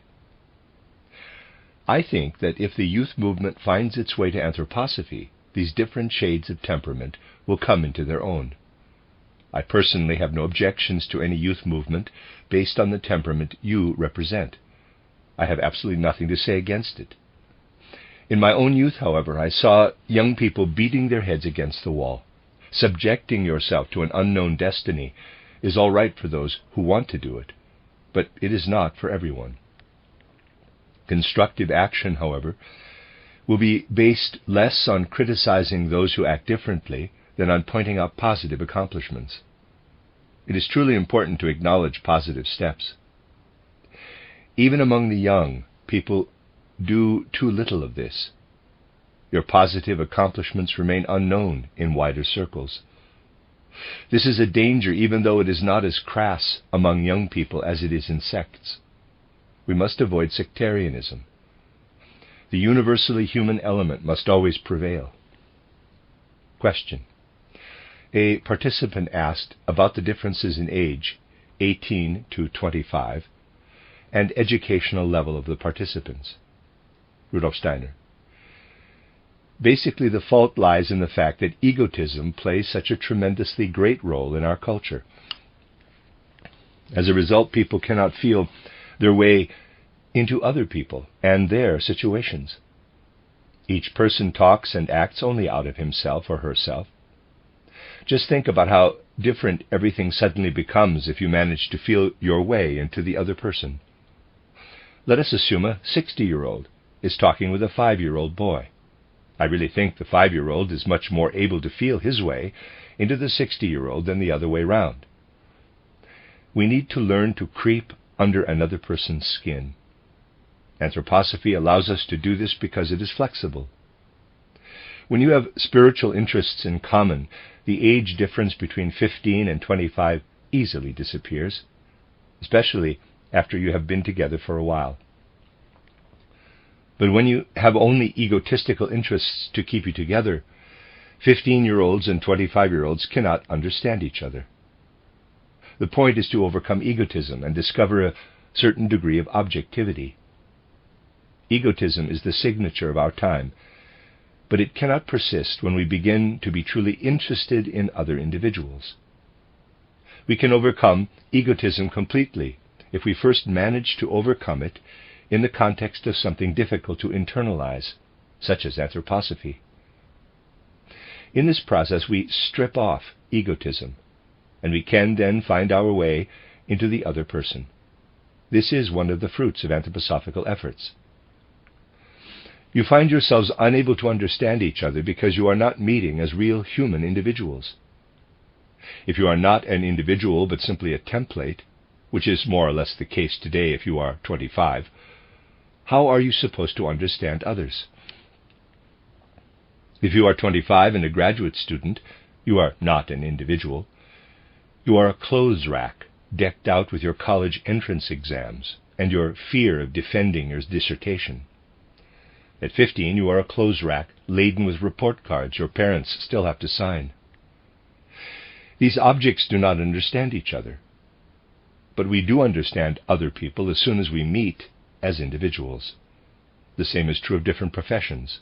I think that if the youth movement finds its way to Anthroposophy, these different shades of temperament will come into their own. I personally have no objections to any youth movement based on the temperament you represent. I have absolutely nothing to say against it. In my own youth, however, I saw young people beating their heads against the wall. Subjecting yourself to an unknown destiny is all right for those who want to do it, but it is not for everyone. Constructive action, however, will be based less on criticizing those who act differently than on pointing out positive accomplishments. It is truly important to acknowledge positive steps. Even among the young, people do too little of this. Your positive accomplishments remain unknown in wider circles. This is a danger, even though it is not as crass among young people as it is in sects. We must avoid sectarianism. The universally human element must always prevail. Question. A participant asked about the differences in age, 18 to 25, and educational level of the participants. Rudolf Steiner. Basically, the fault lies in the fact that egotism plays such a tremendously great role in our culture. As a result, people cannot feel their way into other people and their situations. Each person talks and acts only out of himself or herself. Just think about how different everything suddenly becomes if you manage to feel your way into the other person. Let us assume a 60-year-old is talking with a 5-year-old boy. I really think the 5-year-old is much more able to feel his way into the 60-year-old than the other way round. We need to learn to creep under another person's skin. Anthroposophy allows us to do this because it is flexible. When you have spiritual interests in common, the age difference between 15 and 25 easily disappears, especially after you have been together for a while. But when you have only egotistical interests to keep you together, 15-year-olds and 25-year-olds cannot understand each other. The point is to overcome egotism and discover a certain degree of objectivity. Egotism is the signature of our time, but it cannot persist when we begin to be truly interested in other individuals. We can overcome egotism completely if we first manage to overcome it in the context of something difficult to internalize, such as anthroposophy. In this process, we strip off egotism, and we can then find our way into the other person. This is one of the fruits of anthroposophical efforts. You find yourselves unable to understand each other because you are not meeting as real human individuals. If you are not an individual but simply a template, which is more or less the case today if you are 25, how are you supposed to understand others? If you are 25 and a graduate student, you are not an individual. You are a clothes rack decked out with your college entrance exams and your fear of defending your dissertation. At 15, you are a clothes rack laden with report cards your parents still have to sign. These objects do not understand each other, but we do understand other people as soon as we meet as individuals. The same is true of different professions.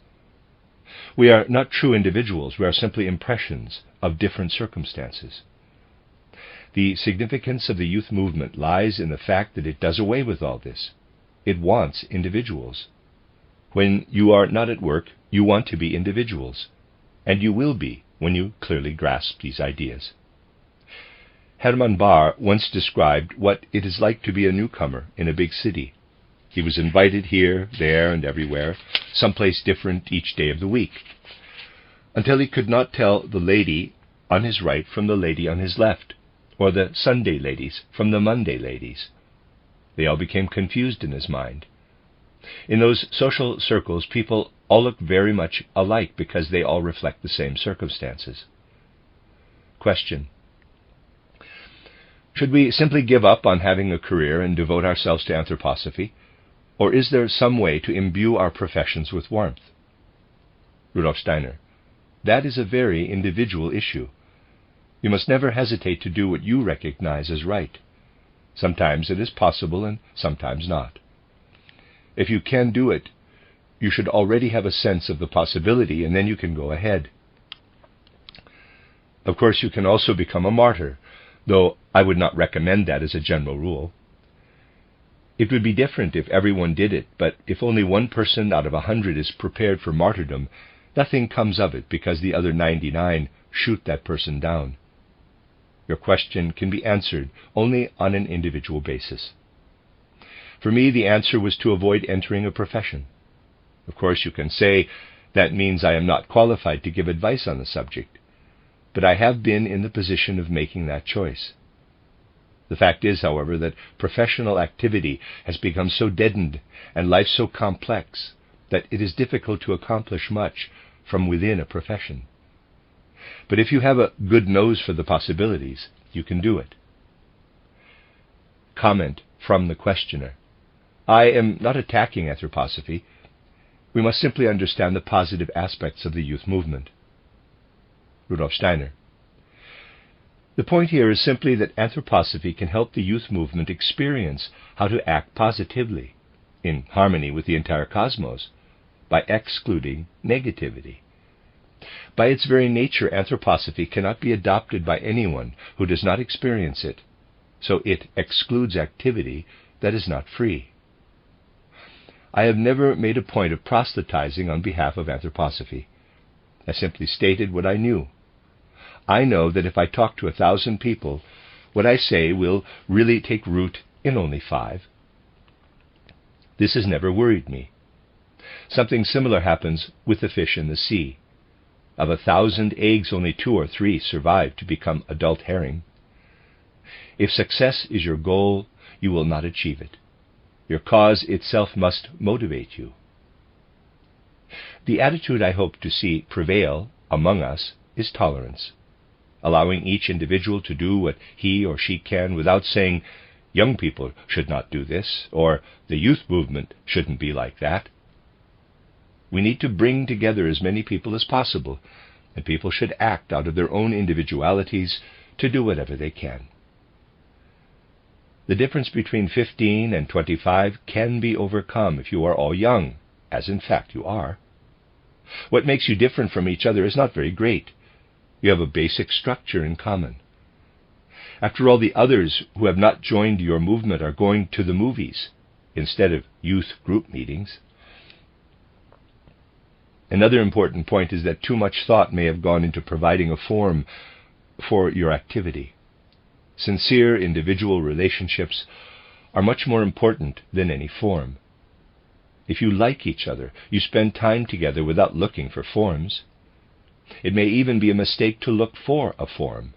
We are not true individuals, we are simply impressions of different circumstances. The significance of the youth movement lies in the fact that it does away with all this. It wants individuals. When you are not at work, you want to be individuals, and you will be when you clearly grasp these ideas. Hermann Bahr once described what it is like to be a newcomer in a big city. He was invited here, there, and everywhere, someplace different each day of the week, until he could not tell the lady on his right from the lady on his left, or the Sunday ladies from the Monday ladies. They all became confused in his mind. In those social circles, people all look very much alike because they all reflect the same circumstances. Question: should we simply give up on having a career and devote ourselves to anthroposophy, or is there some way to imbue our professions with warmth? Rudolf Steiner: that is a very individual issue. You must never hesitate to do what you recognize as right. Sometimes it is possible and sometimes not. If you can do it, you should already have a sense of the possibility, and then you can go ahead. Of course, you can also become a martyr, though I would not recommend that as a general rule. It would be different if everyone did it, but if only one person out of 100 is prepared for martyrdom, nothing comes of it because the other 99 shoot that person down. Your question can be answered only on an individual basis. For me, the answer was to avoid entering a profession. Of course, you can say, that means I am not qualified to give advice on the subject, but I have been in the position of making that choice. The fact is, however, that professional activity has become so deadened and life so complex that it is difficult to accomplish much from within a profession. But if you have a good nose for the possibilities, you can do it. Comment from the questioner: I am not attacking anthroposophy. We must simply understand the positive aspects of the youth movement. Rudolf Steiner: the point here is simply that anthroposophy can help the youth movement experience how to act positively, in harmony with the entire cosmos, by excluding negativity. By its very nature, anthroposophy cannot be adopted by anyone who does not experience it, so it excludes activity that is not free. I have never made a point of proselytizing on behalf of anthroposophy. I simply stated what I knew. I know that if I talk to 1,000 people, what I say will really take root in only 5. This has never worried me. Something similar happens with the fish in the sea. Of 1,000 eggs, only 2 or 3 survive to become adult herring. If success is your goal, you will not achieve it. Your cause itself must motivate you. The attitude I hope to see prevail among us is tolerance, allowing each individual to do what he or she can without saying, young people should not do this, or the youth movement shouldn't be like that. We need to bring together as many people as possible, and people should act out of their own individualities to do whatever they can. The difference between 15 and 25 can be overcome if you are all young, as in fact you are. What makes you different from each other is not very great. You have a basic structure in common. After all, the others who have not joined your movement are going to the movies instead of youth group meetings. Another important point is that too much thought may have gone into providing a form for your activity. Sincere individual relationships are much more important than any form. If you like each other, you spend time together without looking for forms. It may even be a mistake to look for a form.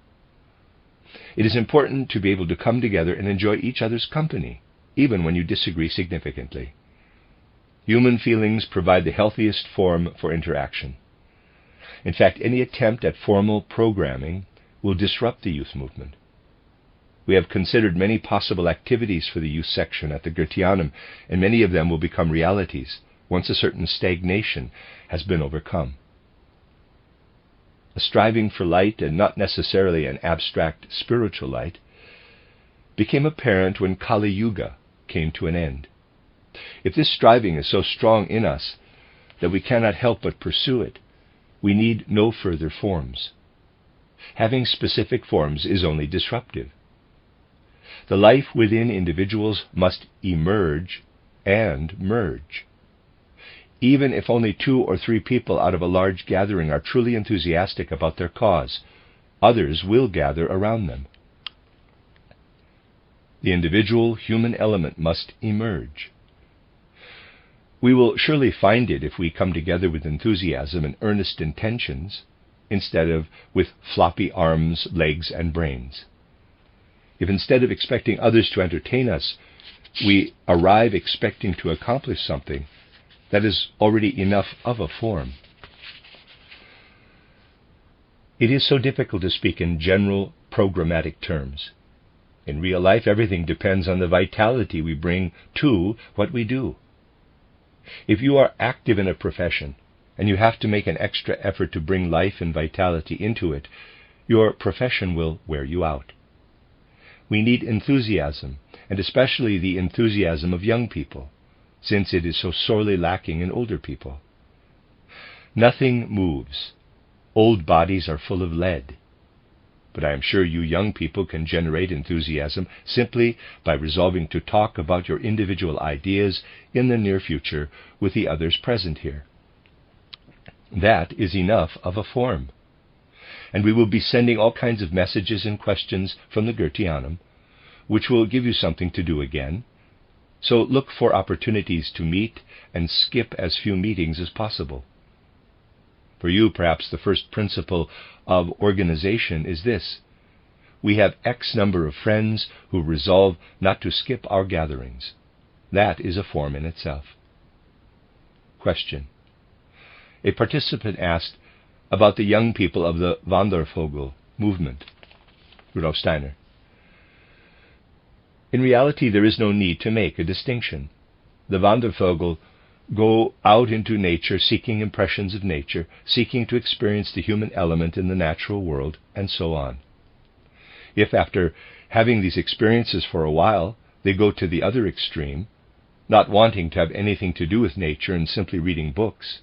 It is important to be able to come together and enjoy each other's company, even when you disagree significantly. Human feelings provide the healthiest form for interaction. In fact, any attempt at formal programming will disrupt the youth movement. We have considered many possible activities for the youth section at the Goetheanum, and many of them will become realities once a certain stagnation has been overcome. A striving for light, and not necessarily an abstract spiritual light, became apparent when Kali Yuga came to an end. If this striving is so strong in us that we cannot help but pursue it, we need no further forms. Having specific forms is only disruptive. The life within individuals must emerge and merge. Even if only 2 or 3 people out of a large gathering are truly enthusiastic about their cause, others will gather around them. The individual human element must emerge. We will surely find it if we come together with enthusiasm and earnest intentions, instead of with floppy arms, legs, and brains. If instead of expecting others to entertain us, we arrive expecting to accomplish something, that is already enough of a form. It is so difficult to speak in general programmatic terms. In real life, everything depends on the vitality we bring to what we do. If you are active in a profession, and you have to make an extra effort to bring life and vitality into it, your profession will wear you out. We need enthusiasm, and especially the enthusiasm of young people, since it is so sorely lacking in older people. Nothing moves. Old bodies are full of lead. But I am sure you young people can generate enthusiasm simply by resolving to talk about your individual ideas in the near future with the others present here. That is enough of a form. And we will be sending all kinds of messages and questions from the Goetheanum, which will give you something to do again. So look for opportunities to meet and skip as few meetings as possible. For you, perhaps the first principle of organization is this: we have X number of friends who resolve not to skip our gatherings. That is a form in itself. Question. A participant asked about the young people of the Wandervogel movement. Rudolf Steiner. In reality, there is no need to make a distinction. The Wandervogel go out into nature, seeking impressions of nature, seeking to experience the human element in the natural world, and so on. If after having these experiences for a while, they go to the other extreme, not wanting to have anything to do with nature and simply reading books,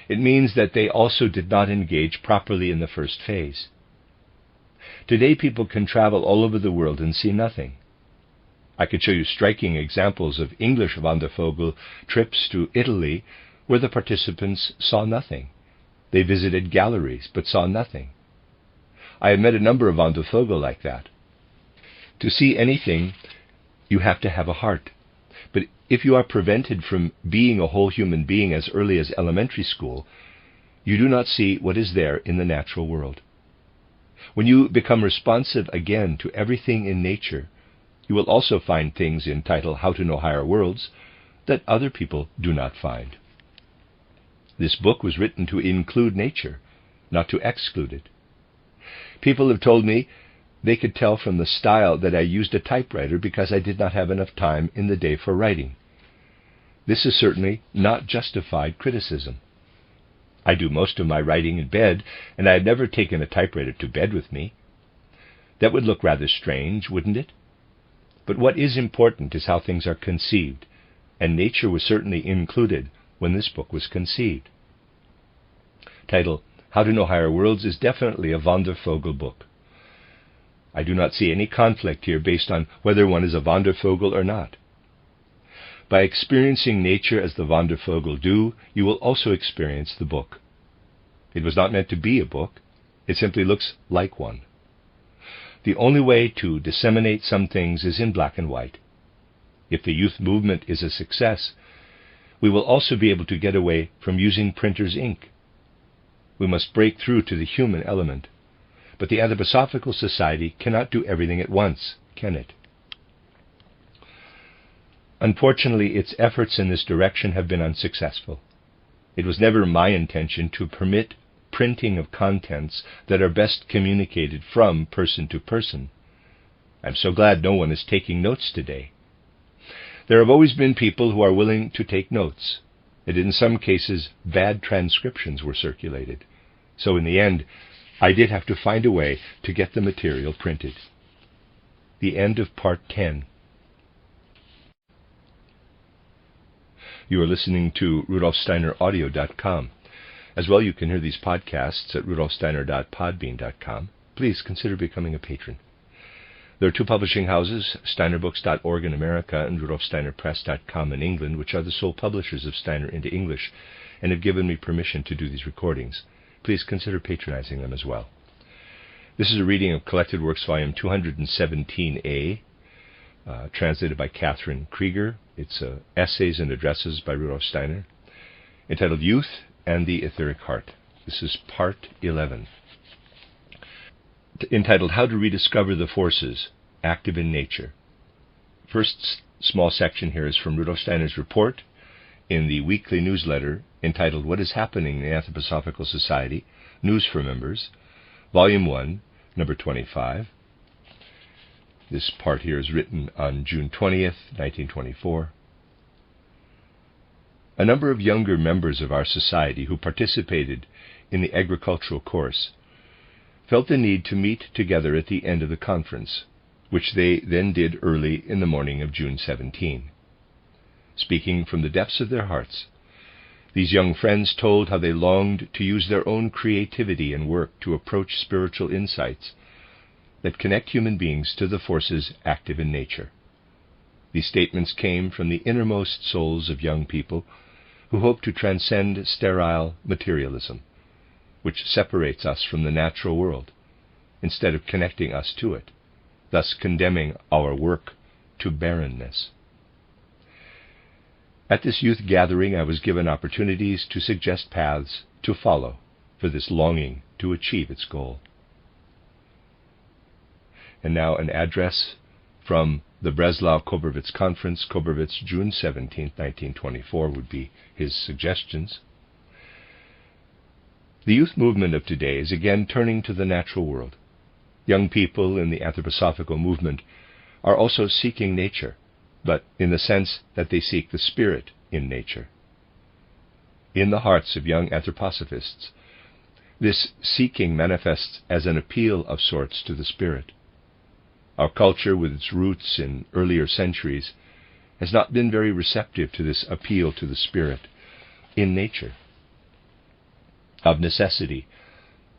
it means that they also did not engage properly in the first phase. Today people can travel all over the world and see nothing. I could show you striking examples of English Wandervogel trips to Italy where the participants saw nothing. They visited galleries but saw nothing. I have met a number of Wandervogel like that. To see anything, you have to have a heart. But if you are prevented from being a whole human being as early as elementary school, you do not see what is there in the natural world. When you become responsive again to everything in nature, you will also find things in title How to Know Higher Worlds that other people do not find. This book was written to include nature, not to exclude it. People have told me they could tell from the style that I used a typewriter because I did not have enough time in the day for writing. This is certainly not justified criticism. I do most of my writing in bed, and I have never taken a typewriter to bed with me. That would look rather strange, wouldn't it? But what is important is how things are conceived, and nature was certainly included when this book was conceived. Title, How to Know Higher Worlds, is definitely a Wandervogel book. I do not see any conflict here based on whether one is a Wandervogel or not. By experiencing nature as the Wandervogel do, you will also experience the book. It was not meant to be a book. It simply looks like one. The only way to disseminate some things is in black and white. If the youth movement is a success, we will also be able to get away from using printer's ink. We must break through to the human element. But the Anthroposophical Society cannot do everything at once, can it? Unfortunately, its efforts in this direction have been unsuccessful. It was never my intention to permit printing of contents that are best communicated from person to person. I'm so glad no one is taking notes today. There have always been people who are willing to take notes, and in some cases bad transcriptions were circulated. So in the end, I did have to find a way to get the material printed. The end of Part 10. You are listening to RudolfSteinerAudio.com. As well, you can hear these podcasts at rudolfsteiner.podbean.com. Please consider becoming a patron. There are two publishing houses, steinerbooks.org in America and rudolfsteinerpress.com in England, which are the sole publishers of Steiner into English, and have given me permission to do these recordings. Please consider patronizing them as well. This is a reading of Collected Works, Volume 217A, translated by Catherine Creeger. It's Essays and Addresses by Rudolf Steiner, entitled Youth and the Etheric Heart. This is Part 11. Entitled How to Rediscover the Forces Active in Nature. First small section here is from Rudolf Steiner's report in the weekly newsletter entitled What is Happening in the Anthroposophical Society, News for Members, Volume 1, Number 25. This part here is written on June 20th, 1924. A number of younger members of our society who participated in the agricultural course felt the need to meet together at the end of the conference, which they then did early in the morning of June 17. Speaking from the depths of their hearts, these young friends told how they longed to use their own creativity and work to approach spiritual insights that connect human beings to the forces active in nature. These statements came from the innermost souls of young people who hope to transcend sterile materialism, which separates us from the natural world, instead of connecting us to it, thus condemning our work to barrenness. At this youth gathering, I was given opportunities to suggest paths to follow for this longing to achieve its goal. And now an address from the Breslau-Koberwitz Conference, Koberwitz, June 17, 1924, would be his suggestions. The youth movement of today is again turning to the natural world. Young people in the Anthroposophical movement are also seeking nature, but in the sense that they seek the spirit in nature. In the hearts of young anthroposophists, this seeking manifests as an appeal of sorts to the spirit. Our culture, with its roots in earlier centuries, has not been very receptive to this appeal to the spirit in nature. Of necessity,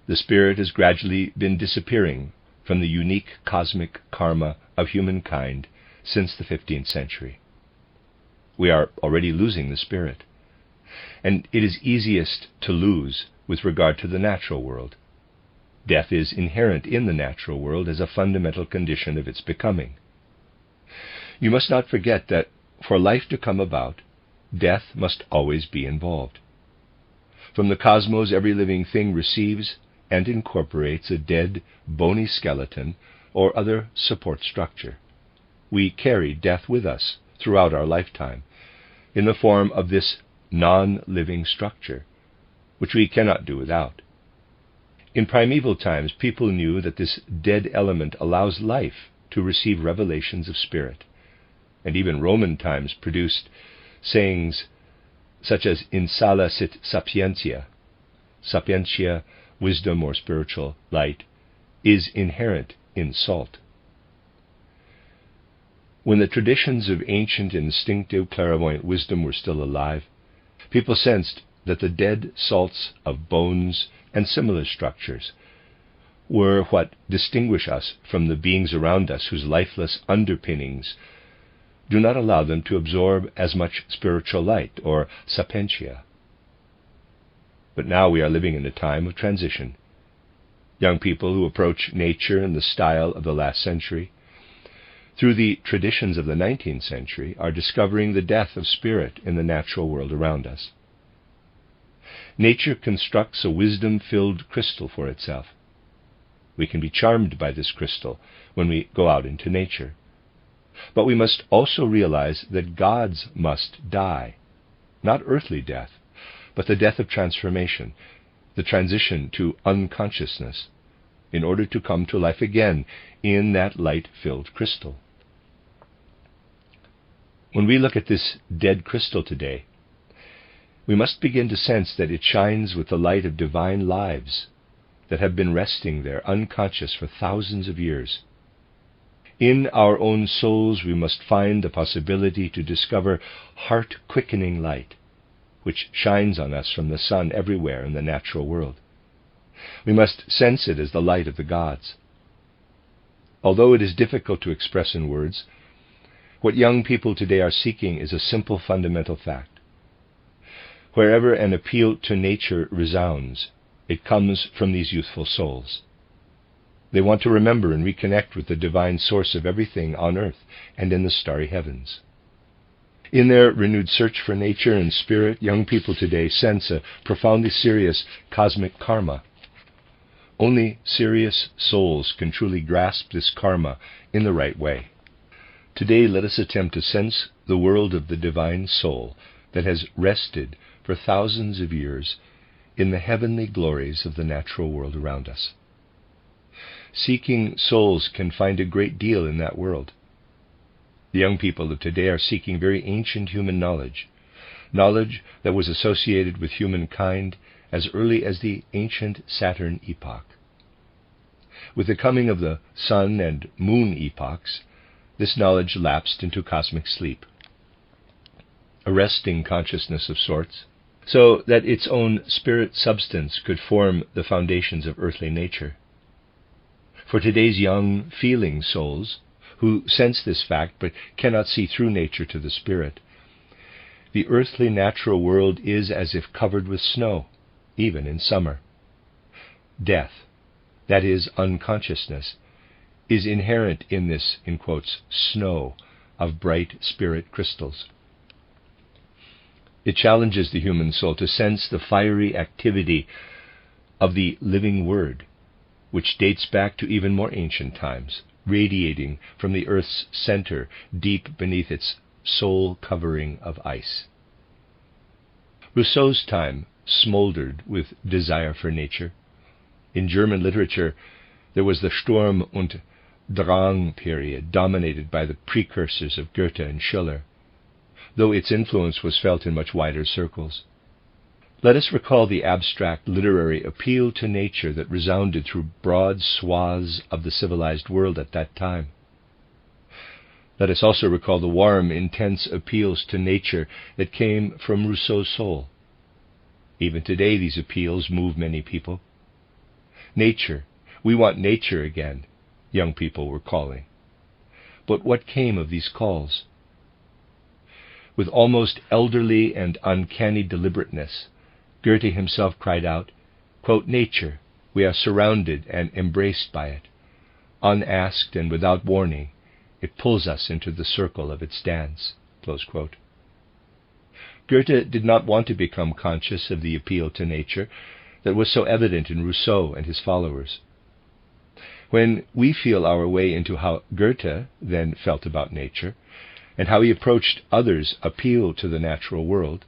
the spirit has gradually been disappearing from the unique cosmic karma of humankind since the 15th century. We are already losing the spirit, and it is easiest to lose with regard to the natural world. Death is inherent in the natural world as a fundamental condition of its becoming. You must not forget that for life to come about, death must always be involved. From the cosmos, every living thing receives and incorporates a dead, bony skeleton or other support structure. We carry death with us throughout our lifetime in the form of this non-living structure, which we cannot do without. In primeval times, people knew that this dead element allows life to receive revelations of spirit, and even Roman times produced sayings such as insala sit sapientia, sapientia, wisdom or spiritual light, is inherent in salt. When the traditions of ancient instinctive clairvoyant wisdom were still alive, people sensed that the dead salts of bones and similar structures were what distinguish us from the beings around us whose lifeless underpinnings do not allow them to absorb as much spiritual light, or sapientia. But now we are living in a time of transition. Young people who approach nature in the style of the last century, through the traditions of the 19th century, are discovering the death of spirit in the natural world around us. Nature constructs a wisdom-filled crystal for itself. We can be charmed by this crystal when we go out into nature. But we must also realize that gods must die, not earthly death, but the death of transformation, the transition to unconsciousness, in order to come to life again in that light-filled crystal. When we look at this dead crystal today, we must begin to sense that it shines with the light of divine lives that have been resting there unconscious for thousands of years. In our own souls we must find the possibility to discover heart-quickening light, which shines on us from the sun everywhere in the natural world. We must sense it as the light of the gods. Although it is difficult to express in words, what young people today are seeking is a simple fundamental fact. Wherever an appeal to nature resounds, it comes from these youthful souls. They want to remember and reconnect with the divine source of everything on earth and in the starry heavens. In their renewed search for nature and spirit, young people today sense a profoundly serious cosmic karma. Only serious souls can truly grasp this karma in the right way. Today, let us attempt to sense the world of the divine soul that has rested for thousands of years in the heavenly glories of the natural world around us. Seeking souls can find a great deal in that world. The young people of today are seeking very ancient human knowledge that was associated with humankind as early as the ancient Saturn epoch. With the coming of the sun and moon epochs, this knowledge lapsed into cosmic sleep, a resting consciousness of sorts, so that its own spirit substance could form the foundations of earthly nature. For today's young, feeling souls, who sense this fact but cannot see through nature to the spirit, the earthly natural world is as if covered with snow, even in summer. Death, that is, unconsciousness, is inherent in this, in quotes, snow of bright spirit crystals. It challenges the human soul to sense the fiery activity of the living Word, which dates back to even more ancient times, radiating from the earth's center deep beneath its soul covering of ice. Rousseau's time smoldered with desire for nature. In German literature, there was the Sturm und Drang period, dominated by the precursors of Goethe and Schiller, though its influence was felt in much wider circles. Let us recall the abstract literary appeal to nature that resounded through broad swaths of the civilized world at that time. Let us also recall the warm, intense appeals to nature that came from Rousseau's soul. Even today these appeals move many people. Nature, we want nature again, young people were calling. But what came of these calls? With almost elderly and uncanny deliberateness, Goethe himself cried out, quote, "Nature, we are surrounded and embraced by it. Unasked and without warning, it pulls us into the circle of its dance." Close quote. Goethe did not want to become conscious of the appeal to nature that was so evident in Rousseau and his followers. When we feel our way into how Goethe then felt about nature, and how he approached others' appeal to the natural world,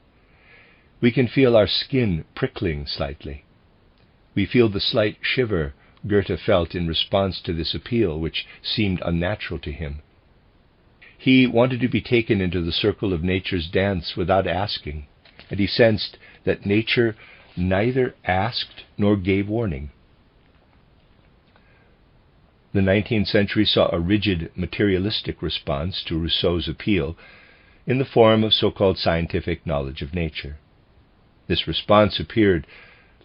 We can feel our skin prickling slightly. We feel the slight shiver Goethe felt in response to this appeal, which seemed unnatural to him. He wanted to be taken into the circle of nature's dance without asking, and he sensed that nature neither asked nor gave warning. The 19th century saw a rigid materialistic response to Rousseau's appeal in the form of so-called scientific knowledge of nature. This response appeared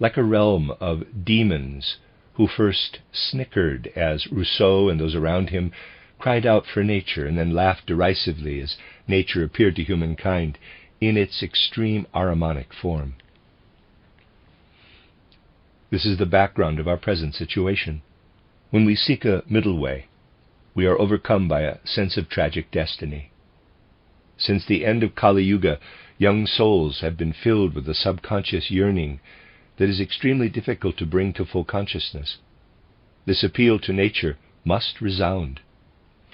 like a realm of demons who first snickered as Rousseau and those around him cried out for nature, and then laughed derisively as nature appeared to humankind in its extreme Ahrimanic form. This is the background of our present situation. When we seek a middle way, we are overcome by a sense of tragic destiny. Since the end of Kali Yuga, young souls have been filled with a subconscious yearning that is extremely difficult to bring to full consciousness. This appeal to nature must resound.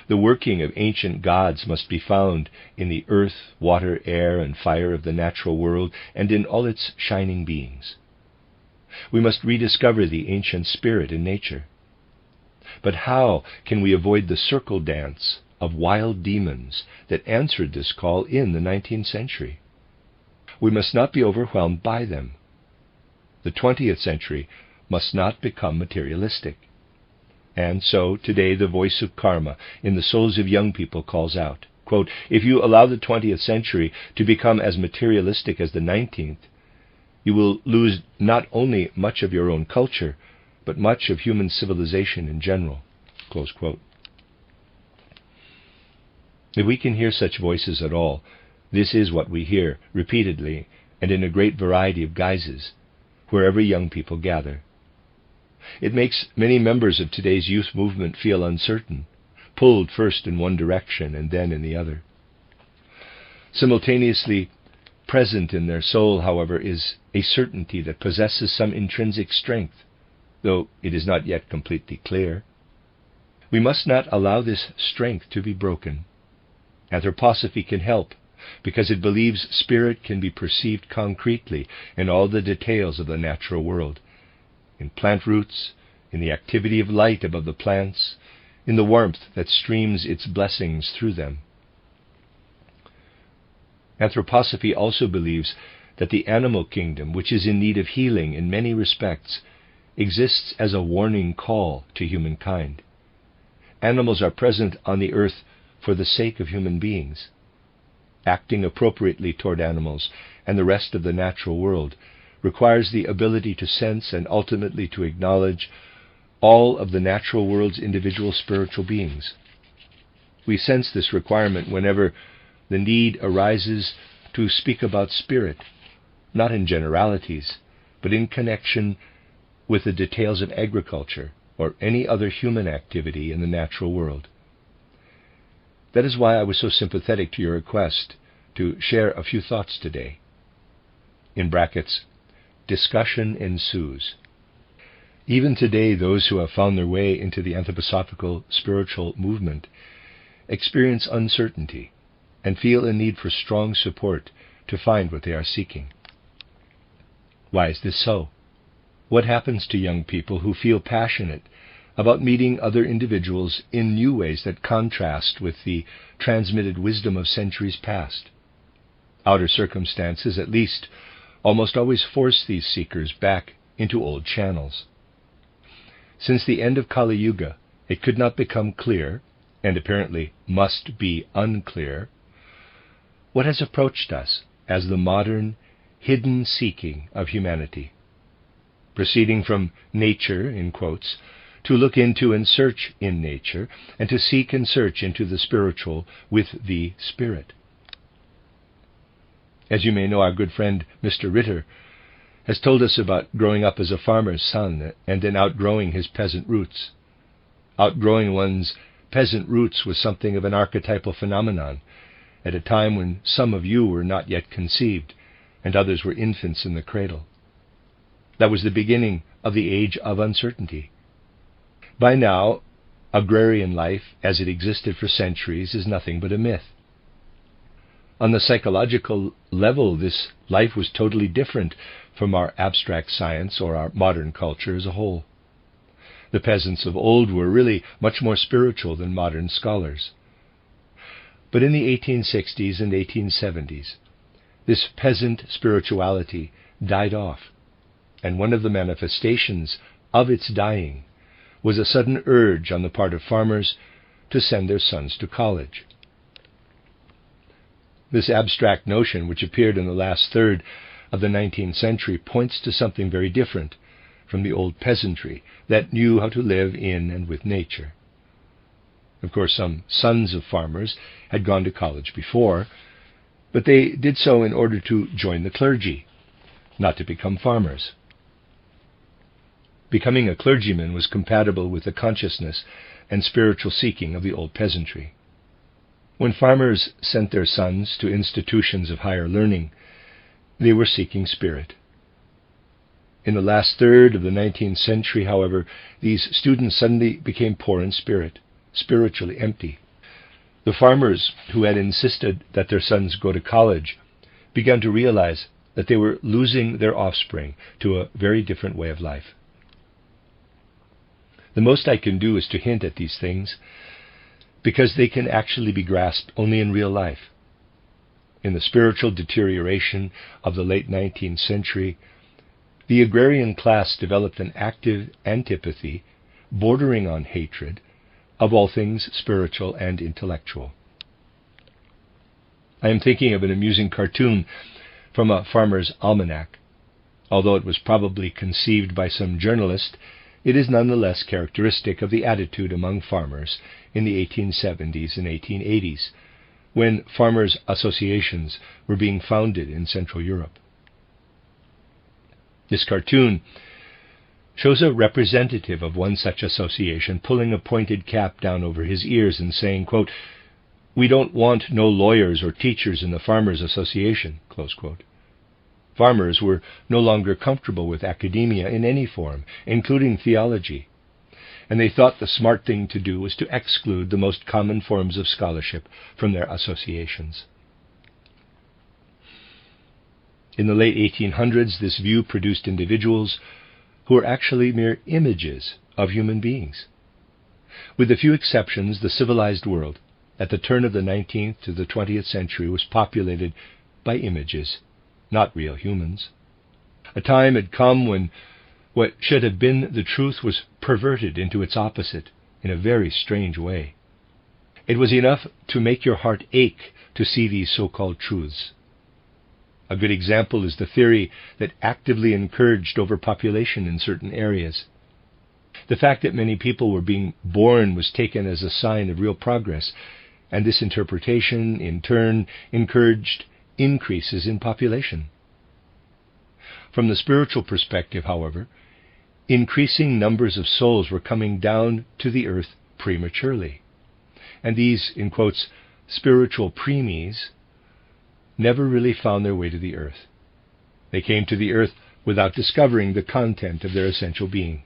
The working of ancient gods must be found in the earth, water, air, and fire of the natural world, and in all its shining beings. We must rediscover the ancient spirit in nature. But how can we avoid the circle dance of wild demons that answered this call in the 19th century? We must not be overwhelmed by them. The 20th century must not become materialistic. And so, today, the voice of karma in the souls of young people calls out, quote, "If you allow the 20th century to become as materialistic as the 19th, you will lose not only much of your own culture, but much of human civilization in general." Close quote. If we can hear such voices at all, this is what we hear repeatedly and in a great variety of guises, wherever young people gather. It makes many members of today's youth movement feel uncertain, pulled first in one direction and then in the other. Simultaneously present in their soul, however, is a certainty that possesses some intrinsic strength, though it is not yet completely clear. We must not allow this strength to be broken. Anthroposophy can help, because it believes spirit can be perceived concretely in all the details of the natural world, in plant roots, in the activity of light above the plants, in the warmth that streams its blessings through them. Anthroposophy also believes that the animal kingdom, which is in need of healing in many respects, exists as a warning call to humankind. Animals are present on the earth for the sake of human beings. Acting appropriately toward animals and the rest of the natural world requires the ability to sense and ultimately to acknowledge all of the natural world's individual spiritual beings. We sense this requirement whenever the need arises to speak about spirit, not in generalities, but in connection with the details of agriculture or any other human activity in the natural world. That is why I was so sympathetic to your request to share a few thoughts today. In brackets, discussion ensues. Even today, those who have found their way into the anthroposophical spiritual movement experience uncertainty and feel a need for strong support to find what they are seeking. Why is this so? What happens to young people who feel passionate about meeting other individuals in new ways that contrast with the transmitted wisdom of centuries past? Outer circumstances, at least, almost always force these seekers back into old channels. Since the end of Kali Yuga, it could not become clear, and apparently must be unclear, what has approached us as the modern, hidden seeking of humanity, proceeding from nature, in quotes, to look into and search in nature, and to seek and search into the spiritual with the spirit. As you may know, our good friend Mr. Ritter has told us about growing up as a farmer's son and then outgrowing his peasant roots. Outgrowing one's peasant roots was something of an archetypal phenomenon at a time when some of you were not yet conceived and others were infants in the cradle. That was the beginning of the age of uncertainty. By now, agrarian life, as it existed for centuries, is nothing but a myth. On the psychological level, this life was totally different from our abstract science or our modern culture as a whole. The peasants of old were really much more spiritual than modern scholars. But in the 1860s and 1870s, this peasant spirituality died off, and one of the manifestations of its dying was a sudden urge on the part of farmers to send their sons to college. This abstract notion, which appeared in the last third of the 19th century, points to something very different from the old peasantry that knew how to live in and with nature. Of course, some sons of farmers had gone to college before, but they did so in order to join the clergy, not to become farmers. Becoming a clergyman was compatible with the consciousness and spiritual seeking of the old peasantry. When farmers sent their sons to institutions of higher learning, they were seeking spirit. In the last third of the 19th century, however, these students suddenly became poor in spirit, spiritually empty. The farmers who had insisted that their sons go to college began to realize that they were losing their offspring to a very different way of life. The most I can do is to hint at these things, because they can actually be grasped only in real life. In the spiritual deterioration of the late 19th century, the agrarian class developed an active antipathy, bordering on hatred, of all things spiritual and intellectual. I am thinking of an amusing cartoon from a farmer's almanac. Although it was probably conceived by some journalist, it is nonetheless characteristic of the attitude among farmers in the 1870s and 1880s, when farmers' associations were being founded in Central Europe. This cartoon shows a representative of one such association pulling a pointed cap down over his ears and saying, quote, "We don't want no lawyers or teachers in the Farmers' Association," close quote. Farmers were no longer comfortable with academia in any form, including theology, and they thought the smart thing to do was to exclude the most common forms of scholarship from their associations. In the late 1800s, this view produced individuals who were actually mere images of human beings. With a few exceptions, the civilized world at the turn of the 19th to the 20th century was populated by images, not real humans. A time had come when what should have been the truth was perverted into its opposite in a very strange way. It was enough to make your heart ache to see these so-called truths. A good example is the theory that actively encouraged overpopulation in certain areas. The fact that many people were being born was taken as a sign of real progress, and this interpretation, in turn, encouraged increases in population. From the spiritual perspective, however, increasing numbers of souls were coming down to the earth prematurely, and these, in quotes, spiritual preemies, never really found their way to the earth. They came to the earth without discovering the content of their essential being.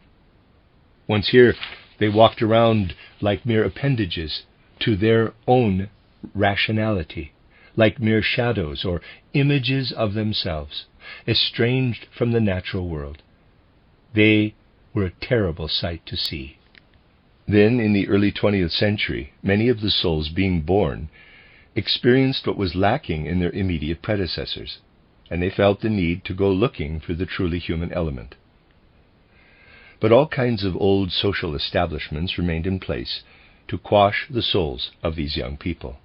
Once here, they walked around like mere appendages to their own rationality, like mere shadows or images of themselves, estranged from the natural world. They were a terrible sight to see. Then, in the early 20th century, many of the souls being born experienced what was lacking in their immediate predecessors, and they felt the need to go looking for the truly human element. But all kinds of old social establishments remained in place to quash the souls of these young people.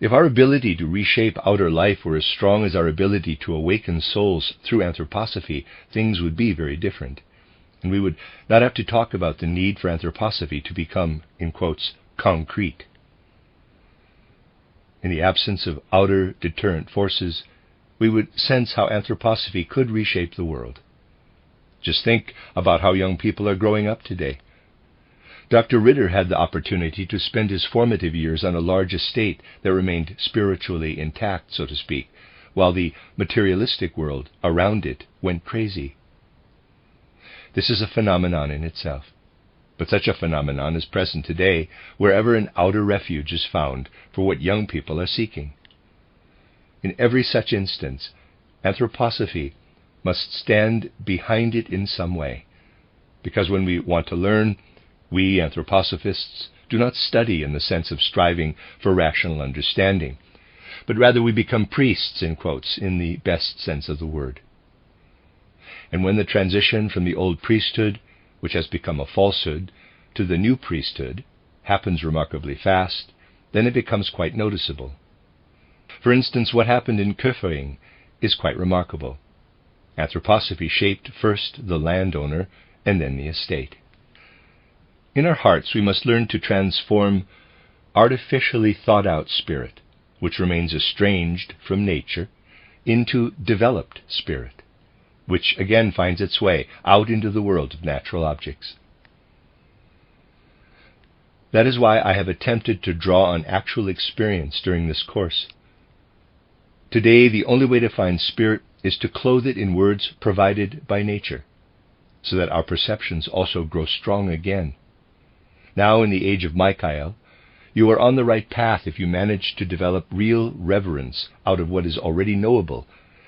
If our ability to reshape outer life were as strong as our ability to awaken souls through anthroposophy, things would be very different, and we would not have to talk about the need for anthroposophy to become, in quotes, concrete. In the absence of outer deterrent forces, we would sense how anthroposophy could reshape the world. Just think about how young people are growing up today. Dr. Ritter had the opportunity to spend his formative years on a large estate that remained spiritually intact, so to speak, while the materialistic world around it went crazy. This is a phenomenon in itself, but such a phenomenon is present today wherever an outer refuge is found for what young people are seeking. In every such instance, Anthroposophy must stand behind it in some way, because when we want to learn, we anthroposophists do not study in the sense of striving for rational understanding, but rather we become priests, in quotes, in the best sense of the word. And when the transition from the old priesthood, which has become a falsehood, to the new priesthood happens remarkably fast, then it becomes quite noticeable. For instance, what happened in Goetheanum is quite remarkable. Anthroposophy shaped first the landowner and then the estate. In our hearts, we must learn to transform artificially thought-out spirit, which remains estranged from nature, into developed spirit, which again finds its way out into the world of natural objects. That is why I have attempted to draw on actual experience during this course. Today, the only way to find spirit is to clothe it in words provided by nature, so that our perceptions also grow strong again. Now, in the age of Michael, you are on the right path if you manage to develop real reverence out of what is already knowable,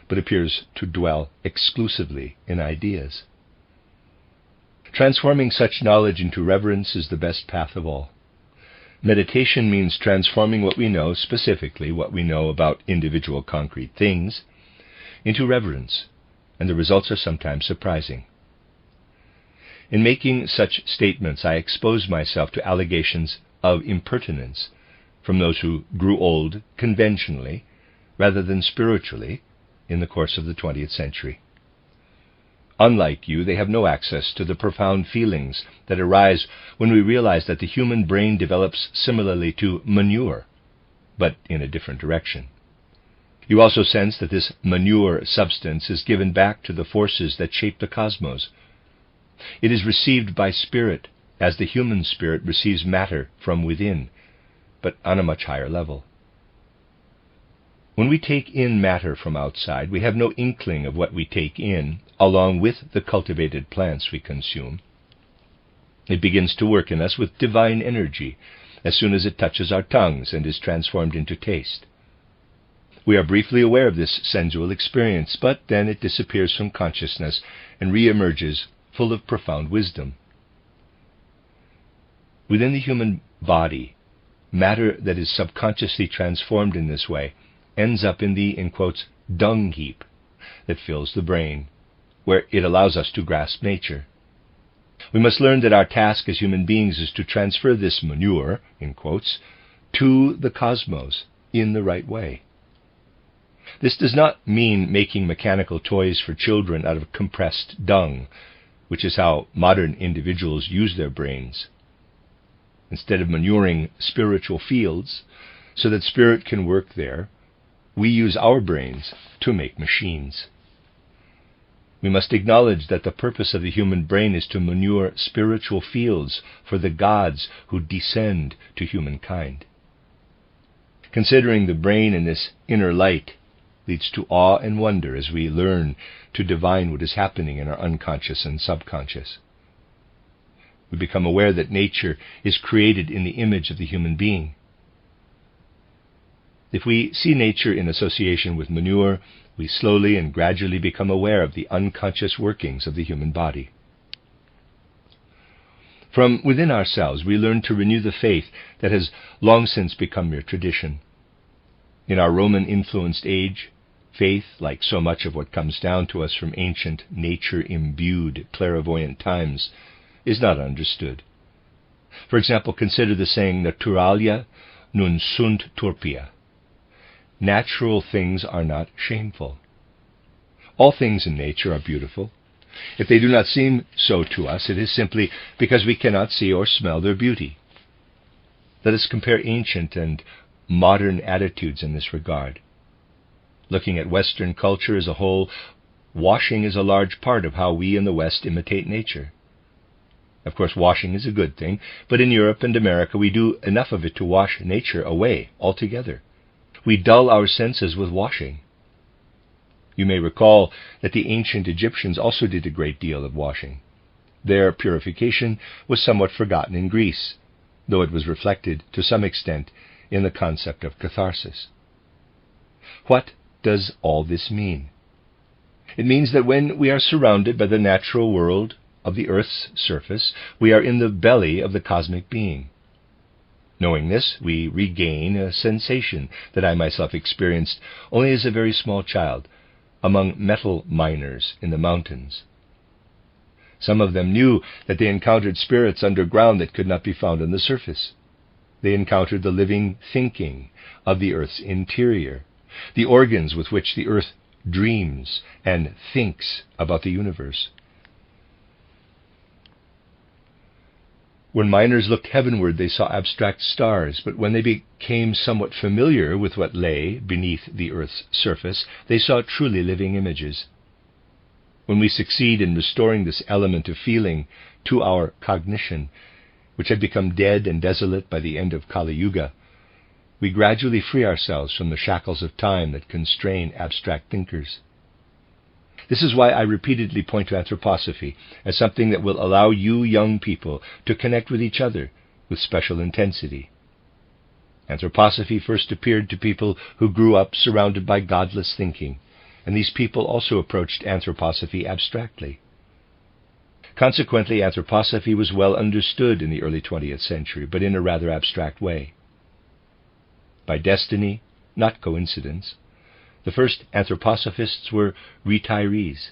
but appears to dwell exclusively in ideas. Transforming such knowledge into reverence is the best path of all. Meditation means transforming what we know, specifically what we know about individual concrete things, into reverence, and the results are sometimes surprising. In making such statements, I expose myself to allegations of impertinence from those who grew old conventionally, rather than spiritually, in the course of the 20th century. Unlike you, they have no access to the profound feelings that arise when we realize that the human brain develops similarly to manure, but in a different direction. You also sense that this manure substance is given back to the forces that shape the cosmos. It is received by spirit, as the human spirit receives matter from within, but on a much higher level. When we take in matter from outside, we have no inkling of what we take in, along with the cultivated plants we consume. It begins to work in us with divine energy as soon as it touches our tongues and is transformed into taste. We are briefly aware of this sensual experience, but then it disappears from consciousness and re-emerges full of profound wisdom. Within the human body, matter that is subconsciously transformed in this way ends up in the, in quotes, dung heap that fills the brain, where it allows us to grasp nature. We must learn that our task as human beings is to transfer this manure, in quotes, to the cosmos in the right way. This does not mean making mechanical toys for children out of compressed dung, which is how modern individuals use their brains. Instead of manuring spiritual fields so that spirit can work there, we use our brains to make machines. We must acknowledge that the purpose of the human brain is to manure spiritual fields for the gods who descend to humankind. Considering the brain in this inner light leads to awe and wonder as we learn to divine what is happening in our unconscious and subconscious. We become aware that nature is created in the image of the human being. If we see nature in association with manure, we slowly and gradually become aware of the unconscious workings of the human body. From within ourselves, we learn to renew the faith that has long since become mere tradition. In our Roman-influenced age, faith, like so much of what comes down to us from ancient, nature-imbued, clairvoyant times, is not understood. For example, consider the saying, naturalia non sunt turpia. Natural things are not shameful. All things in nature are beautiful. If they do not seem so to us, it is simply because we cannot see or smell their beauty. Let us compare ancient and modern attitudes in this regard. Looking at Western culture as a whole, washing is a large part of how we in the West imitate nature. Of course, washing is a good thing, but in Europe and America we do enough of it to wash nature away altogether. We dull our senses with washing. You may recall that the ancient Egyptians also did a great deal of washing. Their purification was somewhat forgotten in Greece, though it was reflected to some extent in the concept of catharsis. What does all this mean? It means that when we are surrounded by the natural world of the Earth's surface, we are in the belly of the cosmic being. Knowing this, we regain a sensation that I myself experienced only as a very small child among metal miners in the mountains. Some of them knew that they encountered spirits underground that could not be found on the surface. They encountered the living thinking of the Earth's interior, the organs with which the Earth dreams and thinks about the universe. When miners looked heavenward, they saw abstract stars, but when they became somewhat familiar with what lay beneath the Earth's surface, they saw truly living images. When we succeed in restoring this element of feeling to our cognition, which had become dead and desolate by the end of Kali Yuga, we gradually free ourselves from the shackles of time that constrain abstract thinkers. This is why I repeatedly point to anthroposophy as something that will allow you young people to connect with each other with special intensity. Anthroposophy first appeared to people who grew up surrounded by godless thinking, and these people also approached anthroposophy abstractly. Consequently, anthroposophy was well understood in the early 20th century, but in a rather abstract way. By destiny, not coincidence, the first anthroposophists were retirees.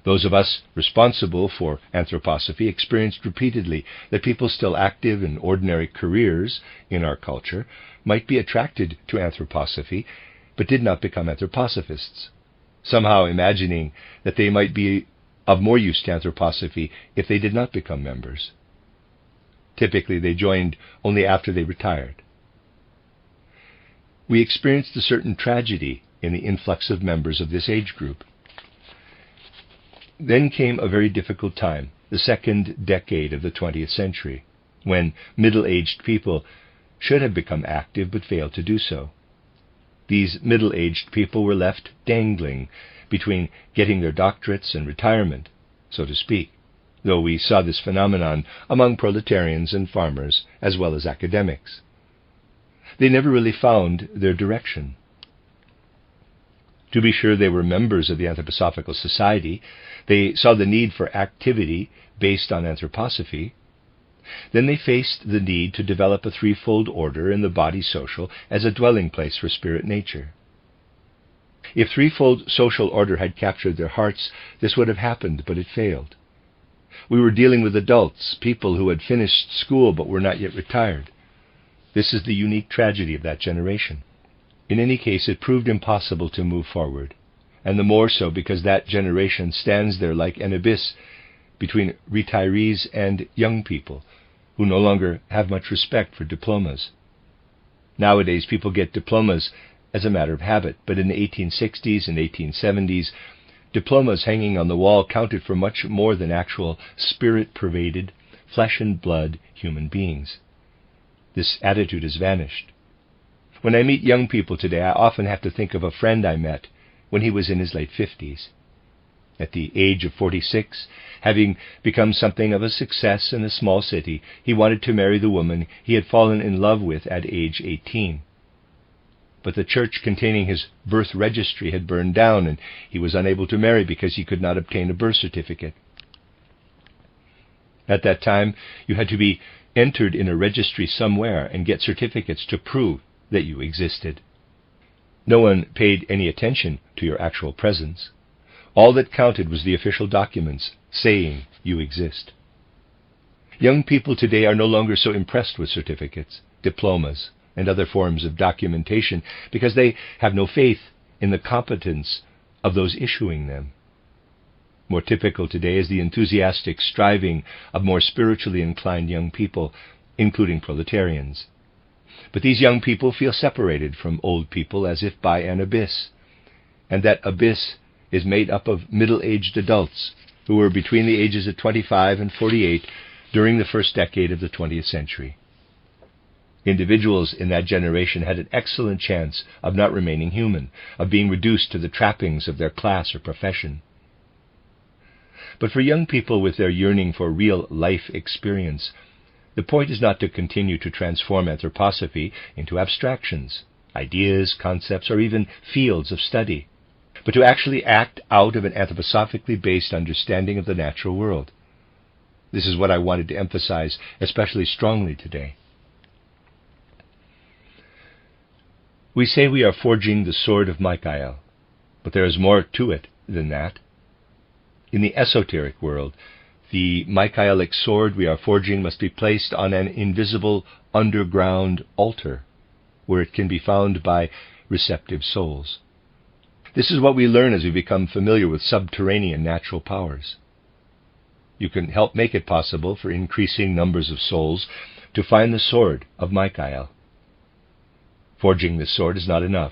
Those of us responsible for anthroposophy experienced repeatedly that people still active in ordinary careers in our culture might be attracted to anthroposophy, but did not become anthroposophists, somehow imagining that they might be of more use to anthroposophy if they did not become members. Typically, they joined only after they retired. We experienced a certain tragedy in the influx of members of this age group. Then came a very difficult time, the second decade of the 20th century, when middle-aged people should have become active but failed to do so. These middle-aged people were left dangling between getting their doctorates and retirement, so to speak, though we saw this phenomenon among proletarians and farmers as well as academics. They never really found their direction. To be sure, they were members of the Anthroposophical Society. They saw the need for activity based on anthroposophy. Then they faced the need to develop a threefold order in the body social as a dwelling place for spirit nature. If threefold social order had captured their hearts, this would have happened, but it failed. We were dealing with adults, people who had finished school but were not yet retired. This is the unique tragedy of that generation. In any case, it proved impossible to move forward, and the more so because that generation stands there like an abyss between retirees and young people who no longer have much respect for diplomas. Nowadays, people get diplomas as a matter of habit, but in the 1860s and 1870s, diplomas hanging on the wall counted for much more than actual spirit-pervaded, flesh and blood human beings. This attitude has vanished. When I meet young people today, I often have to think of a friend I met when he was in his late 50s. At the age of 46, having become something of a success in a small city, he wanted to marry the woman he had fallen in love with at age 18. But the church containing his birth registry had burned down, and he was unable to marry because he could not obtain a birth certificate. At that time, you had to be entered in a registry somewhere and get certificates to prove that you existed. No one paid any attention to your actual presence. All that counted was the official documents saying you exist. Young people today are no longer so impressed with certificates, diplomas, and other forms of documentation because they have no faith in the competence of those issuing them. More typical today is the enthusiastic striving of more spiritually inclined young people, including proletarians. But these young people feel separated from old people as if by an abyss, and that abyss is made up of middle-aged adults who were between the ages of 25 and 48 during the first decade of the 20th century. Individuals in that generation had an excellent chance of not remaining human, of being reduced to the trappings of their class or profession. But for young people with their yearning for real life experience, the point is not to continue to transform anthroposophy into abstractions, ideas, concepts, or even fields of study, but to actually act out of an anthroposophically based understanding of the natural world. This is what I wanted to emphasize especially strongly today. We say we are forging the sword of Michael, but there is more to it than that. In the esoteric world, the Michaelic sword we are forging must be placed on an invisible underground altar, where it can be found by receptive souls. This is what we learn as we become familiar with subterranean natural powers. You can help make it possible for increasing numbers of souls to find the sword of Michael. Forging this sword is not enough.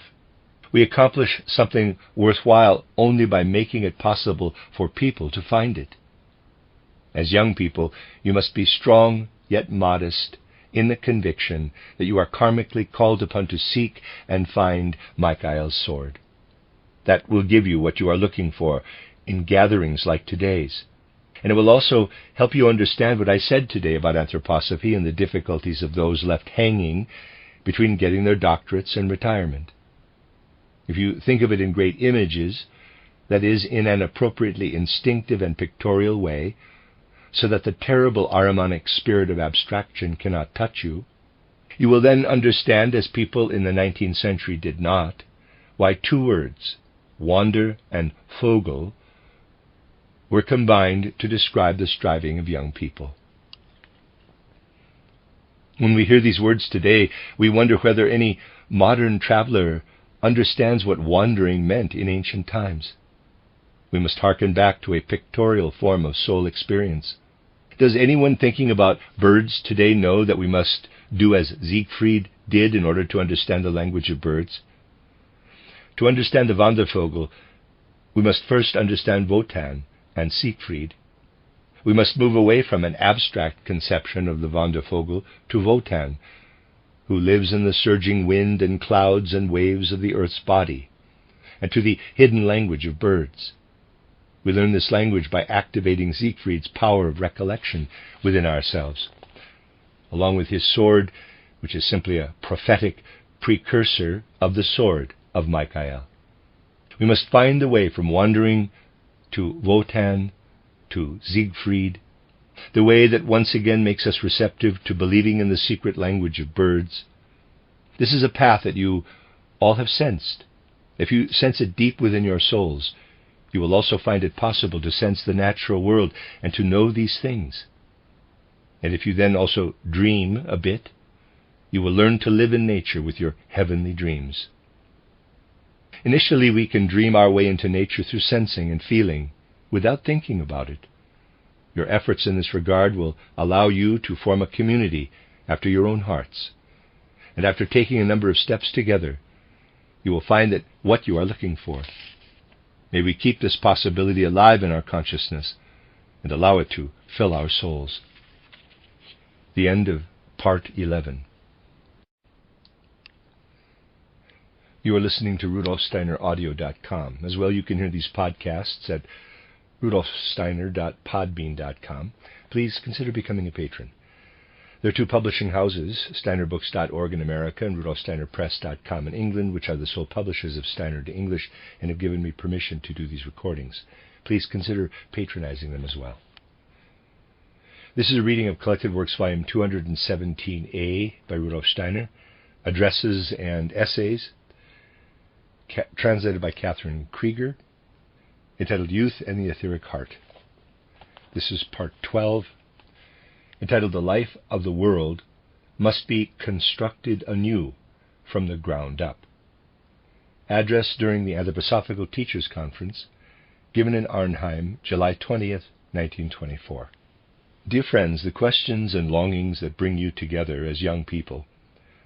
We accomplish something worthwhile only by making it possible for people to find it. As young people, you must be strong yet modest in the conviction that you are karmically called upon to seek and find Michael's sword. That will give you what you are looking for in gatherings like today's. And it will also help you understand what I said today about anthroposophy and the difficulties of those left hanging between getting their doctorates and retirement. If you think of it in great images, that is, in an appropriately instinctive and pictorial way, so that the terrible Ahrimanic spirit of abstraction cannot touch you, you will then understand, as people in the 19th century did not, why two words, wander and Vogel, were combined to describe the striving of young people. When we hear these words today, we wonder whether any modern traveler understands what wandering meant in ancient times. We must hearken back to a pictorial form of soul experience. Does anyone thinking about birds today know that we must do as Siegfried did in order to understand the language of birds? To understand the Wandervogel, we must first understand Wotan and Siegfried. We must move away from an abstract conception of the Wandervogel to Wotan, who lives in the surging wind and clouds and waves of the earth's body, and to the hidden language of birds. We learn this language by activating Siegfried's power of recollection within ourselves, along with his sword, which is simply a prophetic precursor of the sword of Michael. We must find the way from wandering to Wotan, to Siegfried, the way that once again makes us receptive to believing in the secret language of birds. This is a path that you all have sensed. If you sense it deep within your souls, you will also find it possible to sense the natural world and to know these things. And if you then also dream a bit, you will learn to live in nature with your heavenly dreams. Initially, we can dream our way into nature through sensing and feeling, without thinking about it. Your efforts in this regard will allow you to form a community after your own hearts. And after taking a number of steps together, you will find that what you are looking for. May we keep this possibility alive in our consciousness and allow it to fill our souls. The end of Part 11. You are listening to RudolfSteinerAudio.com. As well, you can hear these podcasts at rudolfsteiner.podbean.com. Please consider becoming a patron. There are two publishing houses, steinerbooks.org in America and rudolfsteinerpress.com in England, which are the sole publishers of Steiner to English and have given me permission to do these recordings. Please consider patronizing them as well. This is a reading of Collected Works, Volume 217A by Rudolf Steiner, Addresses and Essays, translated by Catherine Creeger, entitled Youth and the Etheric Heart. This is Part 12, entitled The Life of the World Must Be Constructed Anew from the Ground Up. Address during the Anthroposophical Teachers Conference, given in Arnheim, July 20th, 1924. Dear friends, the questions and longings that bring you together as young people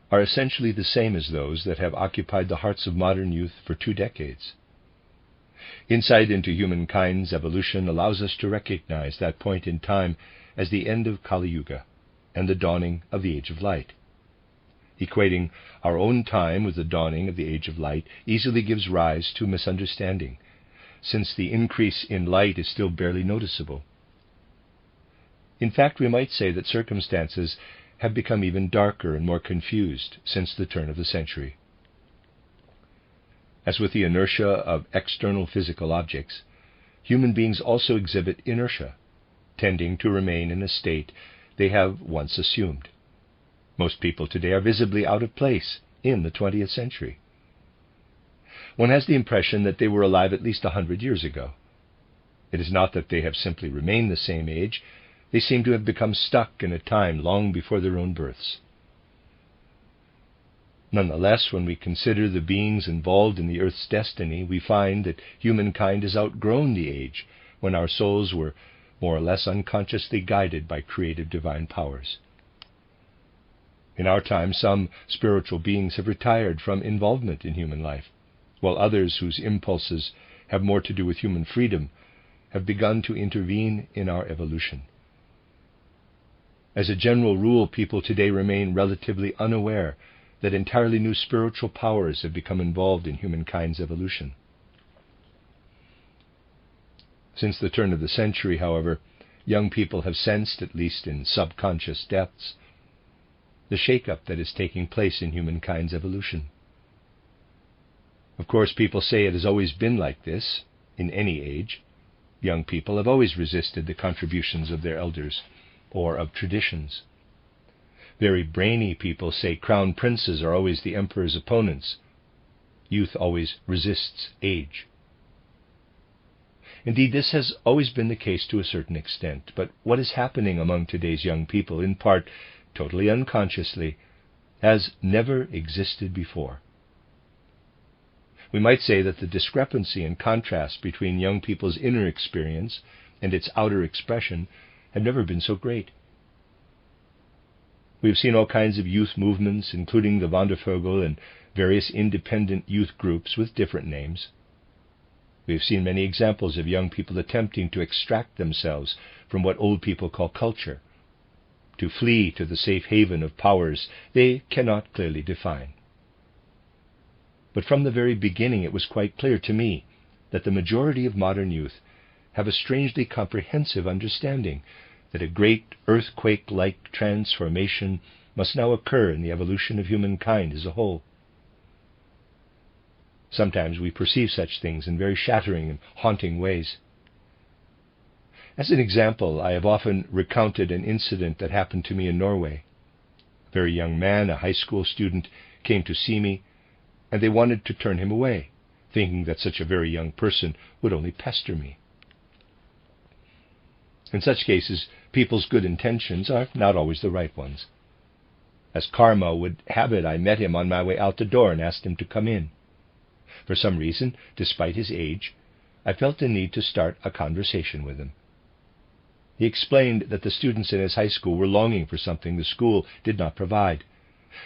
are essentially the same as those that have occupied the hearts of modern youth for 2 decades. Insight into humankind's evolution allows us to recognize that point in time as the end of Kali Yuga and the dawning of the Age of Light. Equating our own time with the dawning of the Age of Light easily gives rise to misunderstanding, since the increase in light is still barely noticeable. In fact, we might say that circumstances have become even darker and more confused since the turn of the century. As with the inertia of external physical objects, human beings also exhibit inertia, tending to remain in a state they have once assumed. Most people today are visibly out of place in the 20th century. One has the impression that they were alive at least 100 years ago. It is not that they have simply remained the same age. They seem to have become stuck in a time long before their own births. Nonetheless, when we consider the beings involved in the Earth's destiny, we find that humankind has outgrown the age when our souls were more or less unconsciously guided by creative divine powers. In our time, some spiritual beings have retired from involvement in human life, while others whose impulses have more to do with human freedom have begun to intervene in our evolution. As a general rule, people today remain relatively unaware that entirely new spiritual powers have become involved in humankind's evolution. Since the turn of the century, however, young people have sensed, at least in subconscious depths, the shake-up that is taking place in humankind's evolution. Of course, people say it has always been like this, in any age. Young people have always resisted the contributions of their elders, or of traditions. Very brainy people say crown princes are always the emperor's opponents. Youth always resists age. Indeed, this has always been the case to a certain extent, but what is happening among today's young people, in part totally unconsciously, has never existed before. We might say that the discrepancy and contrast between young people's inner experience and its outer expression have never been so great. We have seen all kinds of youth movements, including the Wandervögel and various independent youth groups with different names. We have seen many examples of young people attempting to extract themselves from what old people call culture, to flee to the safe haven of powers they cannot clearly define. But from the very beginning it was quite clear to me that the majority of modern youth have a strangely comprehensive understanding that a great earthquake-like transformation must now occur in the evolution of humankind as a whole. Sometimes we perceive such things in very shattering and haunting ways. As an example, I have often recounted an incident that happened to me in Norway. A very young man, a high school student, came to see me, and they wanted to turn him away, thinking that such a very young person would only pester me. In such cases, people's good intentions are not always the right ones. As karma would have it, I met him on my way out the door and asked him to come in. For some reason, despite his age, I felt the need to start a conversation with him. He explained that the students in his high school were longing for something the school did not provide.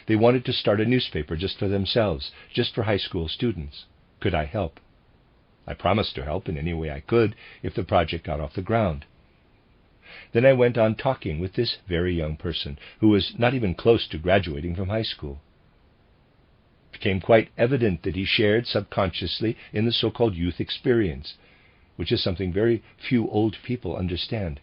They wanted to start a newspaper just for themselves, just for high school students. Could I help? I promised to help in any way I could if the project got off the ground. Then I went on talking with this very young person, who was not even close to graduating from high school. It became quite evident that he shared subconsciously in the so-called youth experience, which is something very few old people understand.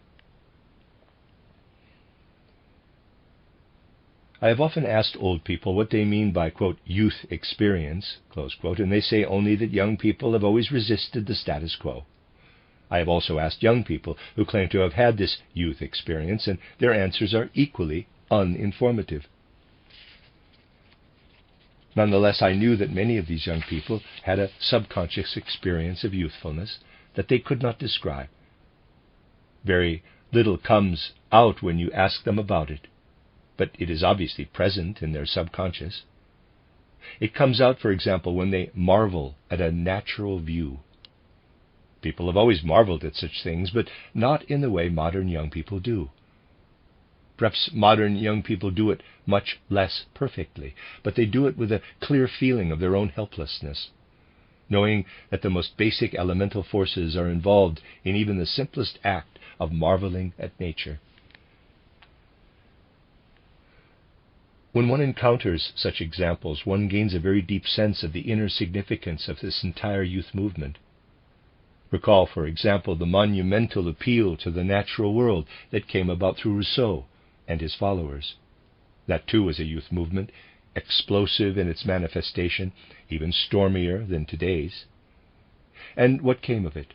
I have often asked old people what they mean by, quote, youth experience, close quote, and they say only that young people have always resisted the status quo. I have also asked young people who claim to have had this youth experience, and their answers are equally uninformative. Nonetheless, I knew that many of these young people had a subconscious experience of youthfulness that they could not describe. Very little comes out when you ask them about it, but it is obviously present in their subconscious. It comes out, for example, when they marvel at a natural view. People have always marveled at such things, but not in the way modern young people do. Perhaps modern young people do it much less perfectly, but they do it with a clear feeling of their own helplessness, knowing that the most basic elemental forces are involved in even the simplest act of marveling at nature. When one encounters such examples, one gains a very deep sense of the inner significance of this entire youth movement. Recall, for example, the monumental appeal to the natural world that came about through Rousseau and his followers. That too was a youth movement, explosive in its manifestation, even stormier than today's. And what came of it?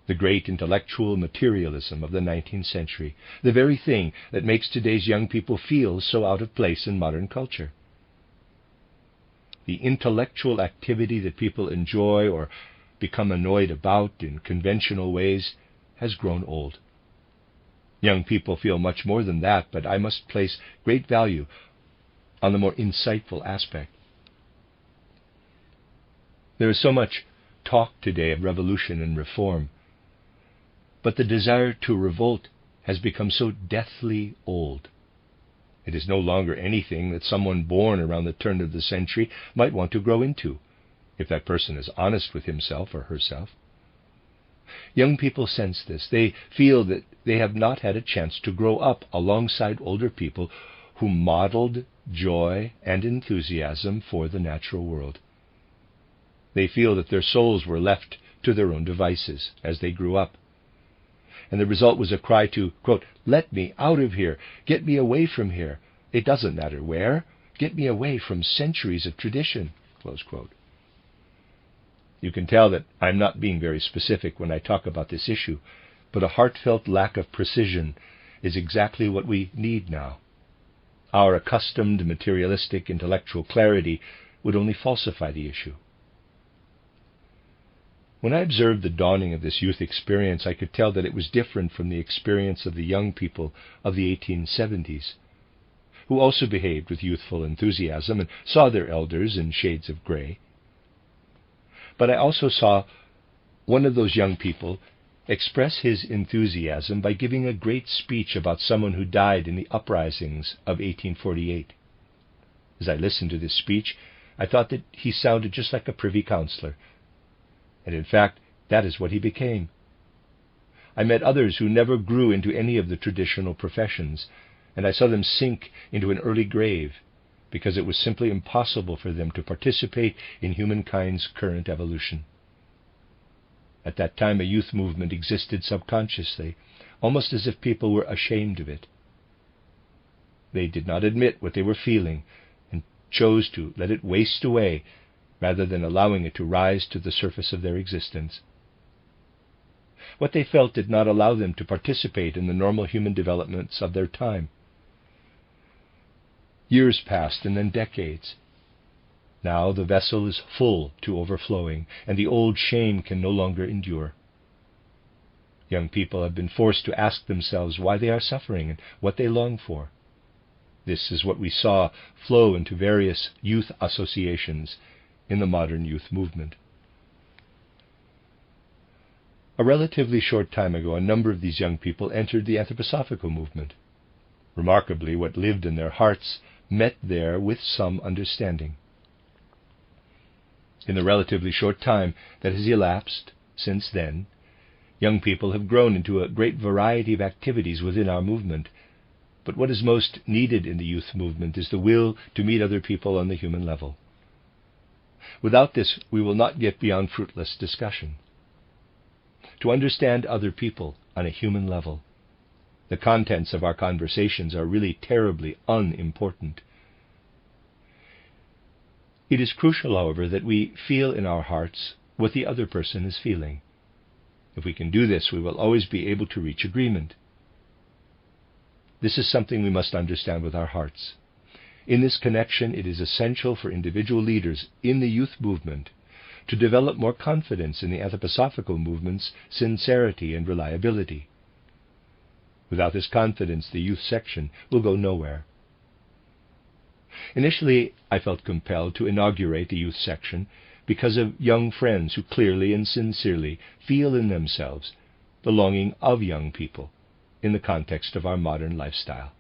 The great intellectual materialism of the 19th century, the very thing that makes today's young people feel so out of place in modern culture. The intellectual activity that people enjoy or become annoyed about in conventional ways has grown old. Young people feel much more than that, but I must place great value on the more insightful aspect. There is so much talk today of revolution and reform, but the desire to revolt has become so deathly old. It is no longer anything that someone born around the turn of the century might want to grow into, if that person is honest with himself or herself. Young people sense this. They feel that they have not had a chance to grow up alongside older people who modeled joy and enthusiasm for the natural world. They feel that their souls were left to their own devices as they grew up. And the result was a cry to, quote, "Let me out of here. Get me away from here. It doesn't matter where. Get me away from centuries of tradition," close quote. You can tell that I'm not being very specific when I talk about this issue, but a heartfelt lack of precision is exactly what we need now. Our accustomed materialistic intellectual clarity would only falsify the issue. When I observed the dawning of this youth experience, I could tell that it was different from the experience of the young people of the 1870s, who also behaved with youthful enthusiasm and saw their elders in shades of gray. But I also saw one of those young people express his enthusiasm by giving a great speech about someone who died in the uprisings of 1848. As I listened to this speech, I thought that he sounded just like a privy councillor. And in fact, that is what he became. I met others who never grew into any of the traditional professions, and I saw them sink into an early grave, because it was simply impossible for them to participate in humankind's current evolution. At that time, a youth movement existed subconsciously, almost as if people were ashamed of it. They did not admit what they were feeling, and chose to let it waste away, rather than allowing it to rise to the surface of their existence. What they felt did not allow them to participate in the normal human developments of their time. Years passed, and then decades. Now the vessel is full to overflowing, and the old shame can no longer endure. Young people have been forced to ask themselves why they are suffering and what they long for. This is what we saw flow into various youth associations in the modern youth movement. A relatively short time ago, a number of these young people entered the Anthroposophical movement. Remarkably, what lived in their hearts met there with some understanding. In the relatively short time that has elapsed since then, young people have grown into a great variety of activities within our movement. But what is most needed in the youth movement is the will to meet other people on the human level. Without this, we will not get beyond fruitless discussion. To understand other people on a human level, the contents of our conversations are really terribly unimportant. It is crucial, however, that we feel in our hearts what the other person is feeling. If we can do this, we will always be able to reach agreement. This is something we must understand with our hearts. In this connection, it is essential for individual leaders in the youth movement to develop more confidence in the Anthroposophical movement's sincerity and reliability. Without this confidence, the youth section will go nowhere. Initially, I felt compelled to inaugurate the youth section because of young friends who clearly and sincerely feel in themselves the longing of young people in the context of our modern lifestyle.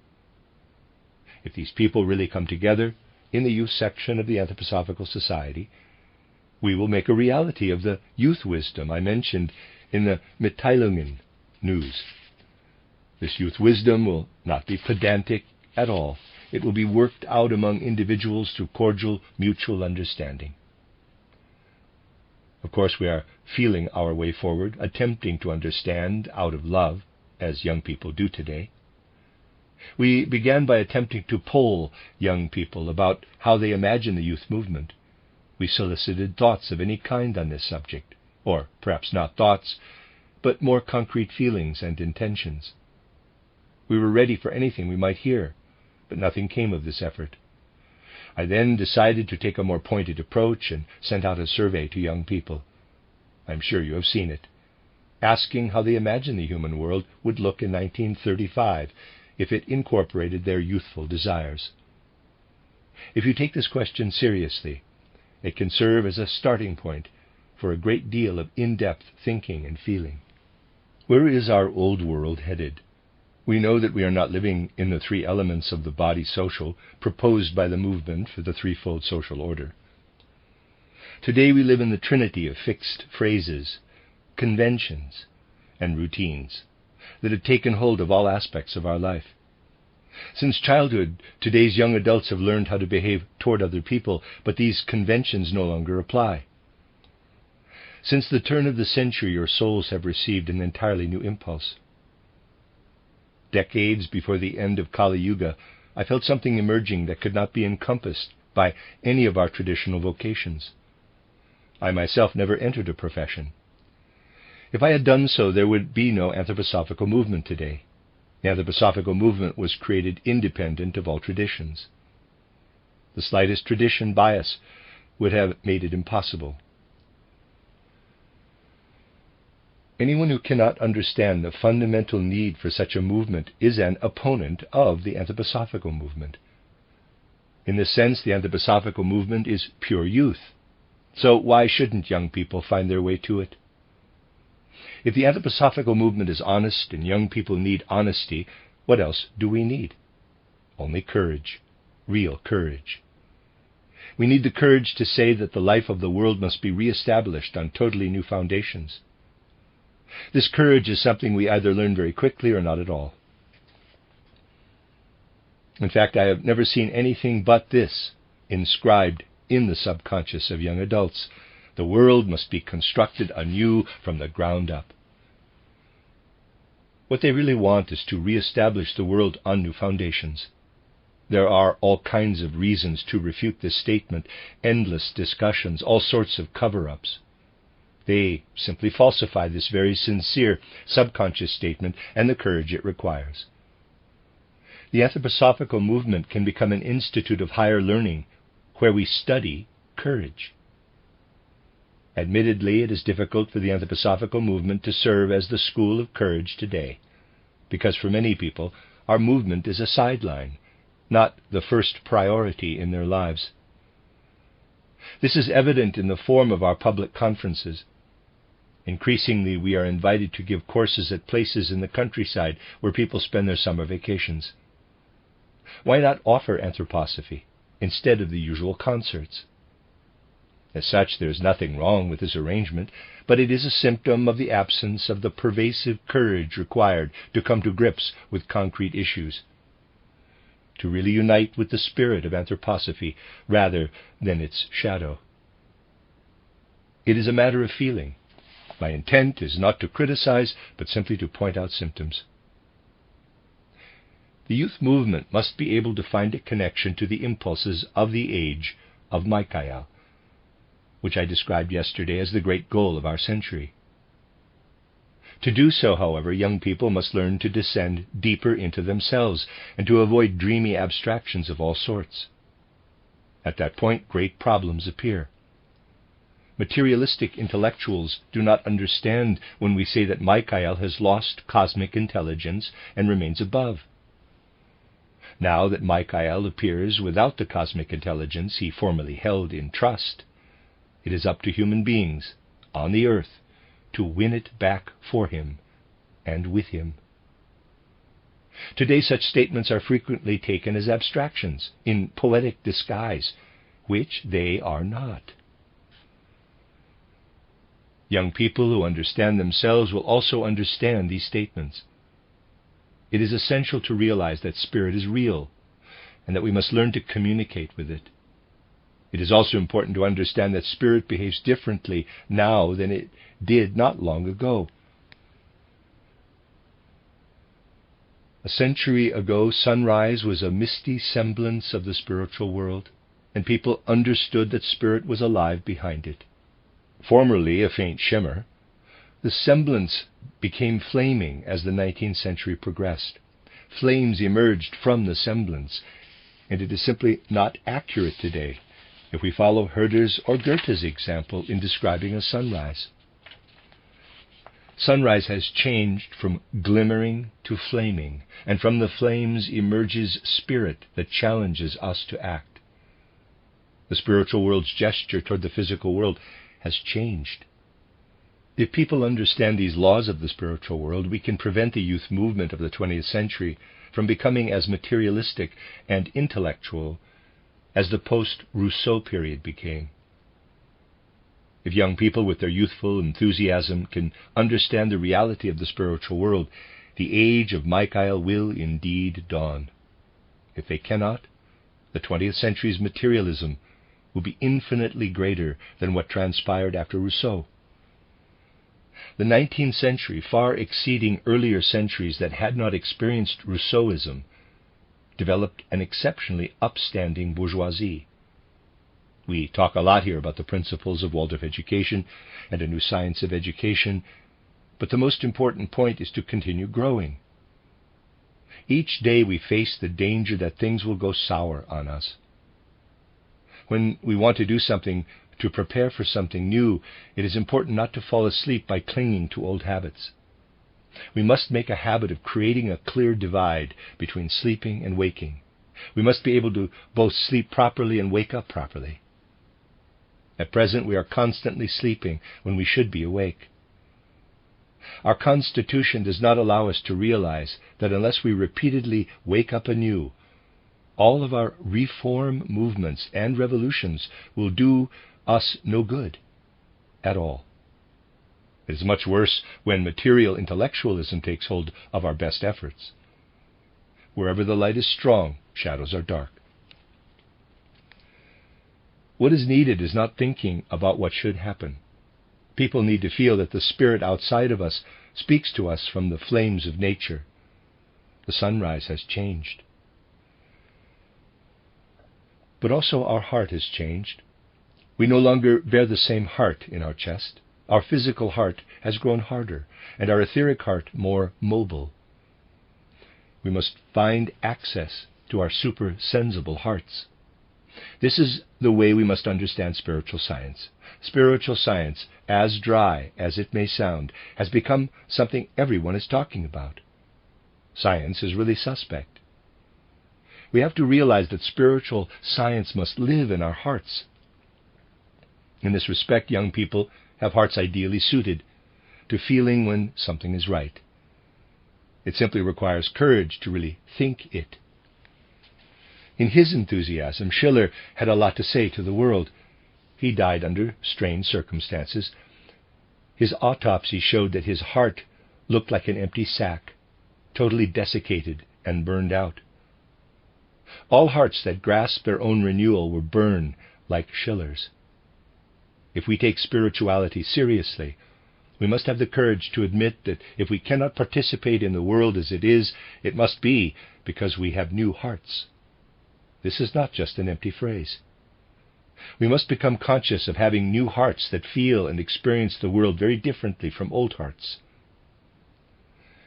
If these people really come together in the youth section of the Anthroposophical Society, we will make a reality of the youth wisdom I mentioned in the Mitteilungen news. This youth wisdom will not be pedantic at all. It will be worked out among individuals through cordial mutual understanding. Of course, we are feeling our way forward, attempting to understand out of love, as young people do today. We began by attempting to poll young people about how they imagine the youth movement. We solicited thoughts of any kind on this subject, or perhaps not thoughts, but more concrete feelings and intentions. We were ready for anything we might hear, but nothing came of this effort. I then decided to take a more pointed approach and sent out a survey to young people. I'm sure you have seen it, asking how they imagine the human world would look in 1935 if it incorporated their youthful desires. If you take this question seriously, it can serve as a starting point for a great deal of in-depth thinking and feeling. Where is our old world headed? We know that we are not living in the three elements of the body social proposed by the movement for the threefold social order. Today we live in the trinity of fixed phrases, conventions, and routines that have taken hold of all aspects of our life. Since childhood, today's young adults have learned how to behave toward other people, but these conventions no longer apply. Since the turn of the century, your souls have received an entirely new impulse. Decades before the end of Kali Yuga, I felt something emerging that could not be encompassed by any of our traditional vocations. I myself never entered a profession. If I had done so, there would be no anthroposophical movement today. The anthroposophical movement was created independent of all traditions. The slightest tradition bias would have made it impossible. Anyone who cannot understand the fundamental need for such a movement is an opponent of the anthroposophical movement. In this sense, the anthroposophical movement is pure youth. So why shouldn't young people find their way to it? If the anthroposophical movement is honest and young people need honesty, what else do we need? Only courage, real courage. We need the courage to say that the life of the world must be reestablished on totally new foundations. This courage is something we either learn very quickly or not at all. In fact, I have never seen anything but this inscribed in the subconscious of young adults. The world must be constructed anew from the ground up. What they really want is to reestablish the world on new foundations. There are all kinds of reasons to refute this statement, endless discussions, all sorts of cover-ups. They simply falsify this very sincere subconscious statement and the courage it requires. The anthroposophical movement can become an institute of higher learning where we study courage. Admittedly, it is difficult for the anthroposophical movement to serve as the school of courage today, because for many people, our movement is a sideline, not the first priority in their lives. This is evident in the form of our public conferences. Increasingly, we are invited to give courses at places in the countryside where people spend their summer vacations. Why not offer anthroposophy instead of the usual concerts? As such, there is nothing wrong with this arrangement, but it is a symptom of the absence of the pervasive courage required to come to grips with concrete issues, to really unite with the spirit of anthroposophy rather than its shadow. It is a matter of feeling. My intent is not to criticize, but simply to point out symptoms. The youth movement must be able to find a connection to the impulses of the age of Michael, which I described yesterday as the great goal of our century. To do so, however, young people must learn to descend deeper into themselves and to avoid dreamy abstractions of all sorts. At that point, great problems appear. Materialistic intellectuals do not understand when we say that Michael has lost cosmic intelligence and remains above. Now that Michael appears without the cosmic intelligence he formerly held in trust, it is up to human beings on the earth to win it back for him and with him. Today such statements are frequently taken as abstractions in poetic disguise, which they are not. Young people who understand themselves will also understand these statements. It is essential to realize that spirit is real, and that we must learn to communicate with it. It is also important to understand that spirit behaves differently now than it did not long ago. A century ago, sunrise was a misty semblance of the spiritual world, and people understood that spirit was alive behind it. Formerly a faint shimmer, the semblance became flaming as the 19th century progressed. Flames emerged from the semblance, and it is simply not accurate today if we follow Herder's or Goethe's example in describing a sunrise. Sunrise has changed from glimmering to flaming, and from the flames emerges spirit that challenges us to act. The spiritual world's gesture toward the physical world has changed. If people understand these laws of the spiritual world, we can prevent the youth movement of the 20th century from becoming as materialistic and intellectual as the post-Rousseau period became. If young people with their youthful enthusiasm can understand the reality of the spiritual world, the age of Michael will indeed dawn. If they cannot, the 20th century's materialism will be infinitely greater than what transpired after Rousseau. The 19th century, far exceeding earlier centuries that had not experienced Rousseauism, developed an exceptionally upstanding bourgeoisie. We talk a lot here about the principles of Waldorf education and a new science of education, but the most important point is to continue growing. Each day we face the danger that things will go sour on us. When we want to do something, to prepare for something new, it is important not to fall asleep by clinging to old habits. We must make a habit of creating a clear divide between sleeping and waking. We must be able to both sleep properly and wake up properly. At present, we are constantly sleeping when we should be awake. Our constitution does not allow us to realize that unless we repeatedly wake up anew, all of our reform movements and revolutions will do us no good at all. It is much worse when material intellectualism takes hold of our best efforts. Wherever the light is strong, shadows are dark. What is needed is not thinking about what should happen. People need to feel that the spirit outside of us speaks to us from the flames of nature. The sunrise has changed. But also our heart has changed. We no longer bear the same heart in our chest. Our physical heart has grown harder, and our etheric heart more mobile. We must find access to our supersensible hearts. This is the way we must understand spiritual science. Spiritual science, as dry as it may sound, has become something everyone is talking about. Science is really suspect. We have to realize that spiritual science must live in our hearts. In this respect, young people have hearts ideally suited to feeling when something is right. It simply requires courage to really think it. In his enthusiasm, Schiller had a lot to say to the world. He died under strange circumstances. His autopsy showed that his heart looked like an empty sack, totally desiccated and burned out. All hearts that grasp their own renewal will burn like Schiller's. If we take spirituality seriously, we must have the courage to admit that if we cannot participate in the world as it is, it must be because we have new hearts. This is not just an empty phrase. We must become conscious of having new hearts that feel and experience the world very differently from old hearts.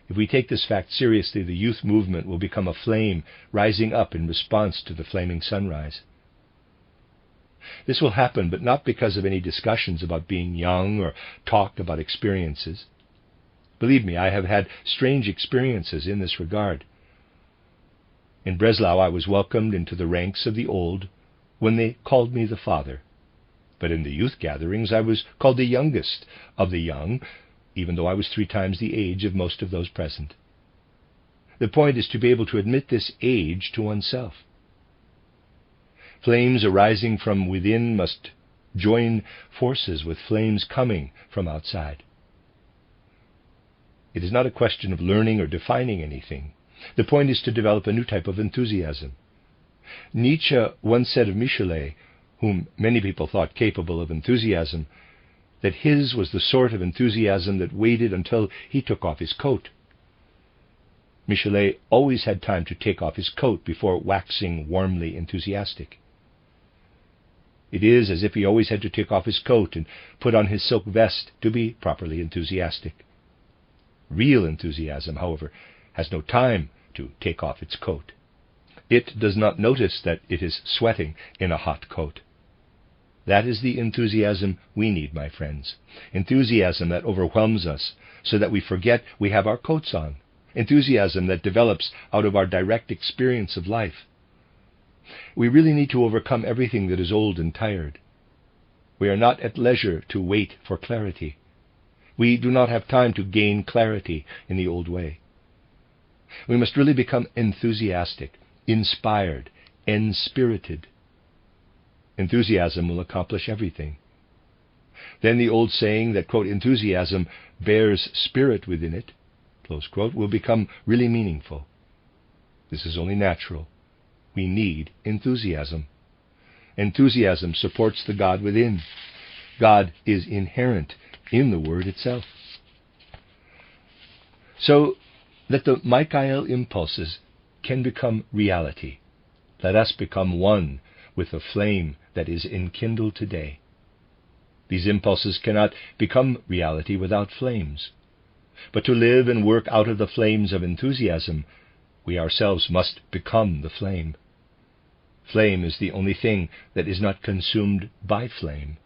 If we take this fact seriously, the youth movement will become a flame rising up in response to the flaming sunrise. This will happen, but not because of any discussions about being young or talk about experiences. Believe me, I have had strange experiences in this regard. In Breslau, I was welcomed into the ranks of the old when they called me the father. But in the youth gatherings, I was called the youngest of the young, even though I was 3 times the age of most of those present. The point is to be able to admit this age to oneself. Flames arising from within must join forces with flames coming from outside. It is not a question of learning or defining anything. The point is to develop a new type of enthusiasm. Nietzsche once said of Michelet, whom many people thought capable of enthusiasm, that his was the sort of enthusiasm that waited until he took off his coat. Michelet always had time to take off his coat before waxing warmly enthusiastic. It is as if he always had to take off his coat and put on his silk vest to be properly enthusiastic. Real enthusiasm, however, has no time to take off its coat. It does not notice that it is sweating in a hot coat. That is the enthusiasm we need, my friends. Enthusiasm that overwhelms us so that we forget we have our coats on. Enthusiasm that develops out of our direct experience of life. We really need to overcome everything that is old and tired. We are not at leisure to wait for clarity. We do not have time to gain clarity in the old way. We must really become enthusiastic, inspired, enspirited. Enthusiasm will accomplish everything. Then the old saying that, quote, enthusiasm bears spirit within it, close quote, will become really meaningful. This is only natural. We need enthusiasm. Enthusiasm supports the God within. God is inherent in the Word itself. So that the Michael impulses can become reality, let us become one with the flame that is enkindled today. These impulses cannot become reality without flames. But to live and work out of the flames of enthusiasm, we ourselves must become the flame. Flame is the only thing that is not consumed by flame.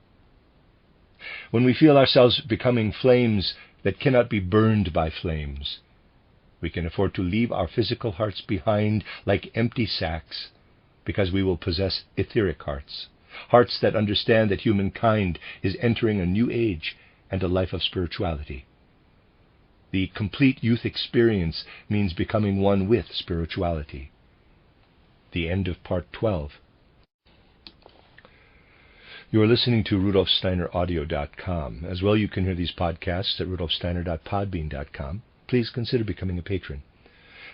When we feel ourselves becoming flames that cannot be burned by flames, we can afford to leave our physical hearts behind like empty sacks, because we will possess etheric hearts, hearts that understand that humankind is entering a new age and a life of spirituality. The complete youth experience means becoming one with spirituality. The end of Part 12. You are listening to RudolfSteinerAudio.com. As well, you can hear these podcasts at RudolfSteiner.podbean.com. Please consider becoming a patron.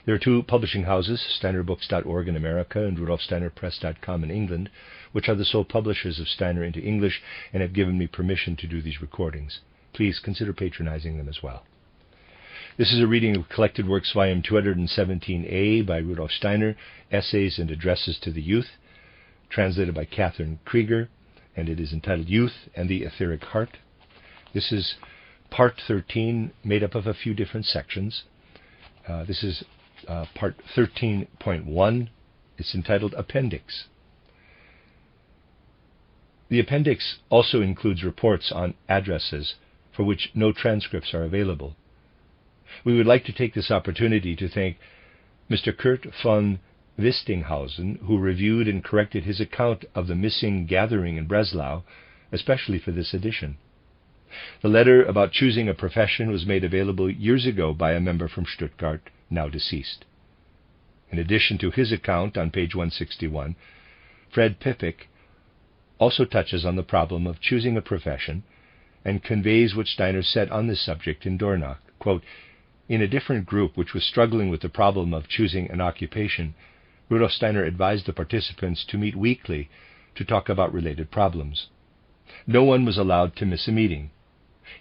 There are two publishing houses, SteinerBooks.org in America and RudolfSteinerPress.com in England, which are the sole publishers of Steiner into English and have given me permission to do these recordings. Please consider patronizing them as well. This is a reading of Collected Works, Volume 217A by Rudolf Steiner, Essays and Addresses to the Youth, translated by Catherine Creeger, and it is entitled Youth and the Etheric Heart. This is Part 13, made up of a few different sections. This is Part 13.1. It's entitled Appendix. The appendix also includes reports on addresses for which no transcripts are available. We would like to take this opportunity to thank Mr. Kurt von Wistinghausen, who reviewed and corrected his account of the missing gathering in Breslau, especially for this edition. The letter about choosing a profession was made available years ago by a member from Stuttgart, now deceased. In addition to his account on page 161, Fred Pippick also touches on the problem of choosing a profession and conveys what Steiner said on this subject in Dornach. Quote, in a different group which was struggling with the problem of choosing an occupation, Rudolf Steiner advised the participants to meet weekly to talk about related problems. No one was allowed to miss a meeting.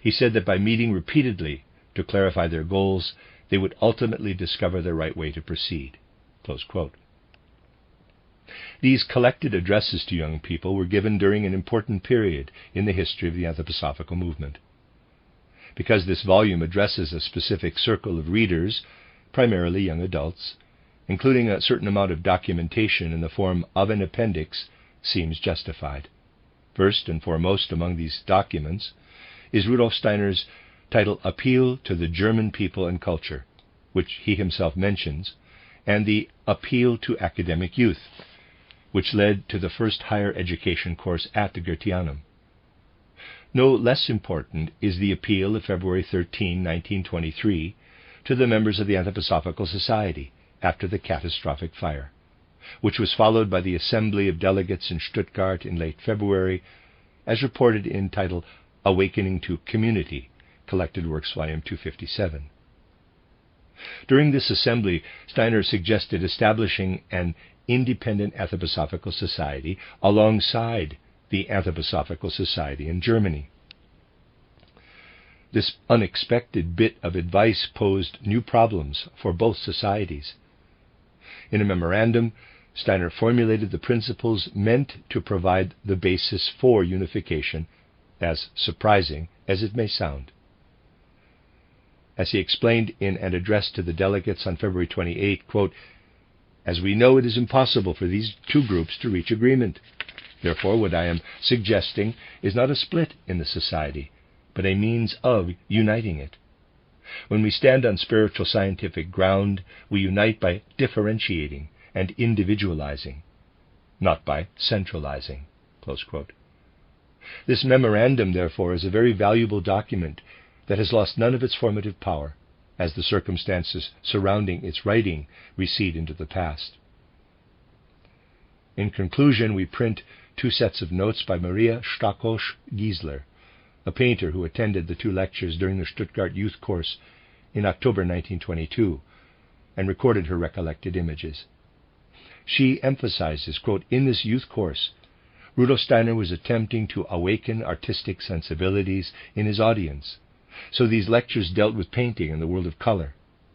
He said that by meeting repeatedly to clarify their goals, they would ultimately discover the right way to proceed. Close quote. These collected addresses to young people were given during an important period in the history of the Anthroposophical movement. Because this volume addresses a specific circle of readers, primarily young adults, including a certain amount of documentation in the form of an appendix, seems justified. First and foremost among these documents is Rudolf Steiner's title Appeal to the German People and Culture, which he himself mentions, and the Appeal to Academic Youth, which led to the first higher education course at the Goetheanum. No less important is the appeal of February 13, 1923, to the members of the Anthroposophical Society after the catastrophic fire, which was followed by the Assembly of Delegates in Stuttgart in late February, as reported in title Awakening to Community, Collected Works, Volume 257. During this assembly, Steiner suggested establishing an independent Anthroposophical Society alongside the Anthroposophical Society in Germany. This unexpected bit of advice posed new problems for both societies. In a memorandum, Steiner formulated the principles meant to provide the basis for unification, as surprising as it may sound. As he explained in an address to the delegates on February 28, quote, "As we know, it is impossible for these two groups to reach agreement. Therefore, what I am suggesting is not a split in the society, but a means of uniting it. When we stand on spiritual scientific ground, we unite by differentiating and individualizing, not by centralizing." Close quote. This memorandum, therefore, is a very valuable document that has lost none of its formative power, as the circumstances surrounding its writing recede into the past. In conclusion, we print two sets of notes by Maria Stakosch-Giesler, a painter who attended the two lectures during the Stuttgart youth course in October 1922 and recorded her recollected images. She emphasizes, quote, "In this youth course, Rudolf Steiner was attempting to awaken artistic sensibilities in his audience, so these lectures dealt with painting and the world of color."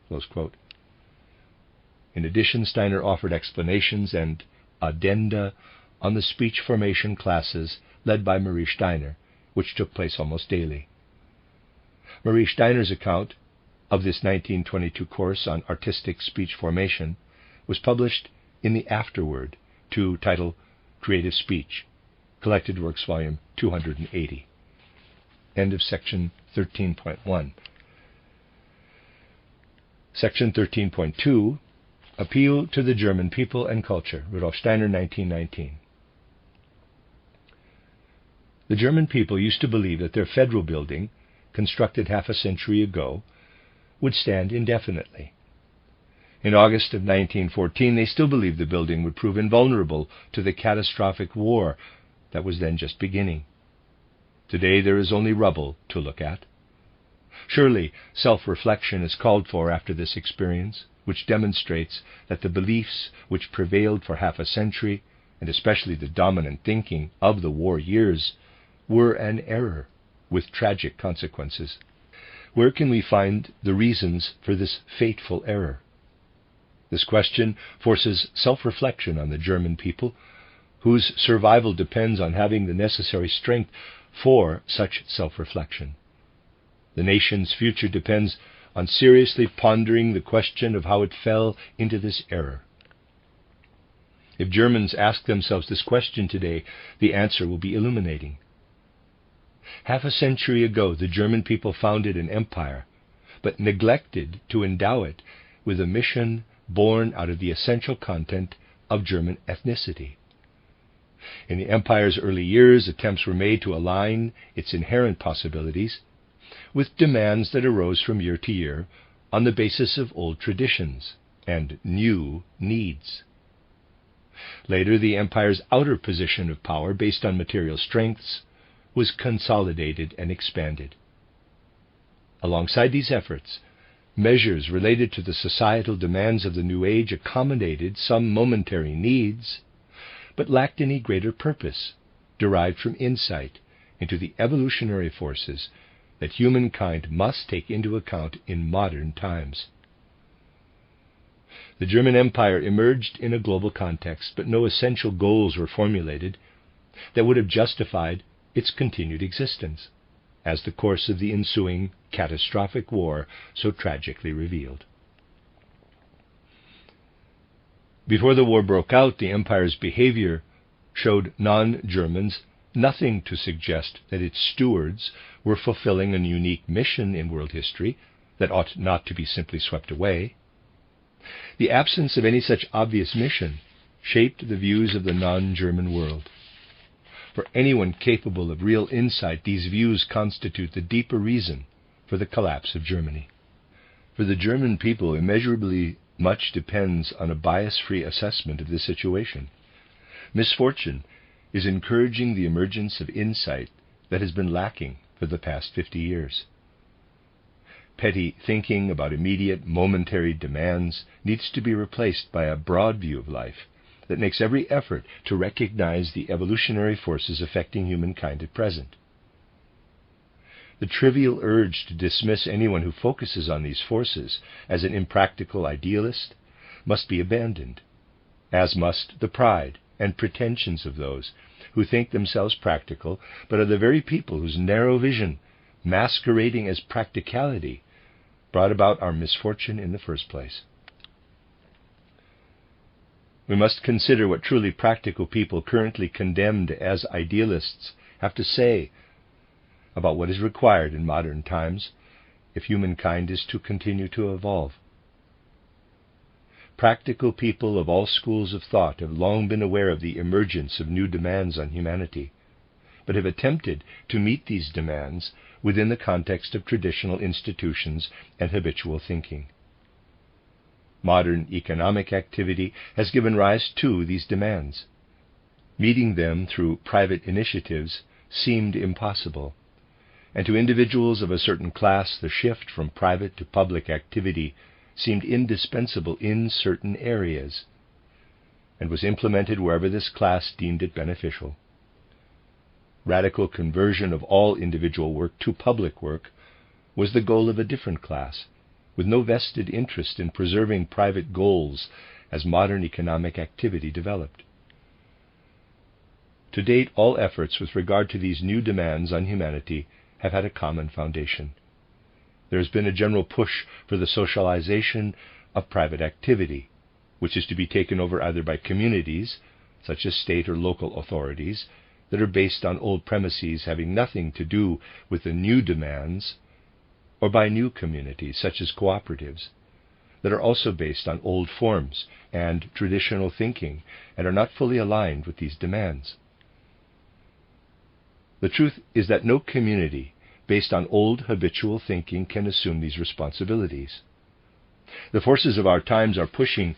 Close quote. In addition, Steiner offered explanations and addenda on the speech formation classes led by Marie Steiner, which took place almost daily. Marie Steiner's account of this 1922 course on artistic speech formation was published in the afterword to title Creative Speech, Collected Works, Volume 280. End of section 13.1. Section 13.2, Appeal to the German People and Culture, Rudolf Steiner, 1919. The German people used to believe that their federal building, constructed half a century ago, would stand indefinitely. In August of 1914, they still believed the building would prove invulnerable to the catastrophic war that was then just beginning. Today there is only rubble to look at. Surely self-reflection is called for after this experience, which demonstrates that the beliefs which prevailed for half a century, and especially the dominant thinking of the war years, were an error with tragic consequences. Where can we find the reasons for this fateful error? This question forces self-reflection on the German people, whose survival depends on having the necessary strength for such self-reflection. The nation's future depends on seriously pondering the question of how it fell into this error. If Germans ask themselves this question today, the answer will be illuminating. Half a century ago, the German people founded an empire, but neglected to endow it with a mission born out of the essential content of German ethnicity. In the empire's early years, attempts were made to align its inherent possibilities with demands that arose from year to year on the basis of old traditions and new needs. Later, the empire's outer position of power, based on material strengths, was consolidated and expanded. Alongside these efforts, measures related to the societal demands of the new age accommodated some momentary needs, but lacked any greater purpose derived from insight into the evolutionary forces that humankind must take into account in modern times. The German Empire emerged in a global context, but no essential goals were formulated that would have justified its continued existence, as the course of the ensuing catastrophic war so tragically revealed. Before the war broke out, the empire's behavior showed non-Germans nothing to suggest that its stewards were fulfilling a unique mission in world history that ought not to be simply swept away. The absence of any such obvious mission shaped the views of the non-German world. For anyone capable of real insight, these views constitute the deeper reason for the collapse of Germany. For the German people, immeasurably much depends on a bias-free assessment of the situation. Misfortune is encouraging the emergence of insight that has been lacking for the past 50 years. Petty thinking about immediate, momentary demands needs to be replaced by a broad view of life that makes every effort to recognize the evolutionary forces affecting humankind at present. The trivial urge to dismiss anyone who focuses on these forces as an impractical idealist must be abandoned, as must the pride and pretensions of those who think themselves practical, but are the very people whose narrow vision, masquerading as practicality, brought about our misfortune in the first place. We must consider what truly practical people currently condemned as idealists have to say about what is required in modern times if humankind is to continue to evolve. Practical people of all schools of thought have long been aware of the emergence of new demands on humanity, but have attempted to meet these demands within the context of traditional institutions and habitual thinking. Modern economic activity has given rise to these demands. Meeting them through private initiatives seemed impossible, and to individuals of a certain class the shift from private to public activity seemed indispensable in certain areas, and was implemented wherever this class deemed it beneficial. Radical conversion of all individual work to public work was the goal of a different class, with no vested interest in preserving private goals as modern economic activity developed. To date, all efforts with regard to these new demands on humanity have had a common foundation. There has been a general push for the socialization of private activity, which is to be taken over either by communities, such as state or local authorities, that are based on old premises having nothing to do with the new demands, or by new communities, such as cooperatives, that are also based on old forms and traditional thinking and are not fully aligned with these demands. The truth is that no community based on old habitual thinking can assume these responsibilities. The forces of our times are pushing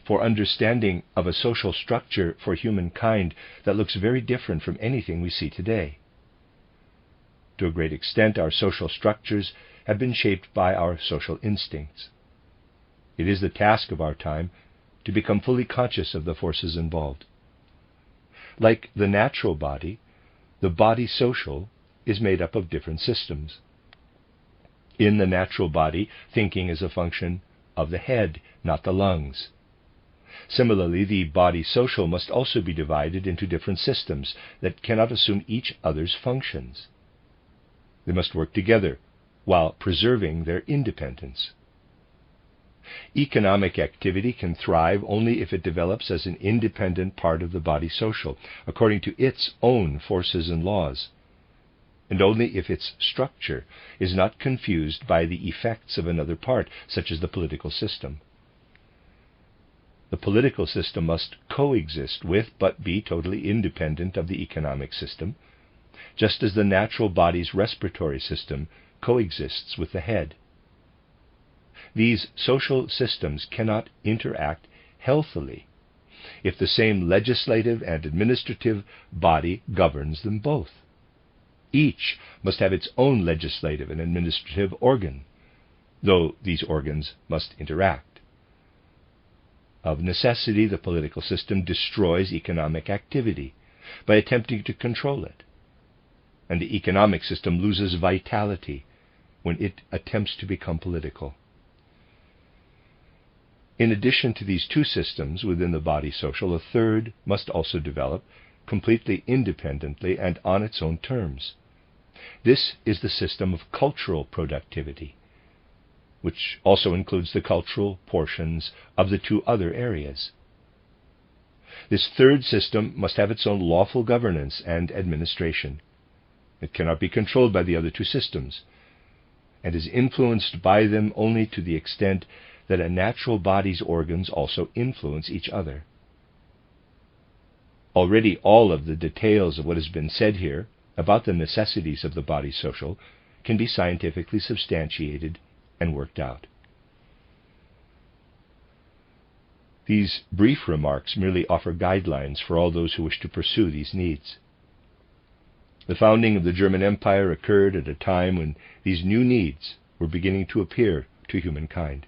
for understanding of a social structure for humankind that looks very different from anything we see today. To a great extent, our social structures have been shaped by our social instincts. It is the task of our time to become fully conscious of the forces involved. Like the natural body, the body social is made up of different systems. In the natural body, thinking is a function of the head, not the lungs. Similarly, the body social must also be divided into different systems that cannot assume each other's functions. They must work together while preserving their independence. Economic activity can thrive only if it develops as an independent part of the body social, according to its own forces and laws, and only if its structure is not confused by the effects of another part, such as the political system. The political system must coexist with, but be totally independent of the economic system, just as the natural body's respiratory system coexists with the head. These social systems cannot interact healthily if the same legislative and administrative body governs them both. Each must have its own legislative and administrative organ, though these organs must interact. Of necessity, the political system destroys economic activity by attempting to control it, and the economic system loses vitality when it attempts to become political. In addition to these two systems within the body social, a third must also develop completely independently and on its own terms. This is the system of cultural productivity, which also includes the cultural portions of the two other areas. This third system must have its own lawful governance and administration. It cannot be controlled by the other two systems, and is influenced by them only to the extent that a natural body's organs also influence each other. Already all of the details of what has been said here about the necessities of the body social can be scientifically substantiated and worked out. These brief remarks merely offer guidelines for all those who wish to pursue these needs. The founding of the German Empire occurred at a time when these new needs were beginning to appear to humankind.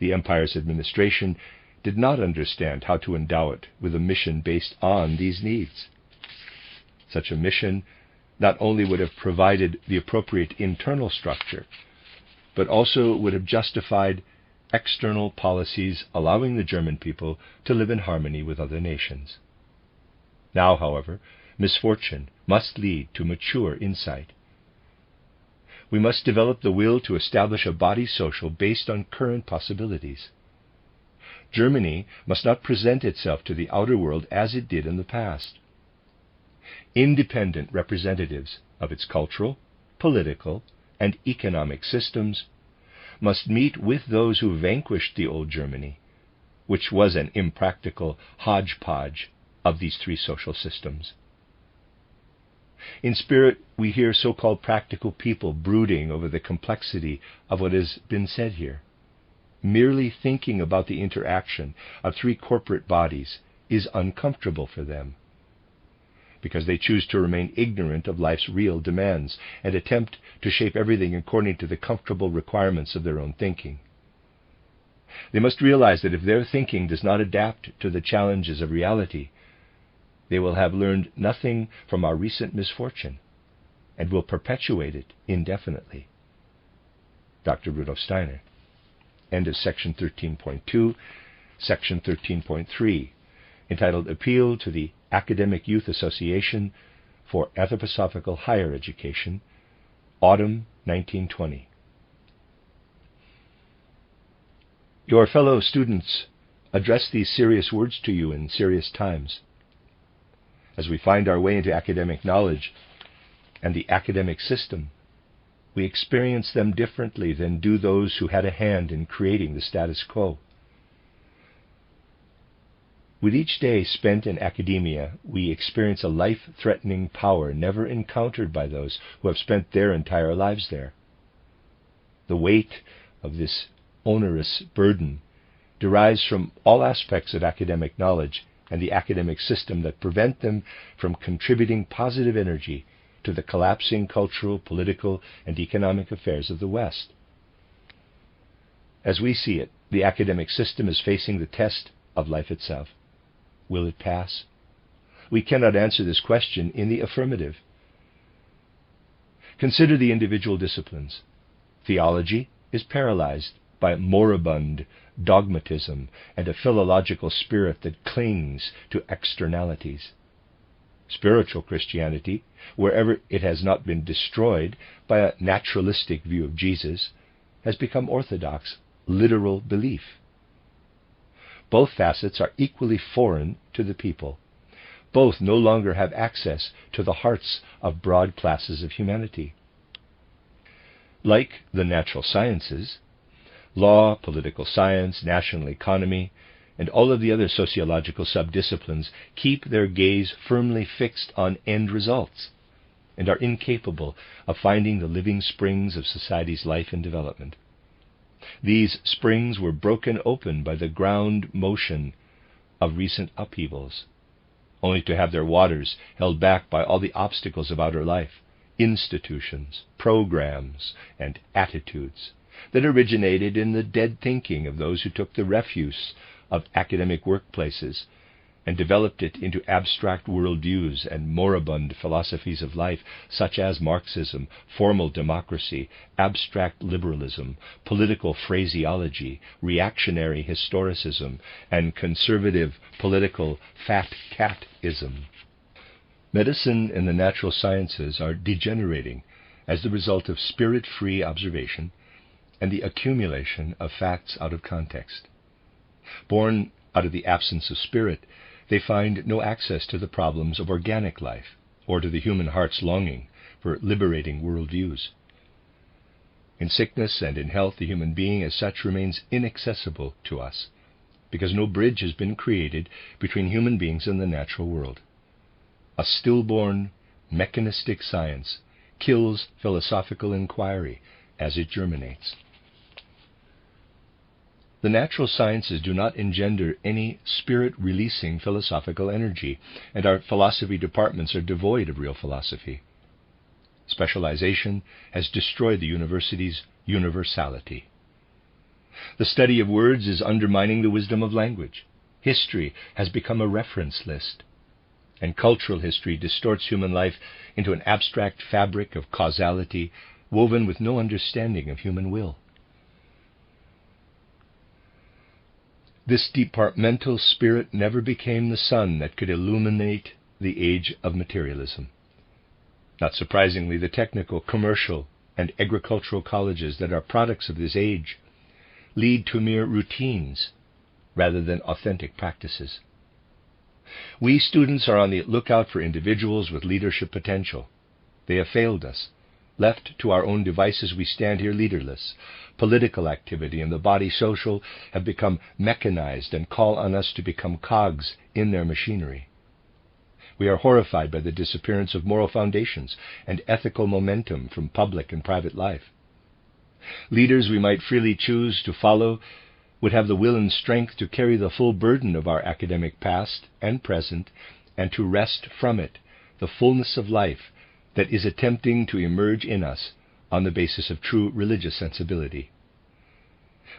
The empire's administration did not understand how to endow it with a mission based on these needs. Such a mission not only would have provided the appropriate internal structure, but also would have justified external policies allowing the German people to live in harmony with other nations. Now, however, misfortune must lead to mature insight. We must develop the will to establish a body social based on current possibilities. Germany must not present itself to the outer world as it did in the past. Independent representatives of its cultural, political, and economic systems must meet with those who vanquished the old Germany, which was an impractical hodgepodge of these three social systems. In spirit, we hear so-called practical people brooding over the complexity of what has been said here. Merely thinking about the interaction of three corporate bodies is uncomfortable for them, because they choose to remain ignorant of life's real demands and attempt to shape everything according to the comfortable requirements of their own thinking. They must realize that if their thinking does not adapt to the challenges of reality, they will have learned nothing from our recent misfortune and will perpetuate it indefinitely. Dr. Rudolf Steiner. End of section 13.2, section 13.3, entitled Appeal to the Academic Youth Association for Anthroposophical Higher Education, Autumn 1920. Your fellow students address these serious words to you in serious times. As we find our way into academic knowledge and the academic system, we experience them differently than do those who had a hand in creating the status quo. With each day spent in academia, we experience a life-threatening power never encountered by those who have spent their entire lives there. The weight of this onerous burden derives from all aspects of academic knowledge and the academic system that prevent them from contributing positive energy to the collapsing cultural, political, and economic affairs of the West. As we see it, the academic system is facing the test of life itself. Will it pass? We cannot answer this question in the affirmative. Consider the individual disciplines. Theology is paralyzed by moribund dogmatism and a philological spirit that clings to externalities. Spiritual Christianity, wherever it has not been destroyed by a naturalistic view of Jesus, has become orthodox, literal belief. Both facets are equally foreign to the people. Both no longer have access to the hearts of broad classes of humanity. Like the natural sciences, law, political science, national economy, and all of the other sociological subdisciplines keep their gaze firmly fixed on end results and are incapable of finding the living springs of society's life and development. These springs were broken open by the ground motion of recent upheavals, only to have their waters held back by all the obstacles of outer life, institutions, programs, and attitudes that originated in the dead thinking of those who took the refuse of academic workplaces and developed it into abstract worldviews and moribund philosophies of life, such as Marxism, formal democracy, abstract liberalism, political phraseology, reactionary historicism, and conservative political fat catism. Medicine and the natural sciences are degenerating as the result of spirit-free observation and the accumulation of facts out of context. Born out of the absence of spirit, they find no access to the problems of organic life or to the human heart's longing for liberating worldviews. In sickness and in health, the human being as such remains inaccessible to us, because no bridge has been created between human beings and the natural world. A stillborn, mechanistic science kills philosophical inquiry as it germinates. The natural sciences do not engender any spirit-releasing philosophical energy, and our philosophy departments are devoid of real philosophy. Specialization has destroyed the university's universality. The study of words is undermining the wisdom of language. History has become a reference list. and cultural history distorts human life into an abstract fabric of causality woven with no understanding of human will. This departmental spirit never became the sun that could illuminate the age of materialism. Not surprisingly, the technical, commercial, and agricultural colleges that are products of this age lead to mere routines rather than authentic practices. We students are on the lookout for individuals with leadership potential. They have failed us. Left to our own devices, we stand here leaderless. Political activity and the body social have become mechanized and call on us to become cogs in their machinery. We are horrified by the disappearance of moral foundations and ethical momentum from public and private life. Leaders we might freely choose to follow would have the will and strength to carry the full burden of our academic past and present, and to wrest from it the fullness of life that is attempting to emerge in us on the basis of true religious sensibility.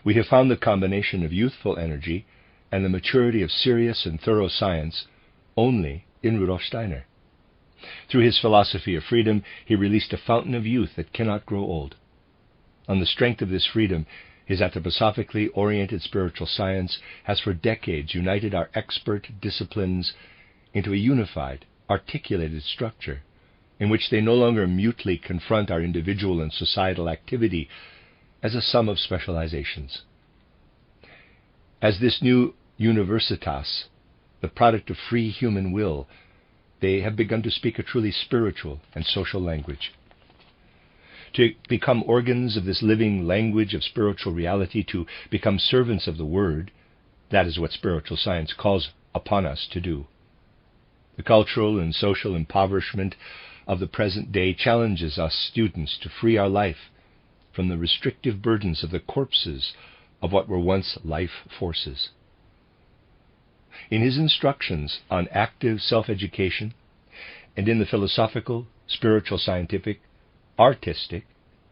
We have found the combination of youthful energy and the maturity of serious and thorough science only in Rudolf Steiner. Through his philosophy of freedom, he released a fountain of youth that cannot grow old. On the strength of this freedom, his anthroposophically oriented spiritual science has for decades united our expert disciplines into a unified, articulated structure in which they no longer mutely confront our individual and societal activity as a sum of specializations. As this new universitas, the product of free human will, they have begun to speak a truly spiritual and social language. To become organs of this living language of spiritual reality, to become servants of the Word, that is what spiritual science calls upon us to do. The cultural and social impoverishment of the present day challenges us students to free our life from the restrictive burdens of the corpses of what were once life forces. In his instructions on active self-education, and in the philosophical, spiritual, scientific, artistic,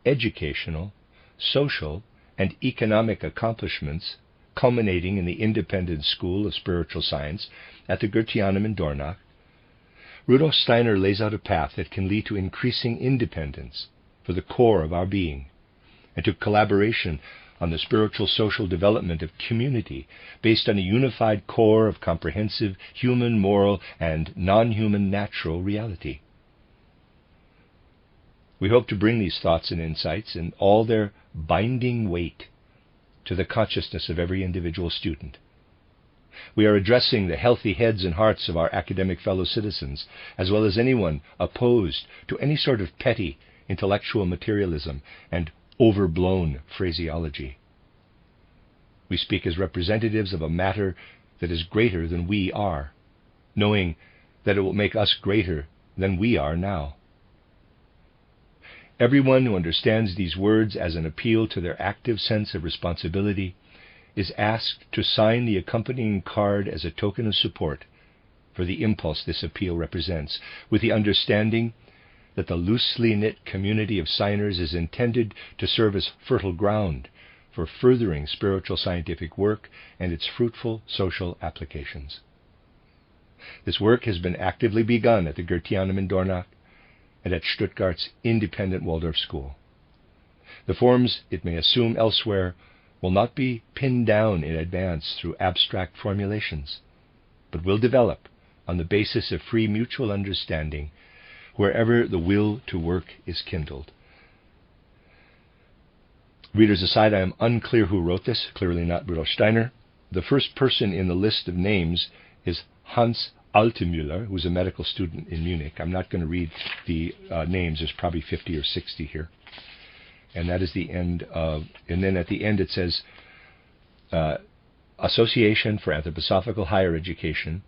educational, social, and economic accomplishments culminating in the independent school of spiritual science at the Goetheanum in Dornach, Rudolf Steiner lays out a path that can lead to increasing independence for the core of our being, and to collaboration on the spiritual social development of community based on a unified core of comprehensive human, moral, and non-human natural reality. We hope to bring these thoughts and insights in all their binding weight to the consciousness of every individual student. We are addressing the healthy heads and hearts of our academic fellow citizens, as well as anyone opposed to any sort of petty intellectual materialism and overblown phraseology. We speak as representatives of a matter that is greater than we are, knowing that it will make us greater than we are now. Everyone who understands these words as an appeal to their active sense of responsibility is asked to sign the accompanying card as a token of support for the impulse this appeal represents, with the understanding that the loosely knit community of signers is intended to serve as fertile ground for furthering spiritual scientific work and its fruitful social applications. This work has been actively begun at the Goetheanum in Dornach and at Stuttgart's independent Waldorf school. The forms it may assume elsewhere will not be pinned down in advance through abstract formulations, but will develop on the basis of free mutual understanding wherever the will to work is kindled. Readers aside, I am unclear who wrote this, clearly not Rudolf Steiner. The first person in the list of names is Hans Altemüller, who's a medical student in Munich. I'm not going to read the names. There's probably 50 or 60 here. And that is the end of, and then at the end it says, Association for Anthroposophical Higher Education,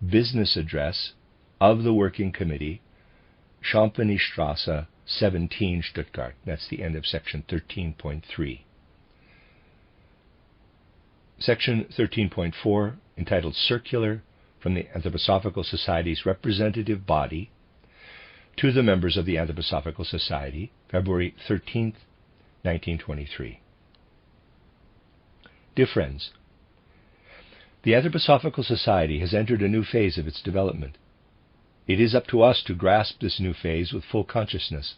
Business Address of the Working Committee, Champagnystrasse 17, Stuttgart. That's the end of section 13.3. Section 13.4, entitled Circular from the Anthroposophical Society's Representative Body to the members of the Anthroposophical Society, February 13th, 1923. Dear friends, the Anthroposophical Society has entered a new phase of its development. It is up to us to grasp this new phase with full consciousness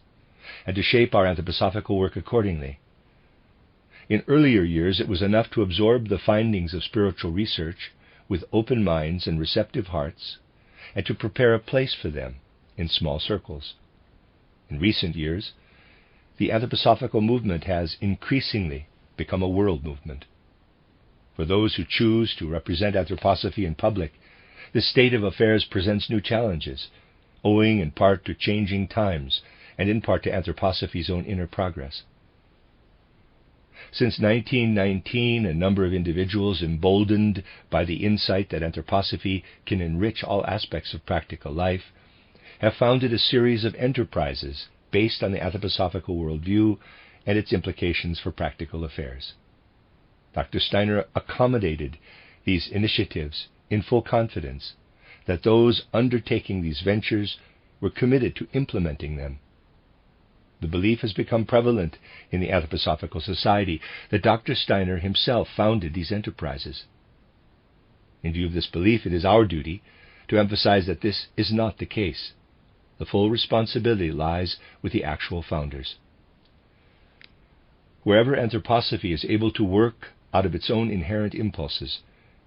and to shape our anthroposophical work accordingly. In earlier years, it was enough to absorb the findings of spiritual research with open minds and receptive hearts, and to prepare a place for them in small circles. In recent years, the anthroposophical movement has increasingly become a world movement. For those who choose to represent anthroposophy in public, this state of affairs presents new challenges, owing in part to changing times and in part to anthroposophy's own inner progress. Since 1919, a number of individuals emboldened by the insight that anthroposophy can enrich all aspects of practical life have founded a series of enterprises based on the anthroposophical worldview and its implications for practical affairs. Dr. Steiner accommodated these initiatives in full confidence that those undertaking these ventures were committed to implementing them. The belief has become prevalent in the Anthroposophical Society that Dr. Steiner himself founded these enterprises. In view of this belief, it is our duty to emphasize that this is not the case. The full responsibility lies with the actual founders. Wherever anthroposophy is able to work out of its own inherent impulses,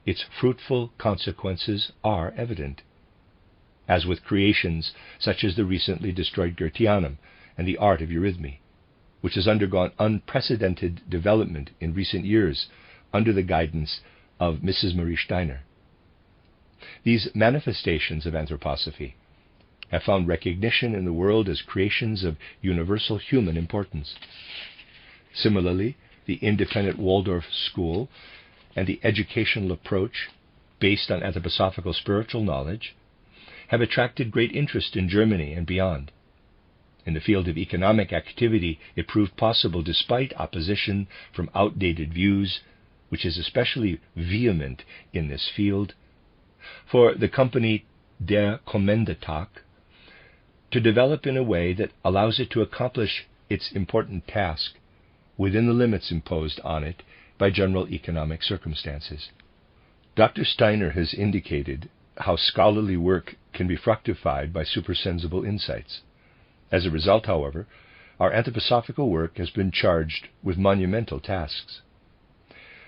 its fruitful consequences are evident. As with creations such as the recently destroyed Goetheanum and the art of eurythmy, which has undergone unprecedented development in recent years under the guidance of Mrs. Marie Steiner. These manifestations of anthroposophy have found recognition in the world as creations of universal human importance. Similarly, the independent Waldorf school and the educational approach based on anthroposophical spiritual knowledge have attracted great interest in Germany and beyond. In the field of economic activity, it proved possible despite opposition from outdated views, which is especially vehement in this field, for the company Der Kommandetag to develop in a way that allows it to accomplish its important task within the limits imposed on it by general economic circumstances. Dr. Steiner has indicated how scholarly work can be fructified by supersensible insights. As a result, however, our anthroposophical work has been charged with monumental tasks.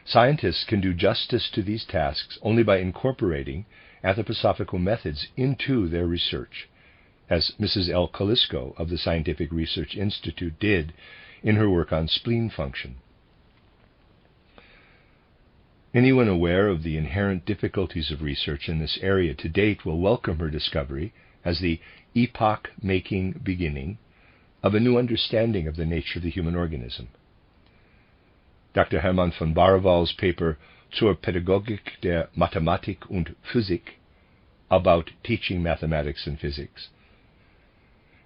Scientists can do justice to these tasks only by incorporating anthroposophical methods into their research, as Mrs. L. Kalisko of the Scientific Research Institute did in her work on spleen function. Anyone aware of the inherent difficulties of research in this area to date will welcome her discovery as the epoch-making beginning of a new understanding of the nature of the human organism. Dr. Hermann von Baraval's paper Zur Pädagogik der Mathematik und Physik, about teaching mathematics and physics,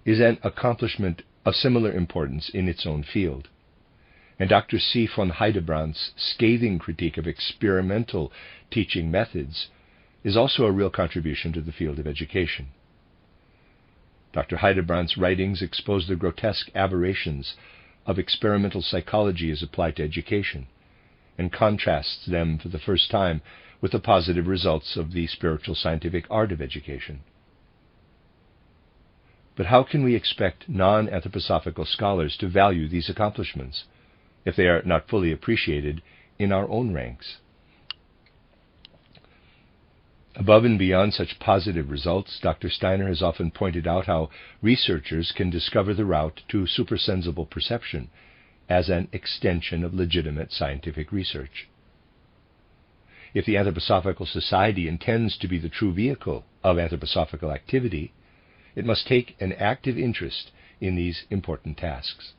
is an accomplishment of similar importance in its own field. And Dr. C. von Heidebrandt's scathing critique of experimental teaching methods is also a real contribution to the field of education. Dr. Heidebrandt's writings expose the grotesque aberrations of experimental psychology as applied to education, and contrasts them for the first time with the positive results of the spiritual scientific art of education. But how can we expect non-anthroposophical scholars to value these accomplishments if they are not fully appreciated in our own ranks? Above and beyond such positive results, Dr. Steiner has often pointed out how researchers can discover the route to supersensible perception as an extension of legitimate scientific research. If the Anthroposophical Society intends to be the true vehicle of anthroposophical activity, it must take an active interest in these important tasks.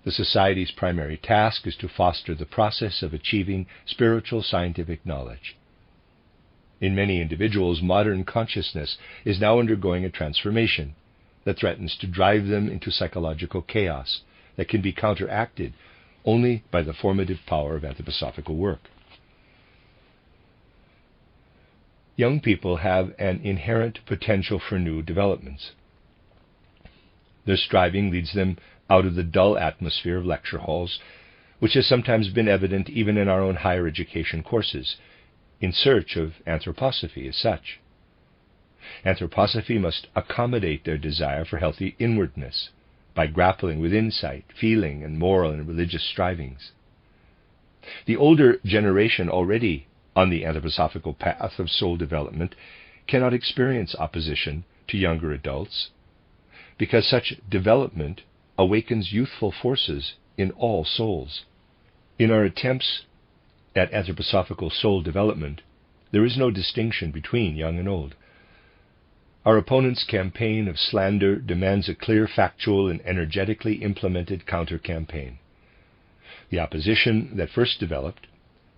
The Society's primary task is to foster the process of achieving spiritual scientific knowledge. In many individuals, modern consciousness is now undergoing a transformation that threatens to drive them into psychological chaos that can be counteracted only by the formative power of anthroposophical work. Young people have an inherent potential for new developments. Their striving leads them out of the dull atmosphere of lecture halls, which has sometimes been evident even in our own higher education courses, in search of anthroposophy as such. Anthroposophy must accommodate their desire for healthy inwardness by grappling with insight, feeling, and moral and religious strivings. The older generation, already on the anthroposophical path of soul development, cannot experience opposition to younger adults, because such development awakens youthful forces in all souls. In our attempts at anthroposophical soul development, there is no distinction between young and old. Our opponent's campaign of slander demands a clear, factual, and energetically implemented counter-campaign. The opposition that first developed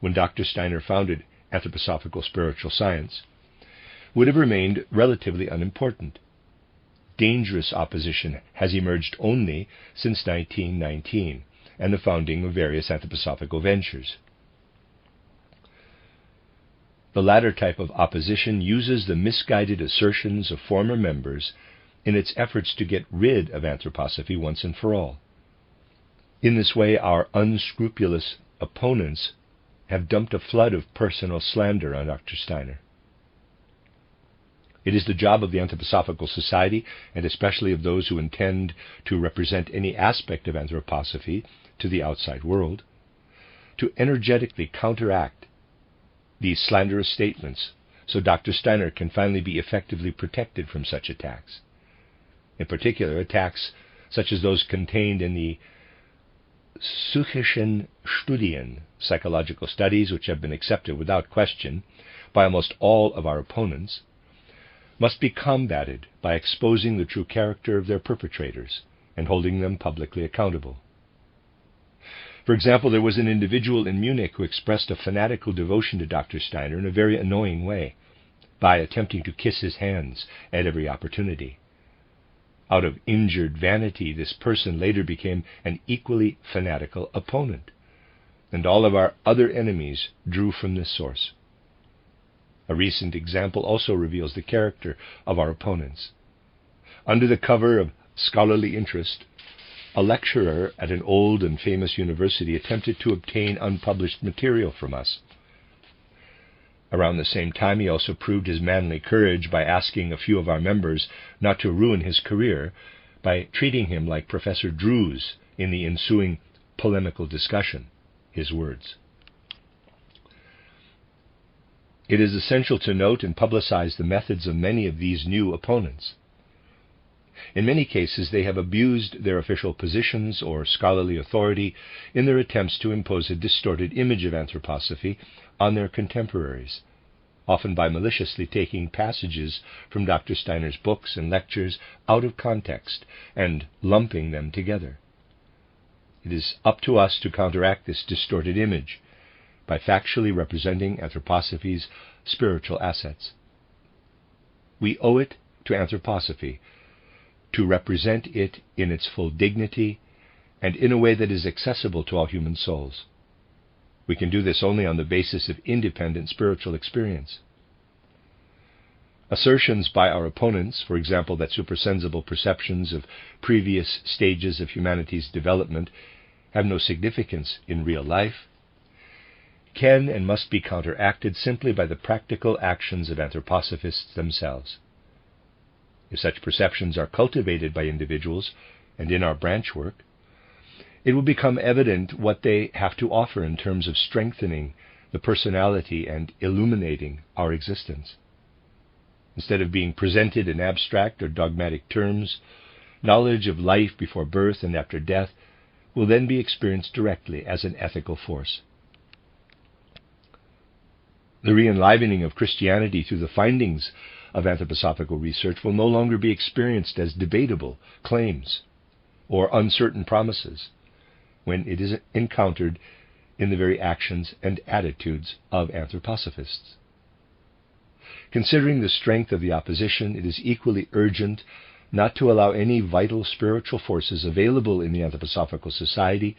when Dr. Steiner founded Anthroposophical Spiritual Science would have remained relatively unimportant. Dangerous opposition has emerged only since 1919 and the founding of various anthroposophical ventures. The latter type of opposition uses the misguided assertions of former members in its efforts to get rid of anthroposophy once and for all. In this way, our unscrupulous opponents have dumped a flood of personal slander on Dr. Steiner. It is the job of the Anthroposophical Society, and especially of those who intend to represent any aspect of anthroposophy to the outside world, to energetically counteract these slanderous statements so Dr. Steiner can finally be effectively protected from such attacks. In particular, attacks such as those contained in the Psychischen Studien, psychological studies which have been accepted without question by almost all of our opponents, must be combated by exposing the true character of their perpetrators and holding them publicly accountable. For example, there was an individual in Munich who expressed a fanatical devotion to Dr. Steiner in a very annoying way by attempting to kiss his hands at every opportunity. Out of injured vanity, this person later became an equally fanatical opponent, and all of our other enemies drew from this source. A recent example also reveals the character of our opponents. Under the cover of scholarly interest, a lecturer at an old and famous university attempted to obtain unpublished material from us. Around the same time, he also proved his manly courage by asking a few of our members not to ruin his career by treating him like Professor Drews in the ensuing polemical discussion, his words. It is essential to note and publicize the methods of many of these new opponents. In many cases, they have abused their official positions or scholarly authority in their attempts to impose a distorted image of anthroposophy on their contemporaries, often by maliciously taking passages from Dr. Steiner's books and lectures out of context and lumping them together. It is up to us to counteract this distorted image by factually representing anthroposophy's spiritual assets. We owe it to anthroposophy to represent it in its full dignity and in a way that is accessible to all human souls. We can do this only on the basis of independent spiritual experience. Assertions by our opponents, for example, that supersensible perceptions of previous stages of humanity's development have no significance in real life, can and must be counteracted simply by the practical actions of anthroposophists themselves. If such perceptions are cultivated by individuals and in our branch work, it will become evident what they have to offer in terms of strengthening the personality and illuminating our existence. Instead of being presented in abstract or dogmatic terms, knowledge of life before birth and after death will then be experienced directly as an ethical force. The re-enlivening of Christianity through the findings of anthroposophical research will no longer be experienced as debatable claims or uncertain promises when it is encountered in the very actions and attitudes of anthroposophists. Considering the strength of the opposition, it is equally urgent not to allow any vital spiritual forces available in the Anthroposophical Society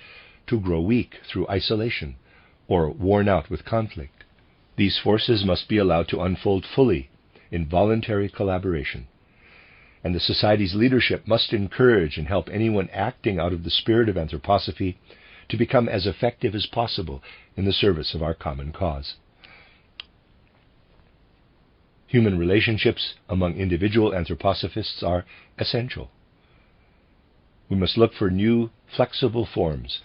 to grow weak through isolation or worn out with conflict. These forces must be allowed to unfold fully in voluntary collaboration, and the Society's leadership must encourage and help anyone acting out of the spirit of anthroposophy to become as effective as possible in the service of our common cause. Human relationships among individual anthroposophists are essential. We must look for new, flexible forms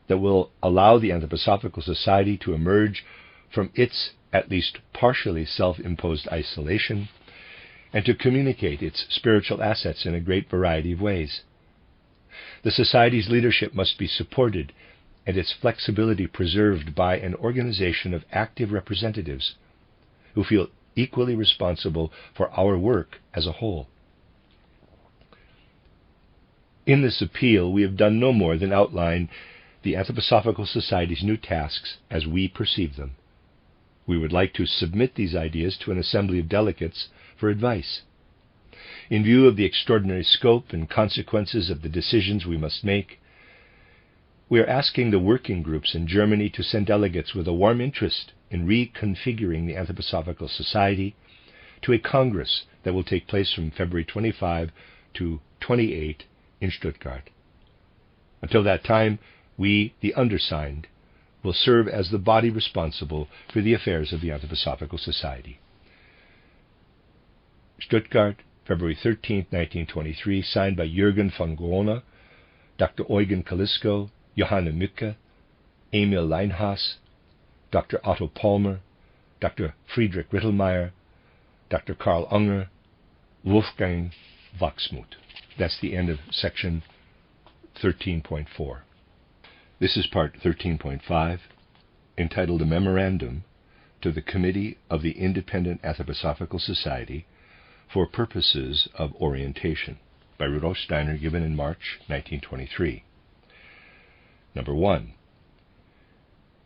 that will allow the Anthroposophical Society to emerge from its at least partially self-imposed isolation and to communicate its spiritual assets in a great variety of ways. The Society's leadership must be supported and its flexibility preserved by an organization of active representatives who feel equally responsible for our work as a whole. In this appeal, we have done no more than outline the Anthroposophical Society's new tasks as we perceive them. We would like to submit these ideas to an assembly of delegates for advice. In view of the extraordinary scope and consequences of the decisions we must make, we are asking the working groups in Germany to send delegates with a warm interest in reconfiguring the Anthroposophical Society to a Congress that will take place from February 25 to 28 in Stuttgart. Until that time, we, the undersigned, will serve as the body responsible for the affairs of the Anthroposophical Society. Stuttgart, February 13, 1923, signed by Jürgen von Grona, Dr. Eugen Kalisko, Johanna Mücke, Emil Leinhaas, Dr. Otto Palmer, Dr. Friedrich Rittelmeier, Dr. Karl Unger, Wolfgang Wachsmuth. That's the end of section 13.4. This is part 13.5, entitled A Memorandum to the Committee of the Independent Anthroposophical Society for Purposes of Orientation, by Rudolf Steiner, given in March 1923. Number 1.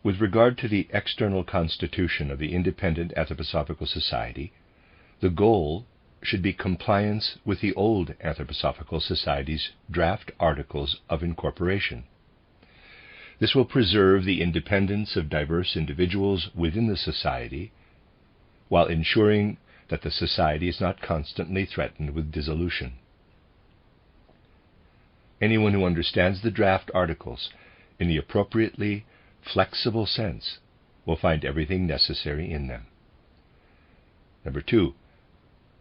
With regard to the external constitution of the Independent Anthroposophical Society, the goal should be compliance with the old Anthroposophical Society's draft Articles of Incorporation. This will preserve the independence of diverse individuals within the Society, while ensuring that the Society is not constantly threatened with dissolution. Anyone who understands the draft articles in the appropriately flexible sense will find everything necessary in them. Number 2.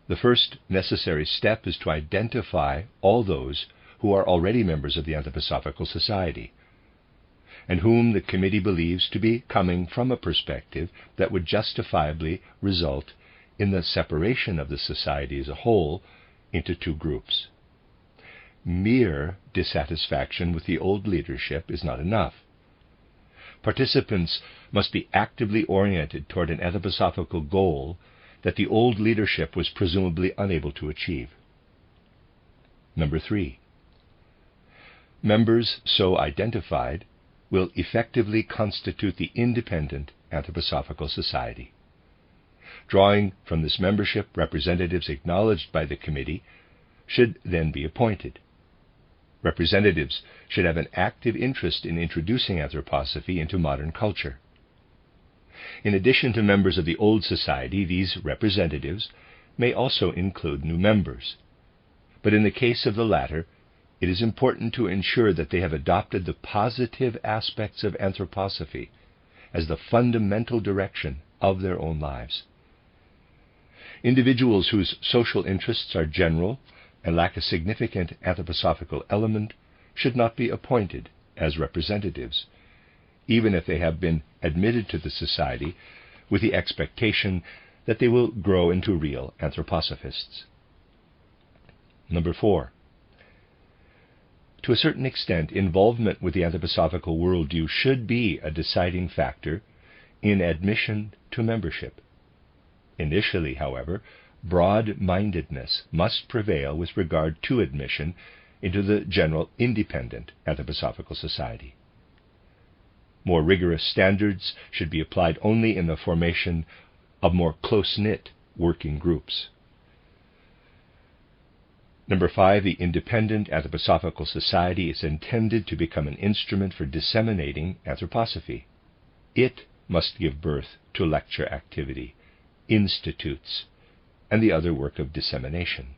The first necessary step is to identify all those who are already members of the Anthroposophical Society, and whom the committee believes to be coming from a perspective that would justifiably result in the separation of the Society as a whole into two groups. Mere dissatisfaction with the old leadership is not enough. Participants must be actively oriented toward an anthroposophical goal that the old leadership was presumably unable to achieve. Number 3. Members so identified will effectively constitute the independent Anthroposophical Society. Drawing from this membership, representatives acknowledged by the committee should then be appointed. Representatives should have an active interest in introducing anthroposophy into modern culture. In addition to members of the old society, these representatives may also include new members. But in the case of the latter, it is important to ensure that they have adopted the positive aspects of anthroposophy as the fundamental direction of their own lives. Individuals whose social interests are general and lack a significant anthroposophical element should not be appointed as representatives, even if they have been admitted to the society with the expectation that they will grow into real anthroposophists. Number 4. To a certain extent, involvement with the anthroposophical worldview should be a deciding factor in admission to membership. Initially, however, broad-mindedness must prevail with regard to admission into the general independent Anthroposophical Society. More rigorous standards should be applied only in the formation of more close-knit working groups. Number 5, the Independent Anthroposophical Society is intended to become an instrument for disseminating anthroposophy. It must give birth to lecture activity, institutes, and the other work of dissemination.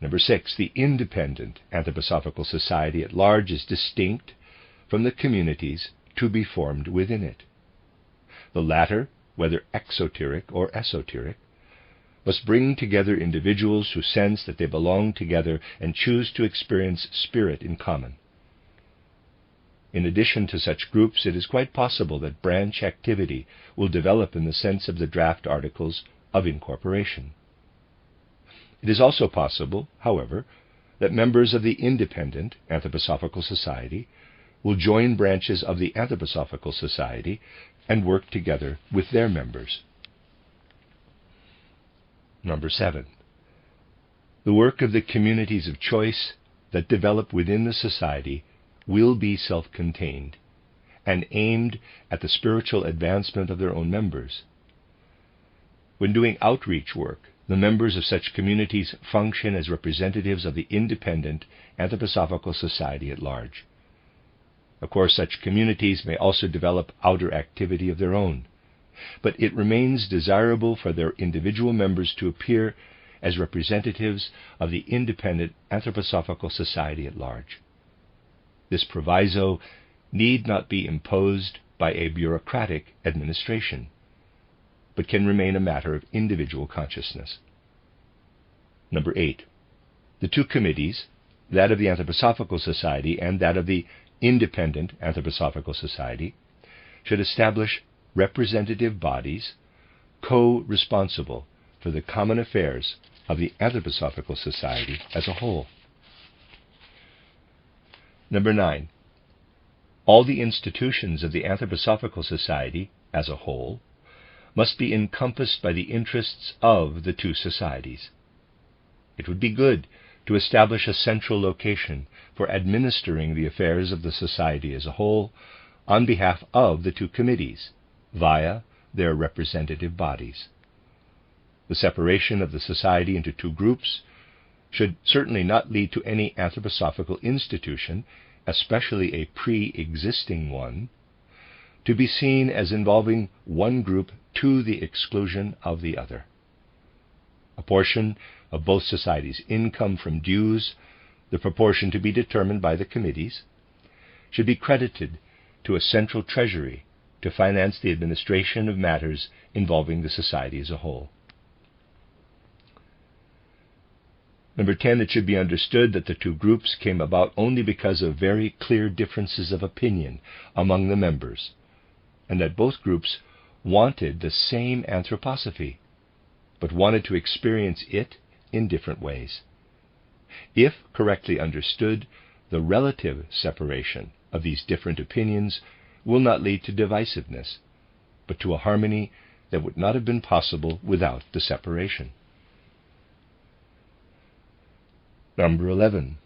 Number 6, the Independent Anthroposophical Society at large is distinct from the communities to be formed within it. The latter whether exoteric or esoteric, must bring together individuals who sense that they belong together and choose to experience spirit in common. In addition to such groups, it is quite possible that branch activity will develop in the sense of the draft articles of incorporation. It is also possible, however, that members of the independent Anthroposophical Society will join branches of the Anthroposophical Society and work together with their members. Number 7. The work of the communities of choice that develop within the society will be self-contained and aimed at the spiritual advancement of their own members. When doing outreach work, the members of such communities function as representatives of the independent Anthroposophical Society at large. Of course, such communities may also develop outer activity of their own, but it remains desirable for their individual members to appear as representatives of the independent Anthroposophical Society at large. This proviso need not be imposed by a bureaucratic administration, but can remain a matter of individual consciousness. Number 8. The two committees, that of the Anthroposophical Society and that of the Independent Anthroposophical Society, should establish representative bodies co-responsible for the common affairs of the Anthroposophical Society as a whole. Number 9. All the institutions of the Anthroposophical Society as a whole must be encompassed by the interests of the two societies. It would be good to establish a central location for administering the affairs of the society as a whole on behalf of the two committees, via their representative bodies. The separation of the society into two groups should certainly not lead to any anthroposophical institution, especially a pre-existing one, to be seen as involving one group to the exclusion of the other. A portion of both societies' income from dues, the proportion to be determined by the committees, should be credited to a central treasury to finance the administration of matters involving the society as a whole. Number 10, it should be understood that the two groups came about only because of very clear differences of opinion among the members, and that both groups wanted the same anthroposophy, but wanted to experience it in different ways. If correctly understood, the relative separation of these different opinions will not lead to divisiveness, but to a harmony that would not have been possible without the separation. Number 11.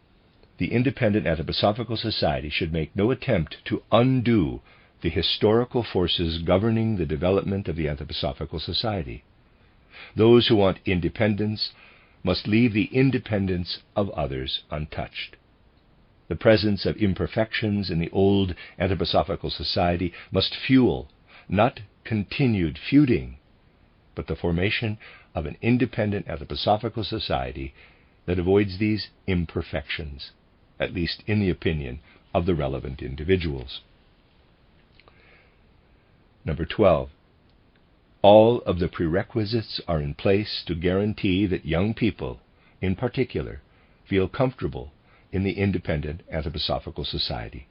The Independent Anthroposophical Society should make no attempt to undo the historical forces governing the development of the Anthroposophical Society. Those who want independence must leave the independence of others untouched. The presence of imperfections in the old Anthroposophical Society must fuel, not continued feuding, but the formation of an independent Anthroposophical Society that avoids these imperfections, at least in the opinion of the relevant individuals. Number 12. All of the prerequisites are in place to guarantee that young people, in particular, feel comfortable in the independent Anthroposophical Society.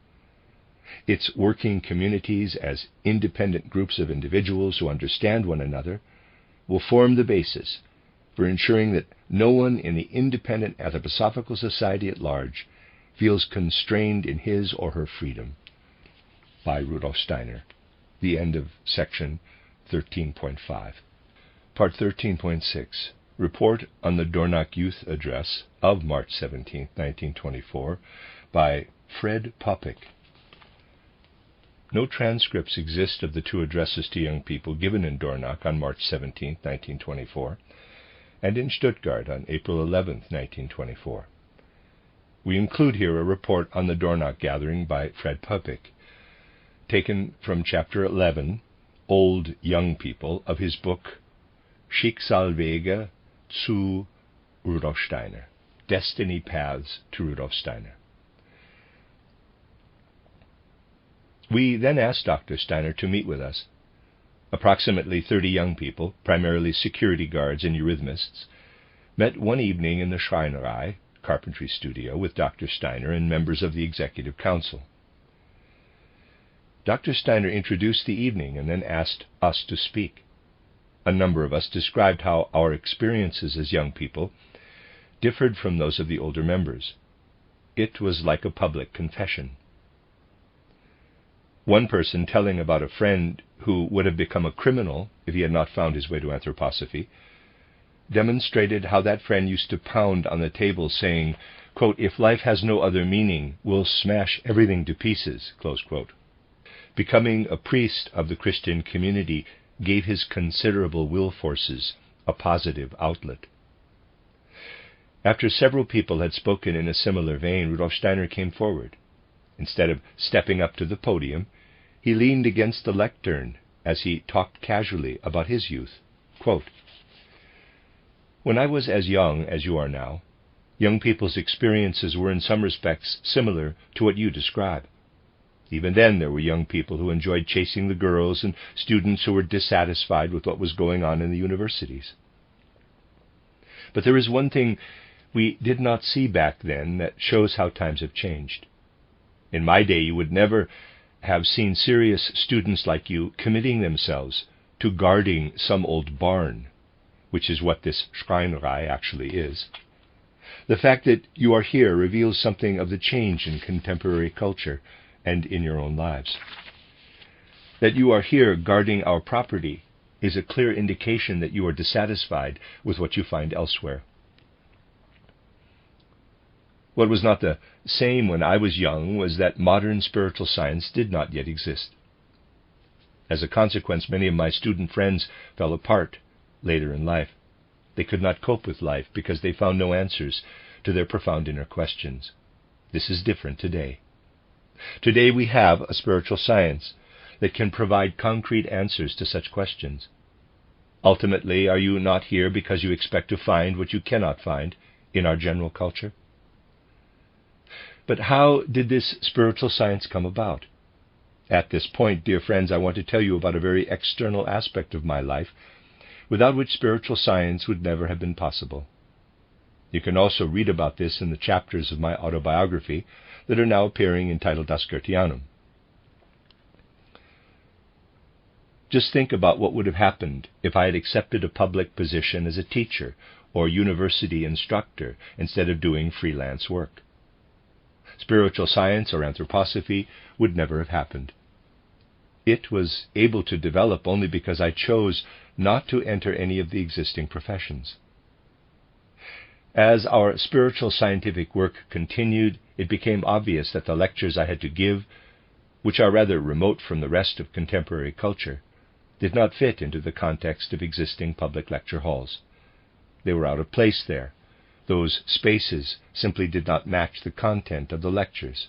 Its working communities as independent groups of individuals who understand one another will form the basis for ensuring that no one in the independent Anthroposophical Society at large feels constrained in his or her freedom. By Rudolf Steiner. The end of section 13.5. Part 13.6. Report on the Dornach Youth Address of March 17, 1924, by Fred Poppick. No transcripts exist of the two addresses to young people given in Dornach on March 17, 1924, and in Stuttgart on April 11, 1924. We include here a report on the Dornach gathering by Fred Poppick, taken from Chapter 11, Old Young People, of his book Schicksalwege zu Rudolf Steiner, Destiny Paths to Rudolf Steiner. We then asked Dr. Steiner to meet with us. approximately 30 young people, primarily security guards and eurythmists, met one evening in the Schreinerei, carpentry studio, with Dr. Steiner and members of the Executive Council. Dr. Steiner introduced the evening and then asked us to speak. A number of us described how our experiences as young people differed from those of the older members. It was like a public confession. One person, telling about a friend who would have become a criminal if he had not found his way to Anthroposophy, demonstrated how that friend used to pound on the table saying, quote, "If life has no other meaning, we'll smash everything to pieces," close quote. Becoming a priest of the Christian community gave his considerable will forces a positive outlet. After several people had spoken in a similar vein, Rudolf Steiner came forward. Instead of stepping up to the podium, he leaned against the lectern as he talked casually about his youth. Quote, "When I was as young as you are now, young people's experiences were in some respects similar to what you describe. Even then there were young people who enjoyed chasing the girls and students who were dissatisfied with what was going on in the universities. But there is one thing we did not see back then that shows how times have changed. In my day, you would never have seen serious students like you committing themselves to guarding some old barn, which is what this Schreinerei actually is. The fact that you are here reveals something of the change in contemporary culture and in your own lives. That you are here guarding our property is a clear indication that you are dissatisfied with what you find elsewhere. What was not the same when I was young was that modern spiritual science did not yet exist. As a consequence, many of my student friends fell apart later in life. They could not cope with life because they found no answers to their profound inner questions. This is different today. Today we have a spiritual science that can provide concrete answers to such questions. Ultimately, are you not here because you expect to find what you cannot find in our general culture? But how did this spiritual science come about? At this point, dear friends, I want to tell you about a very external aspect of my life, without which spiritual science would never have been possible. You can also read about this in the chapters of my autobiography that are now appearing entitled Das Goetheanum. Just think about what would have happened if I had accepted a public position as a teacher or university instructor instead of doing freelance work. Spiritual science or anthroposophy would never have happened. It was able to develop only because I chose not to enter any of the existing professions. As our spiritual scientific work continued, it became obvious that the lectures I had to give, which are rather remote from the rest of contemporary culture, did not fit into the context of existing public lecture halls. They were out of place there. Those spaces simply did not match the content of the lectures.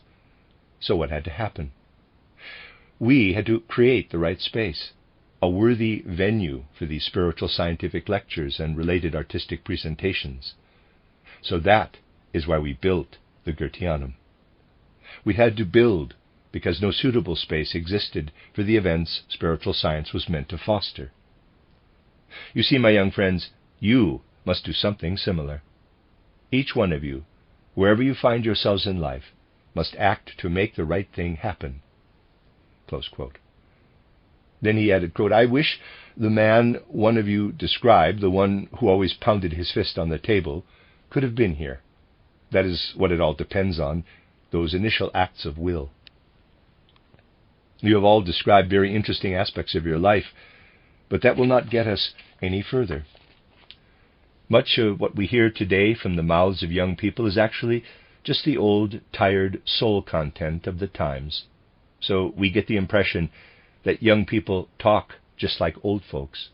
So what had to happen? We had to create the right space, a worthy venue for these spiritual scientific lectures and related artistic presentations. So that is why we built the Goetheanum. We had to build because no suitable space existed for the events spiritual science was meant to foster. You see, my young friends, you must do something similar. Each one of you, wherever you find yourselves in life, must act to make the right thing happen. Close quote. Then he added, quote, "I wish the man one of you described, the one who always pounded his fist on the table, could have been here. That is what it all depends on, those initial acts of will." You have all described very interesting aspects of your life, but that will not get us any further. Much of what we hear today from the mouths of young people is actually just the old, tired soul content of the times. So we get the impression that young people talk just like old folks.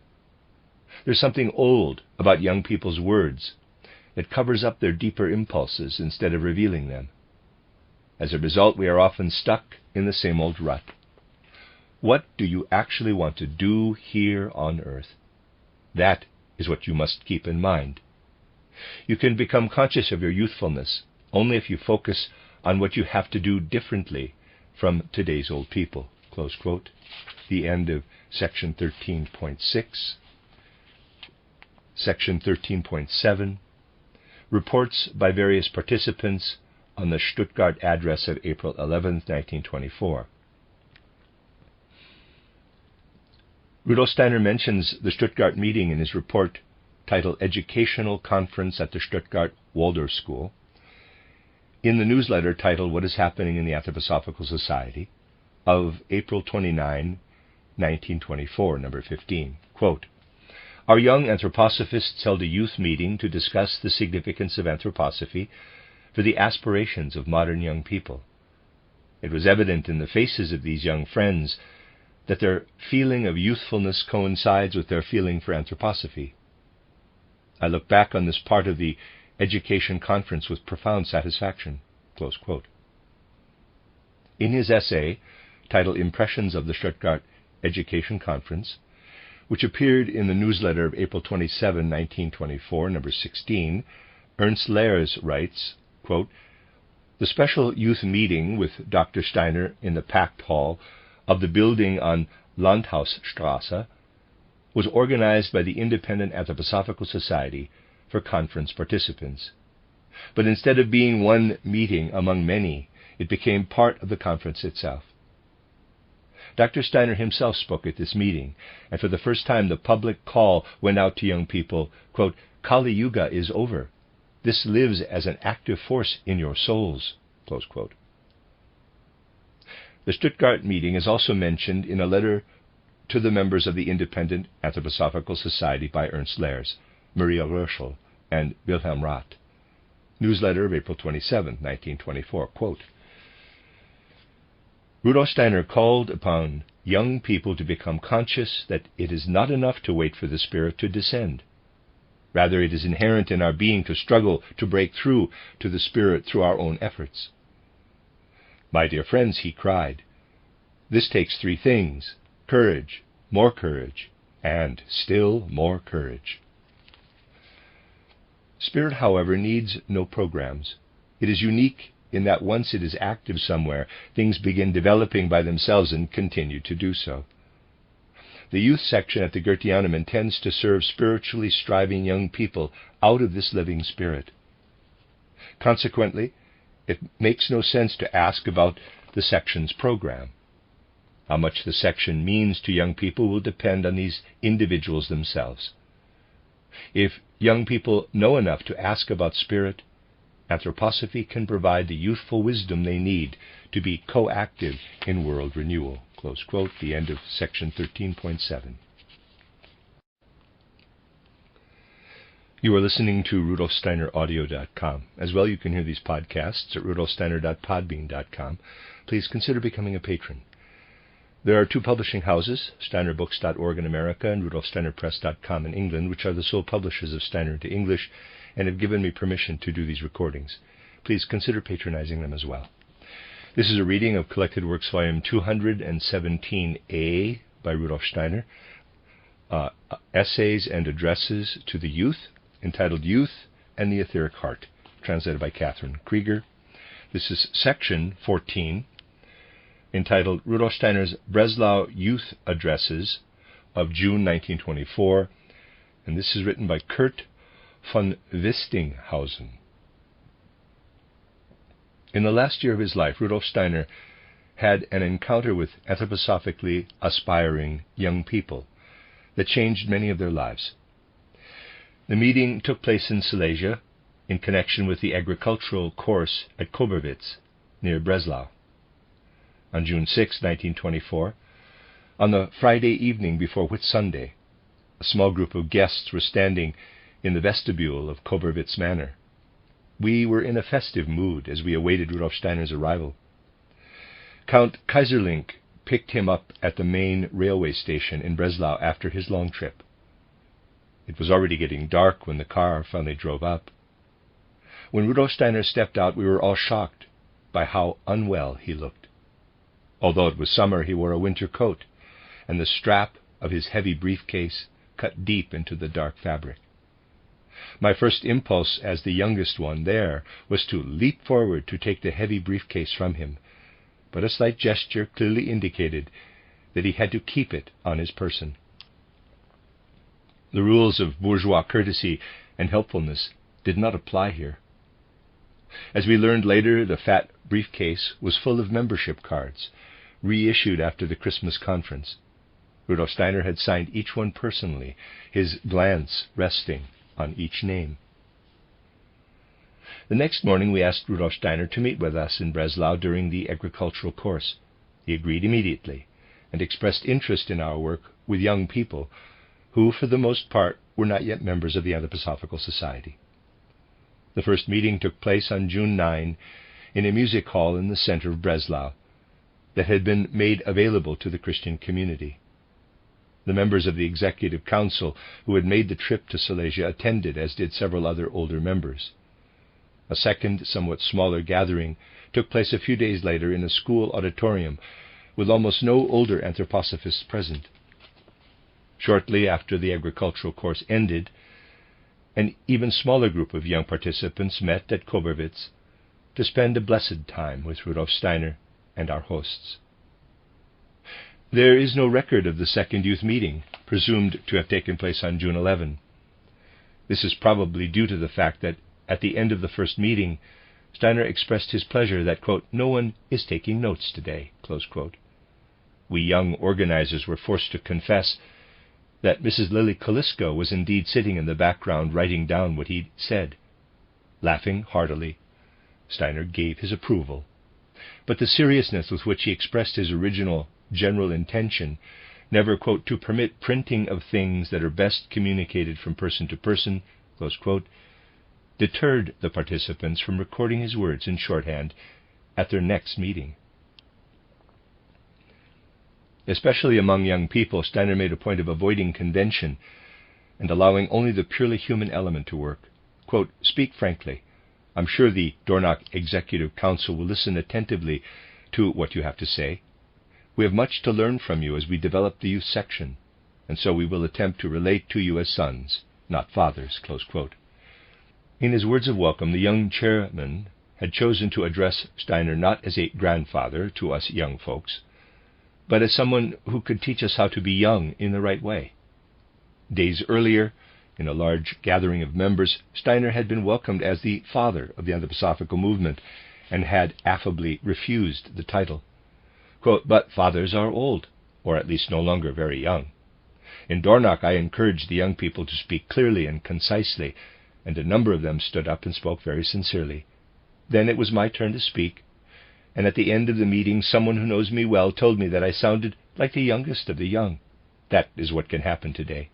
There's something old about young people's words that covers up their deeper impulses instead of revealing them. As a result, we are often stuck in the same old rut. What do you actually want to do here on earth? That is what you must keep in mind. You can become conscious of your youthfulness only if you focus on what you have to do differently from today's old people. close quote. The end of section 13.6. Section 13.7. Reports by various participants on the Stuttgart address of April 11, 1924. Rudolf Steiner mentions the Stuttgart meeting in his report titled Educational Conference at the Stuttgart Waldorf School, in the newsletter titled What is Happening in the Anthroposophical Society of April 29, 1924, number 15. Quote, "Our young anthroposophists held a youth meeting to discuss the significance of anthroposophy for the aspirations of modern young people. It was evident in the faces of these young friends that their feeling of youthfulness coincides with their feeling for anthroposophy. I look back on this part of the education conference with profound satisfaction." Close quote. In his essay, titled Impressions of the Stuttgart Education Conference, which appeared in the newsletter of April 27, 1924, number 16, Ernst Lehrs writes, quote, "The special youth meeting with Dr. Steiner in the packed hall of the building on Landhausstrasse was organized by the Independent Anthroposophical Society for conference participants. But instead of being one meeting among many, it became part of the conference itself. Dr. Steiner himself spoke at this meeting, and for the first time the public call went out to young people, quote, 'Kali Yuga is over. This lives as an active force in your souls.' Close quote. The Stuttgart meeting is also mentioned in a letter to the members of the Independent Anthroposophical Society by Ernst Lehrs, Maria Röschel, and Wilhelm Rath. Newsletter of April 27, 1924, quote, "Rudolf Steiner called upon young people to become conscious that it is not enough to wait for the Spirit to descend. Rather, it is inherent in our being to struggle to break through to the Spirit through our own efforts. My dear friends," he cried, "this takes three things: courage, and still more courage." Spirit, however, needs no programs. It is unique in that once it is active somewhere, things begin developing by themselves and continue to do so. The youth section at the Goetheanum intends to serve spiritually striving young people out of this living spirit. Consequently, it makes no sense to ask about the section's program. How much the section means to young people will depend on these individuals themselves. If young people know enough to ask about spirit, Anthroposophy can provide the youthful wisdom they need to be co-active in world renewal. Close quote. The end of section 13.7. You are listening to RudolfSteinerAudio.com. As well, you can hear these podcasts at RudolfSteiner.podbean.com. Please consider becoming a patron. There are two publishing houses, SteinerBooks.org in America and RudolfSteinerPress.com in England, which are the sole publishers of Steiner into English and have given me permission to do these recordings. Please consider patronizing them as well. This is a reading of Collected Works Volume 217A by Rudolf Steiner, Essays and Addresses to the Youth, entitled Youth and the Etheric Heart, translated by Catherine Creeger. This is section 14, entitled Rudolf Steiner's Breslau Youth Addresses of June 1924, and this is written by Kurt von Wistinghausen. In the last year of his life, Rudolf Steiner had an encounter with anthroposophically aspiring young people that changed many of their lives. The meeting took place in Silesia in connection with the agricultural course at Koberwitz, near Breslau. On June 6, 1924, on the Friday evening before Whitsunday, a small group of guests were standing in the vestibule of Koberwitz Manor. We were in a festive mood as we awaited Rudolf Steiner's arrival. Count Kaiserlink picked him up at the main railway station in Breslau after his long trip. It was already getting dark when the car finally drove up. When Rudolf Steiner stepped out, we were all shocked by how unwell he looked. Although it was summer, he wore a winter coat, and the strap of his heavy briefcase cut deep into the dark fabric. My first impulse as the youngest one there was to leap forward to take the heavy briefcase from him, but a slight gesture clearly indicated that he had to keep it on his person. The rules of bourgeois courtesy and helpfulness did not apply here. As we learned later, the fat briefcase was full of membership cards, reissued after the Christmas conference. Rudolf Steiner had signed each one personally, his glance resting on each name. The next morning we asked Rudolf Steiner to meet with us in Breslau during the agricultural course. He agreed immediately, and expressed interest in our work with young people, who, for the most part, were not yet members of the Anthroposophical Society. The first meeting took place on June 9 in a music hall in the center of Breslau that had been made available to the Christian community. The members of the Executive Council who had made the trip to Silesia attended, as did several other older members. A second, somewhat smaller gathering took place a few days later in a school auditorium with almost no older anthroposophists present. Shortly after the agricultural course ended, an even smaller group of young participants met at Koberwitz to spend a blessed time with Rudolf Steiner and our hosts. There is no record of the second youth meeting, presumed to have taken place on June 11. This is probably due to the fact that at the end of the first meeting, Steiner expressed his pleasure that, quote, "no one is taking notes today," close quote. We young organizers were forced to confess that Mrs. Lily Kalisko was indeed sitting in the background writing down what he said. Laughing heartily, Steiner gave his approval, but the seriousness with which he expressed his original general intention, never, quote, "to permit printing of things that are best communicated from person to person," close quote, deterred the participants from recording his words in shorthand at their next meeting. Especially among young people, Steiner made a point of avoiding convention and allowing only the purely human element to work. Quote, "Speak frankly. I'm sure the Dornach Executive Council will listen attentively to what you have to say. We have much to learn from you as we develop the youth section, and so we will attempt to relate to you as sons, not fathers," close quote. In his words of welcome, the young chairman had chosen to address Steiner not as a grandfather to us young folks, but as someone who could teach us how to be young in the right way. Days earlier, in a large gathering of members, Steiner had been welcomed as the father of the Anthroposophical movement and had affably refused the title. Quote, "But fathers are old, or at least no longer very young. In Dornach I encouraged the young people to speak clearly and concisely, and a number of them stood up and spoke very sincerely. Then it was my turn to speak, and at the end of the meeting someone who knows me well told me that I sounded like the youngest of the young. That is what can happen today.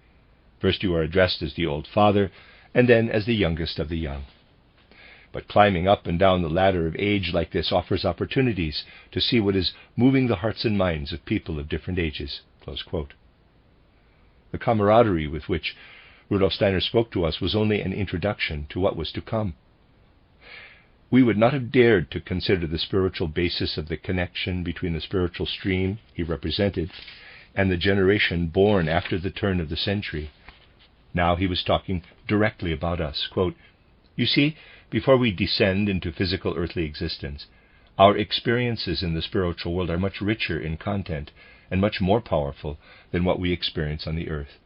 First you are addressed as the old father, and then as the youngest of the young. But climbing up and down the ladder of age like this offers opportunities to see what is moving the hearts and minds of people of different ages." Close quote. The camaraderie with which Rudolf Steiner spoke to us was only an introduction to what was to come. We would not have dared to consider the spiritual basis of the connection between the spiritual stream he represented and the generation born after the turn of the century. Now he was talking directly about us. Quote, "You see, before we descend into physical earthly existence, our experiences in the spiritual world are much richer in content and much more powerful than what we experience on the earth.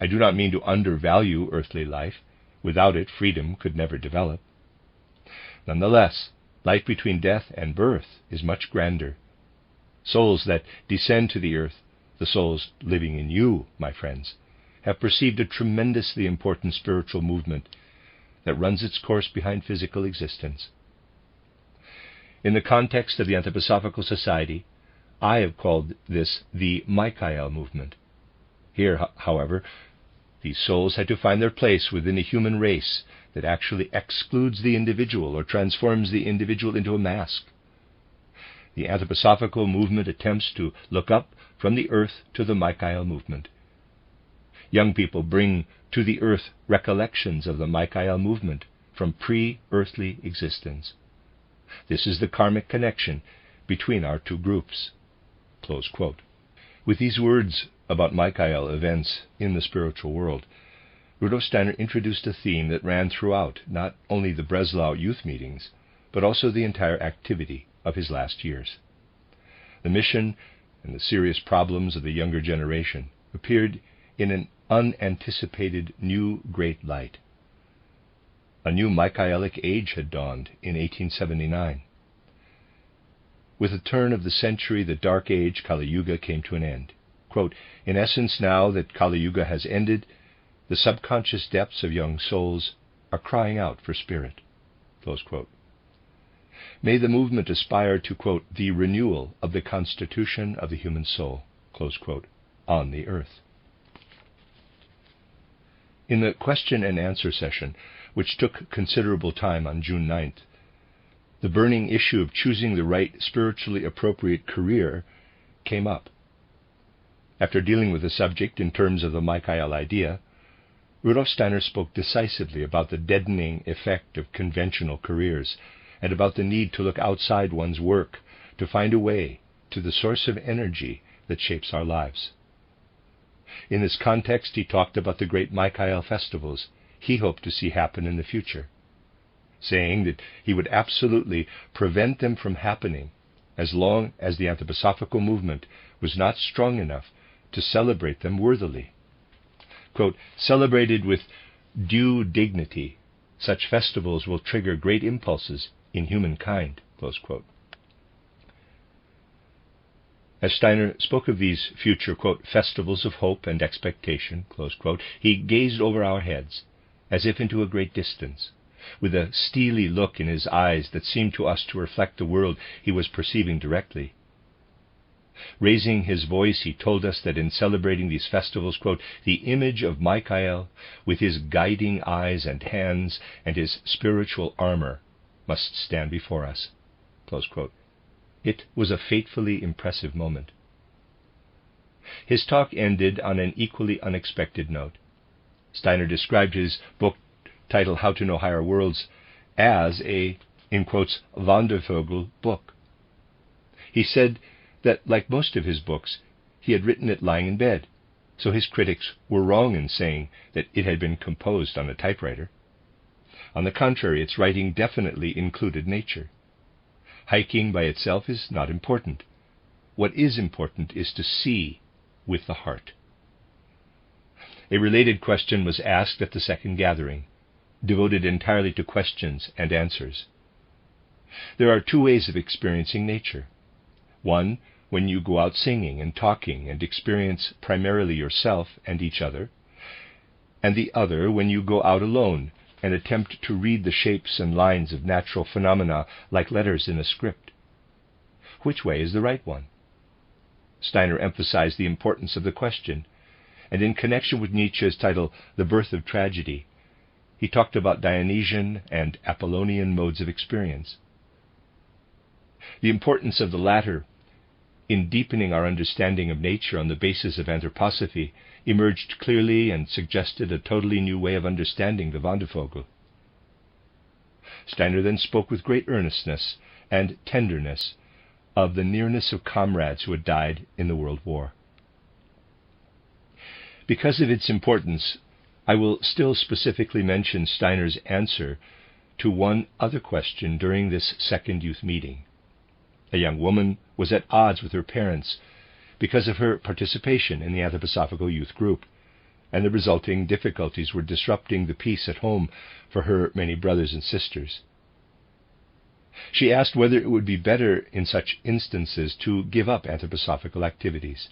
I do not mean to undervalue earthly life. Without it, freedom could never develop. Nonetheless, life between death and birth is much grander. Souls that descend to the earth, the souls living in you, my friends, have perceived a tremendously important spiritual movement that runs its course behind physical existence. In the context of the Anthroposophical Society, I have called this the Michael movement. Here, however, these souls had to find their place within a human race that actually excludes the individual or transforms the individual into a mask. The Anthroposophical movement attempts to look up from the earth to the Michael movement. Young people bring to the earth recollections of the Michael movement from pre-earthly existence. This is the karmic connection between our two groups." Close quote. With these words about Michael events in the spiritual world, Rudolf Steiner introduced a theme that ran throughout not only the Breslau youth meetings, but also the entire activity of his last years. the mission and the serious problems of the younger generation appeared in an unanticipated new great light. A new Michaelic age had dawned in 1879. With the turn of the century, the Dark Age, Kali Yuga, came to an end. Quote, "In essence, now that Kali Yuga has ended, the subconscious depths of young souls are crying out for spirit." Close quote. May the movement aspire to, quote, "the renewal of the constitution of the human soul," close quote, on the earth. In the question and answer session, which took considerable time on June 9th, the burning issue of choosing the right spiritually appropriate career came up. After dealing with the subject in terms of the Michael idea, Rudolf Steiner spoke decisively about the deadening effect of conventional careers and about the need to look outside one's work to find a way to the source of energy that shapes our lives. In this context, he talked about the great Michael festivals he hoped to see happen in the future, saying that he would absolutely prevent them from happening as long as the Anthroposophical movement was not strong enough to celebrate them worthily. Quote, "Celebrated with due dignity, such festivals will trigger great impulses in humankind." Close quote. As Steiner spoke of these future, quote, "festivals of hope and expectation," close quote, he gazed over our heads as if into a great distance, with a steely look in his eyes that seemed to us to reflect the world he was perceiving directly. Raising his voice, he told us that in celebrating these festivals, quote, "the image of Michael, with his guiding eyes and hands and his spiritual armor, must stand before us." Close quote. It was a fatefully impressive moment. His talk ended on an equally unexpected note. Steiner described his book, titled How to Know Higher Worlds, as a, in quotes, Wandervogel book. He said that, like most of his books, he had written it lying in bed, so his critics were wrong in saying that it had been composed on a typewriter. On the contrary, its writing definitely included nature. Hiking by itself is not important. What is important is to see with the heart. A related question was asked at the second gathering, devoted entirely to questions and answers. There are two ways of experiencing nature. One, when you go out singing and talking and experience primarily yourself and each other, and the other, when you go out alone and attempt to read the shapes and lines of natural phenomena like letters in a script. Which way is the right one? Steiner emphasized the importance of the question, and in connection with Nietzsche's title, The Birth of Tragedy, he talked about Dionysian and Apollonian modes of experience. The importance of the latter in deepening our understanding of nature on the basis of anthroposophy emerged clearly and suggested a totally new way of understanding the Wandervogel. Steiner then spoke with great earnestness and tenderness of the nearness of comrades who had died in the World War. Because of its importance, I will still specifically mention Steiner's answer to one other question during this second youth meeting. A young woman was at odds with her parents because of her participation in the Anthroposophical youth group, and the resulting difficulties were disrupting the peace at home for her many brothers and sisters. She asked whether it would be better in such instances to give up anthroposophical activities.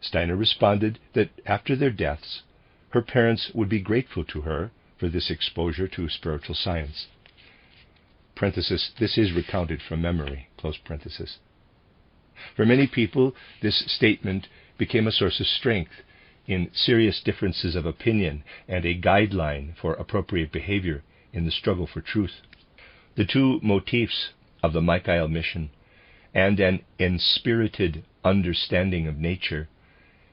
Steiner responded that after their deaths, her parents would be grateful to her for this exposure to spiritual science. Parenthesis, this is recounted from memory, close parenthesis. For many people, this statement became a source of strength in serious differences of opinion and a guideline for appropriate behavior in the struggle for truth. The two motifs of the Michael mission and an enspirited understanding of nature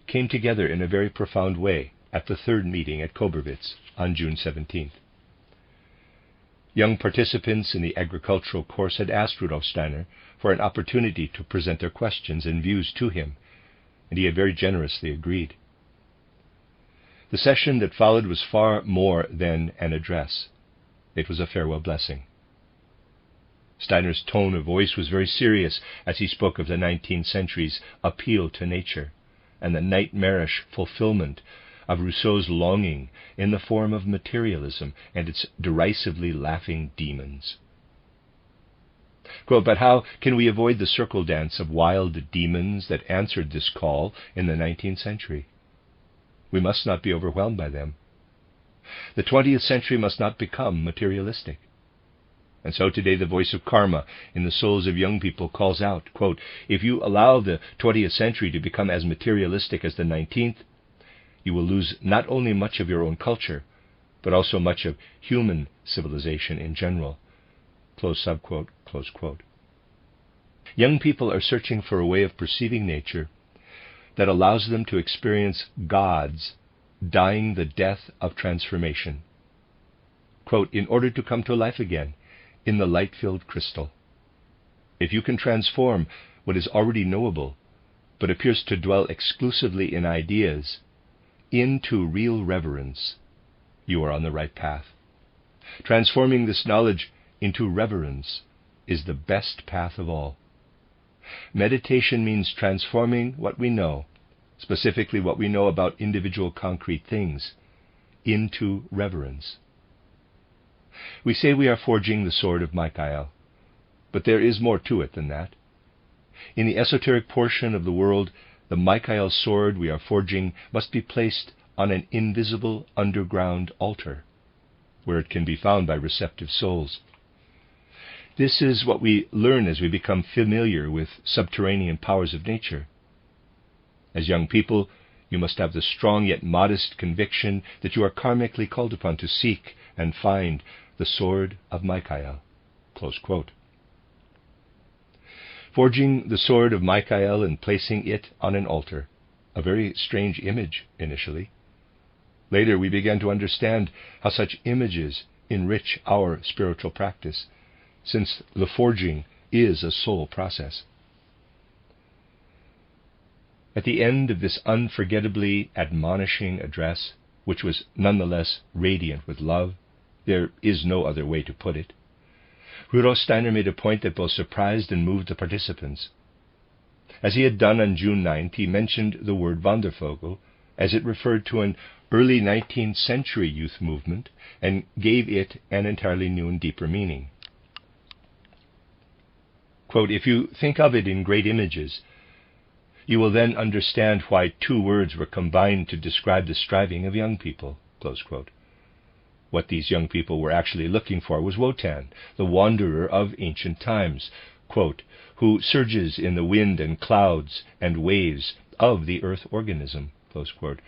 came together in a very profound way at the third meeting at Koberwitz on June 17th. Young participants in the agricultural course had asked Rudolf Steiner for an opportunity to present their questions and views to him, and he had very generously agreed. The session that followed was far more than an address. It was a farewell blessing. Steiner's tone of voice was very serious as he spoke of the 19th century's appeal to nature and the nightmarish fulfillment of Rousseau's longing in the form of materialism and its derisively laughing demons. Quote, "But how can we avoid the circle dance of wild demons that answered this call in the 19th century? We must not be overwhelmed by them. The 20th century must not become materialistic. And so today the voice of karma in the souls of young people calls out, quote, if you allow the 20th century to become as materialistic as the 19th, you will lose not only much of your own culture, but also much of human civilization in general." Close subquote, close quote. Young people are searching for a way of perceiving nature that allows them to experience gods dying the death of transformation. Quote, "In order to come to life again in the light-filled crystal. If you can transform what is already knowable, but appears to dwell exclusively in ideas, into real reverence, you are on the right path. Transforming this knowledge into reverence is the best path of all. Meditation means transforming what we know, specifically what we know about individual concrete things, into reverence. We say we are forging the sword of Michael, but there is more to it than that. In the esoteric portion of the world, the Michael sword we are forging must be placed on an invisible underground altar, where it can be found by receptive souls. This is what we learn as we become familiar with subterranean powers of nature. As young people, you must have the strong yet modest conviction that you are karmically called upon to seek and find the sword of Michael." Close quote. Forging the sword of Michael and placing it on an altar, a very strange image initially. Later we began to understand how such images enrich our spiritual practice, since the forging is a soul process. At the end of this unforgettably admonishing address, which was nonetheless radiant with love, there is no other way to put it, Rudolf Steiner made a point that both surprised and moved the participants. As he had done on June 9th, he mentioned the word Wandervogel as it referred to an early 19th century youth movement and gave it an entirely new and deeper meaning. Quote, "If you think of it in great images, you will then understand why two words were combined to describe the striving of young people." Close quote. What these young people were actually looking for was Wotan, the wanderer of ancient times, quote, "who surges in the wind and clouds and waves of the earth organism," close quote,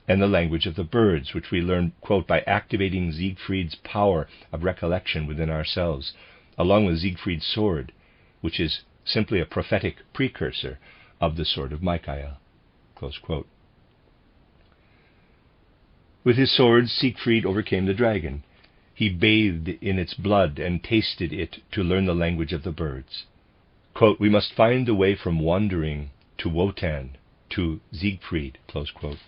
and the language of the birds, which we learn, quote, by activating Siegfried's power of recollection within ourselves, along with Siegfried's sword, which is simply a prophetic precursor of the sword of Michael, close quote. With his sword, Siegfried overcame the dragon. He bathed in its blood and tasted it to learn the language of the birds. Quote, "We must find the way from wandering to Wotan, to Siegfried," close quote.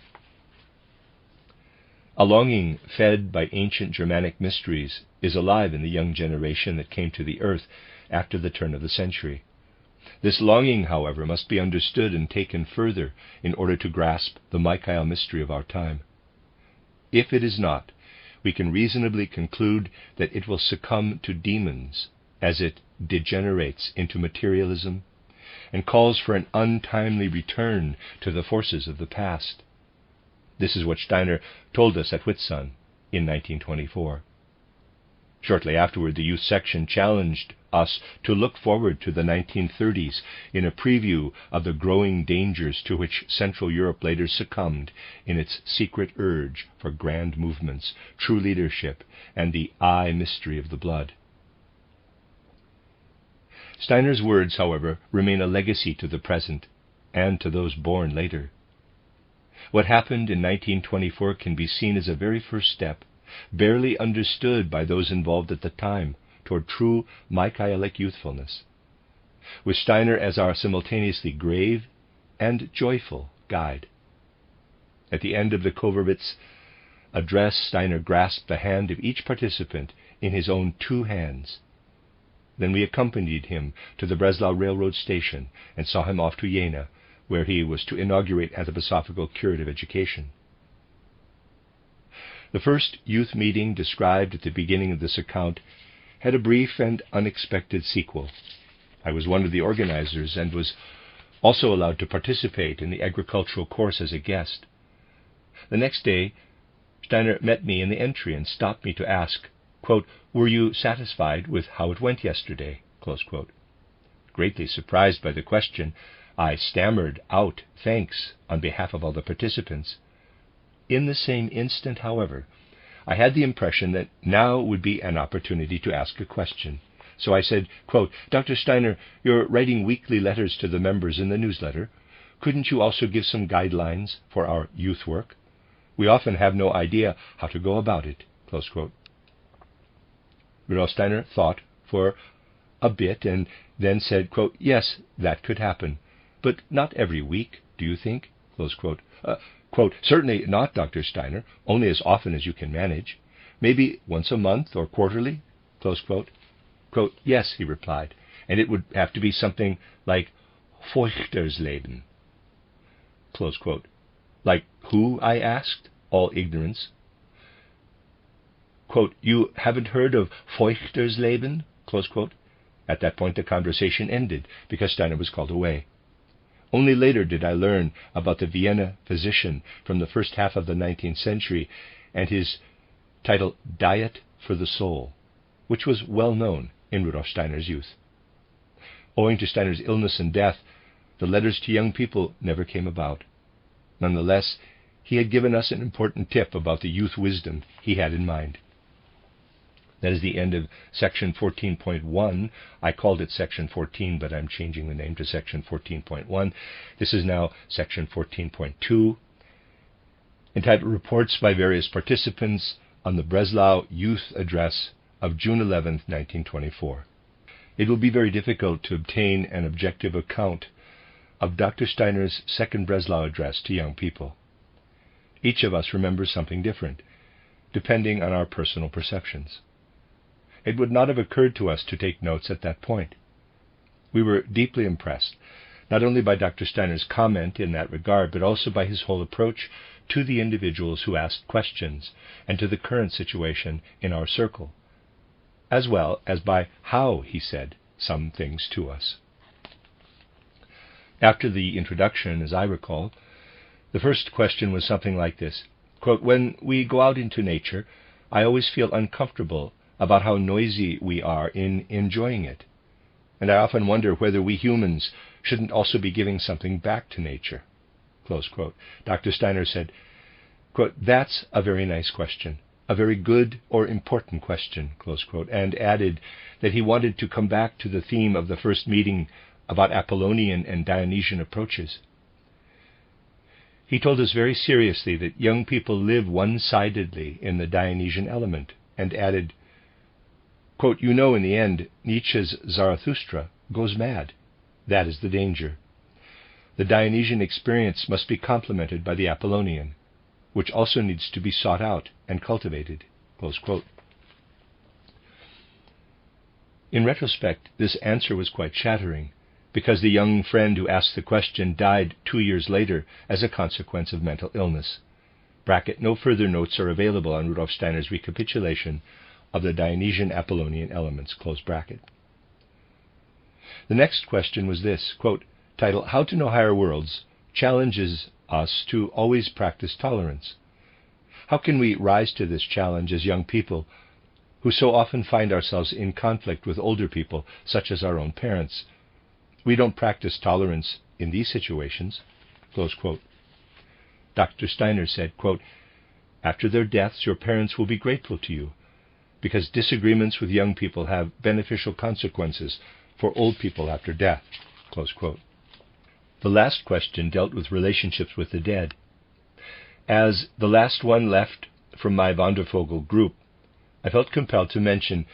A longing fed by ancient Germanic mysteries is alive in the young generation that came to the earth after the turn of the century. This longing, however, must be understood and taken further in order to grasp the Michael mystery of our time. If it is not, we can reasonably conclude that it will succumb to demons as it degenerates into materialism and calls for an untimely return to the forces of the past. This is what Steiner told us at Whitsun in 1924. Shortly afterward, the youth section challenged us to look forward to the 1930s in a preview of the growing dangers to which Central Europe later succumbed in its secret urge for grand movements, true leadership, and the I mystery of the blood. Steiner's words, however, remain a legacy to the present and to those born later. What happened in 1924 can be seen as a very first step, barely understood by those involved at the time, toward true Michaelic youthfulness, with Steiner as our simultaneously grave and joyful guide. At the end of the Koberwitz address, Steiner grasped the hand of each participant in his own two hands. Then we accompanied him to the Breslau railroad station and saw him off to Jena, where he was to inaugurate Anthroposophical curative education. The first youth meeting described at the beginning of this account had a brief and unexpected sequel. I was one of the organizers and was also allowed to participate in the agricultural course as a guest. The next day, Steiner met me in the entry and stopped me to ask, quote, "Were you satisfied with how it went yesterday?" Close quote. Greatly surprised by the question, I stammered out thanks on behalf of all the participants. In the same instant, however, I had the impression that now would be an opportunity to ask a question. So I said, quote, "Dr. Steiner, you're writing weekly letters to the members in the newsletter. Couldn't you also give some guidelines for our youth work? We often have no idea how to go about it." Close quote. Rudolf Steiner thought for a bit and then said, quote, "Yes, that could happen, but not every week, do you think?" Close quote. Quote, "Certainly not, Dr. Steiner, only as often as you can manage. Maybe once a month or quarterly?" Close quote. Quote, "Yes," he replied, "and it would have to be something like Feuchtersleben." Close quote. "Like who?" I asked, all ignorance. Quote, "You haven't heard of Feuchtersleben?" Close quote. At that point the conversation ended because Steiner was called away. Only later did I learn about the Vienna physician from the first half of the 19th century and his title Diet for the Soul, which was well known in Rudolf Steiner's youth. Owing to Steiner's illness and death, the letters to young people never came about. Nonetheless, he had given us an important tip about the youth wisdom he had in mind. That is the end of section 14.1. I called it section 14, but I'm changing the name to section 14.1. This is now section 14.2, entitled Reports by Various Participants on the Breslau Youth Address of June 11, 1924. It will be very difficult to obtain an objective account of Dr. Steiner's second Breslau address to young people. Each of us remembers something different, depending on our personal perceptions. It would not have occurred to us to take notes at that point. We were deeply impressed, not only by Dr. Steiner's comment in that regard, but also by his whole approach to the individuals who asked questions and to the current situation in our circle, as well as by how he said some things to us. After the introduction, as I recall, the first question was something like this, quote, "When we go out into nature, I always feel uncomfortable about how noisy we are in enjoying it. And I often wonder whether we humans shouldn't also be giving something back to nature." Close quote. Dr. Steiner said, quote, "That's a very nice question, a very good or important question," close quote, and added that he wanted to come back to the theme of the first meeting about Apollonian and Dionysian approaches. He told us very seriously that young people live one-sidedly in the Dionysian element, and added, quote, "You know, in the end, Nietzsche's Zarathustra goes mad. That is the danger. The Dionysian experience must be complemented by the Apollonian, which also needs to be sought out and cultivated." Close quote. In retrospect, this answer was quite shattering, because the young friend who asked the question died 2 years later as a consequence of mental illness. No further notes are available on Rudolf Steiner's recapitulation of the Dionysian Apollonian elements, close bracket. The next question was this, quote, title, "How to Know Higher Worlds Challenges Us to Always Practice Tolerance." How can we rise to this challenge as young people who so often find ourselves in conflict with older people, such as our own parents? We don't practice tolerance in these situations, close quote. Dr. Steiner said, quote, "After their deaths, your parents will be grateful to you, because disagreements with young people have beneficial consequences for old people after death." Close quote. The last question dealt with relationships with the dead. As the last one left from my Wandervogel group, I felt compelled to mention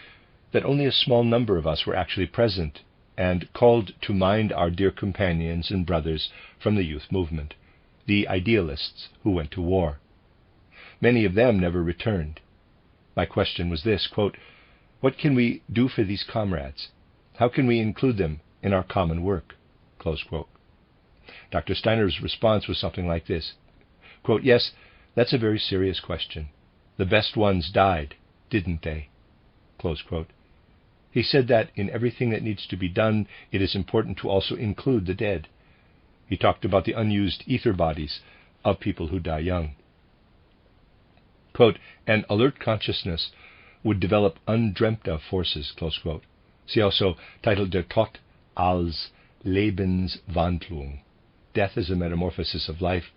that only a small number of us were actually present and called to mind our dear companions and brothers from the youth movement, the idealists who went to war. Many of them never returned. My question was this, quote, "What can we do for these comrades? How can we include them in our common work?" Close quote. Dr. Steiner's response was something like this, quote, "Yes, that's a very serious question. The best ones died, didn't they?" Close quote. He said that in everything that needs to be done, it is important to also include the dead. He talked about the unused ether bodies of people who die young. Quote, "An alert consciousness would develop undreamt of forces," close quote. See also titled Der Tod als Lebenswandlung, Death as a Metamorphosis of Life,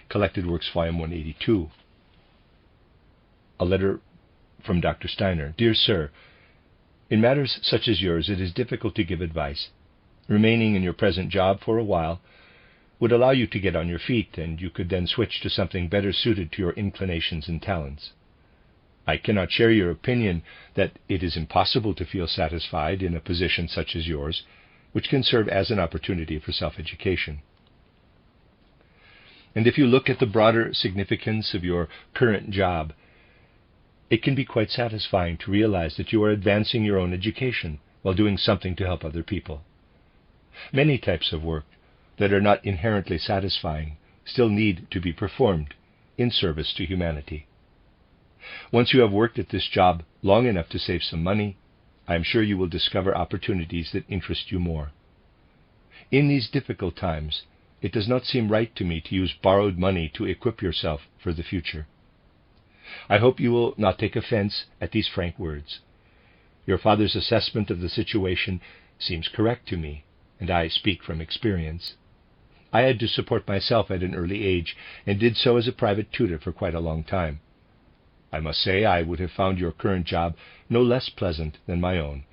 Collected Works, Volume 182. A letter from Dr. Steiner. "Dear Sir, in matters such as yours, it is difficult to give advice. Remaining in your present job for a while would allow you to get on your feet, and you could then switch to something better suited to your inclinations and talents. I cannot share your opinion that it is impossible to feel satisfied in a position such as yours, which can serve as an opportunity for self-education. And if you look at the broader significance of your current job, it can be quite satisfying to realize that you are advancing your own education while doing something to help other people. Many types of work that are not inherently satisfying still need to be performed in service to humanity. Once you have worked at this job long enough to save some money, I am sure you will discover opportunities that interest you more. In these difficult times, it does not seem right to me to use borrowed money to equip yourself for the future. I hope you will not take offense at these frank words. Your father's assessment of the situation seems correct to me, and I speak from experience. I had to support myself at an early age, and did so as a private tutor for quite a long time. I must say I would have found your current job no less pleasant than my own,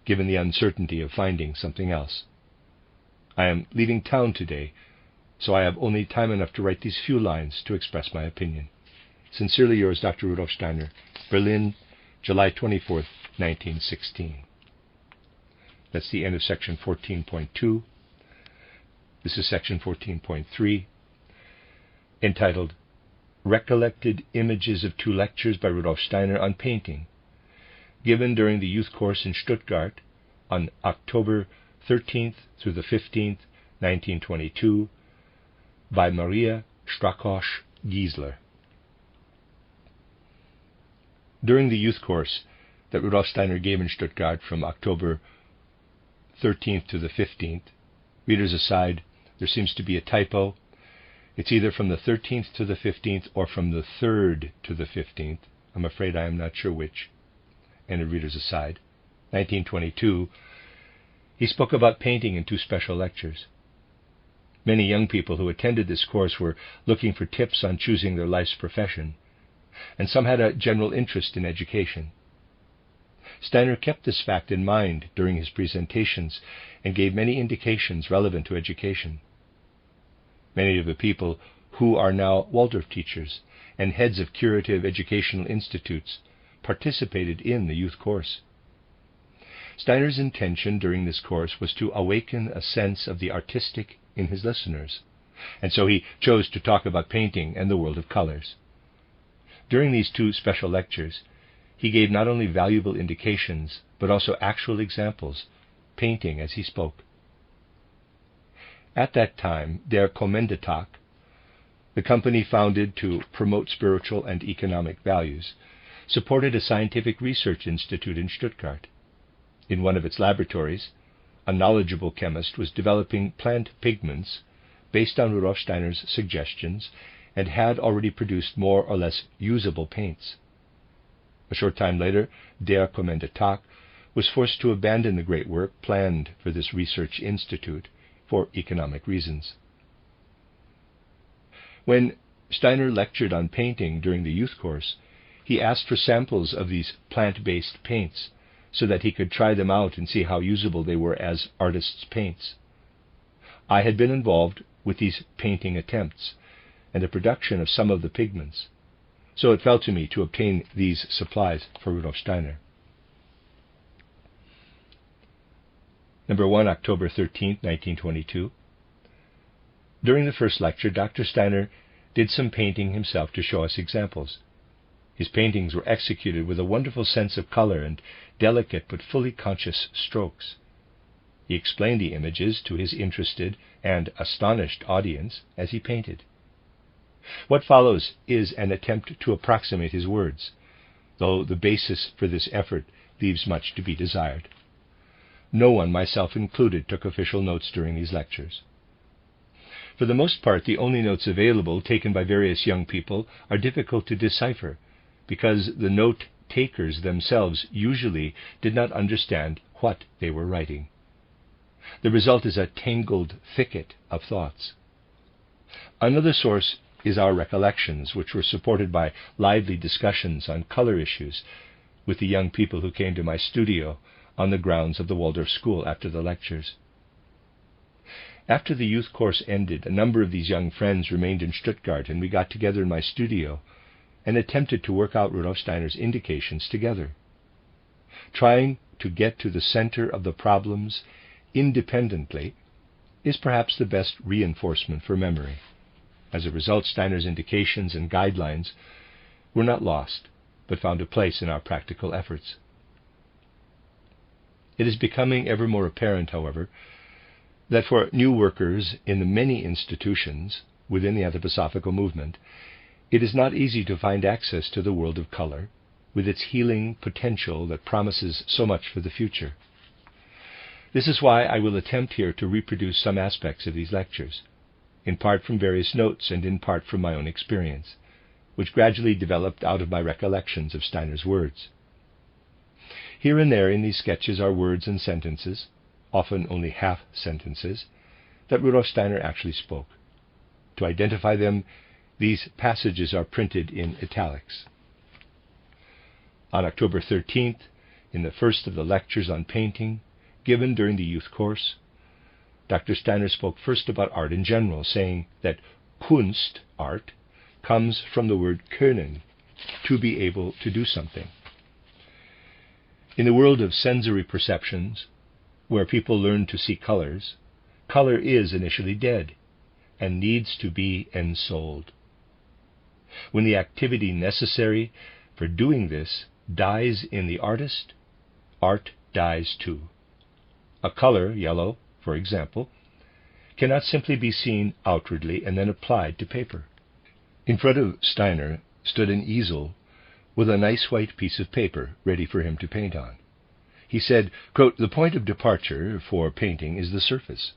given the uncertainty of finding something else. I am leaving town today, so I have only time enough to write these few lines to express my opinion. Sincerely yours, Dr. Rudolf Steiner, Berlin, July 24th, 1916. That's the end of section 14.2. This is section 14.3, entitled Recollected Images of Two Lectures by Rudolf Steiner on Painting, given during the youth course in Stuttgart on October 13th through the 15th, 1922, by Maria Strakosch-Giesler. During the youth course that Rudolf Steiner gave in Stuttgart from October 13th to the 15th, readers aside, there seems to be a typo. It's either from the 13th to the 15th or from the 3rd to the 15th. I'm afraid I am not sure which. And a reader's aside. 1922, he spoke about painting in two special lectures. Many young people who attended this course were looking for tips on choosing their life's profession, and some had a general interest in education. Steiner kept this fact in mind during his presentations and gave many indications relevant to education. Many of the people who are now Waldorf teachers and heads of curative educational institutes participated in the youth course. Steiner's intention during this course was to awaken a sense of the artistic in his listeners, and so he chose to talk about painting and the world of colors. During these two special lectures, he gave not only valuable indications, but also actual examples, painting as he spoke. At that time, Der Kommanditag, the company founded to promote spiritual and economic values, supported a scientific research institute in Stuttgart. In one of its laboratories, a knowledgeable chemist was developing plant pigments based on Rudolf Steiner's suggestions and had already produced more or less usable paints. A short time later, Der Kommanditag was forced to abandon the great work planned for this research institute for economic reasons. When Steiner lectured on painting during the youth course, he asked for samples of these plant-based paints so that he could try them out and see how usable they were as artists' paints. I had been involved with these painting attempts and the production of some of the pigments, so it fell to me to obtain these supplies for Rudolf Steiner. Number 1, October 13, 1922. During the first lecture, Dr. Steiner did some painting himself to show us examples. His paintings were executed with a wonderful sense of color and delicate but fully conscious strokes. He explained the images to his interested and astonished audience as he painted. What follows is an attempt to approximate his words, though the basis for this effort leaves much to be desired. No one, myself included, took official notes during these lectures. For the most part, the only notes available, taken by various young people, are difficult to decipher, because the note-takers themselves usually did not understand what they were writing. The result is a tangled thicket of thoughts. Another source is our recollections, which were supported by lively discussions on color issues with the young people who came to my studio on the grounds of the Waldorf School after the lectures. After the youth course ended, a number of these young friends remained in Stuttgart, and we got together in my studio and attempted to work out Rudolf Steiner's indications together. Trying to get to the center of the problems independently is perhaps the best reinforcement for memory. As a result, Steiner's indications and guidelines were not lost, but found a place in our practical efforts. It is becoming ever more apparent, however, that for new workers in the many institutions within the Anthroposophical movement, it is not easy to find access to the world of color, with its healing potential that promises so much for the future. This is why I will attempt here to reproduce some aspects of these lectures, in part from various notes and in part from my own experience, which gradually developed out of my recollections of Steiner's words. Here and there in these sketches are words and sentences, often only half sentences, that Rudolf Steiner actually spoke. To identify them, these passages are printed in italics. On October 13th, in the first of the lectures on painting, given during the youth course, Dr. Steiner spoke first about art in general, saying that Kunst, art, comes from the word können, to be able to do something. In the world of sensory perceptions, where people learn to see colors, color is initially dead and needs to be ensouled. When the activity necessary for doing this dies in the artist, art dies too. A color, yellow, for example, cannot simply be seen outwardly and then applied to paper. In front of Steiner stood an easel with a nice white piece of paper ready for him to paint on. He said, quote, "The point of departure for painting is the surface.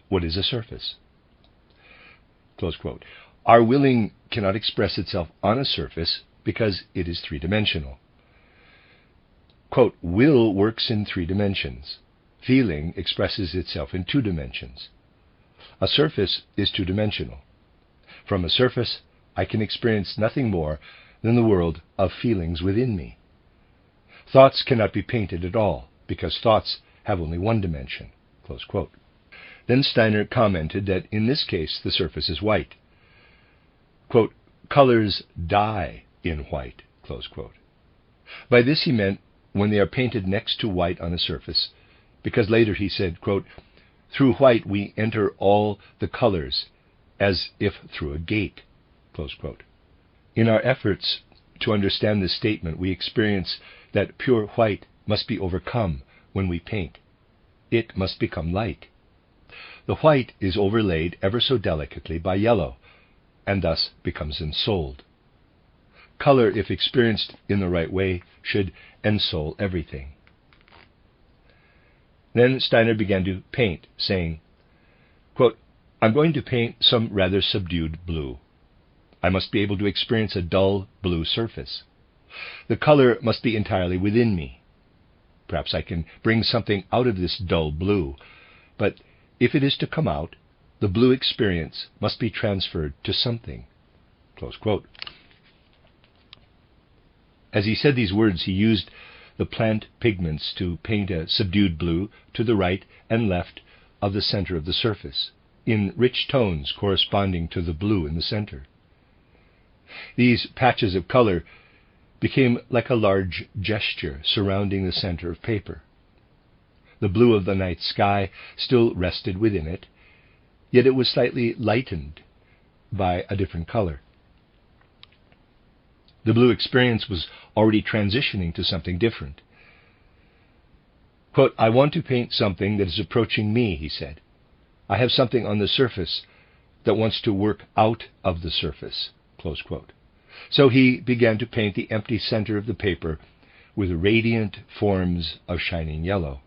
What is a surface?" Close quote. Our willing cannot express itself on a surface because it is three-dimensional. Quote, "Will works in 3 dimensions. Feeling expresses itself in 2 dimensions. A surface is 2-dimensional. From a surface, I can experience nothing more than the world of feelings within me. Thoughts cannot be painted at all, because thoughts have only 1 dimension." Close quote. Then Steiner commented that in this case the surface is white. Quote, "Colors die in white." Close quote. By this he meant when they are painted next to white on a surface, because later he said, quote, "Through white we enter all the colors, as if through a gate." Close quote. In our efforts to understand this statement, we experience that pure white must be overcome when we paint. It must become light. The white is overlaid ever so delicately by yellow, and thus becomes ensouled. Color, if experienced in the right way, should ensoul everything. Then Steiner began to paint, saying, quote, "I'm going to paint some rather subdued blue. I must be able to experience a dull blue surface. The color must be entirely within me. Perhaps I can bring something out of this dull blue, but if it is to come out, the blue experience must be transferred to something." Close quote. As he said these words, he used the plant pigments to paint a subdued blue to the right and left of the center of the surface, in rich tones corresponding to the blue in the center. These patches of color became like a large gesture surrounding the center of paper. The blue of the night sky still rested within it, yet it was slightly lightened by a different color. The blue experience was already transitioning to something different. Quote, "I want to paint something that is approaching me," he said. "I have something on the surface that wants to work out of the surface." Close quote. So he began to paint the empty center of the paper with radiant forms of shining yellow.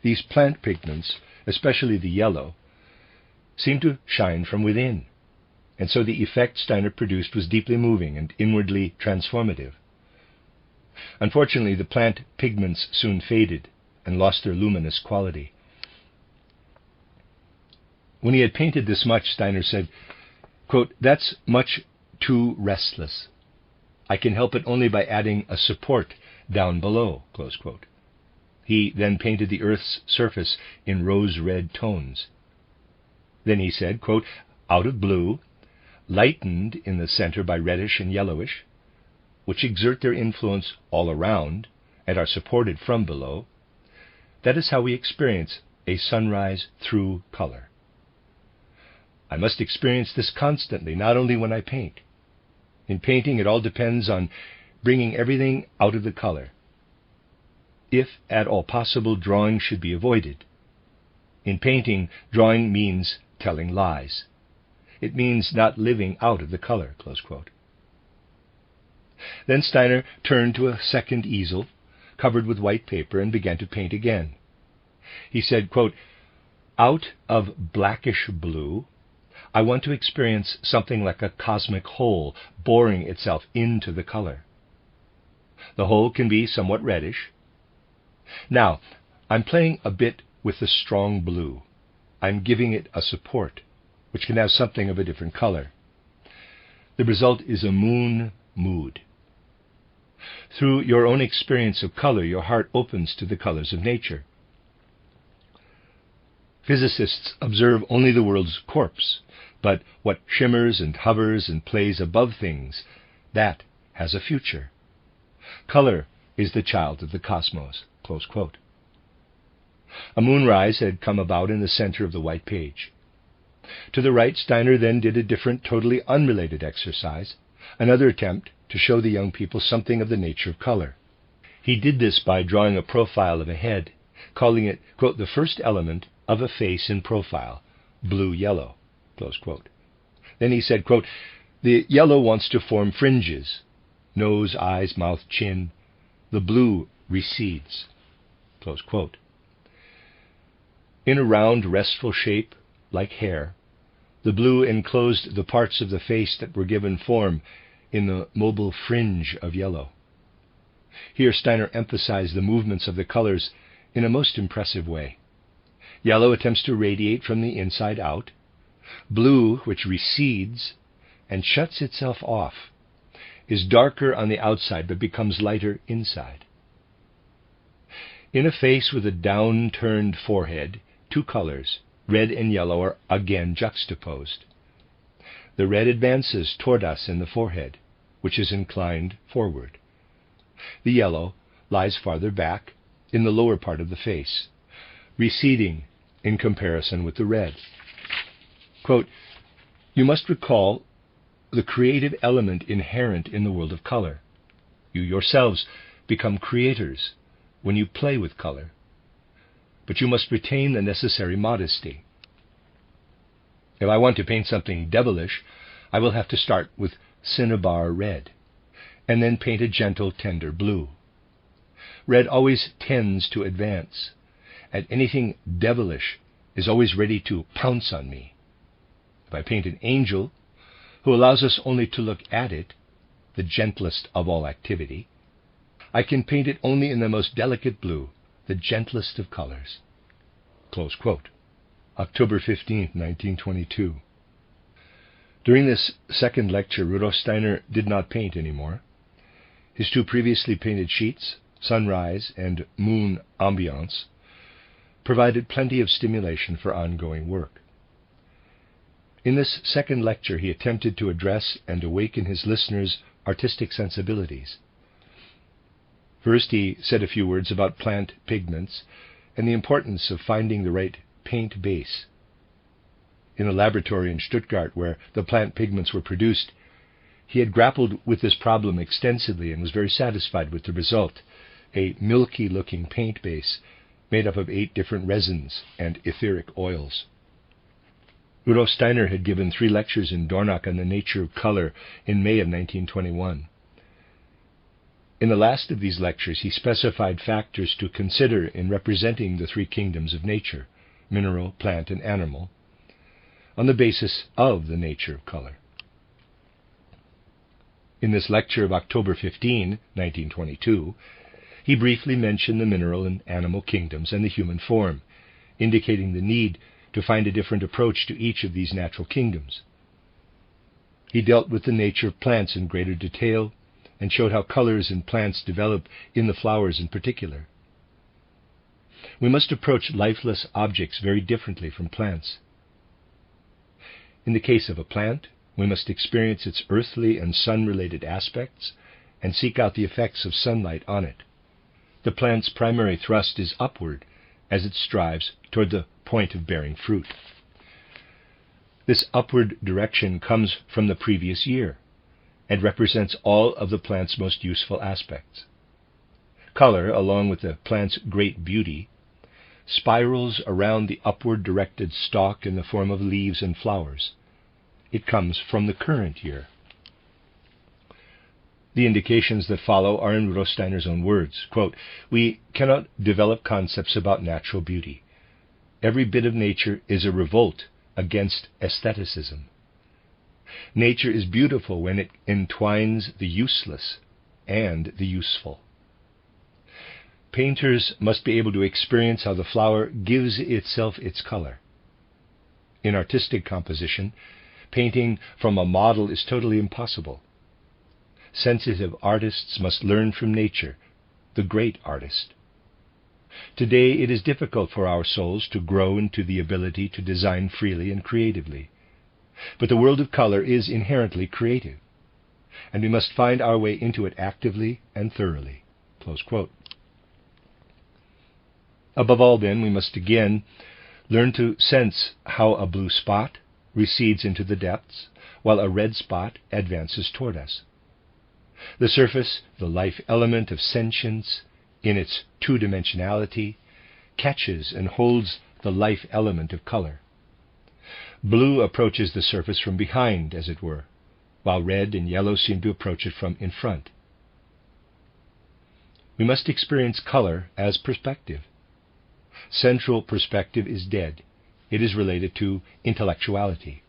These plant pigments, especially the yellow, seemed to shine from within, and so the effect Steiner produced was deeply moving and inwardly transformative. Unfortunately, the plant pigments soon faded and lost their luminous quality. When he had painted this much, Steiner said, quote, "That's much too restless. I can help it only by adding a support down below." Close quote. He then painted the Earth's surface in rose-red tones. Then he said, quote, "Out of blue, lightened in the center by reddish and yellowish, which exert their influence all around and are supported from below, that is how we experience a sunrise through color. I must experience this constantly, not only when I paint. In painting, it all depends on bringing everything out of the color. If at all possible, drawing should be avoided. In painting, drawing means telling lies. It means not living out of the color." Close quote. Then Steiner turned to a second easel, covered with white paper, and began to paint again. He said, quote, "Out of blackish blue, I want to experience something like a cosmic hole boring itself into the color. The hole can be somewhat reddish. Now, I'm playing a bit with the strong blue. I'm giving it a support, which can have something of a different color. The result is a moon mood. Through your own experience of color, your heart opens to the colors of nature. Physicists observe only the world's corpse, but what shimmers and hovers and plays above things, that has a future. Color is the child of the cosmos." Close quote. A moonrise had come about in the center of the white page. To the right, Steiner then did a different, totally unrelated exercise, another attempt to show the young people something of the nature of color. He did this by drawing a profile of a head, calling it, quote, "the first element of a face in profile, blue-yellow." Close quote. Then he said, quote, "The yellow wants to form fringes, nose, eyes, mouth, chin. The blue recedes." Close quote. In a round, restful shape, like hair, the blue enclosed the parts of the face that were given form in the mobile fringe of yellow. Here Steiner emphasized the movements of the colors in a most impressive way. Yellow attempts to radiate from the inside out. Blue, which recedes and shuts itself off, is darker on the outside but becomes lighter inside. In a face with a down-turned forehead, two colors, red and yellow, are again juxtaposed. The red advances toward us in the forehead, which is inclined forward. The yellow lies farther back in the lower part of the face, receding in comparison with the red. Quote, "You must recall the creative element inherent in the world of color. You yourselves become creators when you play with color, but you must retain the necessary modesty. If I want to paint something devilish, I will have to start with cinnabar red, and then paint a gentle, tender blue. Red always tends to advance, and anything devilish is always ready to pounce on me. If I paint an angel who allows us only to look at it, the gentlest of all activity, I can paint it only in the most delicate blue, the gentlest of colors." Close quote. October 15, 1922. During this second lecture, Rudolf Steiner did not paint anymore. His two previously painted sheets, Sunrise and Moon Ambiance, provided plenty of stimulation for ongoing work. In this second lecture, he attempted to address and awaken his listeners' artistic sensibilities. First, he said a few words about plant pigments and the importance of finding the right paint base. In a laboratory in Stuttgart where the plant pigments were produced, he had grappled with this problem extensively and was very satisfied with the result. a milky-looking paint base made up of 8 different resins and etheric oils. Rudolf Steiner had given 3 lectures in Dornach on the nature of color in May of 1921. In the last of these lectures, he specified factors to consider in representing the 3 kingdoms of nature, mineral, plant, and animal, on the basis of the nature of color. In this lecture of October 15, 1922, he briefly mentioned the mineral and animal kingdoms and the human form, indicating the need to find a different approach to each of these natural kingdoms. He dealt with the nature of plants in greater detail and showed how colors in plants develop in the flowers in particular. We must approach lifeless objects very differently from plants. In the case of a plant, we must experience its earthly and sun-related aspects and seek out the effects of sunlight on it. The plant's primary thrust is upward as it strives toward the point of bearing fruit. This upward direction comes from the previous year and represents all of the plant's most useful aspects. Color, along with the plant's great beauty, spirals around the upward-directed stalk in the form of leaves and flowers. It comes from the current year. The indications that follow are in Rudolf Steiner's own words. Quote, "We cannot develop concepts about natural beauty. Every bit of nature is a revolt against aestheticism. Nature is beautiful when it entwines the useless and the useful. Painters must be able to experience how the flower gives itself its color. In artistic composition, painting from a model is totally impossible. Sensitive artists must learn from nature, the great artist. Today it is difficult for our souls to grow into the ability to design freely and creatively. But the world of color is inherently creative, and we must find our way into it actively and thoroughly." Close quote. Above all, then, we must again learn to sense how a blue spot recedes into the depths, while a red spot advances toward us. The surface, the life element of sentience, in its two-dimensionality, catches and holds the life element of color. Blue approaches the surface from behind, as it were, while red and yellow seem to approach it from in front. We must experience color as perspective. Central perspective is dead. It is related to intellectuality.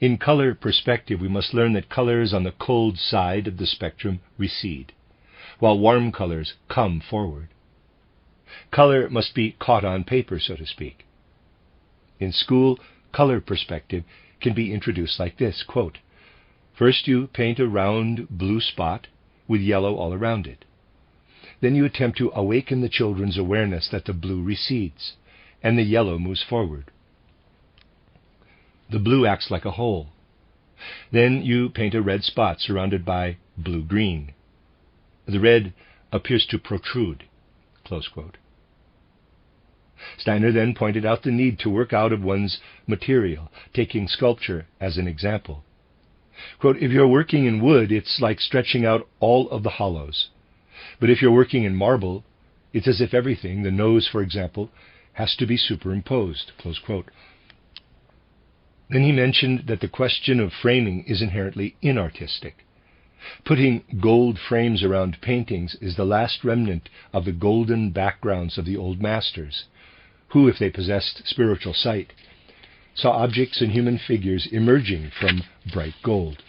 In color perspective, we must learn that colors on the cold side of the spectrum recede, while warm colors come forward. Color must be caught on paper, so to speak. In school, color perspective can be introduced like this, quote, "First you paint a round blue spot with yellow all around it. Then you attempt to awaken the children's awareness that the blue recedes and the yellow moves forward. The blue acts like a hole. Then you paint a red spot surrounded by blue-green. The red appears to protrude." Close quote. Steiner then pointed out the need to work out of one's material, taking sculpture as an example. Quote, "If you're working in wood, it's like stretching out all of the hollows. But if you're working in marble, it's as if everything, the nose, for example, has to be superimposed." Close quote. Then he mentioned that the question of framing is inherently inartistic. Putting gold frames around paintings is the last remnant of the golden backgrounds of the old masters, who, if they possessed spiritual sight, saw objects and human figures emerging from bright gold.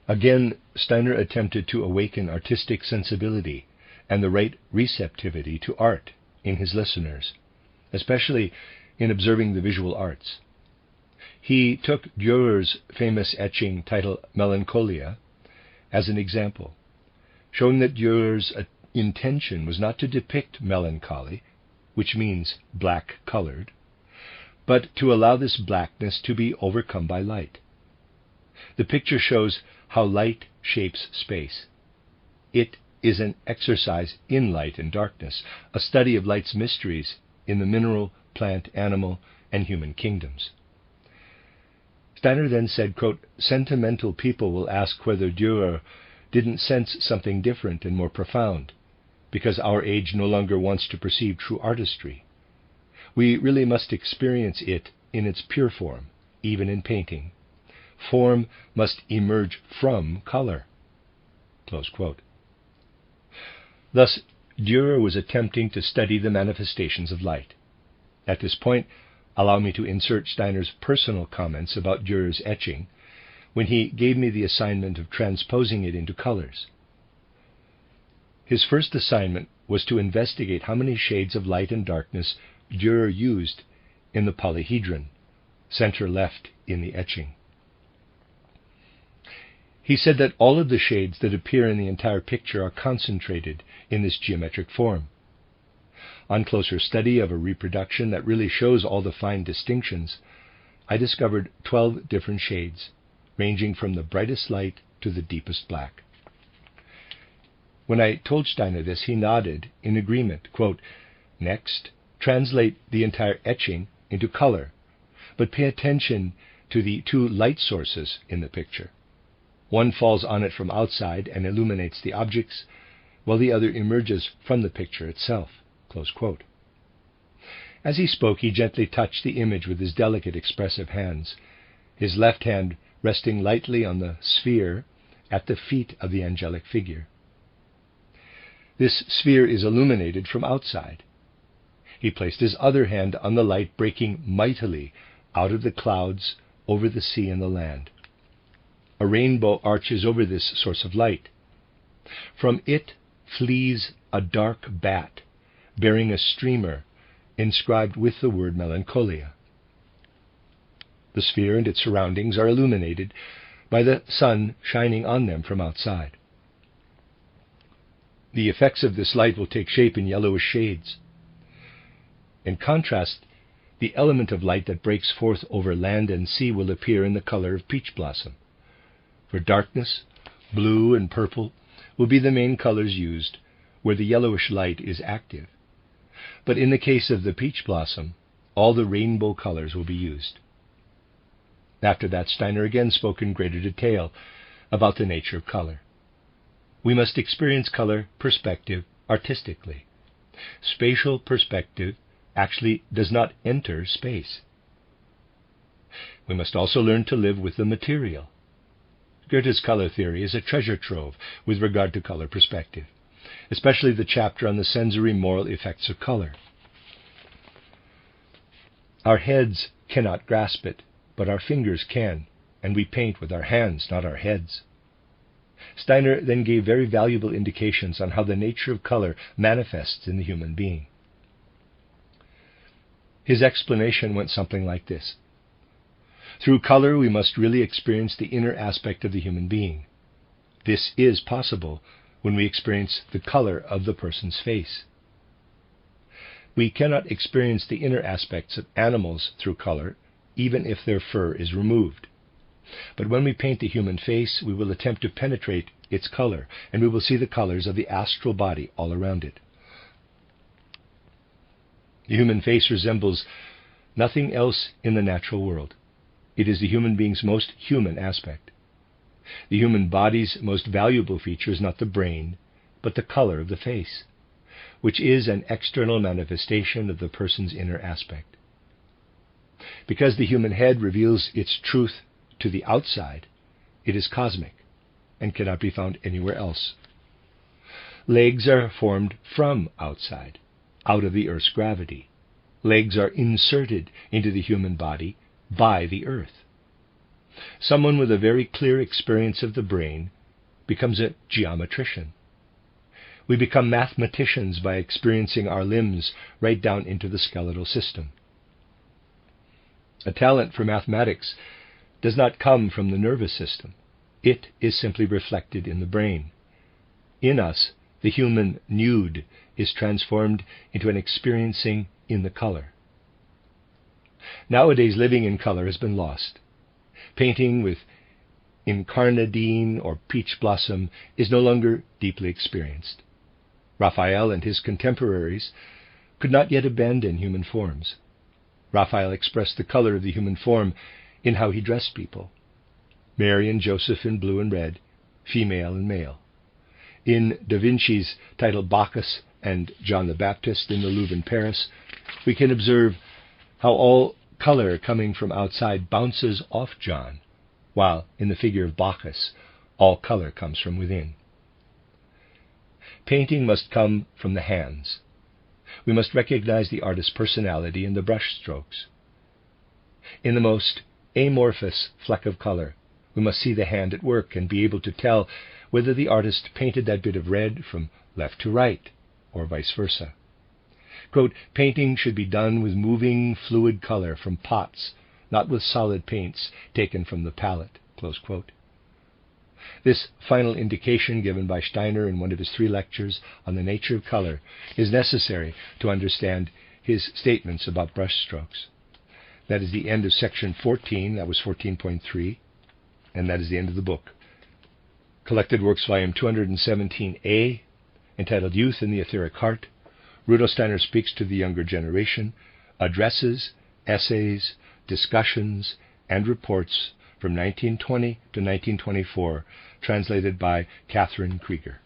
Again, Steiner attempted to awaken artistic sensibility and the right receptivity to art in his listeners, especially in observing the visual arts. He took Dürer's famous etching titled Melancholia as an example, showing that Dürer's intention was not to depict melancholy, which means black-colored, but to allow this blackness to be overcome by light. The picture shows how light shapes space. It is an exercise in light and darkness, a study of light's mysteries in the mineral, plant, animal, and human kingdoms. Steiner then said, quote, "Sentimental people will ask whether Dürer didn't sense something different and more profound, because our age no longer wants to perceive true artistry. We really must experience it in its pure form, even in painting. Form must emerge from color." Close quote. Thus, Dürer was attempting to study the manifestations of light. At this point, allow me to insert Steiner's personal comments about Dürer's etching when he gave me the assignment of transposing it into colors. His first assignment was to investigate how many shades of light and darkness Dürer used in the polyhedron, center left in the etching. He said that all of the shades that appear in the entire picture are concentrated in this geometric form. On closer study of a reproduction that really shows all the fine distinctions, I discovered 12 different shades, ranging from the brightest light to the deepest black. When I told Steiner this, he nodded in agreement. Quote, "Next, translate the entire etching into color, but pay attention to the two light sources in the picture. One falls on it from outside and illuminates the objects, while the other emerges from the picture itself." Close quote. As he spoke, he gently touched the image with his delicate, expressive hands, his left hand resting lightly on the sphere at the feet of the angelic figure. This sphere is illuminated from outside. He placed his other hand on the light breaking mightily out of the clouds over the sea and the land. A rainbow arches over this source of light. From it flees a dark bat, bearing a streamer inscribed with the word melancholia. The sphere and its surroundings are illuminated by the sun shining on them from outside. The effects of this light will take shape in yellowish shades. In contrast, the element of light that breaks forth over land and sea will appear in the color of peach blossom. For darkness, blue and purple will be the main colors used where the yellowish light is active. But in the case of the peach blossom, all the rainbow colors will be used. After that, Steiner again spoke in greater detail about the nature of color. We must experience color perspective artistically. Spatial perspective actually does not enter space. We must also learn to live with the material. Goethe's color theory is a treasure trove with regard to color perspective, especially the chapter on the sensory moral effects of color. Our heads cannot grasp it, but our fingers can, and we paint with our hands, not our heads. Steiner then gave very valuable indications on how the nature of color manifests in the human being. His explanation went something like this. Through color, we must really experience the inner aspect of the human being. This is possible when we experience the color of the person's face. We cannot experience the inner aspects of animals through color, even if their fur is removed. But when we paint the human face, we will attempt to penetrate its color, and we will see the colors of the astral body all around it. The human face resembles nothing else in the natural world. It is the human being's most human aspect. The human body's most valuable feature is not the brain, but the color of the face, which is an external manifestation of the person's inner aspect. Because the human head reveals its truth to the outside, it is cosmic and cannot be found anywhere else. Legs are formed from outside, out of the earth's gravity. Legs are inserted into the human body by the earth. Someone with a very clear experience of the brain becomes a geometrician. We become mathematicians by experiencing our limbs right down into the skeletal system. A talent for mathematics does not come from the nervous system. It is simply reflected in the brain. In us, the human nude is transformed into an experiencing in the color. Nowadays, living in color has been lost. Painting with incarnadine or peach blossom is no longer deeply experienced. Raphael and his contemporaries could not yet abandon human forms. Raphael expressed the color of the human form in how he dressed people. Mary and Joseph in blue and red, female and male. In Da Vinci's title Bacchus and John the Baptist in the Louvre in Paris, we can observe how all color coming from outside bounces off John, while in the figure of Bacchus, all color comes from within. Painting must come from the hands. We must recognize the artist's personality in the brush strokes. In the most amorphous fleck of color, we must see the hand at work and be able to tell whether the artist painted that bit of red from left to right, or vice versa. Quote, painting should be done with moving, fluid color from pots, not with solid paints taken from the palette. Close quote. This final indication given by Steiner in one of his 3 lectures on the nature of color is necessary to understand his statements about brushstrokes. That is the end of section 14, that was 14.3, and that is the end of the book. Collected Works, volume 217a, entitled Youth in the Etheric Heart. Rudolf Steiner speaks to the younger generation, addresses, essays, discussions, and reports from 1920 to 1924, translated by Catherine Creeger.